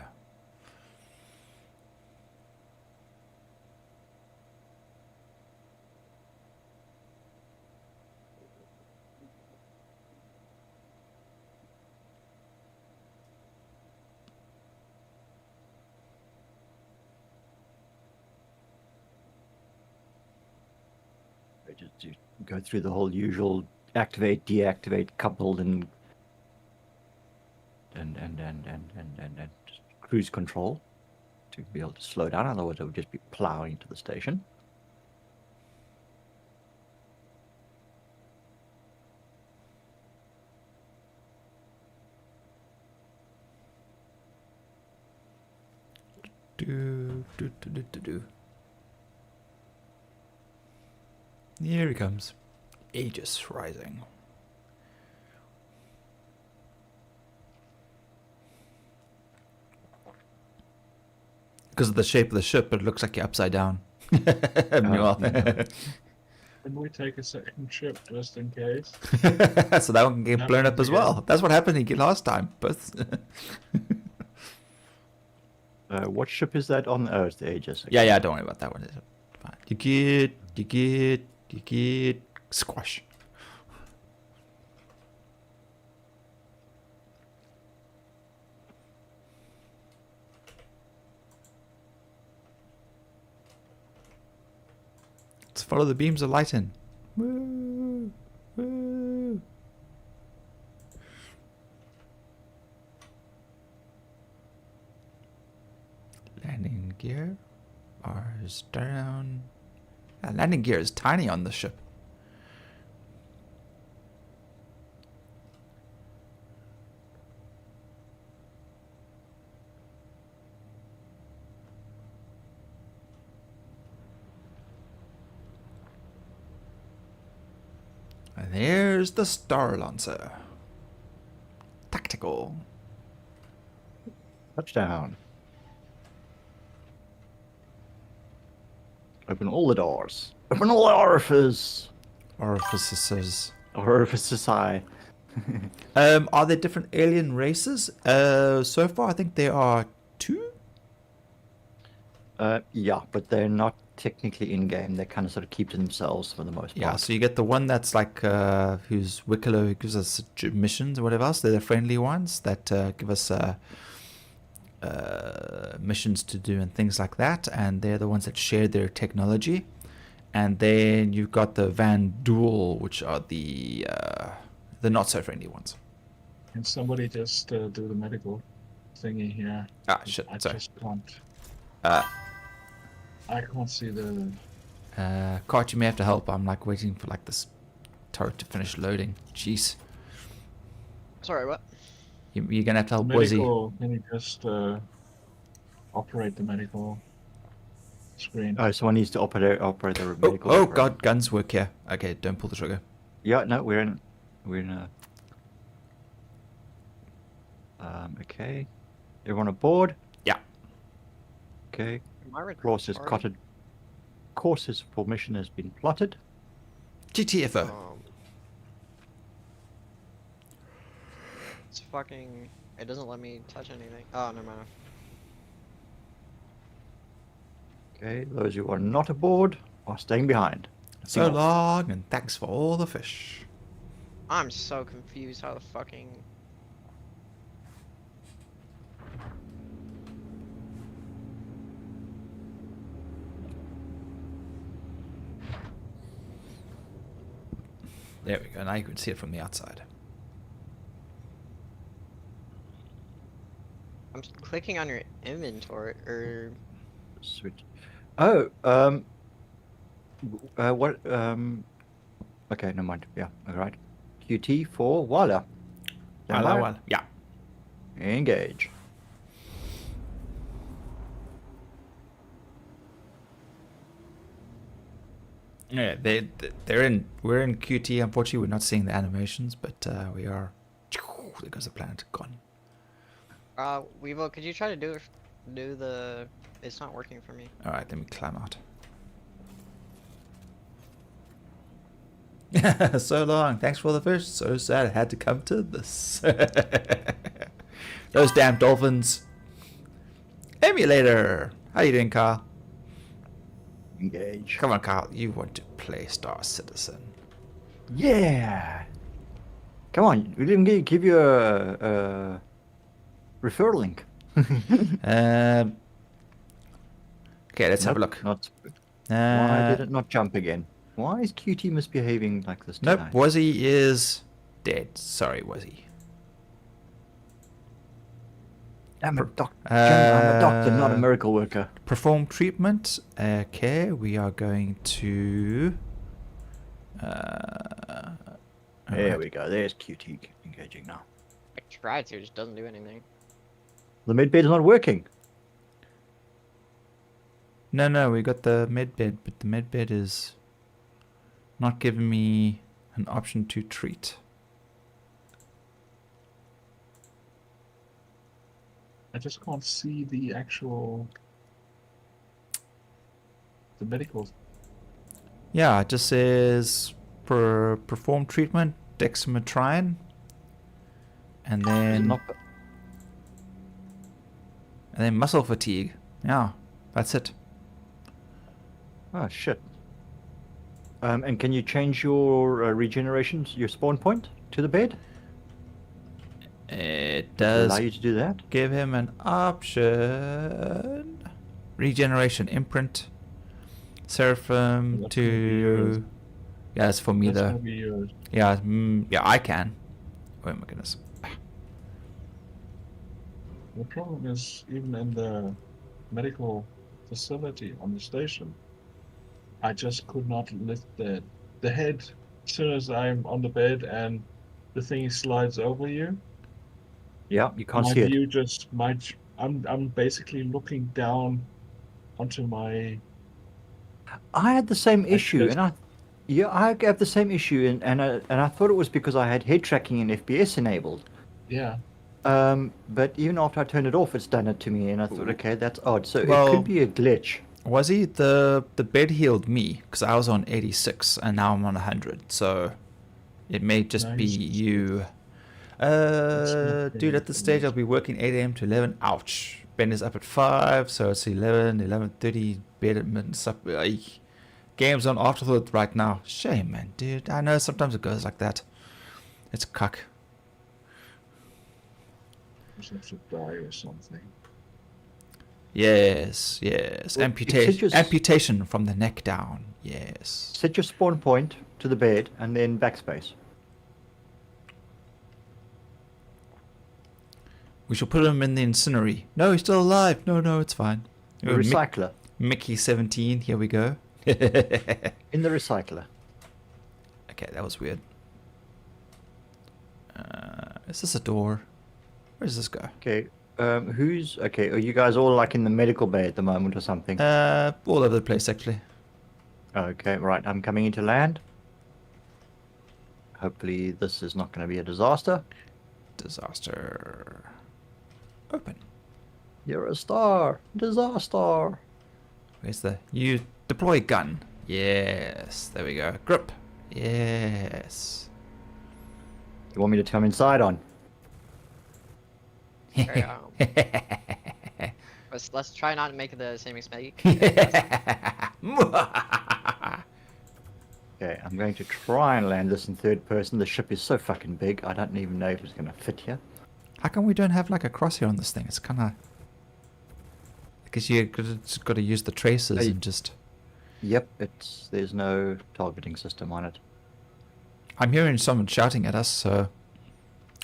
Speaker 3: Just to go through the whole usual activate, deactivate, coupled, and just cruise control to be able to slow down. Otherwise, it would just be plowing into the station.
Speaker 1: Do. Here he comes. Aegis rising. Because of the shape of the ship, it looks like you're upside down. Meanwhile.
Speaker 2: Can we take a second ship just in case?
Speaker 1: So that one can get blown up as well. That's what happened last time. Both.
Speaker 3: What ship is that on? Oh, it's the Aegis. Okay.
Speaker 1: Yeah, don't worry about that one. It's fine. You get squash. Let's follow the beams of light in. Woo! Woo! Landing gear. Bars down. Landing gear is tiny on the ship. And there's the Star Lancer. Tactical.
Speaker 3: Touchdown. Open all the doors. Open all the orifices.
Speaker 1: Orifices.
Speaker 3: Orifices high.
Speaker 1: Are there different alien races? So far, I think there are 2.
Speaker 3: Yeah, but they're not technically in game. They kind of sort of keep to themselves for the most part.
Speaker 1: Yeah, so you get the one that's like, who's Wicklow, who gives us missions or whatever else. They're the friendly ones that give us missions to do and things like that. And they're the ones that share their technology. And then you've got the Van Duel, which are the not so friendly ones.
Speaker 2: Can somebody just do the medical thingy here?
Speaker 1: Ah, shit,
Speaker 2: I
Speaker 1: sorry.
Speaker 2: just can't.
Speaker 1: Uh,
Speaker 2: I can't see the.
Speaker 1: Cart, you may have to help. I'm like waiting for like this turret to finish loading. Jeez.
Speaker 4: Sorry, what?
Speaker 1: You're gonna have to help Wizzy.
Speaker 2: Medical. Can you just operate the medical screen?
Speaker 3: Oh, someone needs to operate the medical.
Speaker 1: Oh god, guns work here. Okay, don't pull the trigger.
Speaker 3: Yeah, no, we're in a. Okay. Everyone aboard?
Speaker 1: Yeah.
Speaker 3: Okay.
Speaker 4: Am I recording
Speaker 3: Courses
Speaker 4: already?
Speaker 3: cotted. Courses formation has been plotted.
Speaker 1: GTFO.
Speaker 4: It's fucking. It doesn't let me touch anything. Oh, never mind.
Speaker 3: Okay, those who are not aboard are staying behind.
Speaker 1: So
Speaker 3: Signal.
Speaker 1: long, and thanks for all the fish.
Speaker 4: I'm so confused how the fucking.
Speaker 1: There we go. Now you can see it from the outside.
Speaker 4: I'm clicking on your inventory, or
Speaker 3: Switch. Oh, what, okay, never mind. Yeah, alright. QT for Walla. Stand by.
Speaker 1: Yeah.
Speaker 3: Engage.
Speaker 1: Yeah, they're in. We're in QT. Unfortunately, we're not seeing the animations, but we are. There goes the planet gone.
Speaker 4: Weevil, could you try to do the? It's not working for me.
Speaker 1: All right, let me climb out. So long. Thanks for the fish. So sad I had to come to this. Those damn dolphins. Emulator. How you doing, Carl?
Speaker 3: Engage.
Speaker 1: Come on, Carl. You want to play Star Citizen?
Speaker 3: Yeah. Come on, we didn't give you a referral link.
Speaker 1: Okay, let's have a
Speaker 3: Nope,
Speaker 1: look.
Speaker 3: Not. Why
Speaker 1: Uh,
Speaker 3: did it not jump again? Why is QT misbehaving like this
Speaker 1: nope,
Speaker 3: tonight?
Speaker 1: Wuzzy is dead. Sorry, Wuzzy.
Speaker 3: I'm a doctor. I'm a doctor, not a
Speaker 1: Uh,
Speaker 3: miracle worker.
Speaker 1: Perform treatment. Okay, we are going to.
Speaker 3: There
Speaker 1: alright.
Speaker 3: we go. There's QT engaging now.
Speaker 4: I tried to, it just doesn't do anything.
Speaker 3: The medbed is not working.
Speaker 1: No, we got the med bed, but the med bed is not giving me an option to treat.
Speaker 2: I just can't see the actual the medical.
Speaker 1: Yeah, it just says perform treatment, dexmedetomidine, and
Speaker 3: Is it
Speaker 1: then
Speaker 3: not?
Speaker 1: muscle fatigue. Yeah, that's it.
Speaker 3: Oh shit. And can you change your regenerations, your spawn point to the bed?
Speaker 1: It
Speaker 3: Does it
Speaker 1: does
Speaker 3: allow you to do that?
Speaker 1: give him an option. Regeneration imprint. Seraphim
Speaker 2: That's gonna be
Speaker 1: to.
Speaker 2: yours.
Speaker 1: Yeah, it's for me
Speaker 2: That's
Speaker 1: though.
Speaker 2: gonna be yours.
Speaker 1: Yeah, yeah, I can. Oh my goodness.
Speaker 2: The problem is, even in the medical facility on the station, I just could not lift the head as soon as I'm on the bed and the thing slides over you.
Speaker 3: Yeah, you can't
Speaker 2: My
Speaker 3: see it.
Speaker 2: view just I'm basically looking down onto my
Speaker 3: I had the same issue,
Speaker 2: just-
Speaker 3: and I have the same issue, and I thought it was because I had head tracking and FPS enabled.
Speaker 2: yeah.
Speaker 3: But even after I turned it off, it's done it to me, and I thought, okay, that's odd. So it
Speaker 1: Well-
Speaker 3: could be a glitch.
Speaker 1: Was he the bed healed me because I was on 86 and now I'm on 100, so it may just be
Speaker 2: Nice.
Speaker 1: you.
Speaker 2: not
Speaker 1: Dude, at this stage I'll be working 8 a.m. to 11. Ouch. Ben is up at 5, so it's 11:30. Bed at midnight. Up. Game's on afterthought right now. Shame, man, dude. I know sometimes it goes like that. It's cuck.
Speaker 2: Just have to die or something.
Speaker 1: Yes.
Speaker 3: Well, it
Speaker 1: Amputation.
Speaker 3: said just-
Speaker 1: Amputation from the neck down. Yes.
Speaker 3: Set your spawn point to the bed, and then backspace.
Speaker 1: We shall put him in the incinery. No, he's still alive. No, it's fine.
Speaker 3: The
Speaker 1: Oh,
Speaker 3: recycler.
Speaker 1: Mickey 17, here we go.
Speaker 3: In the recycler.
Speaker 1: Okay, that was weird. Is this a door? Where does this go?
Speaker 3: Okay. Who's okay? Are you guys all like in the medical bay at the moment or something?
Speaker 1: All over the place, actually.
Speaker 3: Okay, right. I'm coming into land. Hopefully, this is not going to be a disaster.
Speaker 1: Disaster. Open.
Speaker 3: You're a star. Disaster.
Speaker 1: Where's the... You deploy gun. Yes, there we go. Grip. Yes.
Speaker 3: You want me to come inside on?
Speaker 4: Okay, let's try not to make the same mistake.
Speaker 3: Okay, I'm going to try and land this in third person. The ship is so fucking big, I don't even know if it's going to fit here.
Speaker 1: How come we don't have like a crosshair on this thing? It's kind of... Because you just got to use the traces
Speaker 3: Hey.
Speaker 1: and just...
Speaker 3: Yep, there's no targeting system on it.
Speaker 1: I'm hearing someone shouting at us, so...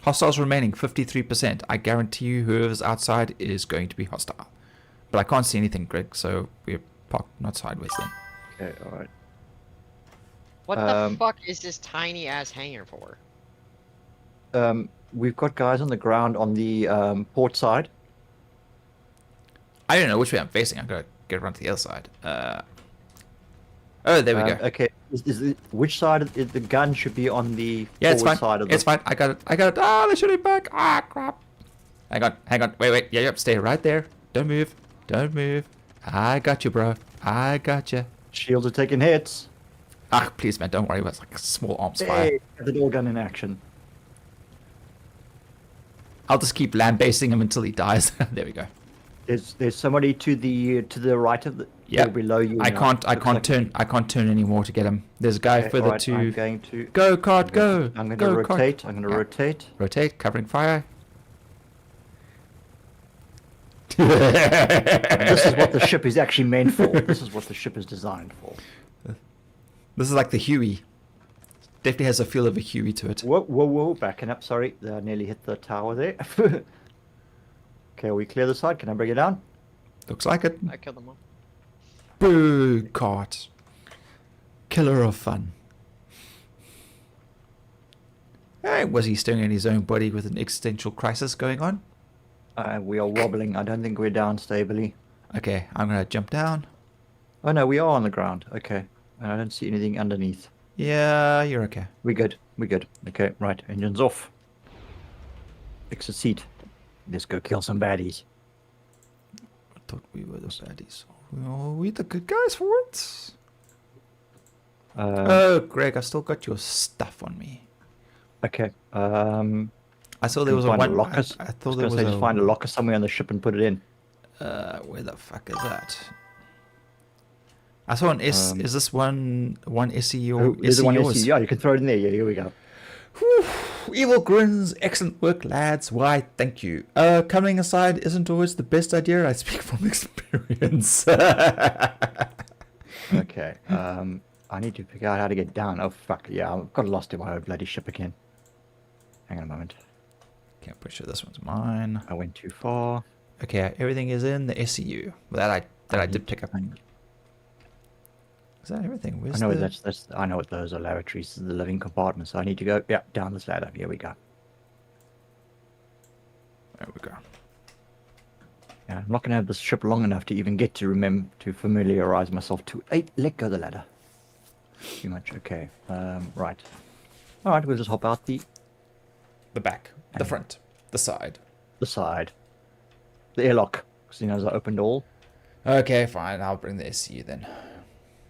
Speaker 1: Hostiles remaining 53%. I guarantee you whoever's outside is going to be hostile. But I can't see anything, Greg, so we're parked not sideways then.
Speaker 3: Okay, alright.
Speaker 4: What the fuck is this tiny ass hangar for?
Speaker 3: We've got guys on the ground on the port side.
Speaker 1: I don't know which way I'm facing. I've got to get around to the other side. Oh, there we go.
Speaker 3: Okay, which side of the gun should be on the
Speaker 1: Yeah, it's
Speaker 3: forward
Speaker 1: fine.
Speaker 3: side of the...
Speaker 1: It's fine. I got it. I got it. Ah, they're shooting back. Ah, crap. Hang on. Wait. Yeah, yep. Stay right there. Don't move. Don't move. I got you, bro. I got you.
Speaker 3: Shields are taking hits.
Speaker 1: Ah, please, man. Don't worry. It's like a small arms fire.
Speaker 3: Hey, the door gun in action.
Speaker 1: I'll just keep lambasting him until he dies. There we go.
Speaker 3: There's somebody to the right of the...
Speaker 1: Yeah.
Speaker 3: or below you.
Speaker 1: I
Speaker 3: now.
Speaker 1: can't
Speaker 3: Looks like-
Speaker 1: turn anymore to get him. There's a guy
Speaker 3: Okay,
Speaker 1: further
Speaker 3: alright,
Speaker 1: to
Speaker 3: I'm going to...
Speaker 1: go, cart, go.
Speaker 3: I'm going
Speaker 1: go,
Speaker 3: to rotate.
Speaker 1: Cart.
Speaker 3: I'm going to
Speaker 1: Yeah.
Speaker 3: rotate.
Speaker 1: Rotate, covering fire.
Speaker 3: This is what the ship is actually meant for. This is what the ship is designed for.
Speaker 1: This is like the Huey. Definitely has a feel of a Huey to it.
Speaker 3: Whoa, backing up. Sorry, I nearly hit the tower there. Okay, we clear the side. Can I bring it down?
Speaker 1: Looks like it.
Speaker 4: I killed them all.
Speaker 1: Boo, cart. Killer of fun. Hey, was he staring at his own body with an existential crisis going on?
Speaker 3: We are wobbling. I don't think we're down stably.
Speaker 1: Okay, I'm gonna jump down.
Speaker 3: Oh no, we are on the ground. Okay, and I don't see anything underneath.
Speaker 1: Yeah, you're okay.
Speaker 3: We're good. We're good. Okay, right. Engines off. Fix a seat. Let's go kill some baddies.
Speaker 1: I thought we were the baddies. Are we the good guys for once? Oh, Greg, I still got your stuff on me.
Speaker 3: Okay.
Speaker 1: I saw there was a
Speaker 3: find
Speaker 1: one.
Speaker 3: locker.
Speaker 1: I thought there was
Speaker 3: Just find a locker somewhere on the ship and put it in.
Speaker 1: Where the fuck is that? I saw an S. Is this one SE or
Speaker 3: There's
Speaker 1: SE
Speaker 3: one
Speaker 1: yours?
Speaker 3: SE. Yeah, you can throw it in there. Yeah, here we go.
Speaker 1: Whew. Evil grins. Excellent work, lads. Why, thank you. Coming aside isn't always the best idea. I speak from experience.
Speaker 3: Okay. I need to figure out how to get down. Oh fuck yeah! I've got lost in my own bloody ship again. Hang on a moment.
Speaker 1: Okay, I'm pretty sure this one's mine.
Speaker 3: I went too far.
Speaker 1: Okay, everything is in the SEU. Well, that I did pick up. Is that everything?
Speaker 3: I
Speaker 1: Where's
Speaker 3: know
Speaker 1: the...
Speaker 3: that's. I know what those are. Lavatories, the living compartments. So I need to go. Yeah, down this ladder. Here we go.
Speaker 1: There we go.
Speaker 3: Yeah, I'm not gonna have this ship long enough to even get to remember to familiarize myself to. Hey, let go the ladder. Too much. Okay. Right. All right. We'll just hop out the
Speaker 1: back, the front, the side.
Speaker 3: side, the airlock. Because you know, as I opened all.
Speaker 1: Okay, fine. I'll bring the SEU then.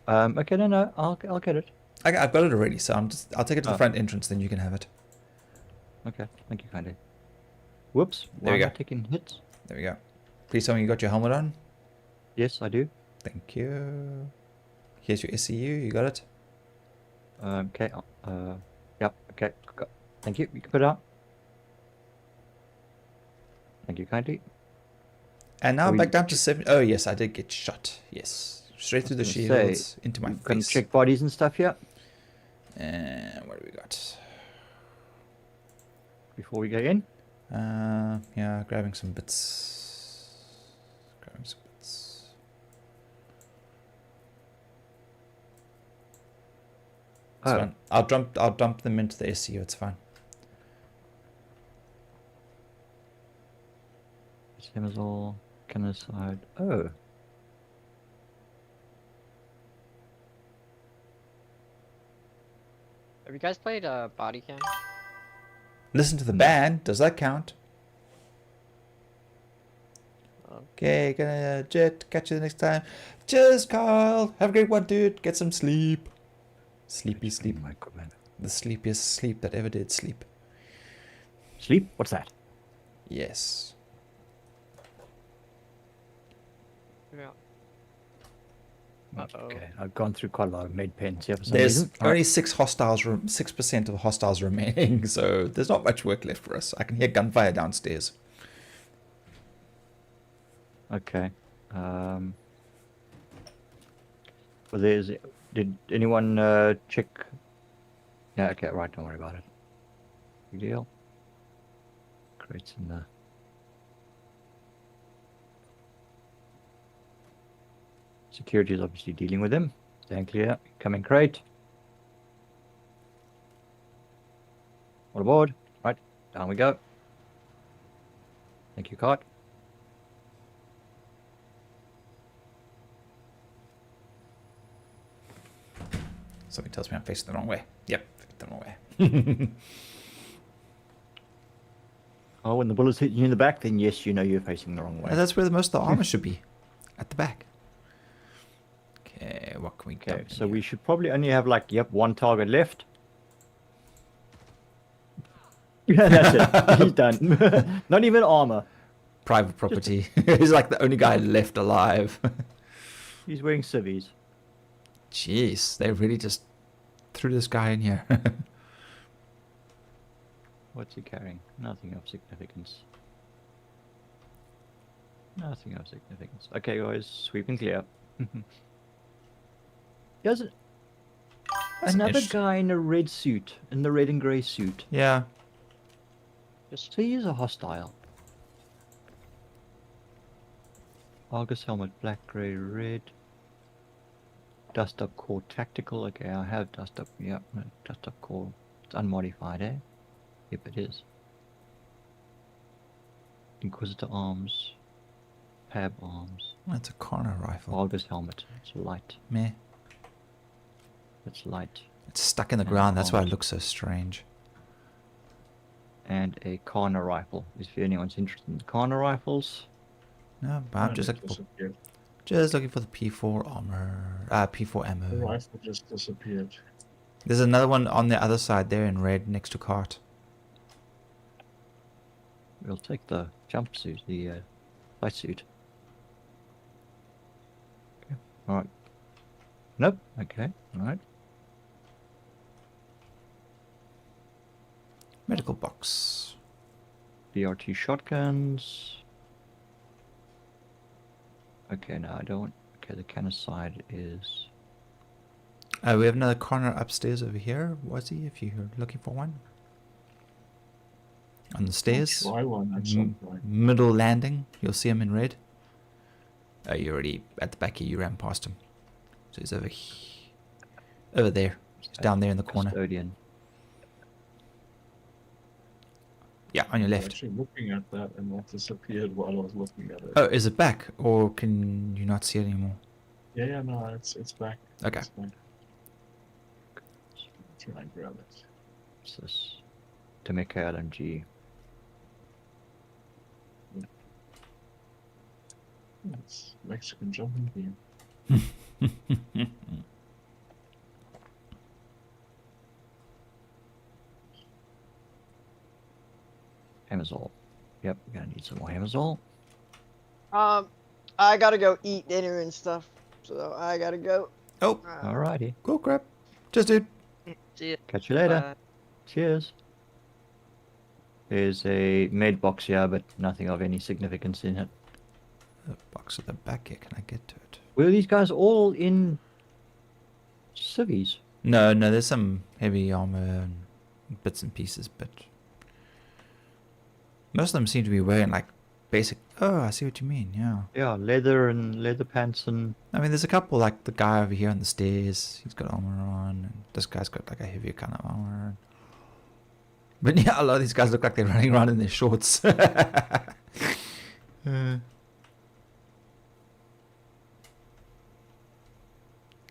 Speaker 3: Okay. No. I'll get it.
Speaker 1: I've got it already, so I'll take it to the
Speaker 3: Oh.
Speaker 1: front entrance. Then you can have it.
Speaker 3: Okay. Thank you, kindly. Whoops.
Speaker 1: There we
Speaker 3: why am
Speaker 1: go.
Speaker 3: I taking hits.
Speaker 1: There we go. Please tell me you got your helmet on.
Speaker 3: Yes, I do.
Speaker 1: Thank you. Here's your SEU. You got it.
Speaker 3: Okay. Yep. Okay. Thank you. You can put it out. Thank you kindly.
Speaker 1: And now
Speaker 3: We-
Speaker 1: back down to 7. Oh yes, I did get shot. Yes, straight through the
Speaker 3: was gonna
Speaker 1: shields into my
Speaker 3: Can
Speaker 1: face.
Speaker 3: check bodies and stuff here
Speaker 1: And what do we got?
Speaker 3: before we go in.
Speaker 1: Yeah, grabbing some bits. Grabbing some bits. It's
Speaker 3: Oh.
Speaker 1: fine. I'll dump them into the SEU. It's fine.
Speaker 3: Same as all. Can aside. Oh.
Speaker 4: Have you guys played Body Cam?
Speaker 1: Listen to the band. Does that count? Okay, gonna jet. Catch you the next time. Cheers, Carl. Have a great one, dude. Get some sleep. Sleepy sleep.
Speaker 3: My equipment.
Speaker 1: The sleepiest sleep that ever did sleep.
Speaker 3: Sleep? What's that?
Speaker 1: Yes.
Speaker 4: Yeah. Uh-oh.
Speaker 3: Okay. I've gone through quite a lot of med pens here for some
Speaker 1: There's
Speaker 3: reason.
Speaker 1: only 6% of the hostiles remaining, so there's not much work left for us. I can hear gunfire downstairs.
Speaker 3: Okay. Well, did anyone check? Yeah. Okay. Right. Don't worry about it. Big deal. Crates in the. Security is obviously dealing with them. Stand clear. Coming crate. All aboard. Right. Down we go. Thank you, Cart.
Speaker 1: Something tells me I'm facing the wrong way. Yep, the wrong way.
Speaker 3: Oh, when the bullets hit you in the back, then yes, you know you're facing the wrong way.
Speaker 1: And that's where most of the armor should be. At the back. Okay, what can we
Speaker 3: Okay,
Speaker 1: dump in
Speaker 3: so we
Speaker 1: here?
Speaker 3: should probably only have like, one target left. Yeah, that's it. He's done. Not even armor.
Speaker 1: Private property. He's like the only guy left alive.
Speaker 3: He's wearing civvies.
Speaker 1: Jeez, they really just threw this guy in here.
Speaker 3: What's he carrying? Nothing of significance. Nothing of significance. Okay, guys, sweeping clear. There's
Speaker 1: That's
Speaker 3: another
Speaker 1: interesting.
Speaker 3: guy in a red suit, in the red and grey suit.
Speaker 1: Yeah.
Speaker 3: So he is a hostile. Argus helmet, black, grey, red. Dust up core tactical. Okay, I have dust up. Yeah, dust up core. It's unmodified, eh? Yep, it is. Inquisitor arms. Pab arms.
Speaker 1: That's a corner rifle.
Speaker 3: Argus helmet. It's light.
Speaker 1: Meh.
Speaker 3: It's light.
Speaker 1: It's stuck in the
Speaker 3: And
Speaker 1: ground. That's why it
Speaker 3: arms.
Speaker 1: looks so strange.
Speaker 3: And a Karna rifle. If anyone's interested in Karna rifles.
Speaker 1: No, but I'm
Speaker 2: And
Speaker 1: just
Speaker 2: it
Speaker 1: looking for,
Speaker 2: disappeared.
Speaker 1: just looking for the P4 armor. P4
Speaker 2: The
Speaker 1: ammo.
Speaker 2: rifle just disappeared.
Speaker 1: There's another one on the other side there in red next to cart.
Speaker 3: We'll take the jumpsuit, the flight suit. Okay. Alright. Nope. Okay. Alright.
Speaker 1: Medical box.
Speaker 3: BRT shotguns. Okay, no, I don't. Okay, the cannon side is.
Speaker 1: We have another corner upstairs over here. Was he? If you're looking for one. On the stairs.
Speaker 2: I'll try one at some point.
Speaker 1: Middle landing. You'll see him in red. You're already at the back here. You ran past him. So he's over there. He's down there in the corner.
Speaker 3: Custodian.
Speaker 1: Yeah, on your
Speaker 2: I was
Speaker 1: left.
Speaker 2: actually looking at that and that disappeared while I was looking at it.
Speaker 1: Oh, is it back? Or can you not see it anymore?
Speaker 2: Yeah, no, it's back.
Speaker 1: Okay.
Speaker 2: It's back. Try and grab it.
Speaker 3: What's this? Tameka LMG.
Speaker 2: It's Mexican jumping beam.
Speaker 3: Hammersol. Yep, we're gonna need some more Hammersol.
Speaker 4: I gotta go eat dinner and stuff, so I gotta go.
Speaker 1: Oh,
Speaker 3: Alrighty.
Speaker 1: cool crap. Just dude.
Speaker 4: See ya.
Speaker 3: Catch you later.
Speaker 4: Bye.
Speaker 3: Cheers. There's a med box here, but nothing of any significance in it.
Speaker 1: The box at the back here. Can I get to it?
Speaker 3: Were these guys all in civvies?
Speaker 1: No, there's some heavy armor and bits and pieces, but most of them seem to be wearing like basic. Oh, I see what you mean. Yeah.
Speaker 3: Yeah, leather and leather pants and
Speaker 1: I mean, there's a couple like the guy over here on the stairs. He's got armor on, and this guy's got like a heavier kind of armor. But yeah, a lot of these guys look like they're running around in their shorts.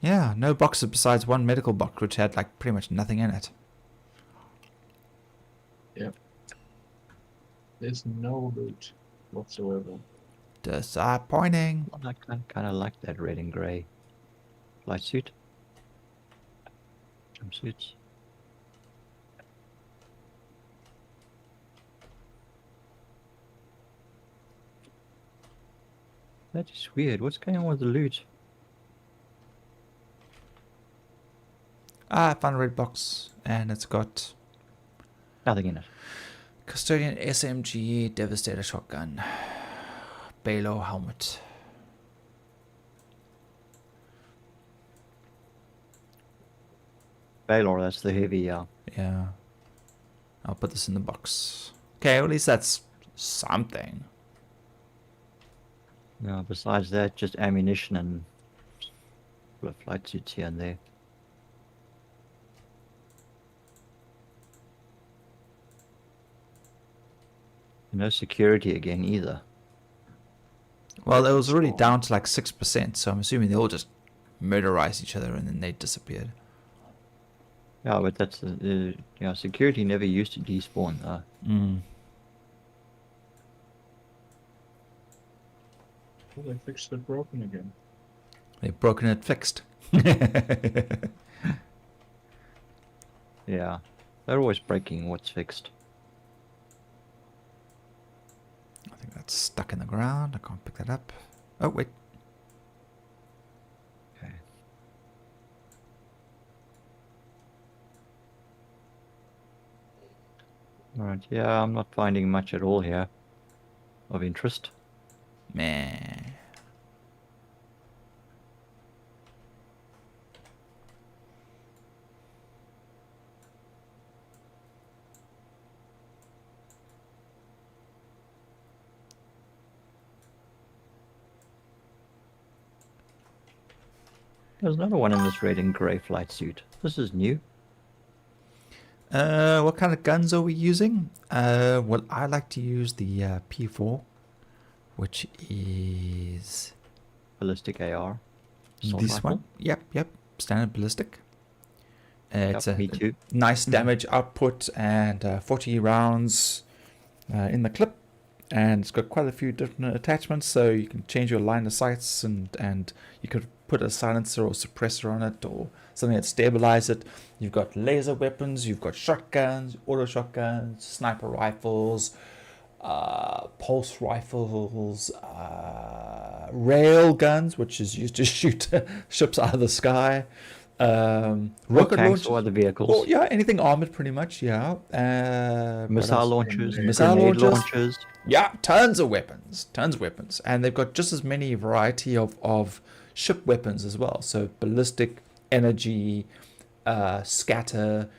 Speaker 1: Yeah, no boxes besides one medical box, which had like pretty much nothing in it.
Speaker 2: There's no loot whatsoever.
Speaker 1: Disappointing.
Speaker 3: I kind of like that red and grey flight suit. Jumpsuits. That is weird. What's going on with the loot?
Speaker 1: I found a red box, and it's got
Speaker 3: Nothing in it.
Speaker 1: Custodian SMG, Devastator shotgun, Balo helmet.
Speaker 3: Baylor, that's the heavy,
Speaker 1: Yeah. I'll put this in the box. Okay, well, at least that's something.
Speaker 3: yeah, besides that, just ammunition and flight suits here and there. No security again either.
Speaker 1: Well, it was already down to like 6%, so I'm assuming they all just murderized each other and then they disappeared.
Speaker 3: Yeah, but that's yeah, security never used to despawn though.
Speaker 2: Well, they fixed it broken again.
Speaker 1: They've broken it fixed.
Speaker 3: Yeah, they're always breaking what's fixed.
Speaker 1: I think that's stuck in the ground. I can't pick that up. Oh, wait.
Speaker 3: Okay. Alright, yeah, I'm not finding much at all here of interest.
Speaker 1: Meh.
Speaker 3: There's another one in this red and grey flight suit. This is new.
Speaker 1: What kind of guns are we using? Well, I like to use the P4, which is
Speaker 3: Ballistic AR. Assault
Speaker 1: this
Speaker 3: rifle.
Speaker 1: one. Yep. Standard ballistic. It's
Speaker 3: Yep,
Speaker 1: a
Speaker 3: me too.
Speaker 1: nice damage output and 40 rounds in the clip. And it's got quite a few different attachments, so you can change your line of sights and you could put a silencer or suppressor on it or something that stabilizes it. You've got laser weapons, you've got shotguns, auto shotguns, sniper rifles, pulse rifles, rail guns, which is used to shoot ships out of the sky. Rocket
Speaker 3: tanks
Speaker 1: launchers.
Speaker 3: or other vehicles.
Speaker 1: Well, yeah, anything armored, pretty much. Yeah. What
Speaker 3: Missile
Speaker 1: else?
Speaker 3: launchers,
Speaker 1: Missile
Speaker 3: grenade
Speaker 1: launchers.
Speaker 3: launchers.
Speaker 1: Yeah, tons of weapons, and they've got just as many variety of ship weapons as well. So ballistic, energy, scatter,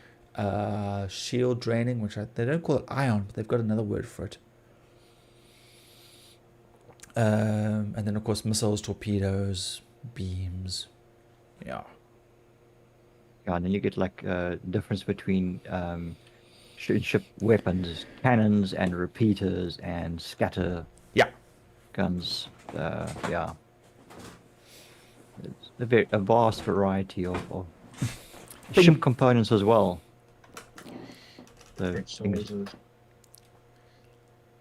Speaker 1: shield draining, which they don't call it ion, but they've got another word for it. And then of course missiles, torpedoes, beams. Yeah.
Speaker 3: Yeah, and then you get like difference between ship weapons, cannons and repeaters and scatter
Speaker 1: Yeah.
Speaker 3: guns. Yeah, it's a vast variety of ship components as well. So
Speaker 2: So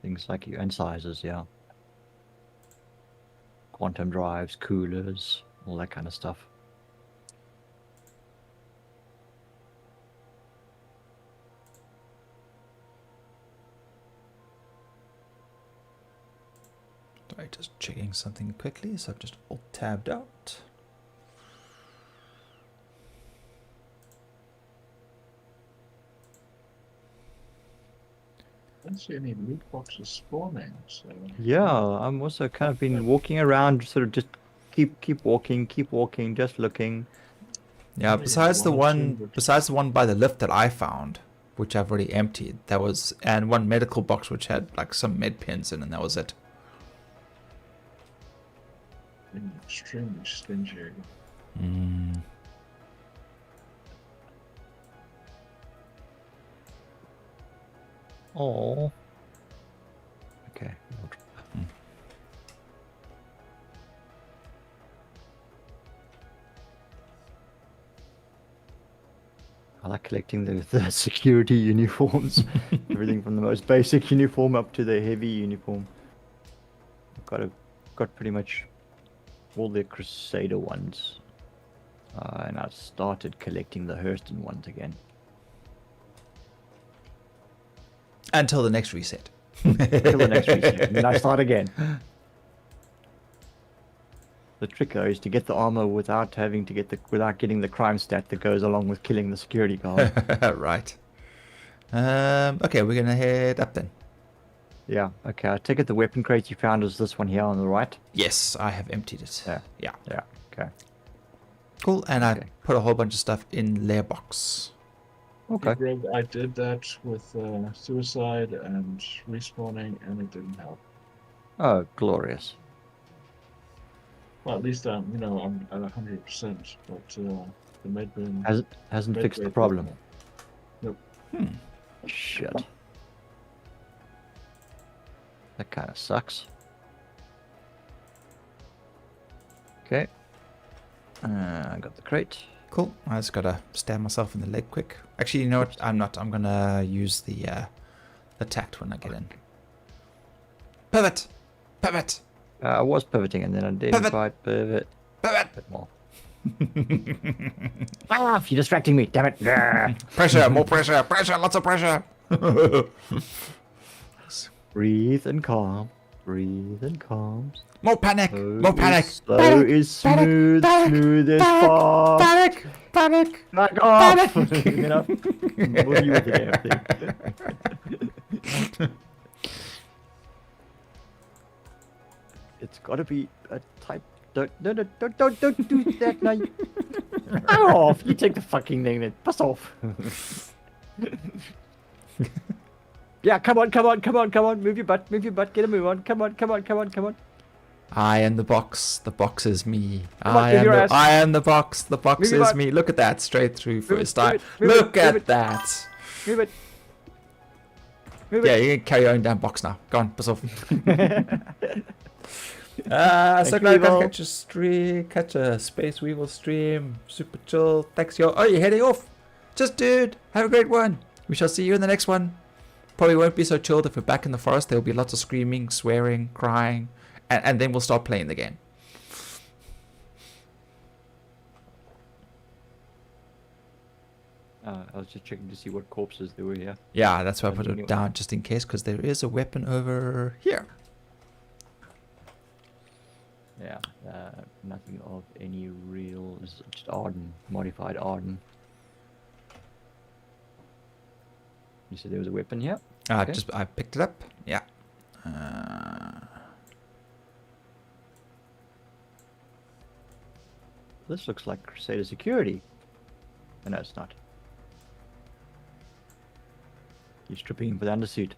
Speaker 3: things like and sizes, yeah. Quantum drives, coolers, all that kind of stuff.
Speaker 1: Sorry, just checking something quickly. So I've just alt-tabbed out.
Speaker 2: I don't see any loot boxes spawning. So
Speaker 3: Yeah, I'm also kind of been walking around, sort of just keep walking, just looking.
Speaker 1: Yeah,
Speaker 2: Only
Speaker 1: besides the
Speaker 2: one or two,
Speaker 1: one
Speaker 2: but-
Speaker 1: besides the one by the lift that I found, which I've already emptied, that was, and one medical box which had like some med pens in, and that was it.
Speaker 2: being extremely stingy.
Speaker 3: Oh. Okay. I like collecting the security uniforms. Everything from the most basic uniform up to the heavy uniform. Got pretty much all the Crusader ones. And I started collecting the Hurston ones again.
Speaker 1: Until the next reset.
Speaker 3: Till the next reset, and then I start again. The trick though is to get the armor without having to without getting the crime stat that goes along with killing the security guard.
Speaker 1: Right. Okay, we're gonna head up then.
Speaker 3: Yeah. Okay. I take it the weapon crate you found is this one here on the right.
Speaker 1: Yes, I have emptied it.
Speaker 3: Yeah.
Speaker 1: Yeah.
Speaker 3: Yeah. Okay.
Speaker 1: Cool. And I
Speaker 3: Okay.
Speaker 1: put a whole bunch of stuff in layer box.
Speaker 3: Okay.
Speaker 2: Greg, I did that with suicide and respawning, and it didn't help.
Speaker 3: Oh, glorious.
Speaker 2: Well, at least I'm at 100%. But the medbin
Speaker 3: Hasn't
Speaker 2: med
Speaker 3: fixed the
Speaker 2: crate
Speaker 3: problem.
Speaker 2: Nope.
Speaker 3: Shit. That kind of sucks. Okay. I got the crate.
Speaker 1: Cool. I just gotta stab myself in the leg quick. Actually, you know what? I'm not. I'm gonna use the tact when I get in. Pivot! Pivot!
Speaker 3: I was pivoting and then I didn't
Speaker 1: Pivot.
Speaker 3: quite pivot
Speaker 1: Pivot!
Speaker 3: a bit more. Ah, you're distracting me, damn it. Grr.
Speaker 1: Pressure! More pressure! Pressure! Lots of pressure!
Speaker 3: Breathe and calm. Breathe and calm.
Speaker 1: More panic!
Speaker 3: Slow
Speaker 1: More panic!
Speaker 3: Is, slow
Speaker 1: Panic!
Speaker 3: is
Speaker 1: Panic!
Speaker 3: smooth.
Speaker 1: Panic!
Speaker 3: Smooth is
Speaker 1: Panic!
Speaker 3: fast.
Speaker 1: Panic! Panic!
Speaker 3: Back off.
Speaker 1: Panic!
Speaker 3: You know? What are you with the damn thing? It's gotta be a type. Don't do that now. Back off! You take the fucking thing then. Pass off. Yeah, come on. Move your butt. Get a move on. Come on.
Speaker 1: I am the box. The box is me.
Speaker 3: Come on, move your ass.
Speaker 1: I am the box. The box
Speaker 3: Move your
Speaker 1: is
Speaker 3: butt.
Speaker 1: me. Look at that. Straight through first time.
Speaker 3: move
Speaker 1: Look
Speaker 3: it,
Speaker 1: at
Speaker 3: move it.
Speaker 1: that.
Speaker 3: Move it. Move
Speaker 1: Yeah,
Speaker 3: it.
Speaker 1: you can carry your own damn box now. Go on, piss off. So
Speaker 3: Thank you,
Speaker 1: glad I
Speaker 3: Weevil.
Speaker 1: catch a Space Weevil stream. Super chill. Thanks, yo. Oh, you're heading off. Just dude. Have a great one. We shall see you in the next one. Probably won't be so chilled if we're back in the forest. There'll be lots of screaming, swearing, crying, and then we'll start playing the game.
Speaker 3: I was just checking to see what corpses there were here.
Speaker 1: Yeah, that's why I put
Speaker 3: Anyway.
Speaker 1: it down just in case, because there is a weapon over here.
Speaker 3: Yeah, nothing of any real. It's just Arden, modified Arden. You said there was a weapon here? Okay.
Speaker 1: I picked it up. Yeah.
Speaker 3: This looks like Crusader security. Oh, no, it's not. You're stripping him for the undersuit.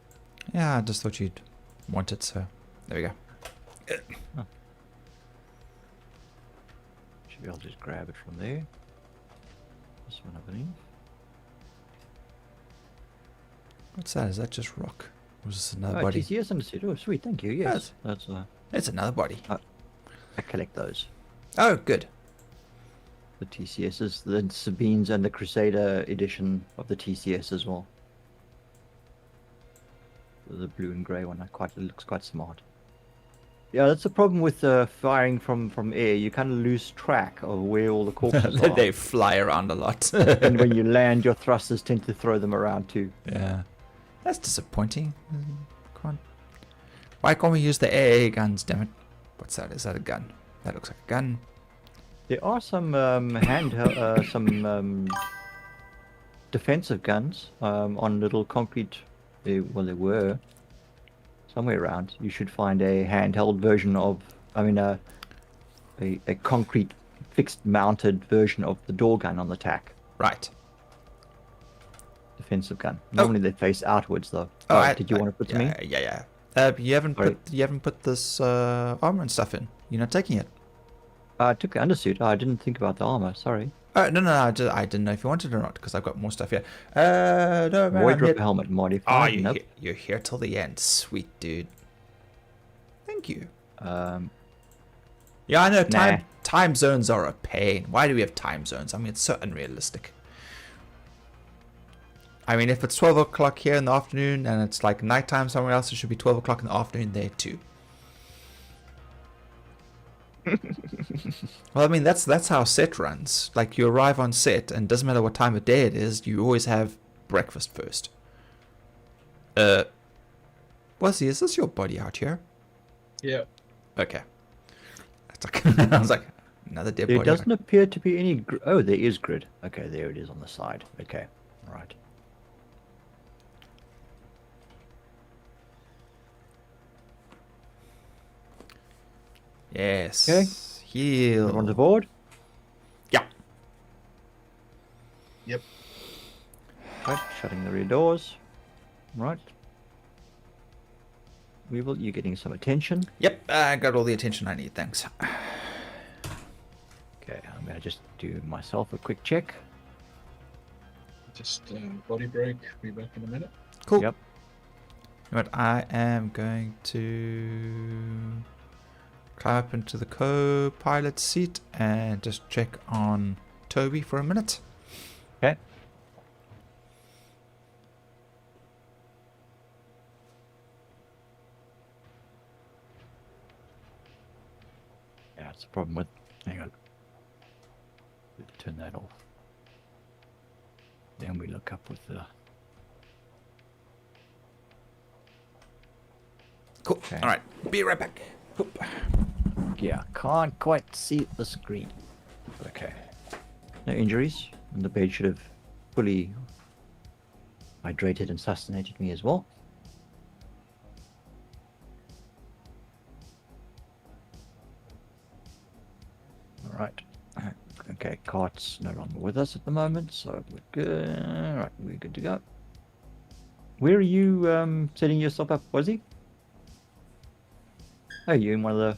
Speaker 1: Yeah, I just thought you'd want it, so there we go.
Speaker 3: Should be able to just grab it from there. This one opening.
Speaker 1: What's that? Is that just rock? Or is this
Speaker 3: Oh,
Speaker 1: another body?
Speaker 3: TCS undersuit. Oh, sweet, thank you. Yes, that's.
Speaker 1: It's another body.
Speaker 3: I collect those.
Speaker 1: Oh, good.
Speaker 3: The TCSs, the Sabines, and the Crusader edition of the TCS as well. The blue and grey one, it looks quite smart. Yeah, that's the problem with firing from air. You kind of lose track of where all the corpses are.
Speaker 1: They fly around a lot.
Speaker 3: And when you land, your thrusters tend to throw them around too.
Speaker 1: Yeah. That's disappointing. Can't. Why can't we use the AA guns, damn it? What's that? Is that a gun? That looks like a gun.
Speaker 3: There are some defensive guns on little concrete. Well, there were somewhere around. You should find a handheld version of, a concrete fixed mounted version of the door gun on the TAC.
Speaker 1: Right.
Speaker 3: Defensive gun. Normally they face outwards though. Did you want to put them in?
Speaker 1: Yeah. You haven't put this armor and stuff in. You're not taking it.
Speaker 3: I took the undersuit. I didn't think about the armor. Sorry.
Speaker 1: No. I didn't know if you wanted it or not because I've got more stuff here. No, man.
Speaker 3: Void
Speaker 1: I'm
Speaker 3: Ripper
Speaker 1: here-
Speaker 3: helmet
Speaker 1: Oh,
Speaker 3: modified. Nope.
Speaker 1: you're here till the end. Sweet, dude. Thank you. Yeah, I know.
Speaker 3: Nah.
Speaker 1: Time zones are a pain. Why do we have time zones? I mean, it's so unrealistic. I mean, if it's 12 o'clock here in the afternoon and it's like nighttime somewhere else, it should be 12 o'clock in the afternoon there too. Well, I mean, that's how set runs. Like, you arrive on set, and it doesn't matter what time of day it is, you always have breakfast first. Wesley, is this your body out here?
Speaker 2: Yeah.
Speaker 1: Okay. That's like, I was like, another dead
Speaker 3: There
Speaker 1: body.
Speaker 3: doesn't appear to be any. Oh, there is grid. Okay, there it is on the side. Okay, right.
Speaker 1: Yes.
Speaker 3: Okay.
Speaker 1: Heal.
Speaker 3: Everyone's aboard.
Speaker 1: Yeah.
Speaker 2: Yep.
Speaker 3: Right, shutting the rear doors. Right. Weevil, you're getting some attention.
Speaker 1: Yep, I got all the attention I need, thanks.
Speaker 3: Okay, I'm gonna just do myself a quick check.
Speaker 2: Just body break. Be back in a minute.
Speaker 1: Cool.
Speaker 3: Yep.
Speaker 1: You know what, I am going to climb up into the co-pilot seat and just check on Toby for a minute.
Speaker 3: Okay. Yeah, it's a problem with. Hang on. Turn that off. Then we look up with the.
Speaker 1: Cool.
Speaker 3: Okay.
Speaker 1: All right. Be right back. Oop.
Speaker 3: Yeah, can't quite see the screen. Okay. No injuries. And the bed should have fully hydrated and sustainated me as well. Alright. Okay, Cart's no longer with us at the moment, so we're good. Alright, we're good to go. Where are you setting yourself up, was he? Oh, you in one of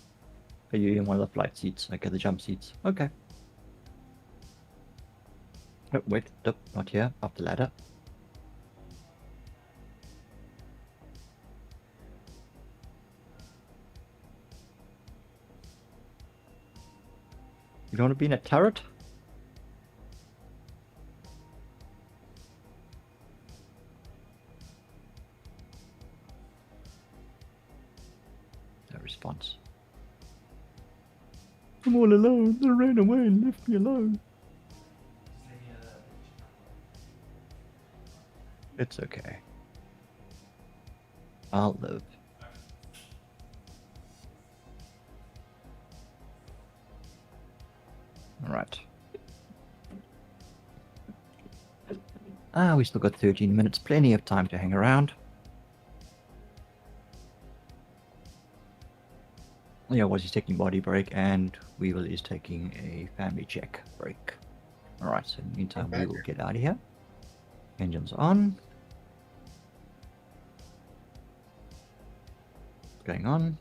Speaker 3: the flight seats? Okay, the jump seats. Okay. Oh, wait, nope, not here. Up the ladder. You don't want to be in a turret? No response. I'm all alone. They ran away and left me alone. It's okay. I'll live. Alright. We still got 13 minutes. Plenty of time to hang around. Yeah, Wazzy's taking body break and Weevil is taking a family check break. Alright, so in the meantime, we will get out of here. Engines on. What's going on?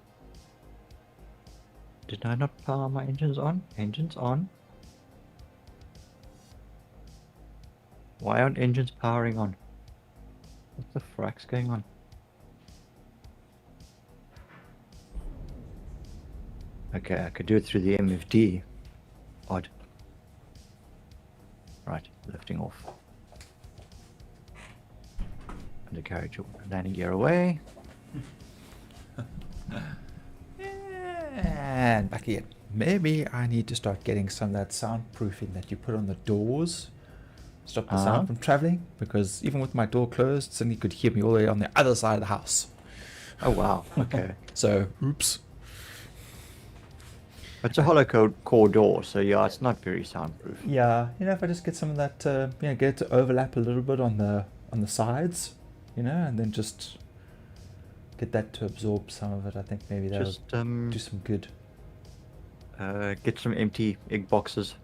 Speaker 3: Did I not power my engines on? Engines on. Why aren't engines powering on? What the frack's going on? Okay, I could do it through the MFD. Odd. Right, lifting off. Undercarriage landing gear away.
Speaker 1: And back again. Maybe I need to start getting some of that soundproofing that you put on the doors. Stop the sound from traveling, because even with my door closed, suddenly you could hear me all the way on the other side of the house.
Speaker 3: Oh wow, okay.
Speaker 1: So, oops.
Speaker 3: It's a hollow core door, so yeah, it's not very soundproof.
Speaker 1: Yeah, if I just get some of that, get it to overlap a little bit on the sides, and then just get that to absorb some of it. I think maybe that'll
Speaker 3: Just
Speaker 1: do some good.
Speaker 3: get some empty egg boxes.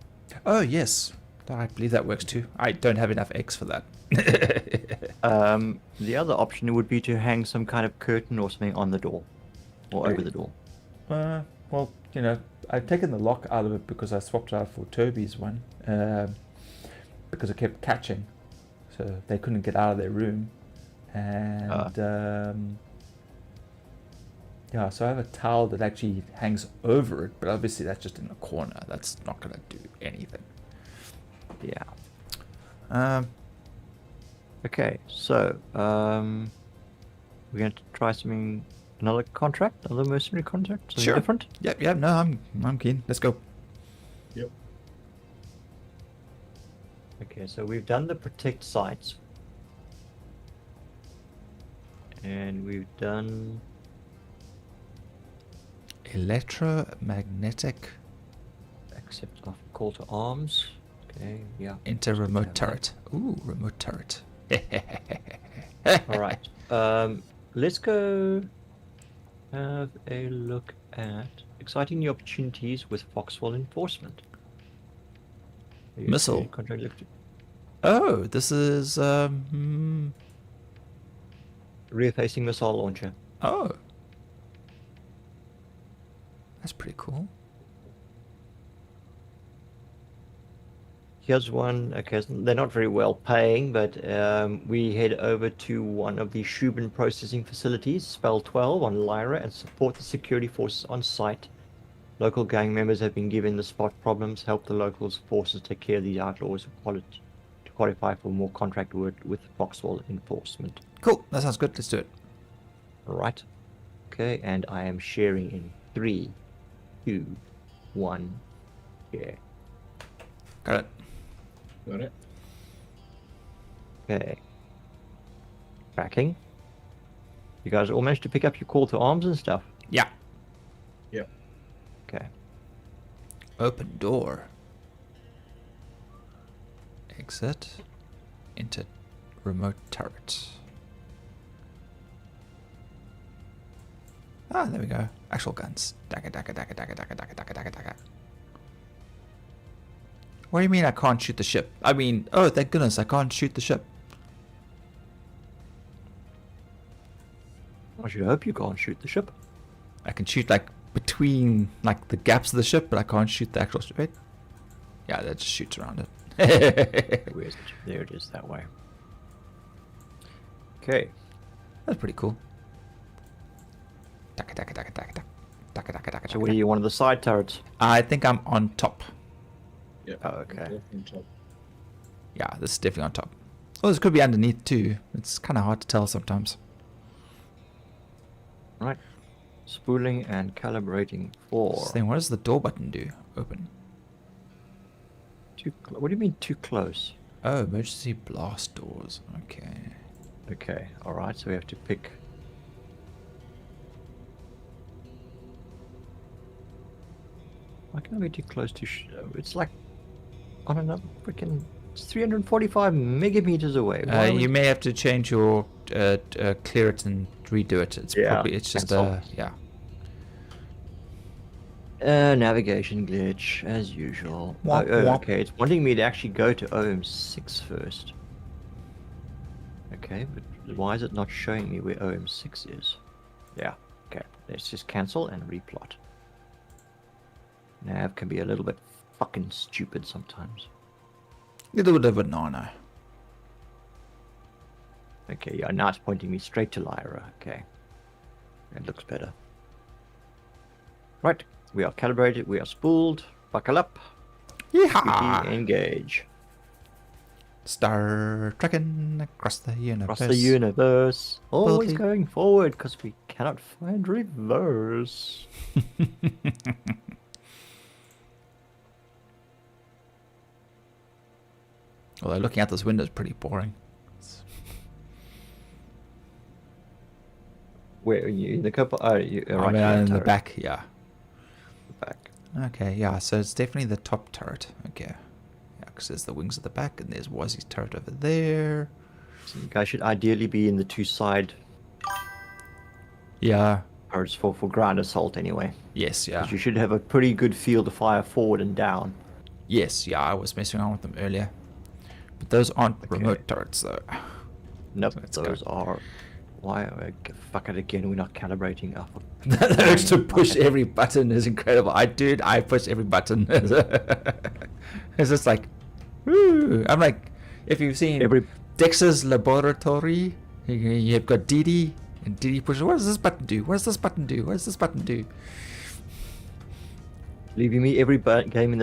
Speaker 1: Oh yes, I believe that works too. I don't have enough eggs for that.
Speaker 3: The other option would be to hang some kind of curtain or something on the door, or over the door.
Speaker 1: Well, I've taken the lock out of it because I swapped it out for Toby's one, because it kept catching, so they couldn't get out of their room, and yeah, so I have a towel that actually hangs over it, but obviously that's just in the corner. That's not going to do anything.
Speaker 3: Yeah. Okay, so we're going to try something, another contract, another mercenary contract, something
Speaker 1: Sure.
Speaker 3: different.
Speaker 1: Yeah. No, I'm keen. Let's go.
Speaker 2: Yep.
Speaker 3: Okay, so we've done the protect sites, and we've done
Speaker 1: Electromagnetic
Speaker 3: accept of call to arms. Okay, yeah.
Speaker 1: enter remote turret. Ooh, remote turret.
Speaker 3: All right. Let's go have a look at exciting new opportunities with Foxwell enforcement.
Speaker 1: Missile.
Speaker 3: Contract lifted.
Speaker 1: Oh, this is
Speaker 3: Rear-facing missile launcher.
Speaker 1: Oh, that's pretty cool.
Speaker 3: Here's one. Okay, so they're not very well paying, but we head over to one of the Shubin processing facilities, Spell 12 on Lyra, and support the security forces on site Local gang members have been given the spot problems. Help the locals forces take care of these outlaws to qualify for more contract work with Foxwell enforcement.
Speaker 1: Cool. That sounds good. Let's do it.
Speaker 3: Right. Okay, and I am sharing in 3, 2, 1. Yeah.
Speaker 1: Got it.
Speaker 2: Got it.
Speaker 3: Okay. Tracking. You guys all managed to pick up your call to arms and stuff?
Speaker 1: Yeah.
Speaker 2: Yep.
Speaker 3: Okay.
Speaker 1: Open door. Exit. Into remote turret. Ah, there we go. Actual guns. Dagger, dagger, dagger, dagger, dagger, dagger, dagger, dagger, dagger. What do you mean I can't shoot the ship? I mean, oh, thank goodness I can't shoot the ship.
Speaker 3: I should hope you can't shoot the ship.
Speaker 1: I can shoot like between like the gaps of the ship, but I can't shoot the actual ship. Wait. Yeah, that just shoots around it.
Speaker 3: Where is it? There it is, that way. Okay.
Speaker 1: That's pretty cool. Dagger, dagger, dagger, dagger, dagger, dagger, dagger, dagger.
Speaker 3: So where are you, one of the side turrets?
Speaker 1: I think I'm on top.
Speaker 2: Yeah.
Speaker 3: Oh, okay.
Speaker 2: Definitely top.
Speaker 1: Yeah, this is definitely on top. Oh, this could be underneath too. It's kind of hard to tell sometimes.
Speaker 3: Right. Spooling and calibrating 4.
Speaker 1: So then what does the door button do? Open.
Speaker 3: What do you mean too close?
Speaker 1: Oh, emergency blast doors. Okay.
Speaker 3: Okay, alright, so we have to pick... Why can't I be too close to... It's like... on another freaking... It's 345 megameters away. Why
Speaker 1: You
Speaker 3: would-
Speaker 1: may have to change your clear it and redo it. It's
Speaker 3: Yeah,
Speaker 1: probably it's just
Speaker 3: cancel.
Speaker 1: yeah.
Speaker 3: Navigation glitch, as usual.
Speaker 1: Womp
Speaker 3: Oh,
Speaker 1: womp.
Speaker 3: okay, it's wanting me to actually go to OM6 first. Okay, but why is it not showing me where OM6 is? Yeah, okay. Let's just cancel and replot. Nav can be a little bit fucking stupid sometimes.
Speaker 1: Little bit of a banana.
Speaker 3: Okay, yeah, now it's pointing me straight to Lyra. Okay. It looks better. Right, we are calibrated, we are spooled. Buckle up.
Speaker 1: Yeehaw!
Speaker 3: Engage.
Speaker 1: Star trekking across the universe.
Speaker 3: Across the universe. Always
Speaker 1: Boldly.
Speaker 3: going forward because we cannot find reverse.
Speaker 1: Although looking out this window is pretty boring.
Speaker 3: Where are you? In the couple? Oh, you
Speaker 1: I
Speaker 3: right
Speaker 1: mean,
Speaker 3: here,
Speaker 1: in the
Speaker 3: turret.
Speaker 1: back, yeah.
Speaker 3: Back.
Speaker 1: Okay, yeah, so it's definitely the top turret. Okay. Yeah, because there's the wings at the back, and there's Wazzy's turret over there.
Speaker 3: So you guys should ideally be in the two side
Speaker 1: Yeah.
Speaker 3: turrets for ground assault anyway.
Speaker 1: Yes, yeah.
Speaker 3: 'Cause you should have a pretty good field of fire forward and down.
Speaker 1: Yes, yeah, I was messing around with them earlier. But those aren't remote turrets, though.
Speaker 3: Nope,
Speaker 1: Let's go.
Speaker 3: those are. Why? Fuck it again. We're not calibrating up.
Speaker 1: The urge to push every button is incredible. I push every button. It's just like, woo. I'm like, if you've seen
Speaker 3: Every
Speaker 1: Dex's Laboratory, you've got Didi, and Didi pushes, what does this button do? What does this button do? What does this button do?
Speaker 3: Believing me, every button in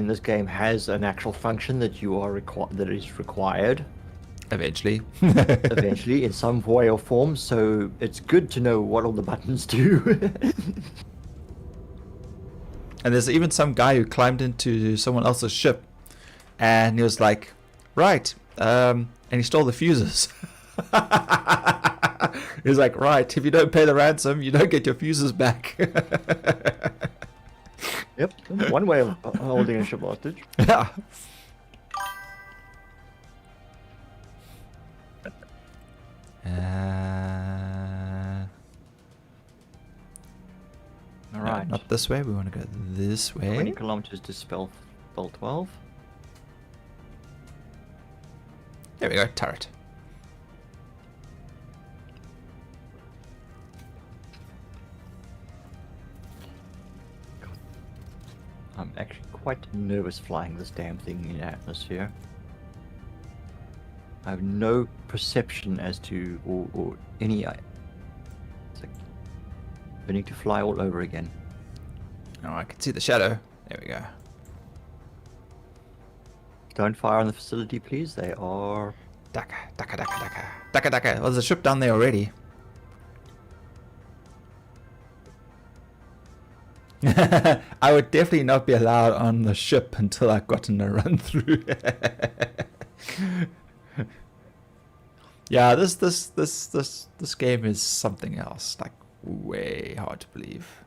Speaker 3: this game has an actual function that you are that is required
Speaker 1: Eventually.
Speaker 3: eventually in some way or form. So it's good to know what all the buttons do.
Speaker 1: And there's even some guy who climbed into someone else's ship, and he was like, right, and he stole the fuses. He was like, right, if you don't pay the ransom, you don't get your fuses back.
Speaker 3: Yep, one way of holding a ship hostage.
Speaker 1: Yeah.
Speaker 3: All
Speaker 1: no,
Speaker 3: right,
Speaker 1: not this way. We want to go this
Speaker 3: 20
Speaker 1: way.
Speaker 3: kilometers to spell 12.
Speaker 1: There we go. Turret.
Speaker 3: I'm actually quite nervous flying this damn thing in atmosphere. I have no perception as to or any. It's like learning to fly all over again.
Speaker 1: Oh, I can see the shadow. There we go.
Speaker 3: Don't fire on the facility, please. They are.
Speaker 1: Daka, daka, daka, daka. Daka, daka. Oh, there's a ship down there already. I would definitely not be allowed on the ship until I've gotten a run through. Yeah, this game is something else. Like way hard to believe.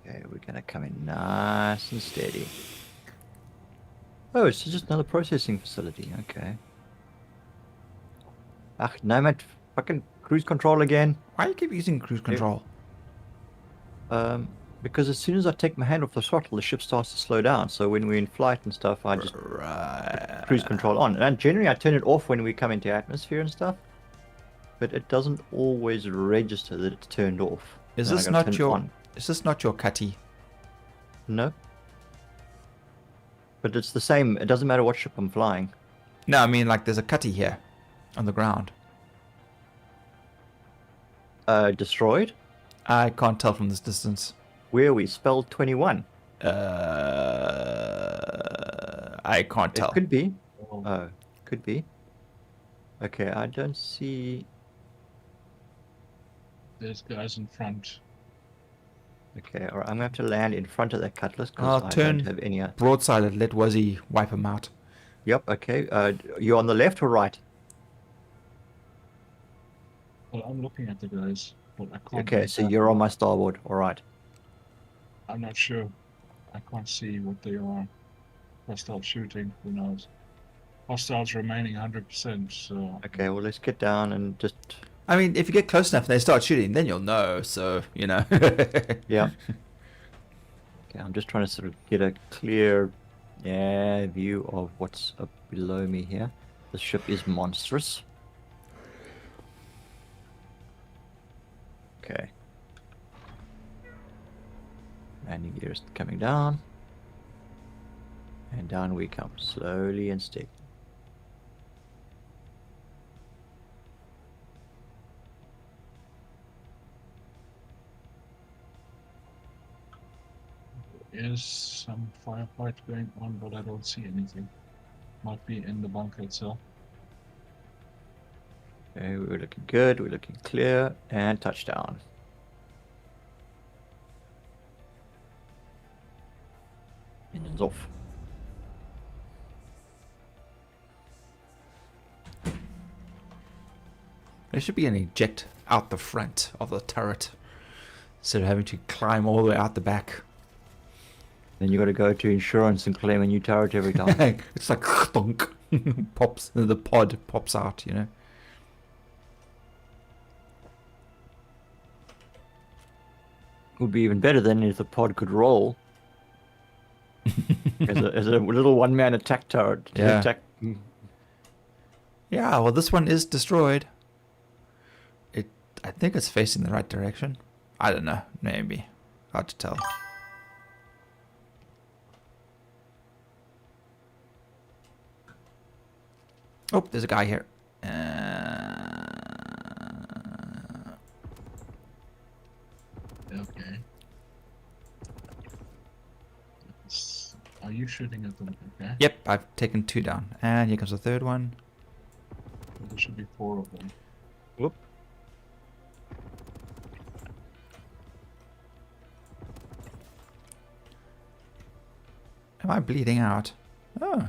Speaker 3: Okay, we're gonna come in nice and steady. Oh, it's just another processing facility. Okay. Ah, no, mate. Fucking cruise control again.
Speaker 1: Why do you keep using cruise control?
Speaker 3: Because as soon as I take my hand off the throttle, the ship starts to slow down. So when we're in flight and stuff, I just
Speaker 1: Right.
Speaker 3: cruise control on. And generally, I turn it off when we come into atmosphere and stuff. But it doesn't always register that it's turned off.
Speaker 1: Is
Speaker 3: Then I
Speaker 1: this
Speaker 3: gotta
Speaker 1: not
Speaker 3: turn it
Speaker 1: your?
Speaker 3: on.
Speaker 1: Is this not your cutty?
Speaker 3: No. But it's the same. It doesn't matter what ship I'm flying.
Speaker 1: No, I mean like there's a cutty here, on the ground.
Speaker 3: Destroyed?
Speaker 1: I can't tell from this distance.
Speaker 3: Where are we? Spelled 21.
Speaker 1: I can't tell.
Speaker 3: It could be.
Speaker 2: Oh,
Speaker 3: Oh, could be. Okay, I don't see.
Speaker 2: there's guys in front.
Speaker 3: Okay, alright, I'm gonna have to land in front of that cutlass
Speaker 1: I'll
Speaker 3: because I
Speaker 1: turn-
Speaker 3: don't have any.
Speaker 1: Broadside and let Wuzzy wipe him out.
Speaker 3: Yep. Okay. You on the left or right?
Speaker 2: Well, I'm looking at the guys, but I can't.
Speaker 3: Okay,
Speaker 2: make
Speaker 3: so
Speaker 2: out.
Speaker 3: you're on my starboard. All right.
Speaker 2: I'm not sure. I can't see what they are. If I start shooting, who knows? Hostiles remaining 100%. So
Speaker 3: Okay. Well, let's get down and just.
Speaker 1: I mean, if you get close enough and they start shooting, then you'll know. So you know.
Speaker 3: Yeah. Okay. I'm just trying to sort of get a clear, view of what's up below me here. The ship is monstrous. Okay. Landing gear is coming down. And down we come, slowly and steady.
Speaker 2: there's some firefight going on, but I don't see anything. Might be in the bunker itself.
Speaker 3: Okay, we're looking good, we're looking clear, and touchdown. Engines off.
Speaker 1: There should be an eject out the front of the turret, instead of having to climb all the way out the back.
Speaker 3: Then you got to go to insurance and claim a new turret every time.
Speaker 1: It's like thunk, pops. The pod pops out. You know.
Speaker 3: Would be even better then if the pod could roll. as a little one-man attack turret. to
Speaker 1: Yeah.
Speaker 3: Attack.
Speaker 1: Yeah. Well, this one is destroyed. I think it's facing the right direction. I don't know. Maybe. Hard to tell. Oh, there's a guy here.
Speaker 2: Okay. Are you shooting at them? Okay.
Speaker 1: Yep, I've taken 2 down. And here comes the third one.
Speaker 2: There should be 4 of them.
Speaker 3: Whoop.
Speaker 1: Am I bleeding out? Oh.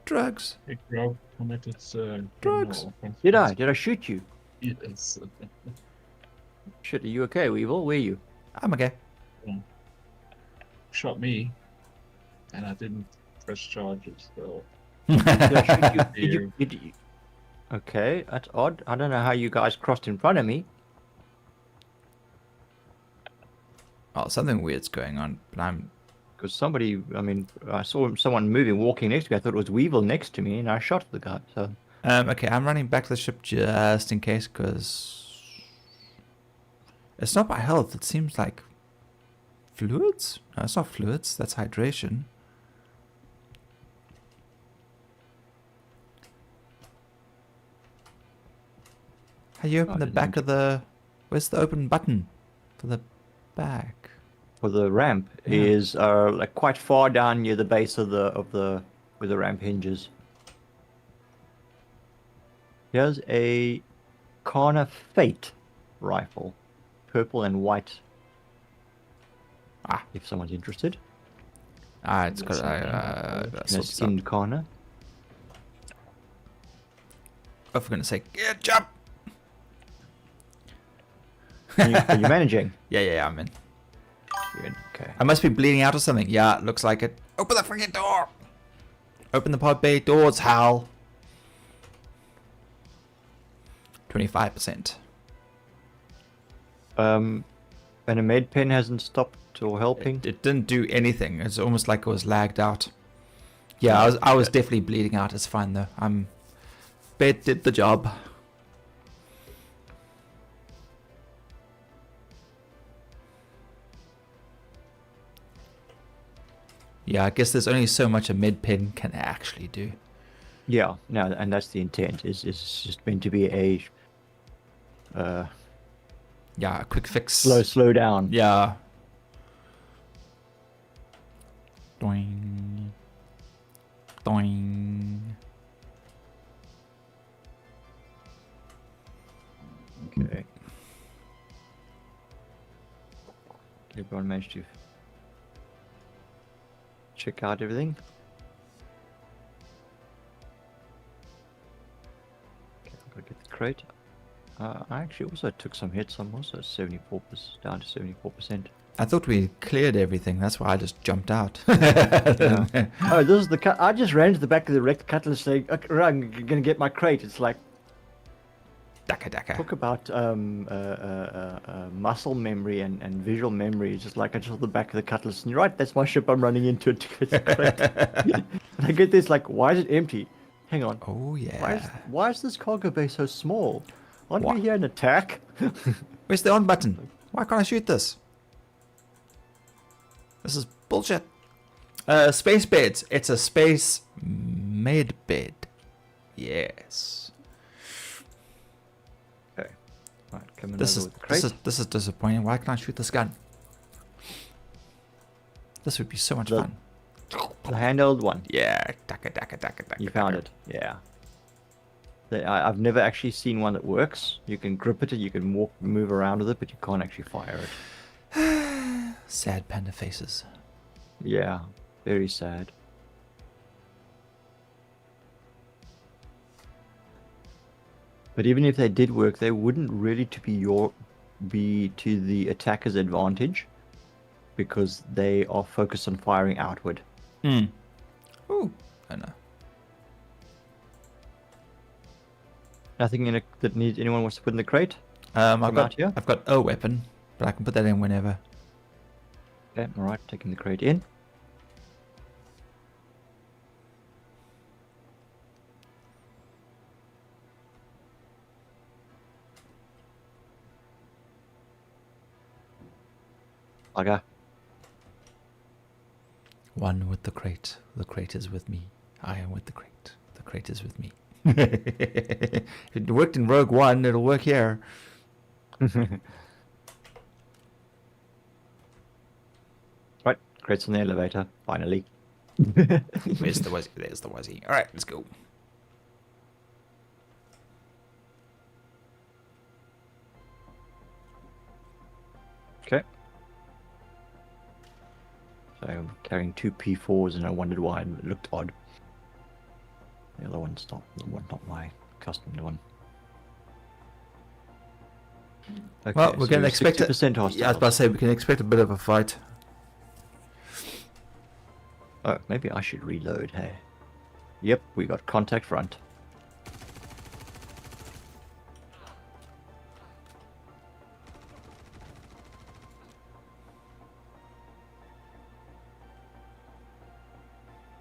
Speaker 1: Drugs.
Speaker 2: Hey, Grove committed
Speaker 1: Drugs.
Speaker 2: criminal offense.
Speaker 3: Did I? Did I shoot you?
Speaker 2: Yes.
Speaker 3: Shit, are you okay, Weevil? Where are you?
Speaker 1: I'm okay.
Speaker 2: Shot me, and I didn't press charges, so
Speaker 3: Did I shoot you?
Speaker 2: Here.
Speaker 3: Did you? Okay, that's odd. I don't know how you guys crossed in front of me.
Speaker 1: Oh, something weird's going on, but I'm...
Speaker 3: Because somebody, I mean, I saw someone moving, walking next to me. I thought it was Weevil next to me, and I shot the guy. So
Speaker 1: okay, I'm running back to the ship just in case, because... It's not my health, it seems like... Fluids? No, it's not fluids, that's hydration. How you open the
Speaker 3: didn't
Speaker 1: back of the... Where's the open button? For the back.
Speaker 3: For the ramp
Speaker 1: Yeah.
Speaker 3: is like quite far down near the base of the where the ramp hinges. Here's a Kana Fate rifle, purple and white.
Speaker 1: Ah.
Speaker 3: If someone's interested.
Speaker 1: It's got
Speaker 3: In a
Speaker 1: sort of stuff.
Speaker 3: skinned Kana.
Speaker 1: Oh, for goodness sake. Yeah, jump!
Speaker 3: Are you managing?
Speaker 1: Yeah, I'm in.
Speaker 3: Good, okay.
Speaker 1: I must be bleeding out or something. Yeah, it looks like it. Open the freaking door! Open the pod bay doors, Hal. 25%.
Speaker 3: And a med pen hasn't stopped or helping.
Speaker 1: It didn't do anything. It's almost like it was lagged out. Yeah, I was definitely bleeding out. It's fine though. Bed did the job. Yeah, I guess there's only so much a med pen can actually do.
Speaker 3: Yeah, no, and that's the intent. It's just meant to be a
Speaker 1: Yeah, a quick fix.
Speaker 3: slow down.
Speaker 1: Yeah. Doing. Doing.
Speaker 3: Okay. Everyone managed to check out everything. Okay, I've got to get the crate. I actually also took some hits. I'm also 74%, down to 74%.
Speaker 1: I thought we cleared everything. That's why I just jumped out.
Speaker 3: Yeah. Oh, this is the cut. I just ran to the back of the wrecked cutlass saying, okay, right, I'm gonna get my crate. It's like,
Speaker 1: Daka.
Speaker 3: talk about muscle memory and visual memory. It's just like I just saw the back of the cutlass and you're right, that's my ship. I'm running into it to get the crate. And I get this like, why is it empty? Hang on.
Speaker 1: Oh yeah.
Speaker 3: Why is this cargo bay so small? Aren't
Speaker 1: Why?
Speaker 3: we here in attack?
Speaker 1: Where's the on button? Why can't I shoot this? This is bullshit. Space beds. It's a space med bed. Yes.
Speaker 3: Okay. Right, coming
Speaker 1: This
Speaker 3: over
Speaker 1: is
Speaker 3: with the crate.
Speaker 1: this is disappointing. Why can't I shoot this gun? This would be so much
Speaker 3: The-
Speaker 1: fun.
Speaker 3: The handheld one.
Speaker 1: Yeah. Daka.
Speaker 3: You found it. Yeah. I've never actually seen one that works. You can grip it, you can move around with it, but you can't actually fire it.
Speaker 1: Sad panda faces.
Speaker 3: Yeah, very sad. But even if they did work, they wouldn't really be to the attacker's advantage because they are focused on firing outward.
Speaker 1: Hmm. Ooh. I know.
Speaker 3: Nothing in that needs anyone wants to put in the crate.
Speaker 1: I've
Speaker 3: From out here?
Speaker 1: got a weapon, but I can put that in whenever.
Speaker 3: Okay, all right, taking the crate in. Bugger.
Speaker 1: One with the crate. The crate is with me. I am with the crate. The crate is with me. If it worked in Rogue One, it'll work here.
Speaker 3: Right, crates in the elevator, finally.
Speaker 1: Where's the Wazzy? There's the Wazzy. Alright, let's go.
Speaker 3: Okay. So I'm carrying two P4s and I wondered why it looked odd. The other one's not my custom one. Okay,
Speaker 1: Well, we're
Speaker 3: so
Speaker 1: going to expect it.
Speaker 3: 60%
Speaker 1: Yeah, I was
Speaker 3: hostile.
Speaker 1: about to say, we can expect a bit of a fight.
Speaker 3: Oh, maybe I should reload, hey. Yep, we got contact front.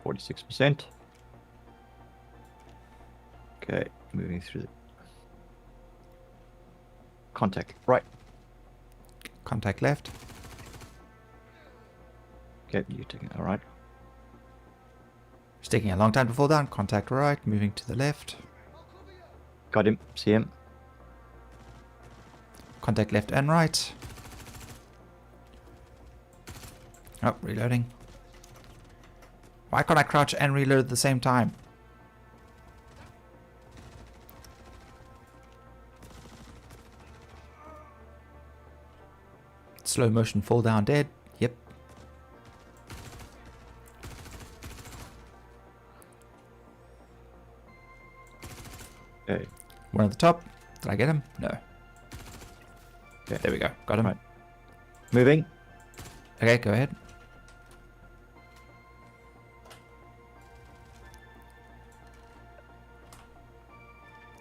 Speaker 3: %. Okay, moving through the contact right.
Speaker 1: Contact left.
Speaker 3: Okay, you taking all right.
Speaker 1: It's taking a long time to fall down. Contact right. Moving to the left.
Speaker 3: Got him. See him.
Speaker 1: Contact left and right. Oh, reloading. Why can't I crouch and reload at the same time? Slow motion fall down dead. Yep.
Speaker 3: Okay.
Speaker 1: One at the top. Did I get him? No.
Speaker 3: Okay.
Speaker 1: There we go. Got him.
Speaker 3: Right. Moving.
Speaker 1: Okay, go ahead.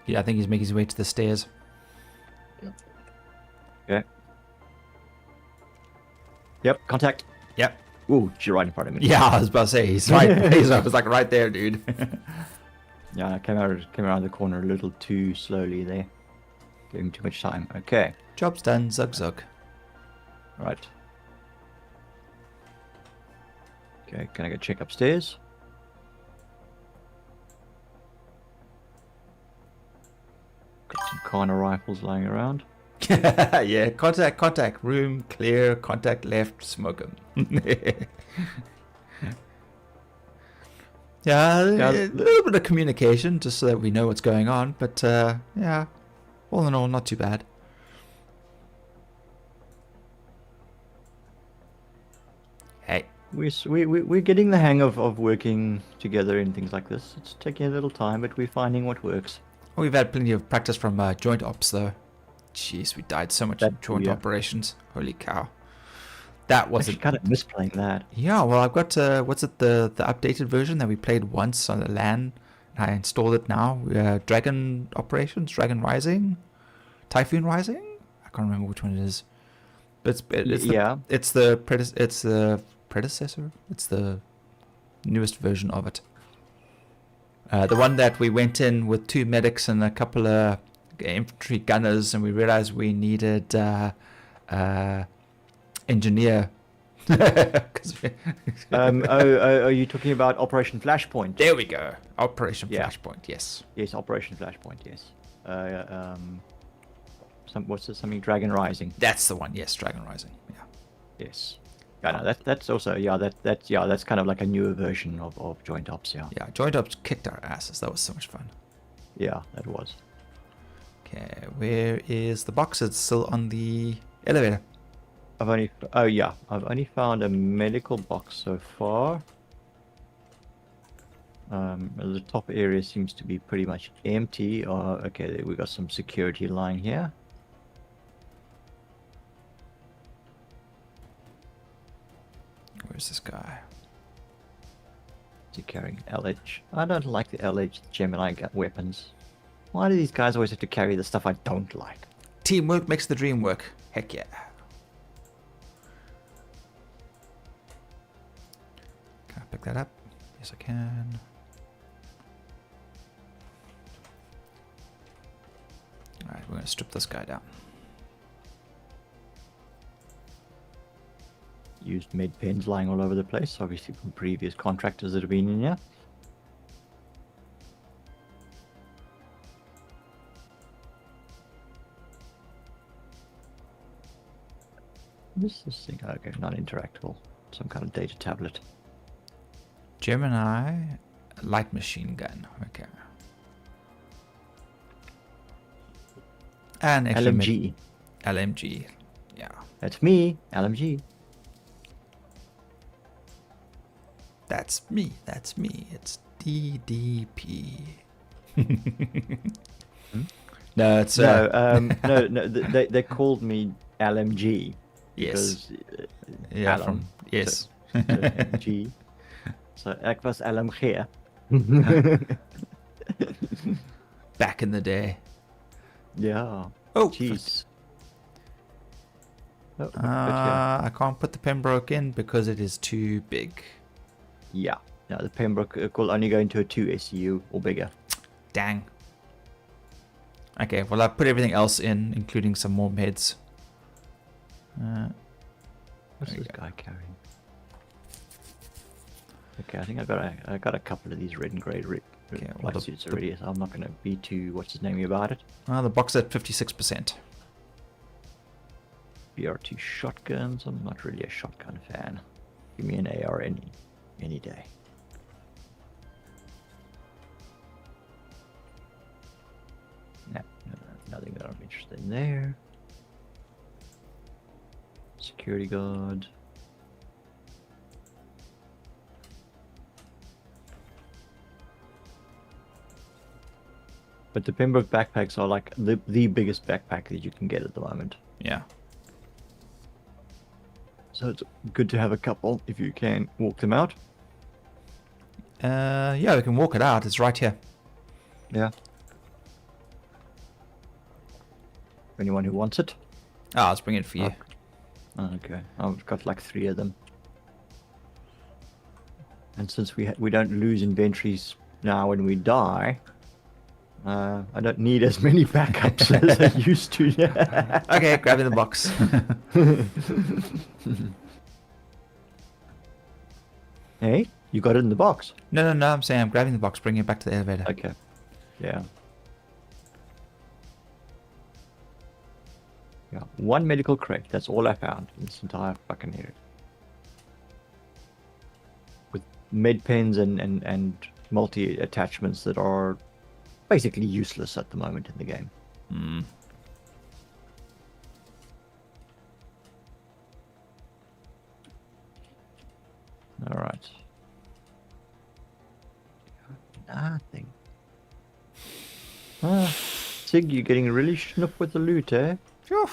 Speaker 1: Yeah, I think he's making his way to the stairs.
Speaker 3: Okay. Yep, contact.
Speaker 1: Yep.
Speaker 3: Ooh, she's right in front of me.
Speaker 1: Yeah, I was about to say he's right. He's like right there, dude.
Speaker 3: Yeah, I came around the corner a little too slowly there. Giving too much time. Okay.
Speaker 1: Job's done. Zug zug.
Speaker 3: Right. Okay, can I go check upstairs? Got some kind of rifles lying around.
Speaker 1: Yeah, contact. Room clear. Contact left. Smoke him. Yeah, a little bit of communication just so that we know what's going on. But yeah, all in all, not too bad. Hey.
Speaker 3: We're getting the hang of working together in things like this. It's taking a little time, but we're finding what works.
Speaker 1: We've had plenty of practice from joint ops, though. Jeez, we died so much in joint operations. Holy cow. That wasn't...
Speaker 3: kind of misplaying that.
Speaker 1: Yeah, well, I've got, what's it, the updated version that we played once on the LAN. I installed it now. Dragon Operations, Dragon Rising, Typhoon Rising? I can't remember which one it is. But it's the predecessor. It's the newest version of it. The one that we went in with 2 medics and a couple of infantry gunners, and we realized we needed engineer.
Speaker 3: Are you talking about Operation Flashpoint?
Speaker 1: There we go. Operation Flashpoint. Yes.
Speaker 3: Yes, Operation Flashpoint. Yes. What's it? Something Dragon Rising.
Speaker 1: That's the one. Yes, Dragon Rising. Yeah.
Speaker 3: Yes. Yeah, no, that's also that's kind of like a newer version of Joint Ops. Yeah.
Speaker 1: Yeah, Joint Ops kicked our asses. That was so much fun.
Speaker 3: Yeah, that was.
Speaker 1: Okay, where is the box? It's still on the elevator.
Speaker 3: I've only found a medical box so far. The top area seems to be pretty much empty. Okay, we got some security line here.
Speaker 1: Where's this guy?
Speaker 3: Is he carrying LH? I don't like the LH Gemini weapons. Why do these guys always have to carry the stuff I don't like?
Speaker 1: Teamwork makes the dream work. Heck yeah. Can I pick that up? Yes, I can. Alright, we're going to strip this guy down.
Speaker 3: Used med pens lying all over the place, obviously from previous contractors that have been in here. What's this thing? Okay, not interactable. Some kind of data tablet.
Speaker 1: Gemini light machine gun. Okay. And
Speaker 3: LMG.
Speaker 1: LMG. Yeah.
Speaker 3: That's me. LMG.
Speaker 1: That's me. That's me. It's DDP. No, it's
Speaker 3: no. They called me LMG.
Speaker 1: Yes.
Speaker 3: Because,
Speaker 1: Yeah.
Speaker 3: Alam.
Speaker 1: From yes.
Speaker 3: So G. So ek was LMG.
Speaker 1: Back in the day.
Speaker 3: Yeah.
Speaker 1: Oh,
Speaker 3: Jeez. Oh,
Speaker 1: I can't put the Pembroke in because it is too big.
Speaker 3: yeah. Now the Pembroke will only go into a 2 SU or bigger.
Speaker 1: Dang. Okay, well I put everything else in, including some more meds.
Speaker 3: What's
Speaker 1: there you
Speaker 3: this
Speaker 1: go.
Speaker 3: guy carrying? Okay, I think I got a couple of these red and grey
Speaker 1: Okay, well,
Speaker 3: light
Speaker 1: the-
Speaker 3: suits already, so I'm not going to be too what's his name about it.
Speaker 1: The box at 56%.
Speaker 3: BR2 shotguns. I'm not really a shotgun fan. Give me an AR any day. No, nothing that I'm interested in there. Security guard. But the Pembroke backpacks are like the biggest backpack that you can get at the moment.
Speaker 1: Yeah.
Speaker 3: So it's good to have a couple if you can walk them out.
Speaker 1: Yeah, we can walk it out. It's right here.
Speaker 3: Yeah. Anyone who wants it?
Speaker 1: I'll just bring it for you.
Speaker 3: Oh, okay. I've got like 3 of them. And since we don't lose inventories now when we die, I don't need as many backups as I used to.
Speaker 1: Okay, grab in the box.
Speaker 3: Hey, you got it in the box.
Speaker 1: No, I'm saying I'm grabbing the box, bringing it back to the elevator.
Speaker 3: Okay. Yeah. Yeah. 1 medical crate. That's all I found in this entire fucking area. With med pens and multi attachments that are basically useless at the moment in the game.
Speaker 1: Hmm.
Speaker 3: All right. Nothing. Sig, you're getting really schnoop with the loot, eh?
Speaker 1: Phew.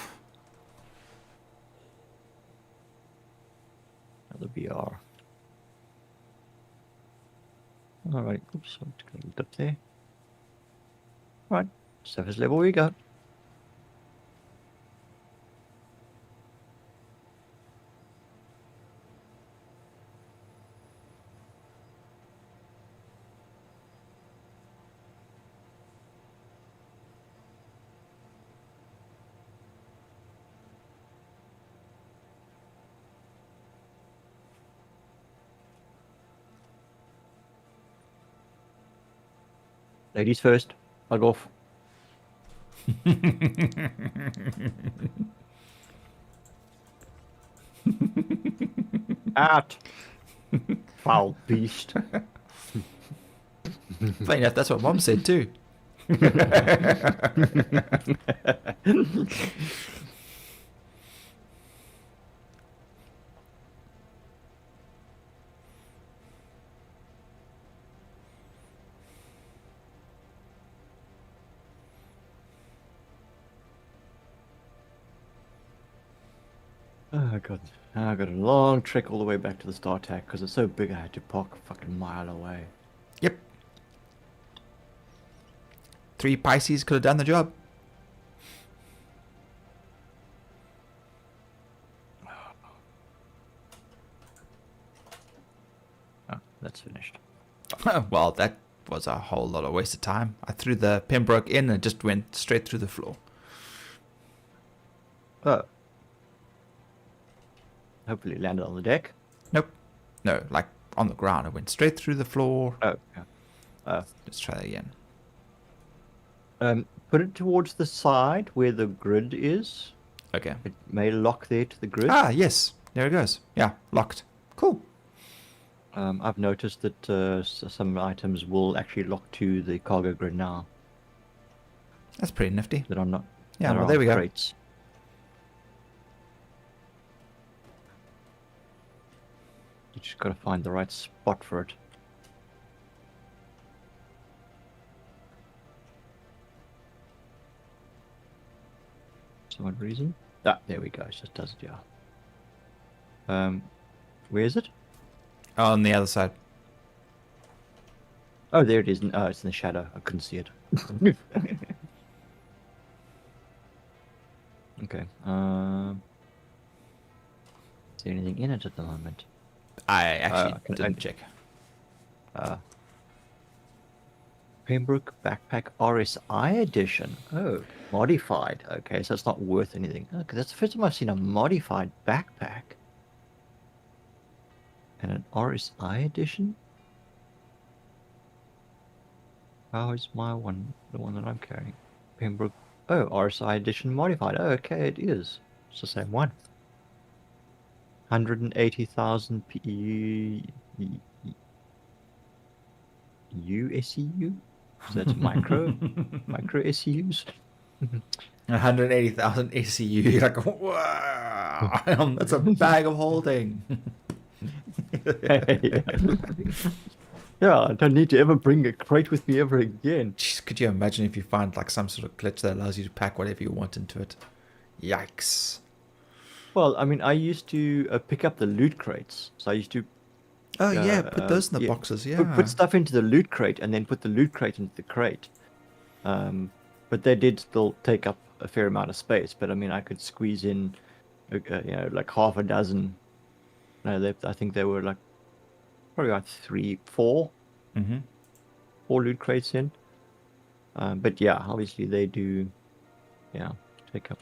Speaker 3: Another BR. Alright, oops, I'm just gonna look up there. Right, surface level we go. Ladies first. Bug off. Out. Foul beast.
Speaker 1: Funny enough, that's what Mom said too.
Speaker 3: Oh god. I got a long trek all the way back to the star tack because it's so big I had to park a fucking mile away.
Speaker 1: Yep. 3 Pisces could have done the job.
Speaker 3: Oh, that's finished.
Speaker 1: Well, that was a whole lot of wasted time. I threw the Pembroke in and it just went straight through the floor.
Speaker 3: Oh. Hopefully it landed on the deck.
Speaker 1: Nope. No, like on the ground. It went straight through the floor.
Speaker 3: Oh, yeah.
Speaker 1: Let's try that again.
Speaker 3: Put it towards the side where the grid is.
Speaker 1: Okay.
Speaker 3: It may lock there to the grid.
Speaker 1: Ah, yes. There it goes. Yeah, locked. Cool.
Speaker 3: I've noticed that some items will actually lock to the cargo grid now.
Speaker 1: That's pretty nifty.
Speaker 3: That are not.
Speaker 1: Yeah,
Speaker 3: that
Speaker 1: well,
Speaker 3: are
Speaker 1: there
Speaker 3: on
Speaker 1: we go.
Speaker 3: crates. You just gotta find the right spot for it. For some odd reason. Ah, there we go. It just does it, yeah. Where is it?
Speaker 1: On the other side.
Speaker 3: Oh, there it is. Oh, it's in the shadow. I couldn't see it. Okay. Is there anything in it at the moment?
Speaker 1: I actually didn't
Speaker 3: I-
Speaker 1: check.
Speaker 3: Pembroke Backpack RSI edition. Oh, modified. Okay, so it's not worth anything. Okay, that's the first time I've seen a modified backpack. And an RSI edition? How is my one, the one that I'm carrying? Pembroke. Oh, RSI edition modified. Oh, okay, it is. It's the same one. 180,000 USEU. So that's micro SEUs.
Speaker 1: 180,000 SEU. You're like, wow, that's a bag of holding.
Speaker 3: Yeah, I don't need to ever bring a crate with me ever again.
Speaker 1: Jeez, could you imagine if you find like some sort of glitch that allows you to pack whatever you want into it? Yikes.
Speaker 3: Well, I mean, I used to pick up the loot crates. So I used to
Speaker 1: Oh yeah, put those in the boxes. Yeah.
Speaker 3: put stuff into the loot crate and then put the loot crate into the crate. But they did still take up a fair amount of space. But I mean, I could squeeze in, like half a dozen. No, I think they were like probably about 4
Speaker 1: Mm-hmm.
Speaker 3: 4 loot crates in. But yeah, obviously they do, take up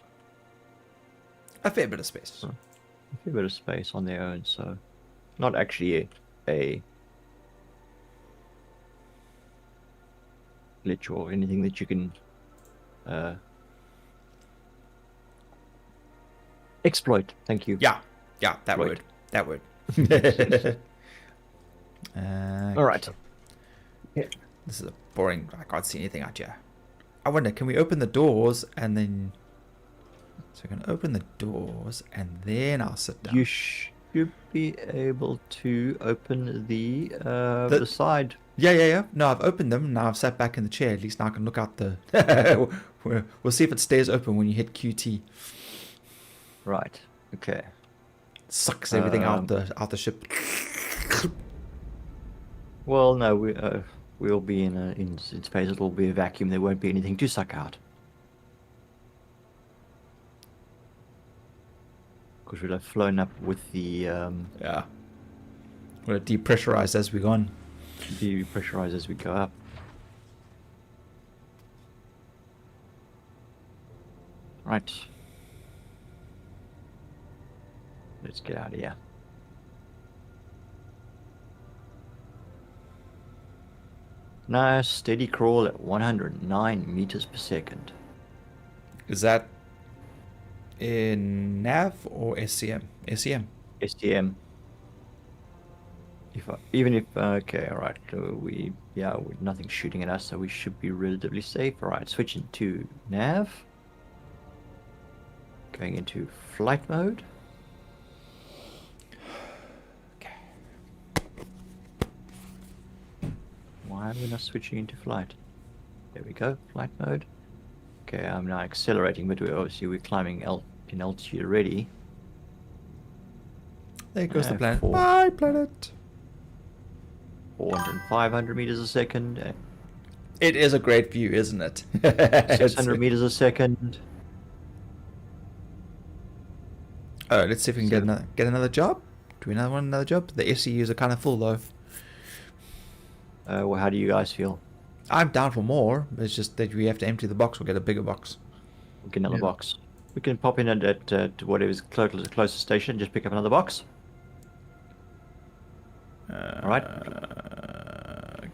Speaker 1: A fair bit of space.
Speaker 3: a fair bit of space on their own. So, not actually a glitch or anything that you can exploit. Thank you.
Speaker 1: Yeah, that
Speaker 3: Right.
Speaker 1: word. That word.
Speaker 3: All right.
Speaker 1: This is a boring. I can't see anything out here. I wonder, can we open the doors and then? So I can open the doors and then I'll sit down.
Speaker 3: You should be able to open the side.
Speaker 1: Yeah. No, I've opened them. Now I've sat back in the chair. At least now I can look out the. We'll see if it stays open when you hit QT.
Speaker 3: Right. Okay.
Speaker 1: Sucks everything out the ship.
Speaker 3: Well, no, we'll be in space. It'll be a vacuum. There won't be anything to suck out. Because we'll have flown up with the
Speaker 1: Yeah. We'll depressurize as we go on.
Speaker 3: depressurize as we go up. Right. Let's get out of here. Nice steady crawl at 109 meters per second.
Speaker 1: Is that in nav or SCM? SCM.
Speaker 3: STM. Okay, all right. Nothing's shooting at us, so we should be relatively safe. All right, switching to nav. Going into flight mode.
Speaker 1: Okay.
Speaker 3: Why are we not switching into flight? There we go, flight mode. Okay, I'm now accelerating, but we're climbing in altitude already.
Speaker 1: There goes the planet.
Speaker 3: 400
Speaker 1: Bye, planet.
Speaker 3: 400 and 500 meters a second.
Speaker 1: It is a great view, isn't it?
Speaker 3: 600 meters a second.
Speaker 1: Oh, let's see if we can get another job. Do we want another job? The SCUs are kind of full though.
Speaker 3: Well, how do you guys feel?
Speaker 1: I'm down for more. It's just that we have to empty the box or get a bigger box.
Speaker 3: We'll get another box. We can pop in at whatever's closest station. Just pick up another box. All right.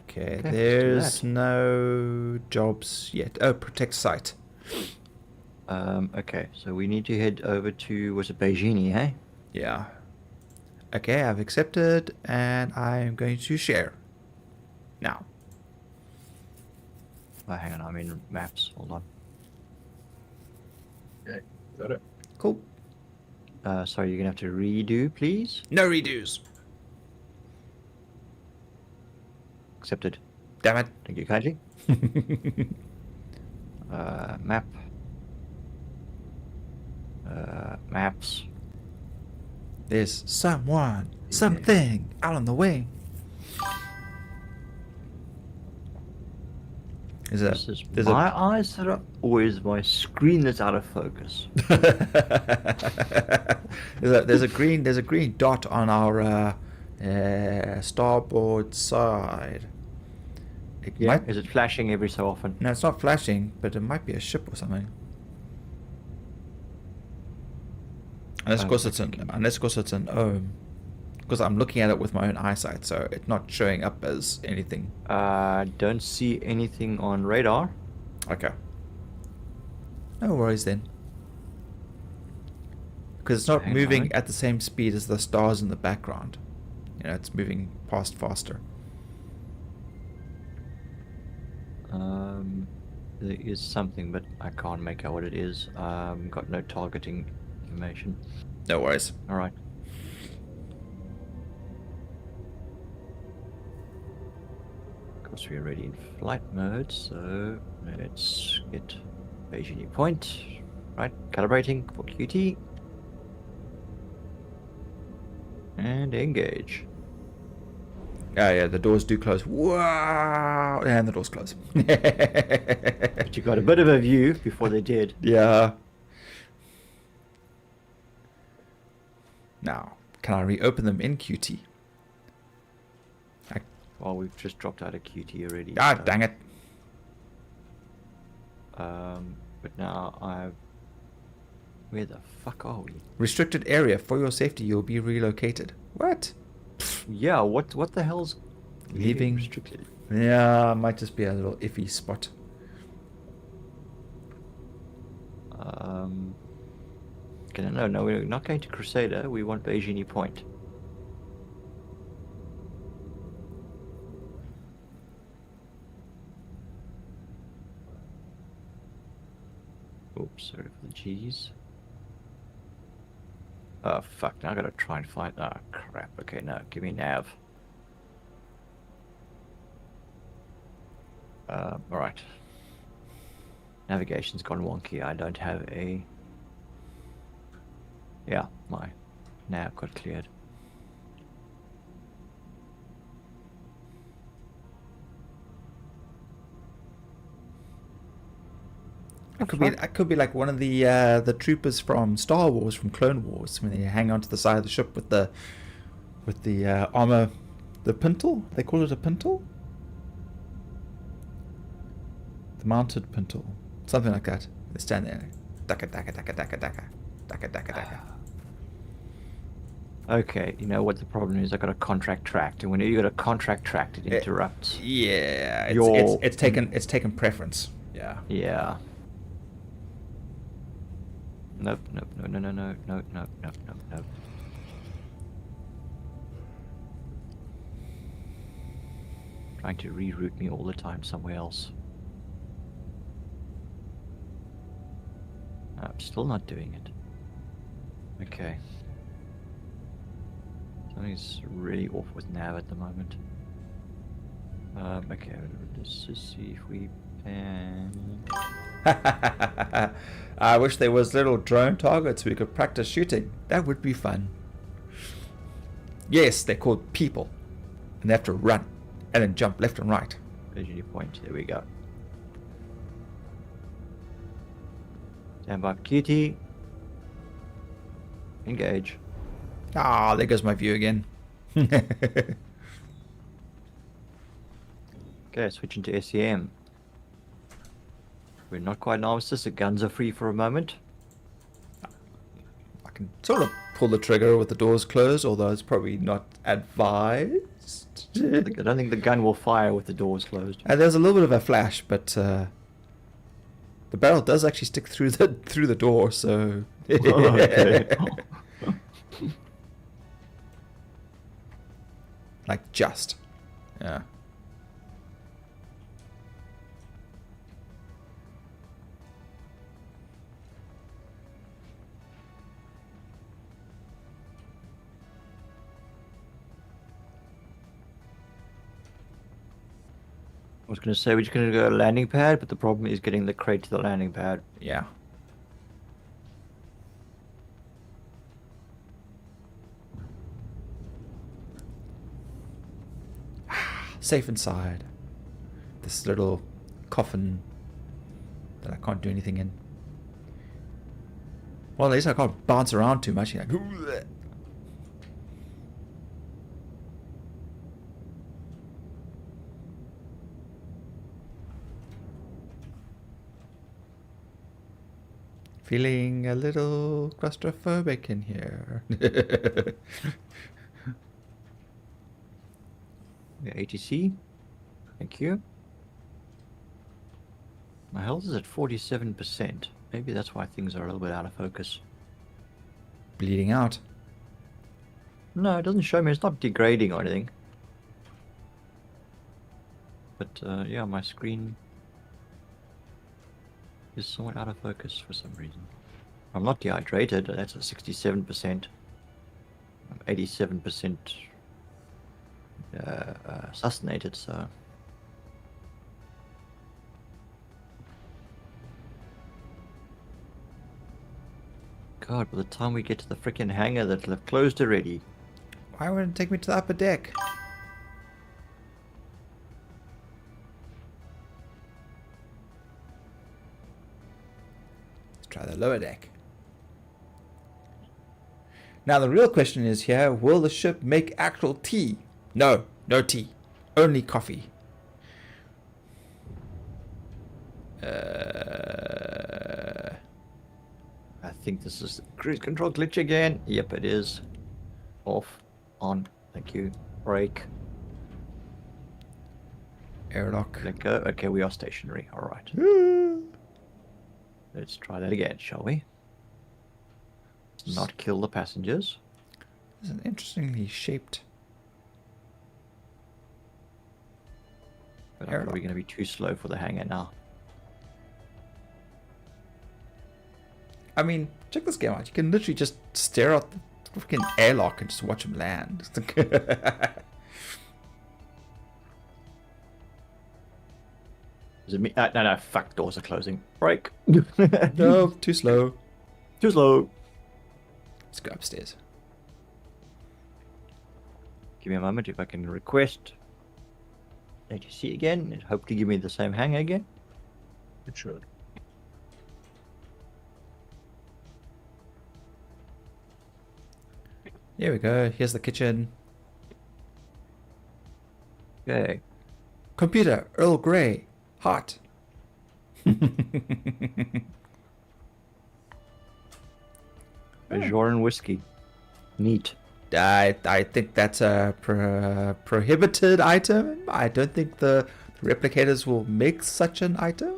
Speaker 1: Okay,
Speaker 3: let's do
Speaker 1: there's
Speaker 3: that.
Speaker 1: no jobs yet. Oh, protect site.
Speaker 3: Okay, so we need to head over to, was it Beijing, hey?
Speaker 1: Yeah. Okay, I've accepted and I'm going to share. Now.
Speaker 3: Oh, hang on, I'm in maps. Hold on.
Speaker 2: Okay, got it.
Speaker 1: Cool.
Speaker 3: Sorry, you're gonna have to redo, please.
Speaker 1: No redos.
Speaker 3: Accepted.
Speaker 1: Damn it.
Speaker 3: Thank you kindly. Map. Maps.
Speaker 1: There's someone, something out on the way. Is that?
Speaker 3: This is
Speaker 1: There's
Speaker 3: my eyes that are always my screen that's out of focus.
Speaker 1: there's a green dot on our starboard side. It
Speaker 3: Yeah.
Speaker 1: might,
Speaker 3: Is it flashing every so often?
Speaker 1: no, it's not flashing, but it might be a ship or something. Unless, of course, it's an ohm. Because I'm looking at it with my own eyesight, so it's not showing up as anything.
Speaker 3: Don't see anything on radar.
Speaker 1: Okay. No worries then. because it's not
Speaker 3: Hang
Speaker 1: moving
Speaker 3: on.
Speaker 1: at the same speed as the stars in the background. You know, it's moving past faster.
Speaker 3: There is something, but I can't make out what it is. Got no targeting information.
Speaker 1: No worries.
Speaker 3: All right. Of course, we're already in flight mode, so let's get Beijing point. Right, calibrating for QT. And engage.
Speaker 1: Yeah, the doors do close. Wow! And the doors close.
Speaker 3: But you got a bit of a view before they did.
Speaker 1: Yeah. Now, can I reopen them in QT?
Speaker 3: Well, we've just dropped out of QT already.
Speaker 1: Ah,
Speaker 3: so,
Speaker 1: dang it.
Speaker 3: But now I've... Where the fuck are we?
Speaker 1: Restricted area. For your safety, you'll be relocated. What?
Speaker 3: Yeah, what the hell's
Speaker 1: Leaving.
Speaker 3: restricted?
Speaker 1: Yeah, might just be a little iffy spot.
Speaker 3: Okay, no, we're not going to Crusader. We want Beijing point. Oops, sorry for the G's. Oh fuck, now I gotta try and find... Oh crap, okay, no, give me nav. Alright. Navigation's gone wonky, I don't have a... Yeah, my nav got cleared.
Speaker 1: It could be like one of the troopers from Star Wars, from Clone Wars, when they hang onto the side of the ship with the armor, the pintle. They call it a pintle. The mounted pintle, something like that. They stand there, daka daka daka daka daka daka daka daka.
Speaker 3: Okay, you know what the problem is? I got a contract tracked, and when you got a contract tracked, it interrupts.
Speaker 1: Yeah,
Speaker 3: Your-
Speaker 1: it's taken preference. Yeah.
Speaker 3: Yeah. Nope, nope. Trying to reroute me all the time somewhere else. I'm still not doing it. Okay. Something's really off with nav at the moment. Okay, let's just see if we can...
Speaker 1: I wish there was little drone targets we could practice shooting. That would be fun. Yes, they're called people, and they have to run and then jump left and right.
Speaker 3: Beijing point, there we go. Stand by for QT. Engage.
Speaker 1: Ah, there goes my view again.
Speaker 3: Okay, switching to SEM. We're not quite an armistice, the guns are free for a moment.
Speaker 1: I can sort of pull the trigger with the doors closed, although it's probably not advised.
Speaker 3: I don't think the gun will fire with the doors closed.
Speaker 1: And there's a little bit of a flash, but the barrel does actually stick through the door, so.
Speaker 3: Okay.
Speaker 1: Like just, yeah.
Speaker 3: I was going to say we're just going to go to landing pad, but the problem is getting the crate to the landing pad.
Speaker 1: Yeah. Safe inside this little coffin that I can't do anything in. Well, at least I can't bounce around too much. Like, feeling a little claustrophobic in here.
Speaker 3: Yeah, ATC. Thank you. My health is at 47%. Maybe that's why things are a little bit out of focus.
Speaker 1: bleeding out.
Speaker 3: No, it doesn't show me. It's not degrading or anything. But yeah, my screen is somewhat out of focus for some reason. I'm not dehydrated. That's a 67%. I'm 87% sustainated, so... God, by the time we get to the frickin' hangar, that'll have closed already.
Speaker 1: Why wouldn't it take me to the upper deck? Let's try the lower deck. Now the real question is here, will the ship make actual tea? No, no tea. Only coffee.
Speaker 3: I think this is the cruise control glitch again. Yep, it is. Off. On. Thank you. Brake.
Speaker 1: Airlock.
Speaker 3: Let go. Okay, we are stationary. Alright. Let's try that again, shall we? Not kill the passengers.
Speaker 1: It's an interestingly shaped
Speaker 3: But I'm
Speaker 1: airlock.
Speaker 3: probably going to be too slow for the hangar now.
Speaker 1: I mean, check this game out. You can literally just stare out the freaking airlock and just watch them land.
Speaker 3: Is it me? No, fuck, doors are closing. Brake.
Speaker 1: No, too slow.
Speaker 3: Too slow.
Speaker 1: Let's go upstairs.
Speaker 3: Give me a moment if I can request ATC again. And hope to give me the same hangar again.
Speaker 2: It should.
Speaker 1: Here we go. Here's the kitchen.
Speaker 3: Okay.
Speaker 1: Computer, Earl Grey. Hot.
Speaker 3: Bajoran whiskey. Neat.
Speaker 1: I think that's a prohibited item. I don't think the replicators will make such an item.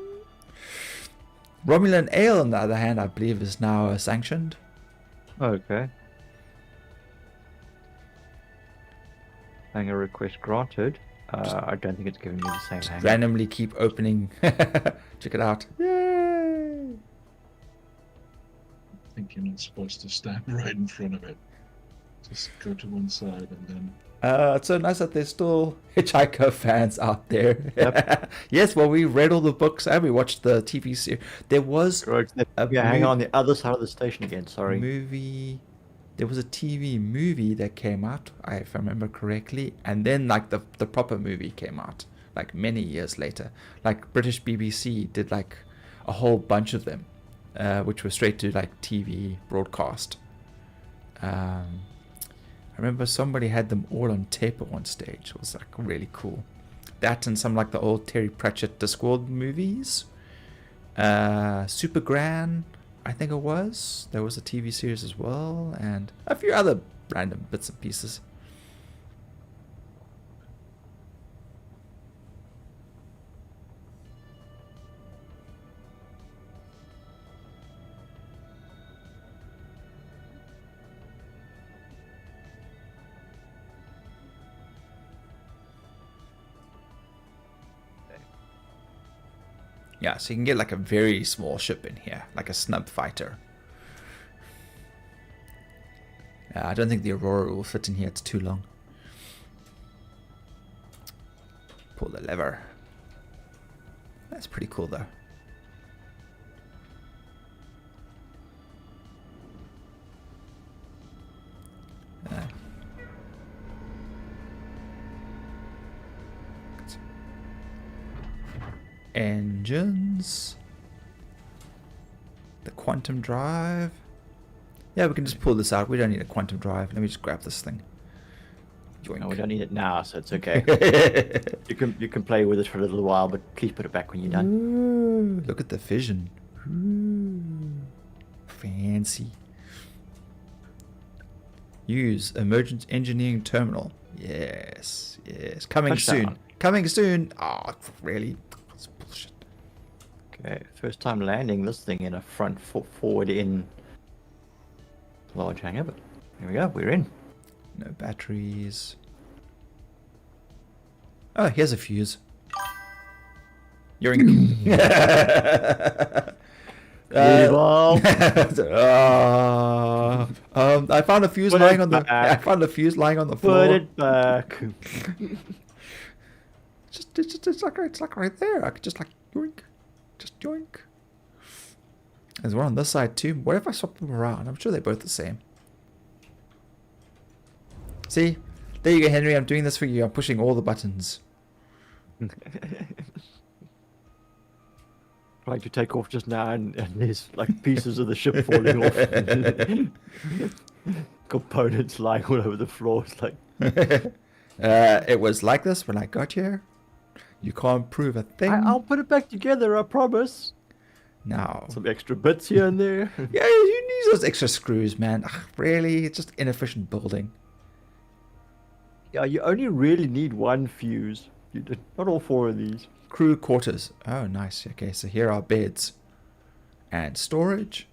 Speaker 1: Romulan ale, on the other hand, I believe is now sanctioned.
Speaker 3: Okay. Hangar request granted. I don't think it's giving me the same hangar.
Speaker 1: Randomly keep opening. Check it out. Yay!
Speaker 2: I think you're not supposed to stand right in front of it. Just go to one side and then.
Speaker 1: It's so nice that there's still Hitchhiker fans out there.
Speaker 3: Yep.
Speaker 1: Yes, well, we read all the books and we watched the TV series. There was
Speaker 3: Yeah, hang on the other side of the station again. Sorry.
Speaker 1: movie. There was a TV movie that came out, if I remember correctly, and then like the proper movie came out like many years later. Like British BBC did like a whole bunch of them, which were straight to like TV broadcast. I remember somebody had them all on tape at one stage. It was like really cool. That and some like the old Terry Pratchett Discworld movies. Super Gran, I think it was. There was a TV series as well, and a few other random bits and pieces. Yeah, so you can get like a very small ship in here, like a snub fighter. I don't think the Aurora will fit in here, it's too long. Pull the lever. That's pretty cool though. Engines. The quantum drive. Yeah, we can just pull this out. We don't need a quantum drive. Let me just grab this thing. Yoink.
Speaker 3: No, we don't need it now, so it's okay. you can play with it for a little while, but please put it back when you're done.
Speaker 1: Ooh, look at the fission. Ooh, fancy. Use emergent engineering terminal. Yes, yes. Coming
Speaker 3: Touchdown.
Speaker 1: soon. Coming soon. Oh, really? That's bullshit.
Speaker 3: Okay, first time landing this thing in a front forward in large hangar, but here we go. We're in.
Speaker 1: No batteries. Oh, here's a fuse. You're in.
Speaker 3: Weevil.
Speaker 1: I found a fuse
Speaker 3: Put
Speaker 1: lying
Speaker 3: it
Speaker 1: on the.
Speaker 3: back.
Speaker 1: I found a fuse lying on the floor.
Speaker 3: Put it back.
Speaker 1: It's like right there. I could just like yoink, just yoink. There's one on this side too. What if I swap them around? I'm sure they're both the same. See, there you go, Henry. I'm doing this for you. I'm pushing all the buttons.
Speaker 3: Trying to take off just now, and there's like pieces of the ship falling off. Components lying all over the floor. It's like,
Speaker 1: It was like this when I got here. You can't prove a thing.
Speaker 3: I'll put it back together, I promise.
Speaker 1: No.
Speaker 3: Some extra bits here and there.
Speaker 1: Yeah, you need those extra screws, man. Ugh, really? It's just inefficient building.
Speaker 3: Yeah, you only really need one fuse. Not all 4 of these.
Speaker 1: Crew quarters. Oh, nice. Okay, so here are beds. And storage.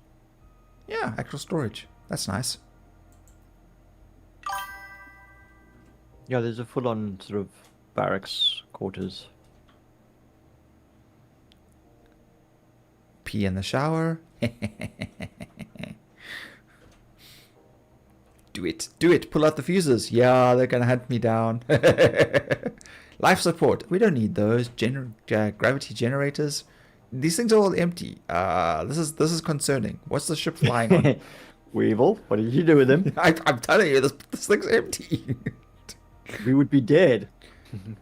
Speaker 1: Yeah, actual storage. That's nice.
Speaker 3: Yeah, there's a full-on sort of barracks quarters.
Speaker 1: Pee in the shower. Do it. Do it. Pull out the fuses. Yeah, they're going to hunt me down. Life support. We don't need those. Gravity generators. These things are all empty. This is concerning. What's the ship flying on?
Speaker 3: Weevil, what did you do with him?
Speaker 1: I'm telling you, this thing's empty.
Speaker 3: We would be dead.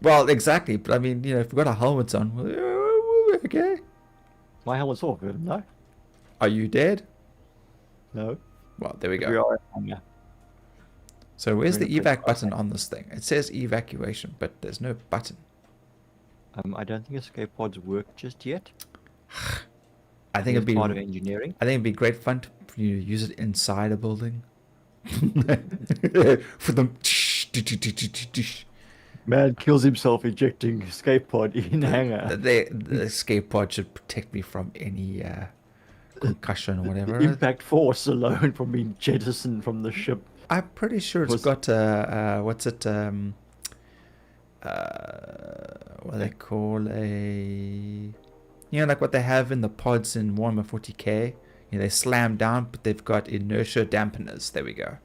Speaker 1: Well, exactly. But I mean, you know, if we've got our helmets on, we're okay.
Speaker 3: My helmet's off. No?
Speaker 1: Are you dead?
Speaker 3: No.
Speaker 1: Well, there we
Speaker 3: We
Speaker 1: go.
Speaker 3: are. Yeah.
Speaker 1: So where's
Speaker 3: We're
Speaker 1: the
Speaker 3: in a
Speaker 1: evac button on this thing? It says evacuation, but there's no button.
Speaker 3: I don't think escape pods work just yet.
Speaker 1: I think it'd be
Speaker 3: part of engineering.
Speaker 1: I think it'd be great fun for you to use it inside a building. For them.
Speaker 3: Man kills himself ejecting escape pod in hangar.
Speaker 1: The escape pod should protect me from any concussion or whatever.
Speaker 3: Impact force alone from being jettisoned from the ship.
Speaker 1: I'm pretty sure it's got what's it what they call a, you know, like what they have in the pods in Warhammer 40k. You know, they slam down, but they've got inertia dampeners. There we go.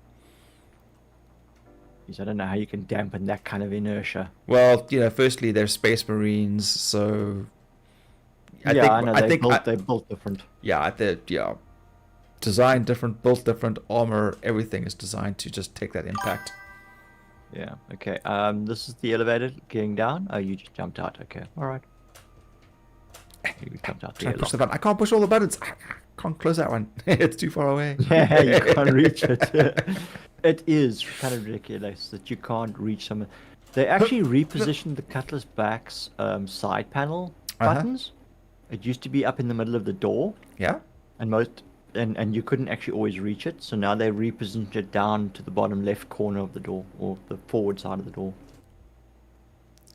Speaker 3: I don't know how you can dampen that kind of inertia.
Speaker 1: Well, you know, firstly they're space marines, so
Speaker 3: I know they're built different.
Speaker 1: Yeah, designed different, built different, armor, everything is designed to just take that impact.
Speaker 3: Yeah. Okay. This is the elevator getting down. Oh, you just jumped out. Okay. All right. You jumped out.
Speaker 1: Try to push the button. I can't push all the buttons. I can't close that one. It's too far away.
Speaker 3: Yeah, you can't reach it. It is kind of ridiculous that you can't reach some. They actually repositioned the Cutlass Back's side panel buttons. It used to be up in the middle of the door.
Speaker 1: Yeah.
Speaker 3: And you couldn't actually always reach it, so now they repositioned it down to the bottom left corner of the door, or the forward side of the door.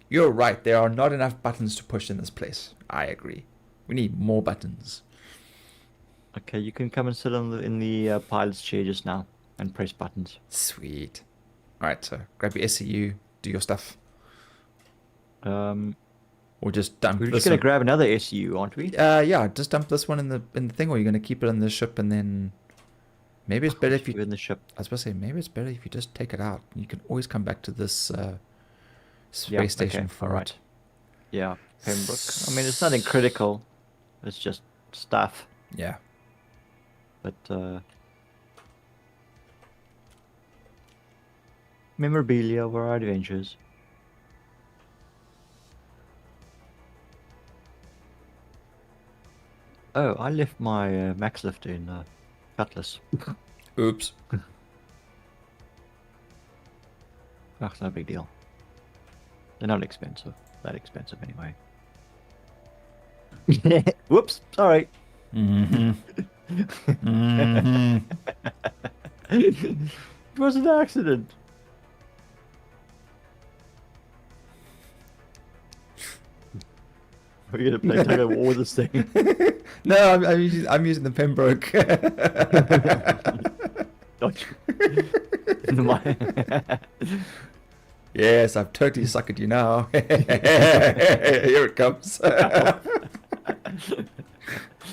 Speaker 1: You're right. There are not enough buttons to push in this place. I agree. We need more buttons.
Speaker 3: Okay, you can come and sit in the pilot's chair just now and press buttons.
Speaker 1: Sweet. All right, so grab your SCU, do your stuff, or just dump.
Speaker 3: We're
Speaker 1: this
Speaker 3: just gonna
Speaker 1: one.
Speaker 3: grab another SU, aren't we?
Speaker 1: Yeah, just dump this one in the thing, or you're gonna keep it on the ship, and then maybe it's better if you.
Speaker 3: In the ship.
Speaker 1: I was about to say maybe it's better if you just take it out. You can always come back to this space station for
Speaker 3: alright.
Speaker 1: it.
Speaker 3: Yeah, Pembroke. I mean, it's nothing critical. It's just stuff.
Speaker 1: Yeah.
Speaker 3: But memorabilia of our adventures. Oh, I left my max lift in Cutlass.
Speaker 1: Oops.
Speaker 3: Oh, no big deal. They're not expensive. That expensive anyway. Whoops, sorry.
Speaker 1: Mm-hmm. Mm-hmm.
Speaker 3: It was an accident. We're gonna play tug of war with this thing.
Speaker 1: No, I'm using the Pembroke.
Speaker 3: Got you.
Speaker 1: Yes, I've totally suckered you now. Here it comes.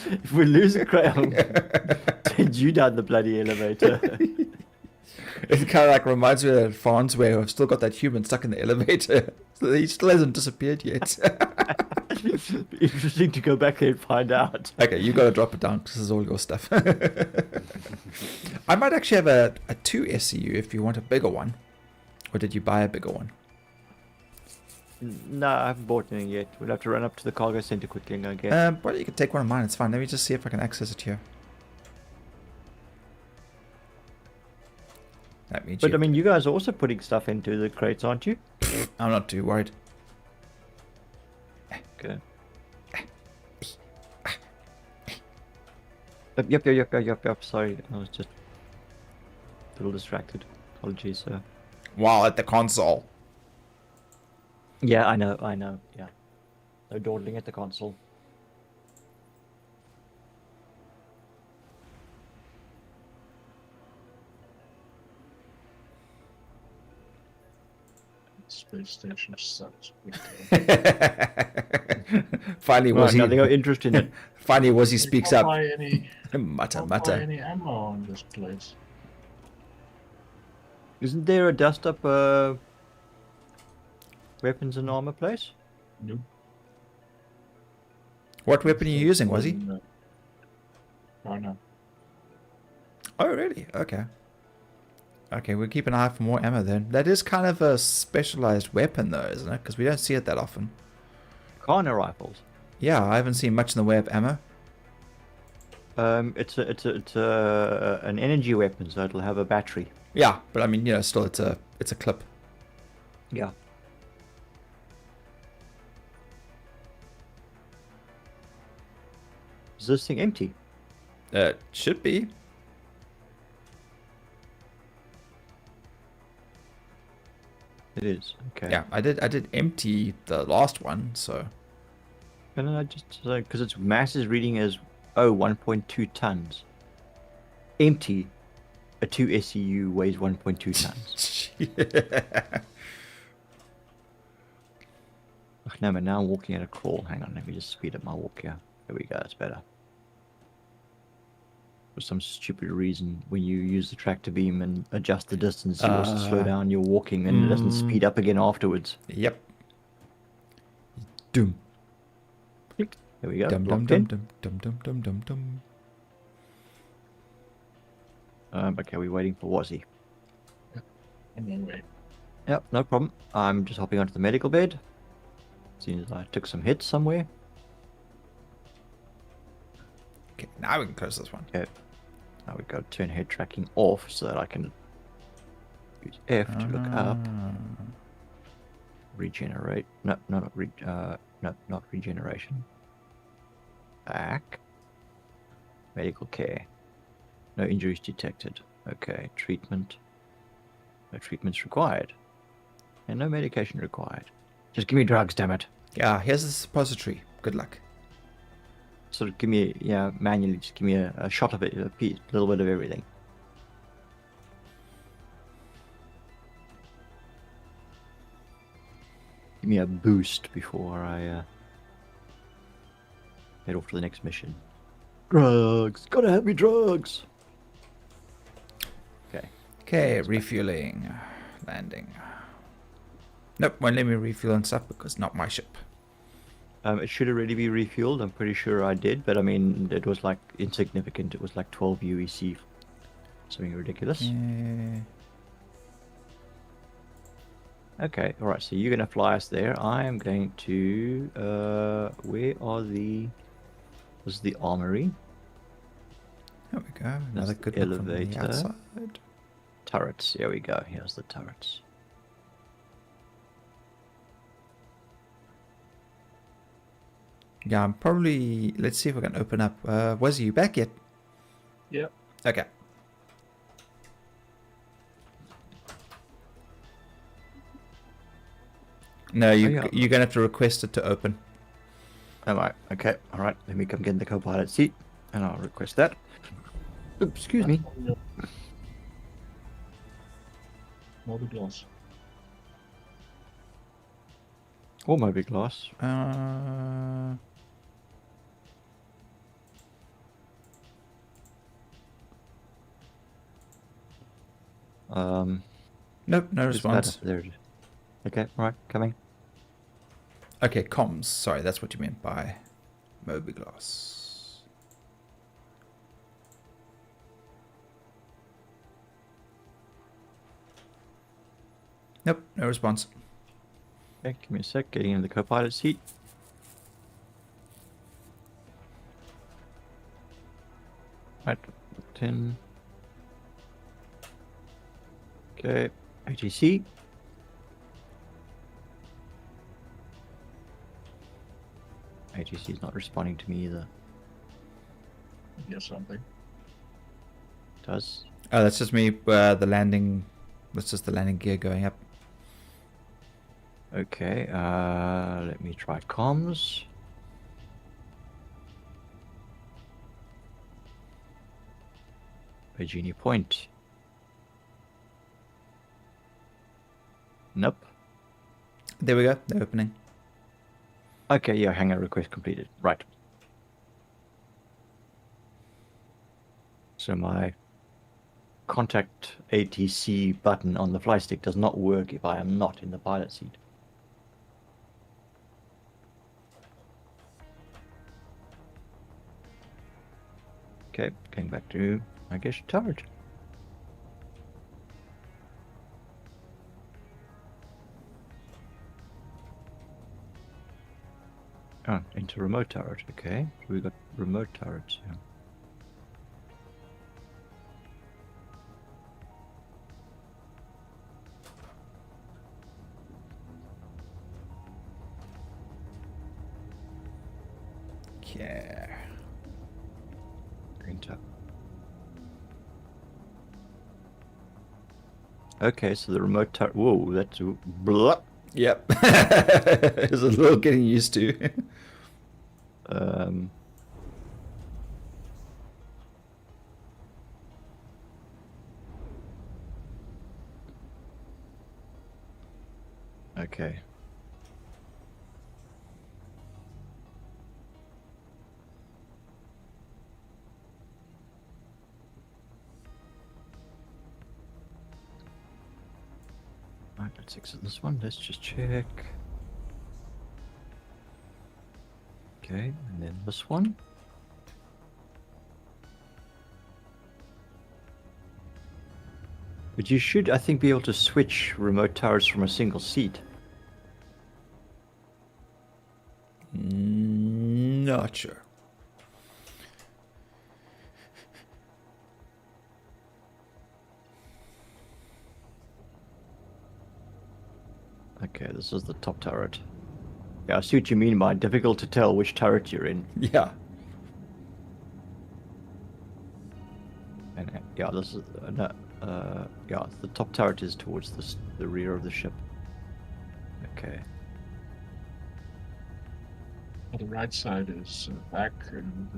Speaker 3: If we lose a crown, send you down the bloody elevator.
Speaker 1: It kind of like reminds me of that France where I've still got that human stuck in the elevator. So he still hasn't disappeared yet.
Speaker 3: Interesting to go back there and find out.
Speaker 1: Okay, you got to drop it down because this is all your stuff. I might actually have a 2 SCU if you want a bigger one. Or did you buy a bigger one?
Speaker 3: No, I haven't bought anything yet. We'll have to run up to the cargo center quickly and go get it.
Speaker 1: Well, you can take one of mine. It's fine. Let me just see if I can access it here. That means
Speaker 3: But I mean, you guys are also putting stuff into the crates, aren't you?
Speaker 1: I'm not too worried.
Speaker 3: Okay. Yep. Sorry, I was just a little distracted. Apologies, sir.
Speaker 1: While at the console.
Speaker 3: Yeah, I know. Yeah. No dawdling at the console.
Speaker 2: Space station sucks.
Speaker 1: Finally,
Speaker 3: Well,
Speaker 1: was
Speaker 3: now they
Speaker 1: he?
Speaker 3: got interest in it.
Speaker 1: Finally, was he speaks up.
Speaker 2: Buy any,
Speaker 1: Mutter,
Speaker 2: can't buy
Speaker 1: mutter.
Speaker 2: any ammo on this place.
Speaker 3: Isn't there a dust up weapons and armor place?
Speaker 2: Nope.
Speaker 1: What weapon are you using, was he?
Speaker 2: Oh no.
Speaker 1: Oh, really? Okay. Okay, we'll keep an eye out for more ammo then. That is kind of a specialized weapon, though, isn't it? Because we don't see it that often.
Speaker 3: Carno rifles.
Speaker 1: Yeah, I haven't seen much in the way of ammo.
Speaker 3: It's an energy weapon, so it'll have a battery.
Speaker 1: Yeah, but I mean, you know, still, it's a clip.
Speaker 3: Yeah. Is this thing empty?
Speaker 1: Should be.
Speaker 3: It is. Okay.
Speaker 1: Yeah, I did empty the last one, so.
Speaker 3: And then I just because its mass is reading as 1.2 tons. Empty. A 2 SCU weighs 1.2 tons. Ugh, no, but now I'm walking at a crawl. Hang on, let me just speed up my walk here. There we go, that's better. For some stupid reason, when you use the tractor beam and adjust the distance, you also slow down your walking and it doesn't speed up again afterwards.
Speaker 1: Yep. Doom.
Speaker 3: There we go.
Speaker 1: Dum dum
Speaker 3: locked
Speaker 1: dum
Speaker 3: in.
Speaker 1: dum dum dum dum dum dum.
Speaker 3: Okay, we're waiting for Wazzy.
Speaker 2: I'm on way.
Speaker 3: Yep, no problem. I'm just hopping onto the medical bed. Seems I took some hits somewhere.
Speaker 1: Okay, now we can close this one.
Speaker 3: Okay. Now we've got to turn head tracking off so that I can use F to look up. Regenerate. No, not regeneration. Back. Medical care. No injuries detected. Okay, treatment. No treatments required. And no medication required. Just give me drugs, damn it.
Speaker 1: Yeah, here's the suppository. Good luck.
Speaker 3: Sort of give me, manually, just give me a shot of it, a little bit of everything. Give me a boost before I head off to the next mission. Drugs! Gotta have me drugs! Okay.
Speaker 1: Okay, refueling. Landing. Nope, won't let me refuel and stuff because not my ship.
Speaker 3: It should already be refueled, I'm pretty sure I did, but I mean, it was like insignificant. It was like 12 UEC. Something ridiculous.
Speaker 1: Yeah.
Speaker 3: Okay, alright, so you're gonna fly us there. I am going to, where are the, this is the armory.
Speaker 1: There we go. Another
Speaker 3: the
Speaker 1: good look from the
Speaker 3: elevator.
Speaker 1: outside.
Speaker 3: Turrets, here we go, here's the turrets.
Speaker 1: Yeah, I'm probably. Let's see if we can open up. Was you back yet?
Speaker 2: Yep.
Speaker 1: Okay. No,
Speaker 3: yeah.
Speaker 1: you're gonna have to request it to open.
Speaker 3: Alright, okay, alright, let me come get in the co-pilot seat, and I'll request that. Oops, excuse me.
Speaker 2: Moby Gloss.
Speaker 3: Or Moby Glass.
Speaker 1: Nope, no
Speaker 3: Who's better?
Speaker 1: response.
Speaker 3: There it is. Okay, right, coming.
Speaker 1: Okay, comms. Sorry, that's what you meant by Moby Glass. Nope, no response.
Speaker 3: Okay, give me a sec. Getting in the co-pilot seat. Right, 10. Okay, ATC. ATC is not responding to me either.
Speaker 2: Yes, something.
Speaker 3: Does.
Speaker 1: Oh, that's just me. The landing. That's just the landing gear going up.
Speaker 3: Okay, let me try comms. Virginia Point. Nope.
Speaker 1: There we go. They're opening.
Speaker 3: Okay, yeah, hangar request completed. Right. So my contact ATC button on the fly stick does not work if I am not in the pilot seat. Okay, going back to, I guess, turret. Oh, into remote turret. Okay, we got remote turrets. Yeah.
Speaker 1: Yeah.
Speaker 3: Green tap. Okay, so the remote turret. Whoa, that's blah.
Speaker 1: Yep. It's a little getting used to.
Speaker 3: Um. Okay. Right, let's exit this one. Let's just check. Okay, and then this one. But you should, I think, be able to switch remote turrets from a single seat.
Speaker 1: Not sure.
Speaker 3: Okay, this is the top turret. Yeah, I see what you mean by difficult to tell which turret you're in.
Speaker 1: Yeah.
Speaker 3: And yeah, this is yeah, the top turret is towards the rear of the ship. Okay.
Speaker 2: Well, the right side is back, and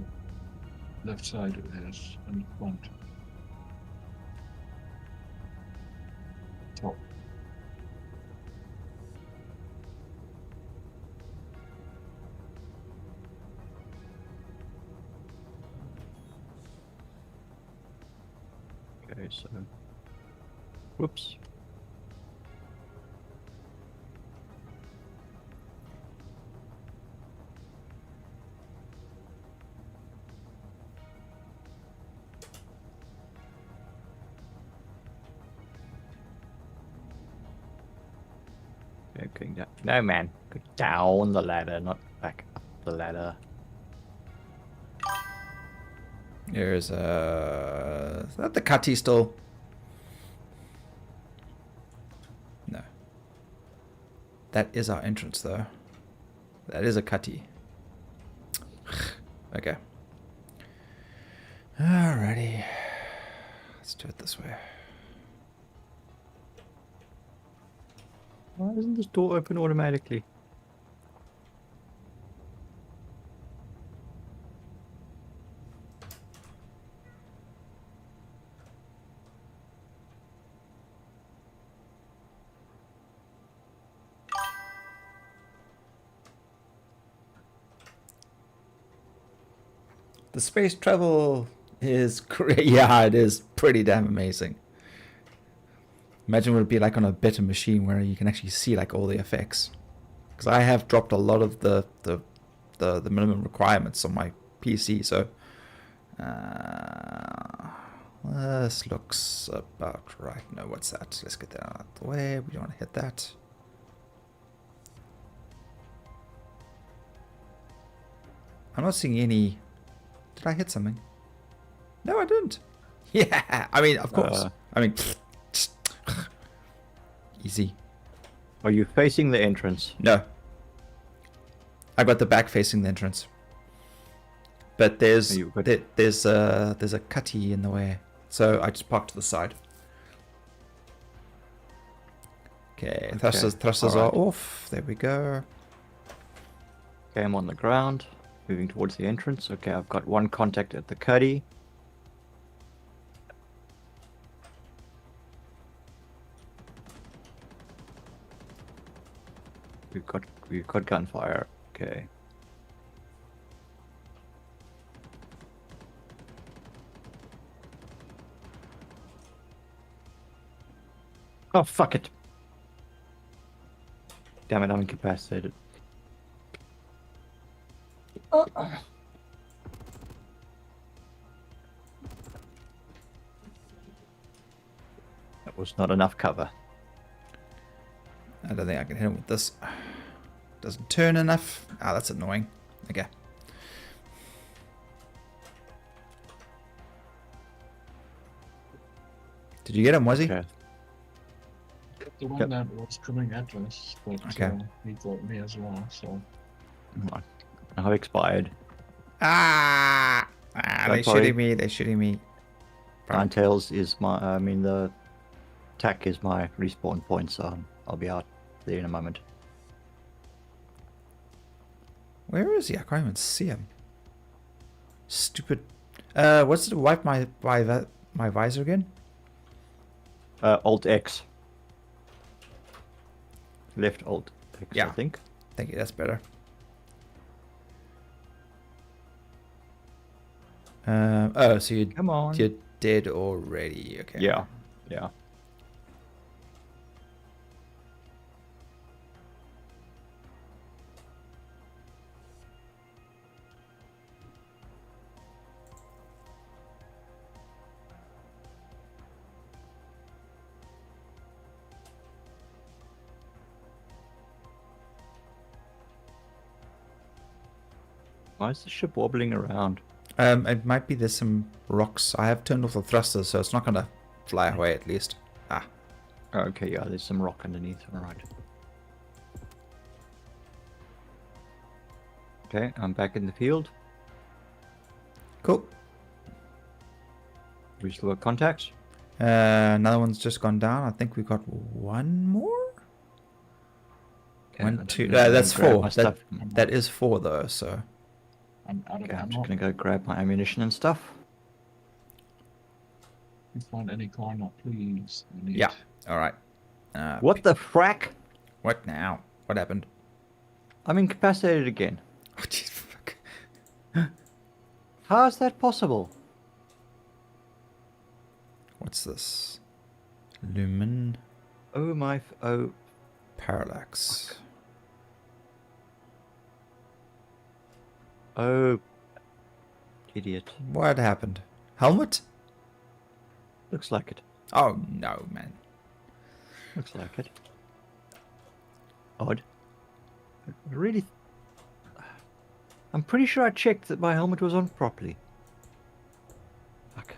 Speaker 2: the left side is in front. Top.
Speaker 3: Okay, so whoops. Okay, going down. No, man. Go down the ladder, not back up the ladder.
Speaker 1: Here's is that the cutty still? No. That is our entrance though. That is a cutty. Okay. Alrighty. Let's do it this way.
Speaker 3: Why isn't this door open automatically?
Speaker 1: The space travel is great. Yeah, it is pretty damn amazing. Imagine what it'd be like on a better machine where you can actually see like all the effects. Because I have dropped a lot of the minimum requirements on my PC, so this looks about right. No, what's that? Let's get that out of the way. We don't want to hit that. I'm not seeing any. Did I hit something? No, I didn't. Yeah, I mean, of course. I mean, easy.
Speaker 3: Are you facing the entrance?
Speaker 1: No. I got the back facing the entrance. But there's there's a cutty in the way, so I just parked to the side. Okay, thrusters are off. There we go.
Speaker 3: Okay, I'm on the ground, moving towards the entrance. Okay, I've got one contact at the cuddy. We've got gunfire. Okay. Oh, fuck it. Damn it, I'm incapacitated. That was not enough cover.
Speaker 1: I don't think I can hit him with this. Doesn't turn enough. Ah, that's annoying. Okay. Did you get him, was he?
Speaker 3: Okay.
Speaker 2: The one
Speaker 3: Yep.
Speaker 2: that was coming at us, but
Speaker 1: Okay.
Speaker 2: he got me as well, so.
Speaker 3: I've expired.
Speaker 1: They're
Speaker 3: Don't
Speaker 1: shooting
Speaker 3: worry.
Speaker 1: me. They're shooting me.
Speaker 3: Ninetales is my, the tack is my respawn point, so I'll be out there in a moment.
Speaker 1: Where is he? I can't even see him. Stupid. What's it? Wipe my visor again?
Speaker 3: Alt X. Left Alt X,
Speaker 1: Yeah.
Speaker 3: I think.
Speaker 1: Thank you. That's better. Oh, so
Speaker 3: Come on.
Speaker 1: you're dead already. Okay.
Speaker 3: Yeah. Yeah. Why is the ship wobbling around?
Speaker 1: It might be there's some rocks. I have turned off the thrusters, so it's not gonna fly away at least. Ah.
Speaker 3: Okay, yeah, there's some rock underneath. Alright. Okay, I'm back in the field.
Speaker 1: Cool.
Speaker 3: We still got contacts.
Speaker 1: Another one's just gone down. I think we got one more.
Speaker 3: Okay, I
Speaker 1: One,
Speaker 3: don't
Speaker 1: two.
Speaker 3: know,
Speaker 1: That's
Speaker 3: grab
Speaker 1: four.
Speaker 3: my stuff.
Speaker 1: That is four though. So
Speaker 2: I'm out of
Speaker 3: Okay, I'm
Speaker 2: ammo.
Speaker 3: just gonna go grab my ammunition and stuff.
Speaker 2: If you find any corner, please. I need
Speaker 1: yeah. All right.
Speaker 3: What the frack?
Speaker 1: What now? What happened?
Speaker 3: I'm incapacitated again.
Speaker 1: Oh, jeez, fuck.
Speaker 3: How is that possible?
Speaker 1: What's this? Lumen
Speaker 3: Oh my... oh...
Speaker 1: parallax.
Speaker 3: Oh... Idiot.
Speaker 1: What happened? Helmet?
Speaker 3: Looks like it.
Speaker 1: Oh no, man.
Speaker 3: Looks like it. Odd. Really... I'm pretty sure I checked that my helmet was on properly. Fuck.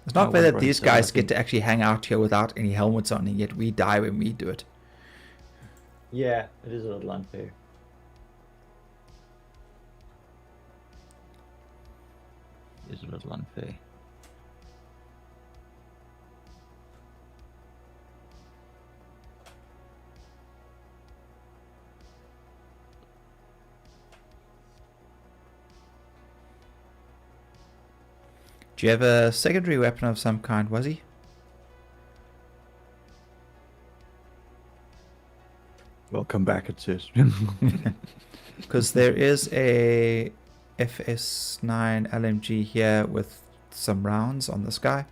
Speaker 1: It's not
Speaker 3: I
Speaker 1: fair
Speaker 3: wonder
Speaker 1: that these
Speaker 3: if,
Speaker 1: guys
Speaker 3: I
Speaker 1: get
Speaker 3: think-
Speaker 1: to actually hang out here without any helmets on, and yet we die when we do it.
Speaker 3: Yeah, it is a little unfair. It is a little unfair.
Speaker 1: Do you have a secondary weapon of some kind, was he?
Speaker 3: Welcome back, it says.
Speaker 1: Because there is a FS9 LMG here with some rounds on this guy.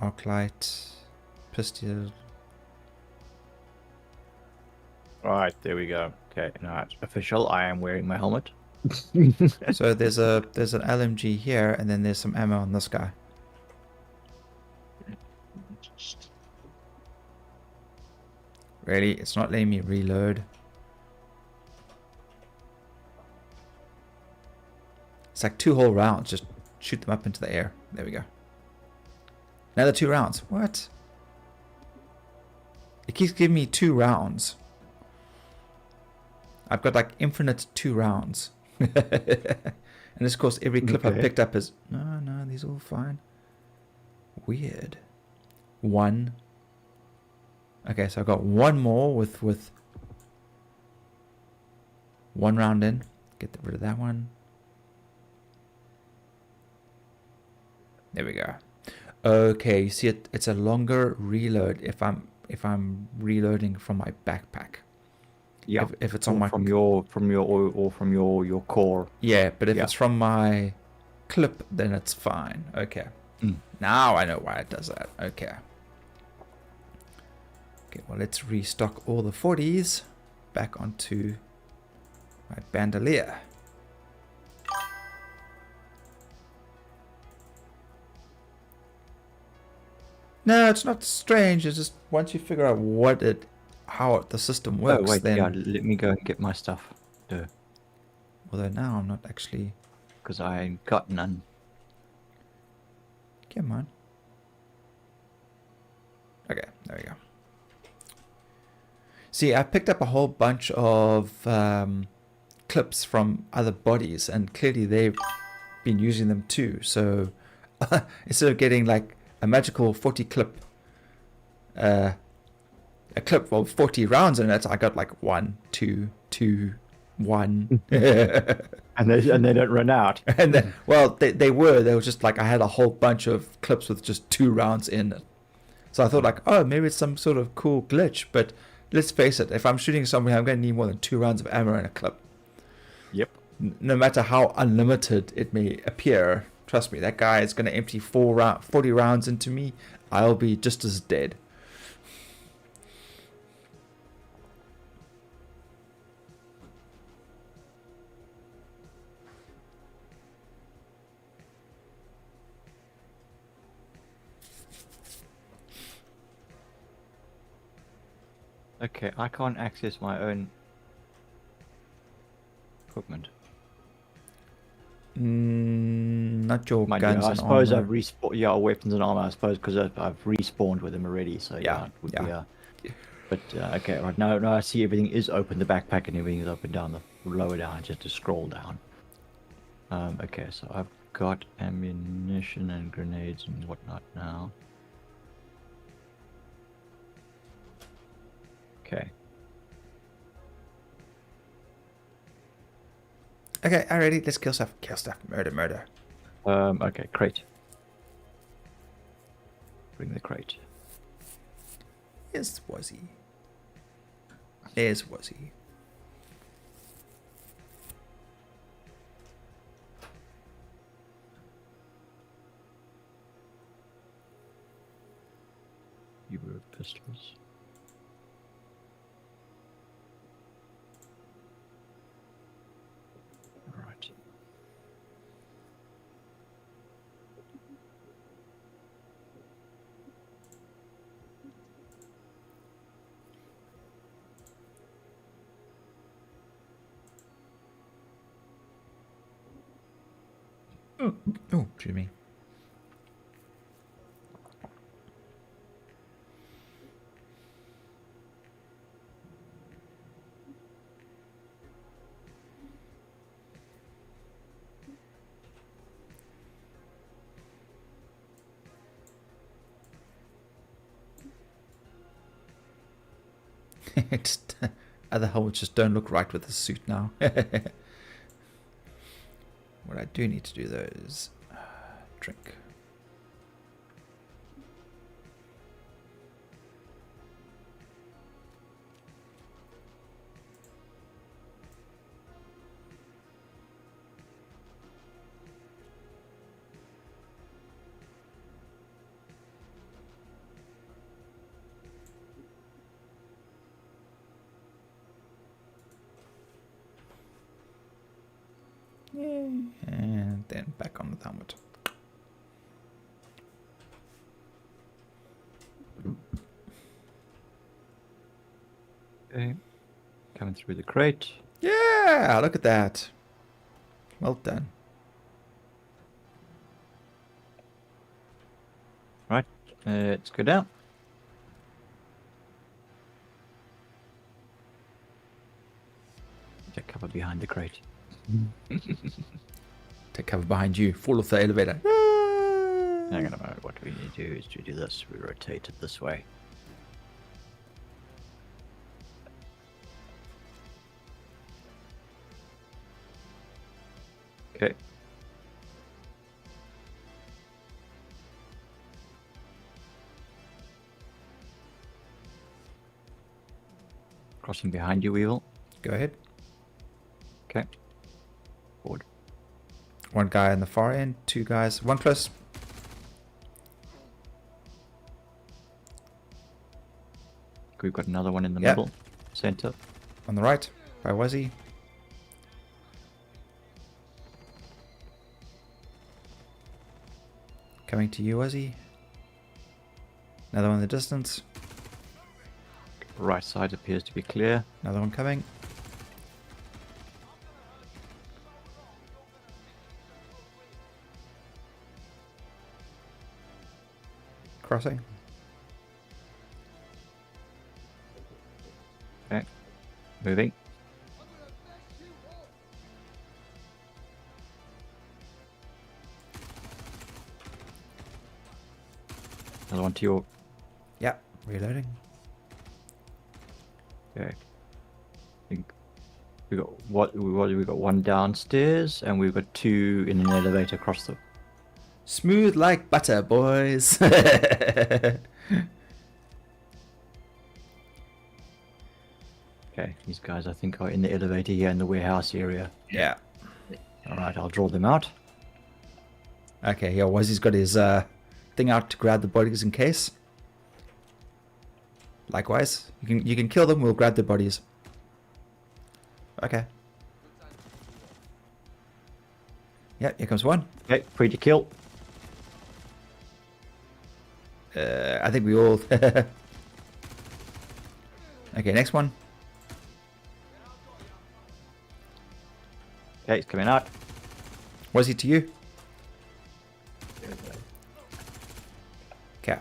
Speaker 1: Arclight, pistol.
Speaker 3: Alright, there we go. Okay, now it's official. I am wearing my helmet.
Speaker 1: So there's an LMG here, and then there's some ammo on this guy.
Speaker 2: Just
Speaker 1: Really, it's not letting me reload. It's like 2 whole rounds. Just shoot them up into the air. There we go. Another 2 rounds. What? It keeps giving me 2 rounds. I've got like infinite 2 rounds. And this, of course, every clip I've
Speaker 3: Okay.
Speaker 1: picked up is... No, these are all fine. Weird. 1. Okay, so I've got 1 more with 1 round in. Get rid of that one. There we go. Okay, you see it's a longer reload if I'm reloading from my backpack.
Speaker 3: Yeah.
Speaker 1: If it's on my
Speaker 3: from your core.
Speaker 1: yeah, but if
Speaker 3: Yeah.
Speaker 1: it's from my clip, then it's fine. Okay.
Speaker 3: Mm.
Speaker 1: Now I know why it does that. Okay. Okay, well, let's restock all the 40s back onto my bandolier. No, it's not strange. It's just once you figure out how the system works,
Speaker 3: Oh, wait,
Speaker 1: then...
Speaker 3: yeah, let me go and get my stuff.
Speaker 1: Although now I'm not actually...
Speaker 3: Because I ain't got none.
Speaker 1: Come on. Okay, there we go. See, I picked up a whole bunch of clips from other bodies, and clearly they've been using them too. So instead of getting like a magical 40 clip, a clip of 40 rounds in it, I got like 1, 2, 2, 1.
Speaker 3: And they don't run out.
Speaker 1: And then, well, they were just like, I had a whole bunch of clips with just 2 rounds in it. So I thought like, oh, maybe it's some sort of cool glitch. But let's face it, if I'm shooting somebody, I'm going to need more than 2 rounds of ammo in a clip.
Speaker 3: Yep.
Speaker 1: No matter how unlimited it may appear, trust me, that guy is going to empty 40 rounds into me. I'll be just as dead.
Speaker 3: Okay, I can't access my own equipment.
Speaker 1: Not your
Speaker 3: Mind
Speaker 1: guns
Speaker 3: you, I
Speaker 1: and
Speaker 3: suppose
Speaker 1: armor.
Speaker 3: I've respawned. Yeah, weapons and armor. I suppose because I've respawned with them already. So
Speaker 1: Yeah,
Speaker 3: it would
Speaker 1: yeah.
Speaker 3: be. But okay, right now I see everything is open. The backpack and everything is open down the lower down. Just to scroll down. Okay, so I've got ammunition and grenades and whatnot now. Okay.
Speaker 1: Okay, alrighty, let's kill stuff. Kill stuff. Murder, murder.
Speaker 3: Okay, crate. Bring the crate.
Speaker 1: Yes, was he? Yes, was he?
Speaker 3: You were pistols. Right.
Speaker 1: Oh, Jimmy. It's other helmets just don't look right with the suit now. What I do need to do though is drink. Yeah. And then back on the helmet.
Speaker 3: Okay. Coming through the crate.
Speaker 1: Yeah, look at that. Well done.
Speaker 3: Right. Let's go down. Take cover behind the crate.
Speaker 1: Take cover behind you. Fall off the elevator.
Speaker 3: Hang on a moment. What we need to do is to do this. We rotate it this way. Okay. Crossing behind you, Weevil.
Speaker 1: Go ahead.
Speaker 3: Okay. Forward.
Speaker 1: One guy on the far end, two guys, one close.
Speaker 3: We've got another one in the
Speaker 1: Yep.
Speaker 3: middle. Center.
Speaker 1: On the right, by Wazzy. Coming to you, Wazzy. Another one in the distance.
Speaker 3: Right side appears to be clear.
Speaker 1: Another one coming. Crossing.
Speaker 3: Okay. Moving. Another one to your...
Speaker 1: Yeah, reloading.
Speaker 3: Okay. I think we got we got one downstairs and we've got two in an elevator across the...
Speaker 1: Smooth like butter, boys.
Speaker 3: Okay, these guys I think are in the elevator here in the warehouse area.
Speaker 1: Yeah.
Speaker 3: Alright, I'll draw them out.
Speaker 1: Okay, yeah, Wazzy's got his thing out to grab the bodies in case. Likewise, you can kill them, we'll grab the bodies. Okay. Yeah, here comes one.
Speaker 3: Okay, free to kill.
Speaker 1: I think we all... Okay, next one.
Speaker 3: Okay, it's coming out.
Speaker 1: Wazzy to you. Okay.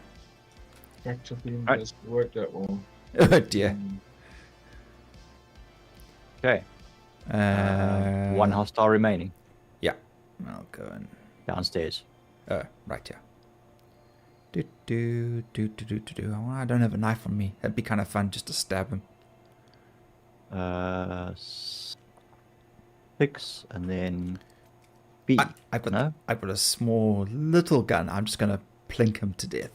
Speaker 2: Fracture beam
Speaker 3: Right.
Speaker 2: doesn't work that well.
Speaker 1: Oh dear.
Speaker 3: Okay. One hostile remaining
Speaker 1: Yeah. I'll go and...
Speaker 3: downstairs.
Speaker 1: Oh, right, yeah. Oh, I don't have a knife on me. That'd be kind of fun just to stab him.
Speaker 3: 6 and then B.
Speaker 1: I've got
Speaker 3: No?
Speaker 1: I've got a small little gun. I'm just gonna plink him to death.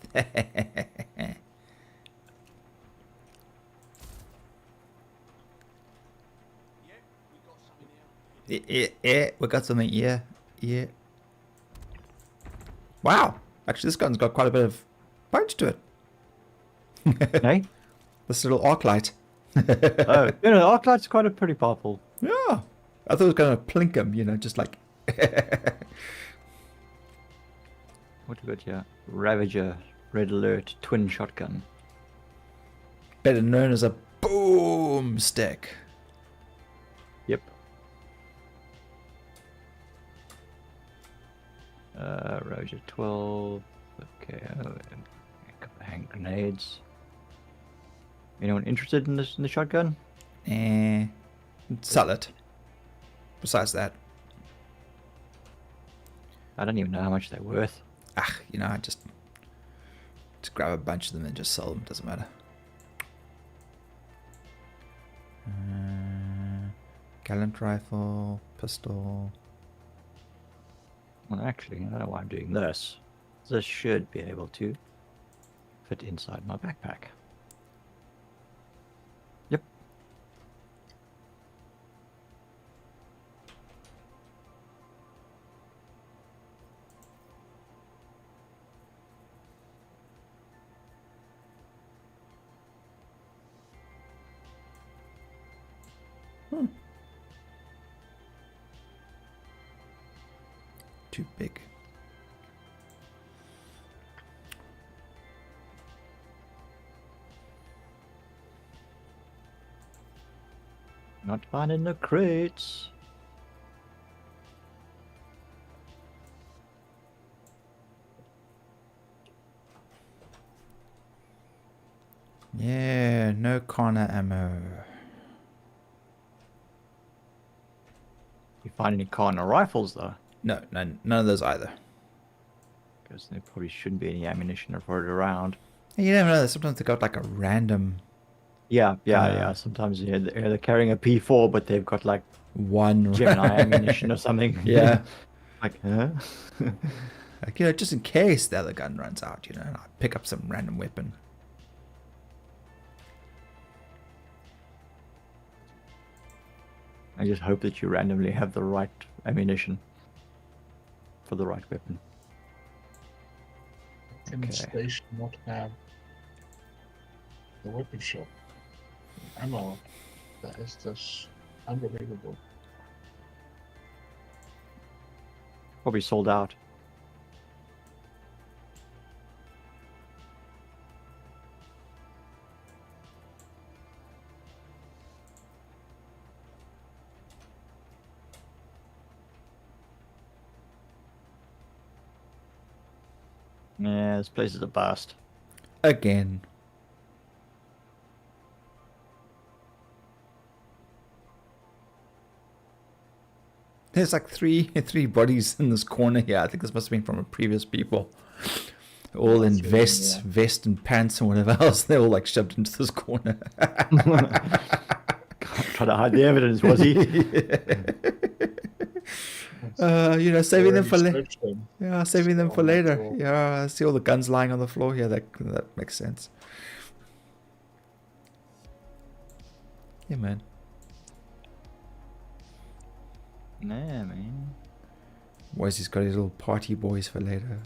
Speaker 1: Yeah, we got something. Yeah. Wow. Actually, this gun's got quite a bit of punch to it.
Speaker 3: Hey?
Speaker 1: This little arc light.
Speaker 3: Oh, Arclight's quite a pretty powerful.
Speaker 1: Yeah. I thought it was gonna plink him. Just like.
Speaker 3: What do we got here? Ravager, Red Alert, twin shotgun.
Speaker 1: Better known as a boomstick.
Speaker 3: Yep. Ravager 12. Okay, a couple of hand grenades. Anyone interested in this in the shotgun?
Speaker 1: Sell it. Besides that,
Speaker 3: I don't even know how much they're worth.
Speaker 1: I just grab a bunch of them and just sell them. Doesn't matter. Gallant rifle, pistol.
Speaker 3: Well, actually, I don't know why I'm doing this. This should be able to fit inside my backpack. Yep.
Speaker 1: too big.
Speaker 3: Not finding the crates.
Speaker 1: Yeah, no corner ammo.
Speaker 3: You find any corner rifles though?
Speaker 1: No, none of those either.
Speaker 3: Because there probably shouldn't be any ammunition for it around.
Speaker 1: You never know. Sometimes they got like a random
Speaker 3: Yeah. Sometimes they're carrying a P4, but they've got like
Speaker 1: one.
Speaker 3: Gemini ammunition or something.
Speaker 1: Yeah.
Speaker 3: Like, huh?
Speaker 1: Like, you know, just in case the other gun runs out, you know, I pick up some random weapon.
Speaker 3: I just hope that you randomly have the right ammunition for the right weapon.
Speaker 2: Can the
Speaker 1: Okay.
Speaker 2: station not have the weapon shop? Ammo. That is just unbelievable.
Speaker 3: Probably sold out. Yeah, this place is a bust.
Speaker 1: Again. There's like three bodies in this corner here. I think this must have been from a previous people. All in
Speaker 2: That's
Speaker 1: vests,
Speaker 2: yeah.
Speaker 1: vest and pants and whatever else. They're all like shoved into this corner.
Speaker 3: Trying to hide the evidence, was he?
Speaker 1: You know, saving them for later.
Speaker 2: Searched them.
Speaker 1: Yeah, saving them for
Speaker 2: on the
Speaker 1: later.
Speaker 2: floor.
Speaker 1: Yeah, I see all the guns lying on the floor. Yeah, that makes sense. Yeah, man.
Speaker 3: Nah, man.
Speaker 1: Where's got his little party boys for later?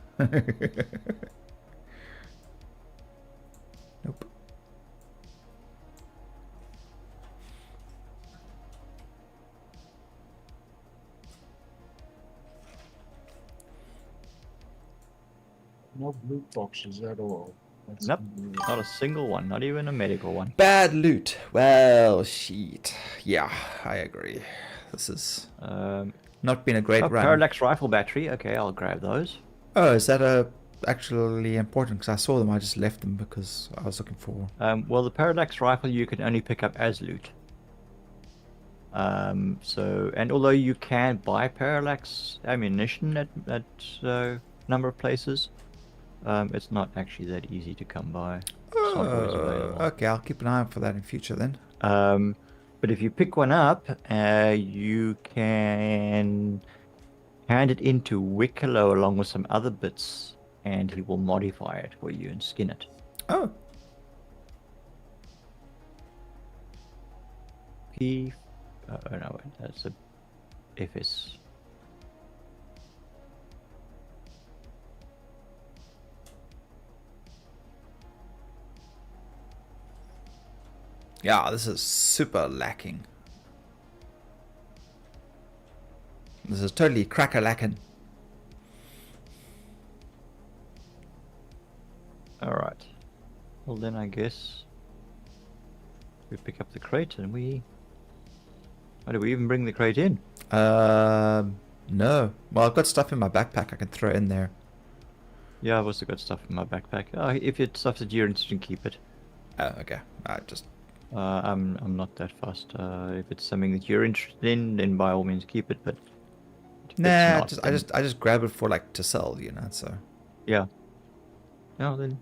Speaker 1: Nope.
Speaker 2: No blue boxes at all. That's
Speaker 3: Nope.
Speaker 2: unbelievable.
Speaker 3: Not a single one, not even a medical one.
Speaker 1: Bad loot. Well, shit. Yeah, I agree. This has not been a great run.
Speaker 3: Parallax rifle battery. Okay, I'll grab those.
Speaker 1: Oh, is that actually important? Because I saw them, I just left them because I was looking for.
Speaker 3: Well, the parallax rifle you can only pick up as loot. And although you can buy parallax ammunition at a number of places, it's not actually that easy to come by. It's not always available.
Speaker 1: Okay, I'll keep an eye out for that in future then.
Speaker 3: But if you pick one up, you can hand it into Wicklow along with some other bits, and he will modify it for you and skin it.
Speaker 1: Oh,
Speaker 3: Oh no, that's a FS.
Speaker 1: yeah, this is super lacking. This is totally cracker-lacking.
Speaker 3: Alright. Well then I guess we pick up the crate and we... How do we even bring the crate in?
Speaker 1: No. Well, I've got stuff in my backpack I can throw in there.
Speaker 3: Yeah, I've also got stuff in my backpack. If it's stuff that you're interested in, keep it.
Speaker 1: Oh, okay. I just...
Speaker 3: I'm not that fast. If it's something that you're interested in, then by all means keep it. But if it's
Speaker 1: Nah,
Speaker 3: not,
Speaker 1: I
Speaker 3: then-
Speaker 1: just grab it for like to sell, you know. So
Speaker 3: Yeah. No, then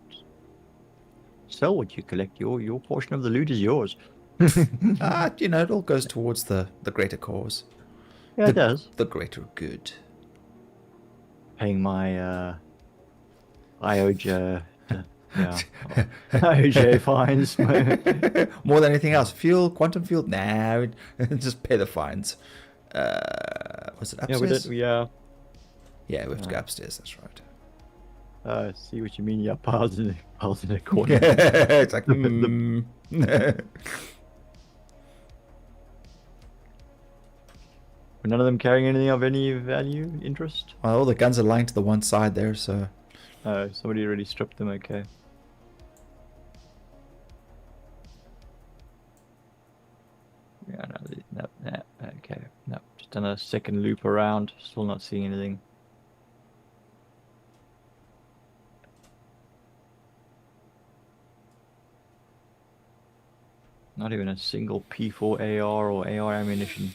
Speaker 3: sell what you collect. Your portion of the loot is yours.
Speaker 1: you know, it all goes towards the greater cause,
Speaker 3: Yeah, it does.
Speaker 1: the greater good.
Speaker 3: Paying my IOJ, IOJ fines.
Speaker 1: More than anything else, fuel, quantum fuel. Nah, just pay the fines. Was it
Speaker 3: Yeah,
Speaker 1: upstairs?
Speaker 3: we did.
Speaker 1: Yeah, we have to go upstairs. That's right.
Speaker 3: See what you mean. Yeah, piles in the corner.
Speaker 1: It's like.
Speaker 3: None of them carrying anything of any value, interest?
Speaker 1: Well, all the guns are lying to the one side there, so.
Speaker 3: Oh, somebody already stripped them, okay. Yeah, no, okay. No, just done a second loop around, still not seeing anything. Not even a single P4 AR or AR ammunition.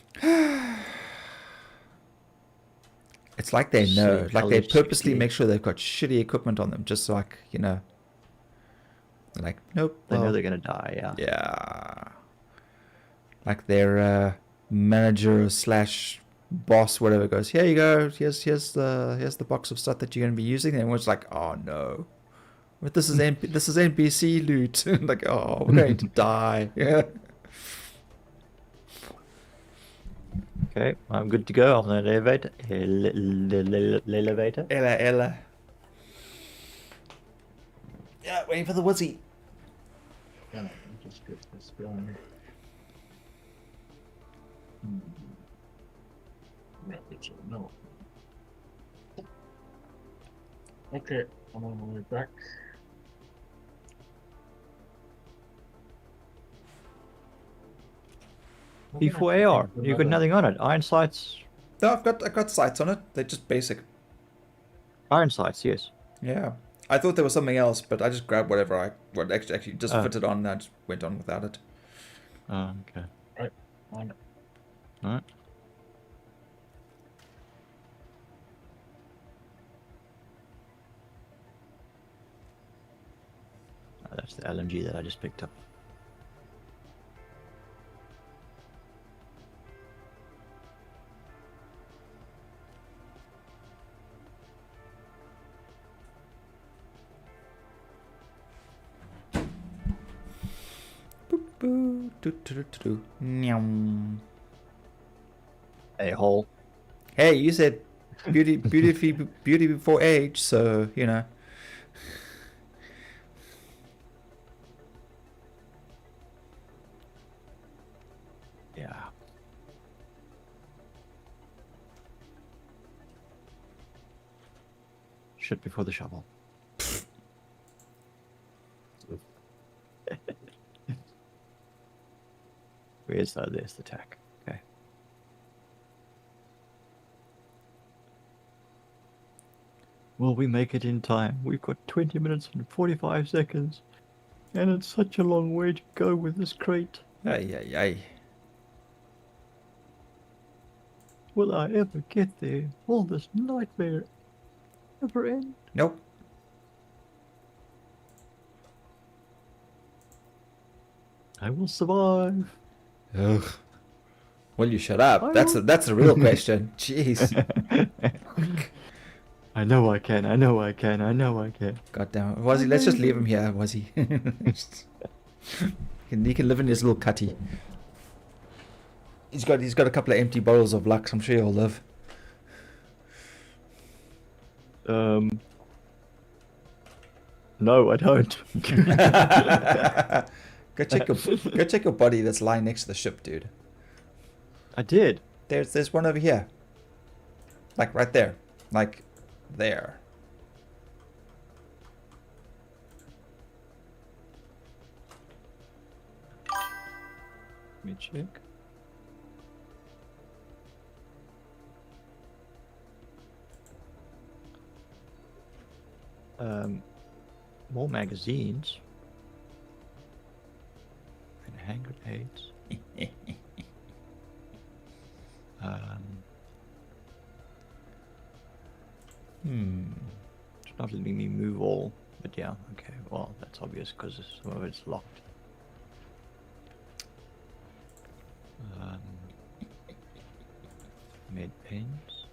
Speaker 1: It's like they
Speaker 3: So,
Speaker 1: know. Like they
Speaker 3: LH68.
Speaker 1: purposely make sure they've got shitty equipment on them, just like, you know. Like, nope.
Speaker 3: They know
Speaker 1: well,
Speaker 3: they're gonna die, yeah.
Speaker 1: Yeah. Like their manager slash boss, whatever, goes, here you go. Here's the box of stuff that you're gonna be using. And everyone's like, oh no. But this is NPC loot. Like, oh, we're going to die. Yeah.
Speaker 3: Okay, I'm good to go on that elevator. Elevator.
Speaker 1: Ella. Yeah, waiting for the wizzy.
Speaker 2: Yeah, I'll just get this going. Rapid, so no. Okay, I'm on my way back.
Speaker 3: P4 AR. You've got nothing on it. Iron sights.
Speaker 1: No, I got sights on it. They're just basic.
Speaker 3: Iron sights, yes.
Speaker 1: Yeah. I thought there was something else, but I just grabbed what actually just
Speaker 3: Oh.
Speaker 1: fitted on and I just went on without it.
Speaker 3: Oh, okay.
Speaker 2: On it.
Speaker 3: Alright. Oh, that's the LMG that I just picked up.
Speaker 1: Boo, doo, doo, doo, doo. Nyam.
Speaker 3: A hole.
Speaker 1: Hey, you said beauty before age, so you know.
Speaker 3: Yeah. Shit before the shovel. Where's that? There's the tack. Okay. Will we make it in time? We've got 20 minutes and 45 seconds. And it's such a long way to go with this crate.
Speaker 1: Ay.
Speaker 3: Will I ever get there? Will this nightmare ever end?
Speaker 1: Nope.
Speaker 3: I will survive.
Speaker 1: Ugh. Will you shut up? That's a real question. Jeez.
Speaker 3: I know I can.
Speaker 1: God damn it. Wazzy, let's just leave him here, Wazzy. He can live in his little cutty. He's got a couple of empty bottles of Lux. I'm sure he'll live.
Speaker 3: No, I don't.
Speaker 1: Go check your body that's lying next to the ship, dude.
Speaker 3: I did.
Speaker 1: There's one over here. Like right there. Like there.
Speaker 3: Let me check. More magazines. And hand grenades. It's not letting me move all, but yeah, okay. Well, that's obvious because some of it's locked. Med pens.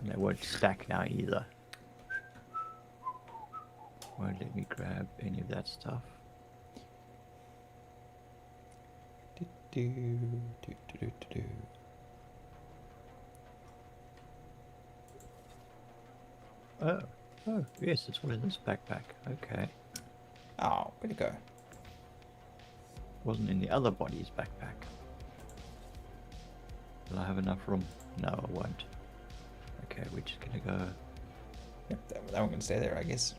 Speaker 3: They won't stack now either. Won't let me grab any of that stuff. Oh, yes, it's one in this backpack. Okay.
Speaker 1: Oh, where'd it go?
Speaker 3: Wasn't in the other body's backpack. Will I have enough room? No, I won't. Okay, we're just gonna go.
Speaker 1: Yep, that one can stay there, I guess.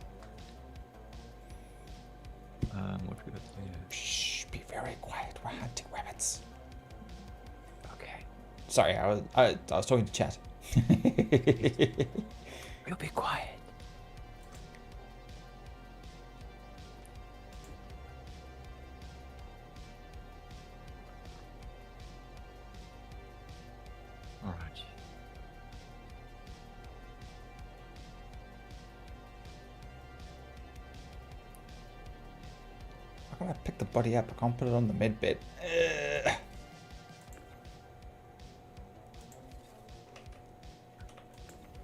Speaker 3: What we got there?
Speaker 1: Shh, be very quiet. We're hunting rabbits.
Speaker 3: Okay.
Speaker 1: Sorry, I was talking to chat.
Speaker 3: We'll be quiet. All right.
Speaker 1: How can I pick the body up? I can't put it on the med bed.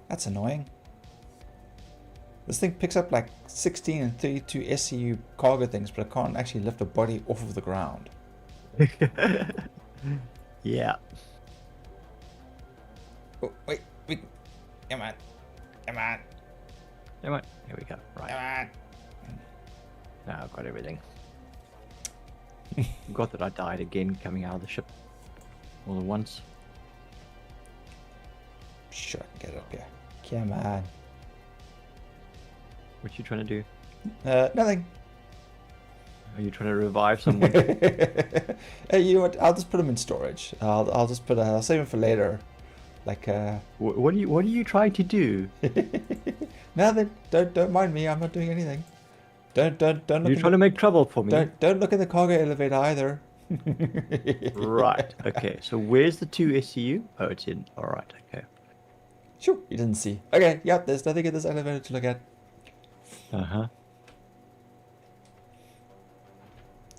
Speaker 1: That's annoying. This thing picks up like 16 and 32 SCU cargo things, but I can't actually lift a body off of the ground.
Speaker 3: Yeah.
Speaker 1: Oh, wait. Come on. Come on.
Speaker 3: Come on. Here we go. Right.
Speaker 1: Come on.
Speaker 3: Now I've got everything. Forgot that I died again coming out of the ship all at once.
Speaker 1: Sure, I can get it up here. Come on.
Speaker 3: What you trying to do?
Speaker 1: Nothing.
Speaker 3: Are you trying to revive someone?
Speaker 1: Hey, you know what? I'll just put them in storage. I'll just put. I'll save them for later. Like.
Speaker 3: What are you trying to do?
Speaker 1: Nothing. Don't mind me. I'm not doing anything. Don't look.
Speaker 3: You're trying to make trouble for me.
Speaker 1: Don't look in the cargo elevator either.
Speaker 3: Right. Okay. So where's the 2 SCU? Oh, it's in. All right. Okay.
Speaker 1: Sure. You didn't see. Okay. Yep. There's nothing in this elevator to look at.
Speaker 3: Uh-huh.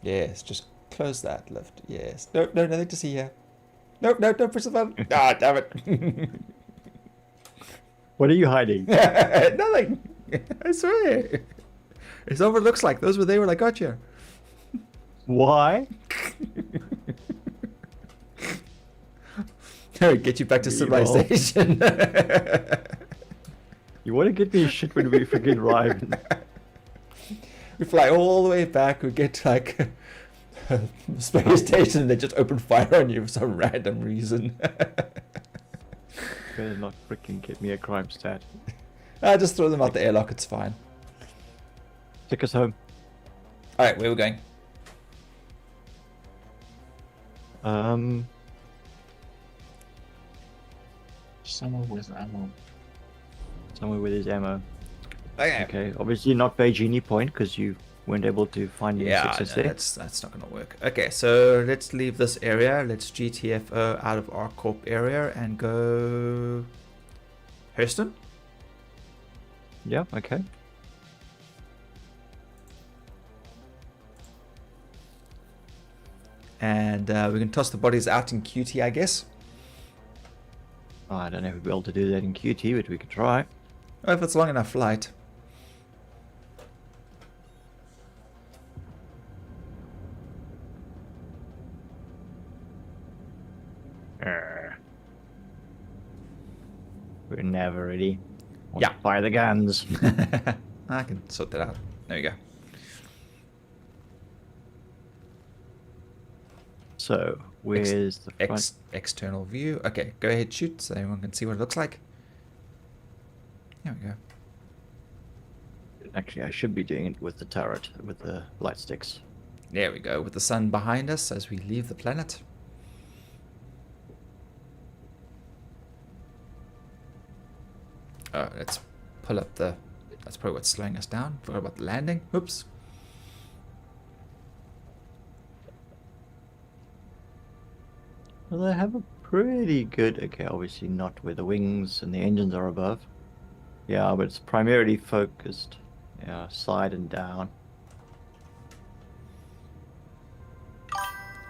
Speaker 1: Yes. Just close that lift. Yes. No. Nothing to see here. No. Don't push the button. Ah, damn it.
Speaker 3: What are you hiding?
Speaker 1: Nothing. I swear. It's not what it looks like. Those were they when I got you.
Speaker 3: Why?
Speaker 1: Get you back to
Speaker 3: Weevil.
Speaker 1: civilization.
Speaker 3: You want to get me shit when we freaking arrive?
Speaker 1: We fly all the way back. We get to like space station, and they just open fire on you for some random reason.
Speaker 3: Better not freaking get me a crime stat.
Speaker 1: I just throw them out the airlock. It's fine.
Speaker 3: Take us home.
Speaker 1: All right, where are we going?
Speaker 2: Somewhere with ammo.
Speaker 3: Somewhere with his ammo.
Speaker 1: Okay.
Speaker 3: Okay, obviously not Beijing Point because you weren't able to find any
Speaker 1: Yeah,
Speaker 3: success
Speaker 1: no,
Speaker 3: there.
Speaker 1: that's not gonna work. Okay, so let's leave this area. Let's GTFO out of our corp area and go Hurston.
Speaker 3: Yeah, okay.
Speaker 1: And we can toss the bodies out in QT, I guess.
Speaker 3: Oh, I don't know if we'll be able to do that in QT, but we could try.
Speaker 1: Oh, if it's long enough flight.
Speaker 3: We're never ready.
Speaker 1: Yeah.
Speaker 3: Fire the guns.
Speaker 1: I can sort that out. There you go.
Speaker 3: So, where's the front?
Speaker 1: External view. Okay, go ahead, shoot so everyone can see what it looks like. There we go.
Speaker 3: Actually, I should be doing it with the turret, with the light sticks.
Speaker 1: There we go, with the sun behind us as we leave the planet. Oh, let's pull up the... That's probably what's slowing us down. Forgot about the landing. Oops.
Speaker 3: Well, they have a pretty good... Okay, obviously not where the wings and the engines are above. Yeah, but it's primarily focused. Yeah, side and down.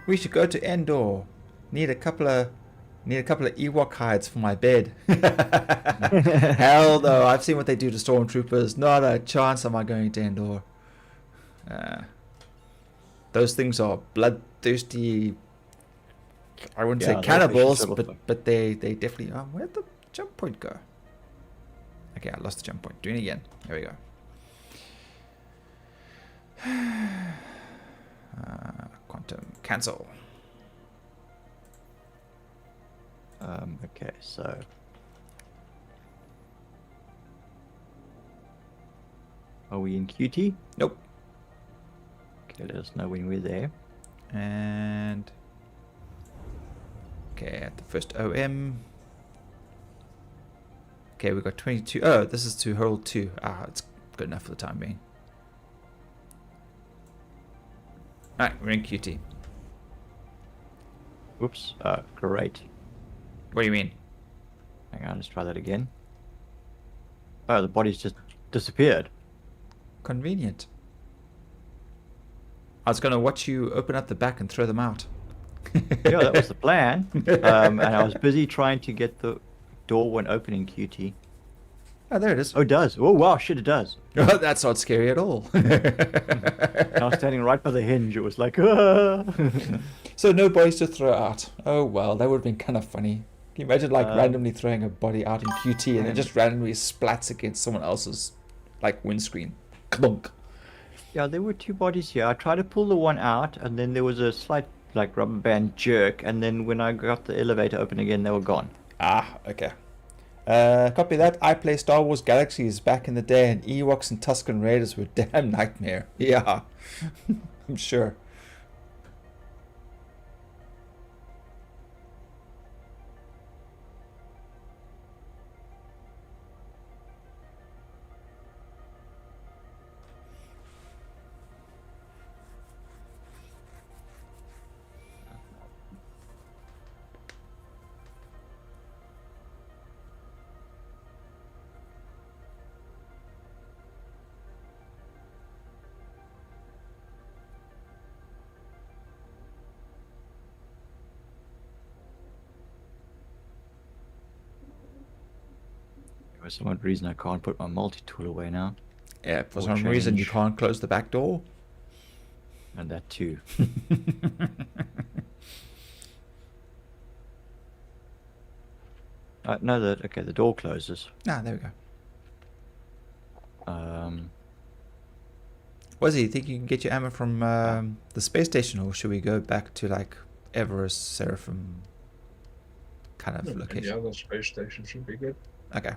Speaker 1: We should go to Endor. Need a couple of Ewok hides for my bed. Hell no! I've seen what they do to stormtroopers. Not a chance am I going to Endor. Those things are bloodthirsty. I wouldn't say
Speaker 3: Yeah,
Speaker 1: cannibals,
Speaker 3: they're fish
Speaker 1: but they definitely are. Where'd the jump point go? Okay, I lost the jump point. Doing it again. There we go. Quantum cancel.
Speaker 3: Okay, so are we in QT?
Speaker 1: Nope.
Speaker 3: Okay, let us know when we're there.
Speaker 1: And okay, at the first OM. Okay, we got 22. Oh, this is to hold 2. Ah, it's good enough for the time being. Alright, we're in QT.
Speaker 3: Oops. Great.
Speaker 1: What do you mean?
Speaker 3: Hang on, let's try that again. Oh, the body's just disappeared.
Speaker 1: Convenient. I was gonna watch you open up the back and throw them out.
Speaker 3: Yeah, that was the plan. And I was busy trying to get the door when opening QT.
Speaker 1: Oh, there it is.
Speaker 3: Oh, it does. Oh, wow, shit, it does.
Speaker 1: Oh, that's not scary at all.
Speaker 3: I was standing right by the hinge. It was like, ah.
Speaker 1: So no bodies to throw out. Oh well, that would have been kind of funny. Can you imagine like randomly throwing a body out in QT and it just randomly splats against someone else's like windscreen? Clunk.
Speaker 3: Yeah, there were 2 bodies here. I tried to pull the one out, and then there was a slight like rubber band jerk, and then when I got the elevator open again, they were gone.
Speaker 1: Ah, okay. Copy that. I play Star Wars Galaxies back in the day, and Ewoks and Tusken Raiders were a damn nightmare. Yeah, I'm sure.
Speaker 3: For some odd reason, I can't put my multi-tool away now.
Speaker 1: Yeah, for
Speaker 3: Or
Speaker 1: some reason you
Speaker 3: change.
Speaker 1: can't close the back door.
Speaker 3: And that too. No, okay, the door closes.
Speaker 1: Ah, there we go.
Speaker 3: Um,
Speaker 1: Was he think you can get your ammo from the space station, or should we go back to like Everest, Seraphim kind of
Speaker 2: The
Speaker 1: location?
Speaker 2: other space station should be good.
Speaker 1: Okay.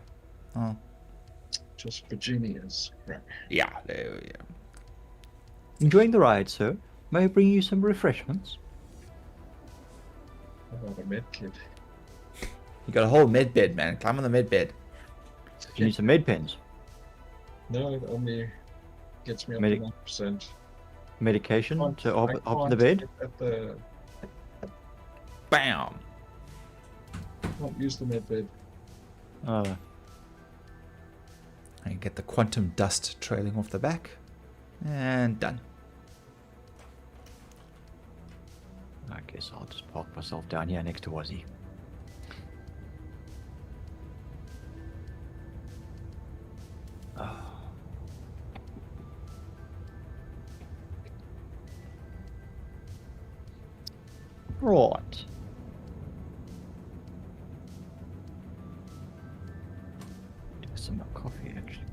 Speaker 1: Oh,
Speaker 2: Just Virginia is crap.
Speaker 1: yeah, there, yeah.
Speaker 3: enjoying the ride, sir. May I bring you some refreshments?
Speaker 2: How about a med kit?
Speaker 1: You got a whole med bed, man. Climb on the med bed.
Speaker 3: You need some med pens,
Speaker 2: No, it only gets me up
Speaker 3: Medic-
Speaker 2: to 1%.
Speaker 3: medication to
Speaker 2: I
Speaker 3: hop in the
Speaker 2: can't
Speaker 3: bed.
Speaker 2: At the,
Speaker 1: Bam.
Speaker 2: can't use the med bed.
Speaker 3: Oh,
Speaker 1: And get the quantum dust trailing off the back. And done.
Speaker 3: I guess I'll just park myself down here next to Wazzy. Right. Do some more coffee, actually.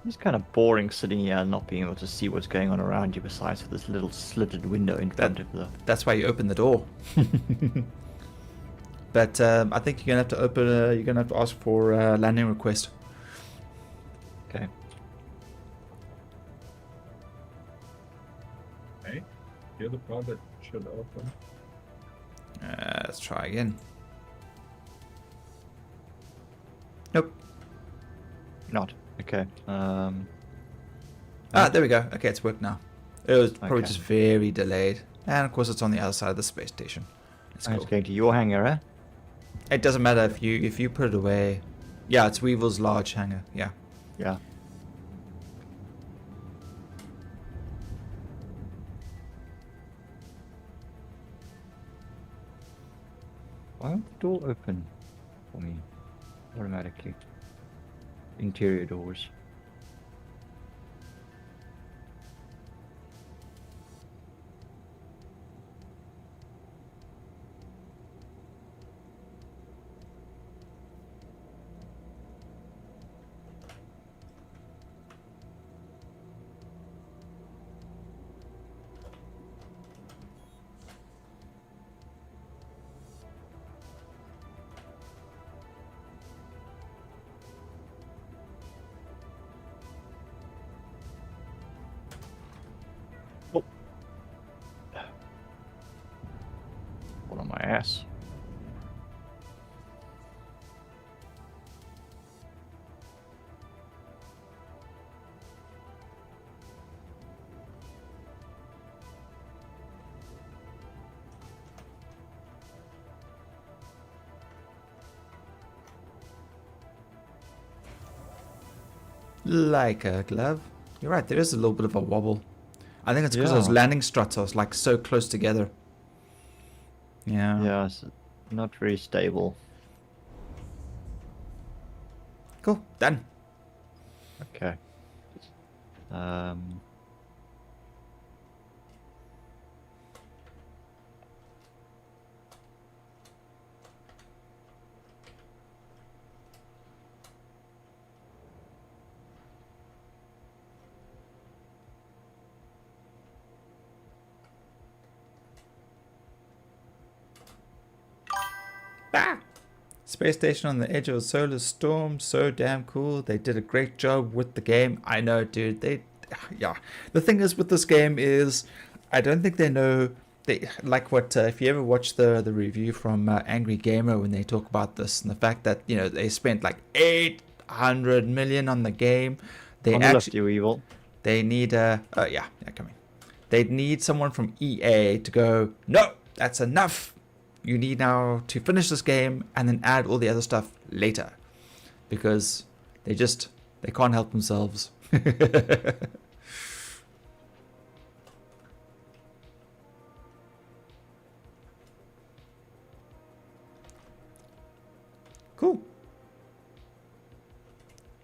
Speaker 3: It's kind of boring sitting here and not being able to see what's going on around you besides for this little slitted window in front of the...
Speaker 1: That's why you open the door. But I think you're gonna have to open. You're gonna have to ask for a landing request.
Speaker 3: Okay.
Speaker 2: Hey, you're the part that should open.
Speaker 1: Let's try again. Nope.
Speaker 3: Not. Okay.
Speaker 1: Ah, there we go. Okay, it's worked now. It was probably
Speaker 3: Okay.
Speaker 1: just very delayed, and of course it's on the other side of the space station. Let's
Speaker 3: And
Speaker 1: go.
Speaker 3: it's going to your hangar, eh?
Speaker 1: It doesn't matter if you put it away. Yeah, it's Weevil's large hangar. Yeah.
Speaker 3: Yeah. Why won't the door open for me automatically? Interior doors. ass.
Speaker 1: Like a glove. You're right, there is a little bit of a wobble. I think it's because those
Speaker 3: Yeah.
Speaker 1: landing struts are like so close together. Yeah.
Speaker 3: Yeah, it's not very stable.
Speaker 1: Cool. Done.
Speaker 3: Okay. Um.
Speaker 1: Ah! Space station on the edge of a solar storm. So damn cool. They did a great job with the game. I know, dude. Yeah. The thing is with this game is, I don't think they know. They like what if you ever watch the review from Angry Gamer when they talk about this and the fact that they spent like 800 million on the game. They
Speaker 3: On the left,
Speaker 1: actually
Speaker 3: you evil.
Speaker 1: they need coming. They need someone from EA to go, no, that's enough. You need now to finish this game and then add all the other stuff later. Because they can't help themselves. Cool.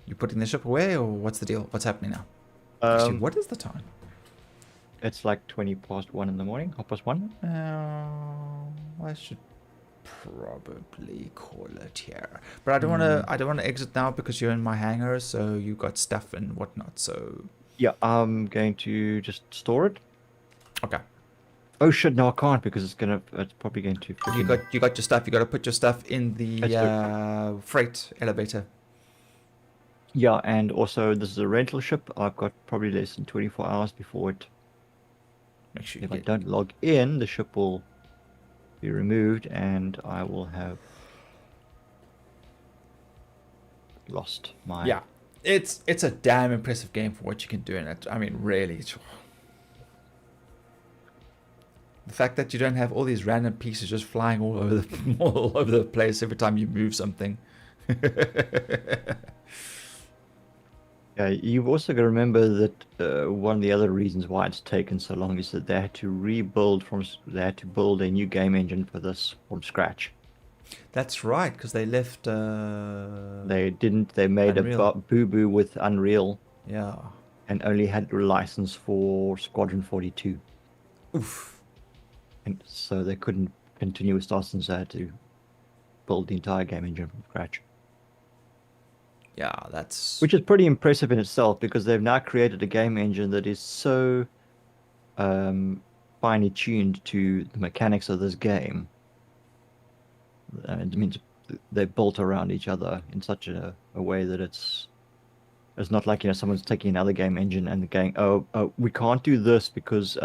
Speaker 1: You putting the ship away or what's the deal? What's happening now? Actually, what is the time?
Speaker 3: It's like 1:20 in the morning, 1:30.
Speaker 1: I should probably call it here, but I don't want to. I don't want to exit now because you're in my hangar, so you got stuff and whatnot. So
Speaker 3: Yeah, I'm going to just store it.
Speaker 1: okay,
Speaker 3: Oh shit! No, I can't because it's probably going to.
Speaker 1: you
Speaker 3: freaking-
Speaker 1: got your stuff. You got to put your stuff in the
Speaker 3: That's
Speaker 1: freight elevator.
Speaker 3: Yeah, and also this is a rental ship. I've got probably less than 24 hours before it.
Speaker 1: Make sure you
Speaker 3: If I
Speaker 1: get.
Speaker 3: don't log in, the ship will be removed, and I will have lost my.
Speaker 1: Yeah, it's a damn impressive game for what you can do in it. I mean, really. The fact that you don't have all these random pieces just flying all over the place every time you move something.
Speaker 3: Yeah, you've also got to remember that one of the other reasons why it's taken so long is that they had to they had to build a new game engine for this from scratch.
Speaker 1: That's right, because they left.
Speaker 3: They didn't. They made
Speaker 1: Unreal.
Speaker 3: a boo-boo with Unreal
Speaker 1: Yeah.
Speaker 3: and only had the license for Squadron 42.
Speaker 1: Oof.
Speaker 3: And so they couldn't continue with Star Citizen, so they had to build the entire game engine from scratch.
Speaker 1: Yeah, that's.
Speaker 3: Which is pretty impressive in itself because they've now created a game engine that is so finely tuned to the mechanics of this game. It means they're built around each other in such a way that it's not like someone's taking another game engine and going, oh we can't do this because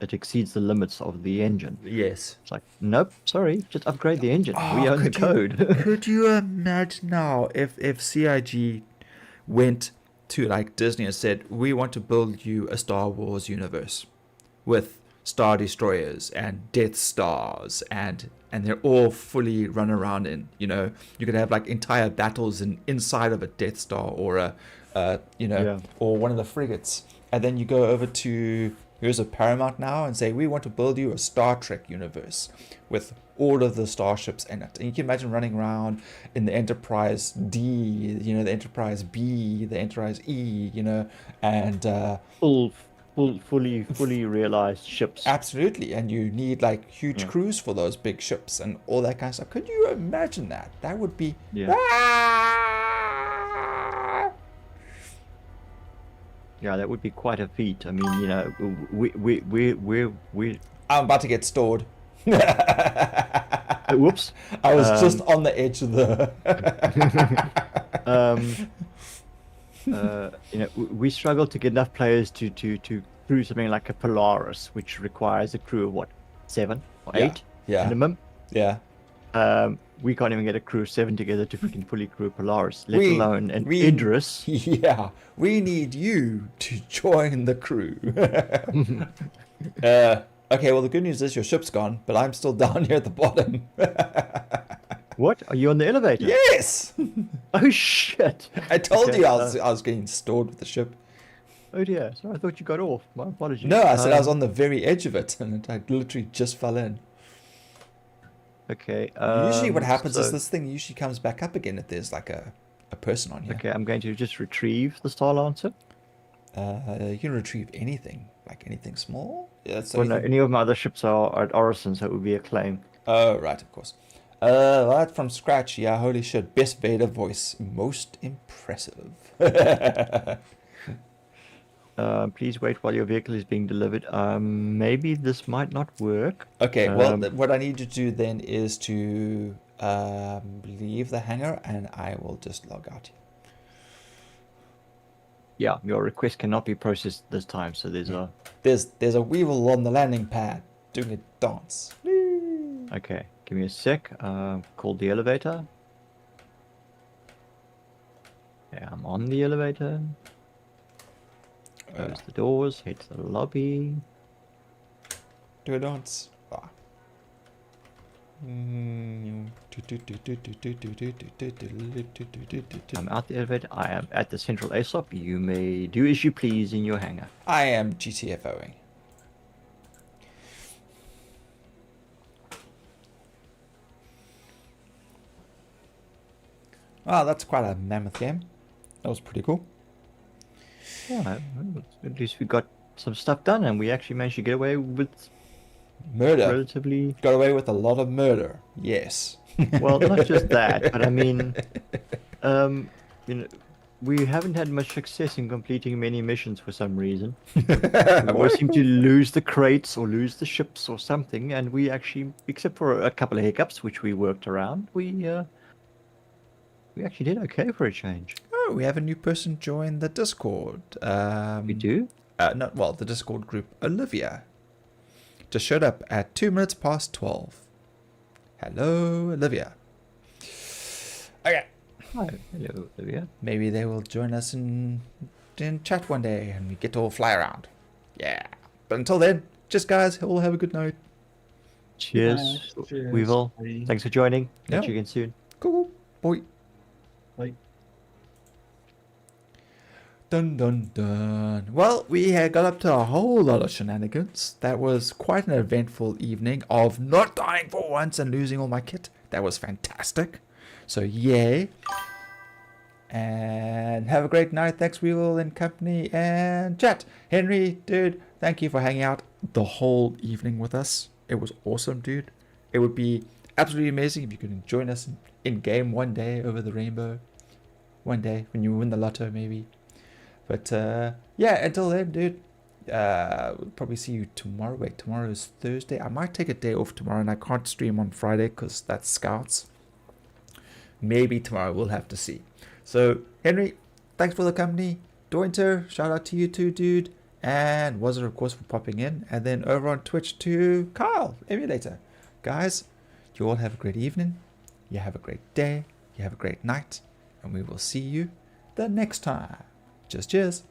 Speaker 3: it exceeds the limits of the engine.
Speaker 1: Yes.
Speaker 3: It's like, nope, sorry, just upgrade the engine. We
Speaker 1: Oh,
Speaker 3: own the code.
Speaker 1: Could you imagine now if CIG went to like Disney and said, we want to build you a Star Wars universe with Star Destroyers and Death Stars and they're all fully run around in, you could have like entire battles inside of a Death Star or or one of the frigates. And then you go over to here's a Paramount now and say, we want to build you a Star Trek universe with all of the starships in it. And you can imagine running around in the Enterprise D, the Enterprise B, the Enterprise E, and
Speaker 3: fully realized ships.
Speaker 1: absolutely. And you need like huge crews for those big ships and all that kind of stuff. Could you imagine that? That would be.
Speaker 3: Yeah. Yeah, that would be quite a feat. I mean, we
Speaker 1: I'm about to get stored.
Speaker 3: whoops.
Speaker 1: I was just on the edge of the.
Speaker 3: We struggle to get enough players to crew something like a Polaris, which requires a crew of what, 7 or 8?
Speaker 1: Yeah.
Speaker 3: minimum.
Speaker 1: Yeah.
Speaker 3: We can't even get a crew of 7 together to freaking fully crew Polaris, let
Speaker 1: We-
Speaker 3: alone an
Speaker 1: we-
Speaker 3: Idris.
Speaker 1: Yeah. We need you to join the crew. Okay, well, the good news is your ship's gone, but I'm still down here at the bottom.
Speaker 3: What? Are you on the elevator?
Speaker 1: Yes!
Speaker 3: Oh shit!
Speaker 1: I told
Speaker 3: Okay,
Speaker 1: you I was getting stored with the ship.
Speaker 3: Oh dear. So I thought you got off. My apologies.
Speaker 1: No, I said I was on the very edge of it, and I literally just fell in.
Speaker 3: Okay.
Speaker 1: Usually what happens is
Speaker 3: so-
Speaker 1: this thing usually comes back up again if there's like a person on here.
Speaker 3: Okay, I'm going to just retrieve the Star Lancer.
Speaker 1: You can retrieve anything, like anything small. Yeah, that's
Speaker 3: Well, no,
Speaker 1: anything-
Speaker 3: any of my other ships are at Orison, so it would be a claim.
Speaker 1: Oh, right, of course. Right from scratch, yeah, holy shit. Best Vader voice. Most impressive.
Speaker 3: Please wait while your vehicle is being delivered. Maybe this might not work.
Speaker 1: Okay, well,
Speaker 3: Um,
Speaker 1: what I need to do then is to leave the hangar, and I will just log out.
Speaker 3: Yeah, your request cannot be processed this time, so there's a...
Speaker 1: There's a Weevil on the landing pad doing a dance.
Speaker 3: Okay, give me a sec. Call the elevator. Yeah, I'm on the elevator. Close the doors, head to the lobby.
Speaker 1: Do a dance. Ah.
Speaker 3: I'm out the elevator. I am at the central ASOP. You may do as you please in your hangar.
Speaker 1: I am GTFOing. Wow, that's quite a mammoth game. That was pretty cool.
Speaker 3: Yeah, at least we got some stuff done, and we actually managed to get away with
Speaker 1: Murder.
Speaker 3: relatively...
Speaker 1: Got away with a lot of murder. Yes.
Speaker 3: Well, not just that, but I mean, you know, we haven't had much success in completing many missions for some reason. We always seem to lose the crates or lose the ships or something, and we actually, except for a couple of hiccups which we worked around, we actually did okay for a change.
Speaker 1: Oh, we have a new person join the Discord.
Speaker 3: We do?
Speaker 1: The Discord group, Olivia. Just showed up at 2 minutes past 12. Hello, Olivia. Okay.
Speaker 3: Hi, hello, Olivia.
Speaker 1: Maybe they will join us in chat one day and we get to all fly around. Yeah. But until then, just guys, all have a good night.
Speaker 3: Cheers,
Speaker 2: Cheers.
Speaker 3: Weevil.
Speaker 2: Bye.
Speaker 3: Thanks for joining.
Speaker 1: Yeah.
Speaker 3: Catch you again soon.
Speaker 1: Cool. Boy.
Speaker 2: Bye.
Speaker 1: Dun dun dun. Well, we had got up to a whole lot of shenanigans. That was quite an eventful evening of not dying for once and losing all my kit. That was fantastic. So yay. And have a great night. Thanks, Weevil and company and chat. Henry, dude, thank you for hanging out the whole evening with us. It was awesome, dude. It would be absolutely amazing if you could join us in game one day over the rainbow. One day when you win the lotto, maybe. But yeah, until then, dude, we'll probably see you tomorrow. Wait, tomorrow is Thursday. I might take a day off tomorrow, and I can't stream on Friday because that's Scouts. Maybe tomorrow, we'll have to see. So, Henry, thanks for the company. Dointer, shout out to you too, dude. And Wazzer, of course, for popping in. And then over on Twitch to Kyle, Emulator. Guys, you all have a great evening. You have a great day. You have a great night. And we will see you the next time. Just cheers.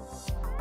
Speaker 5: Bye.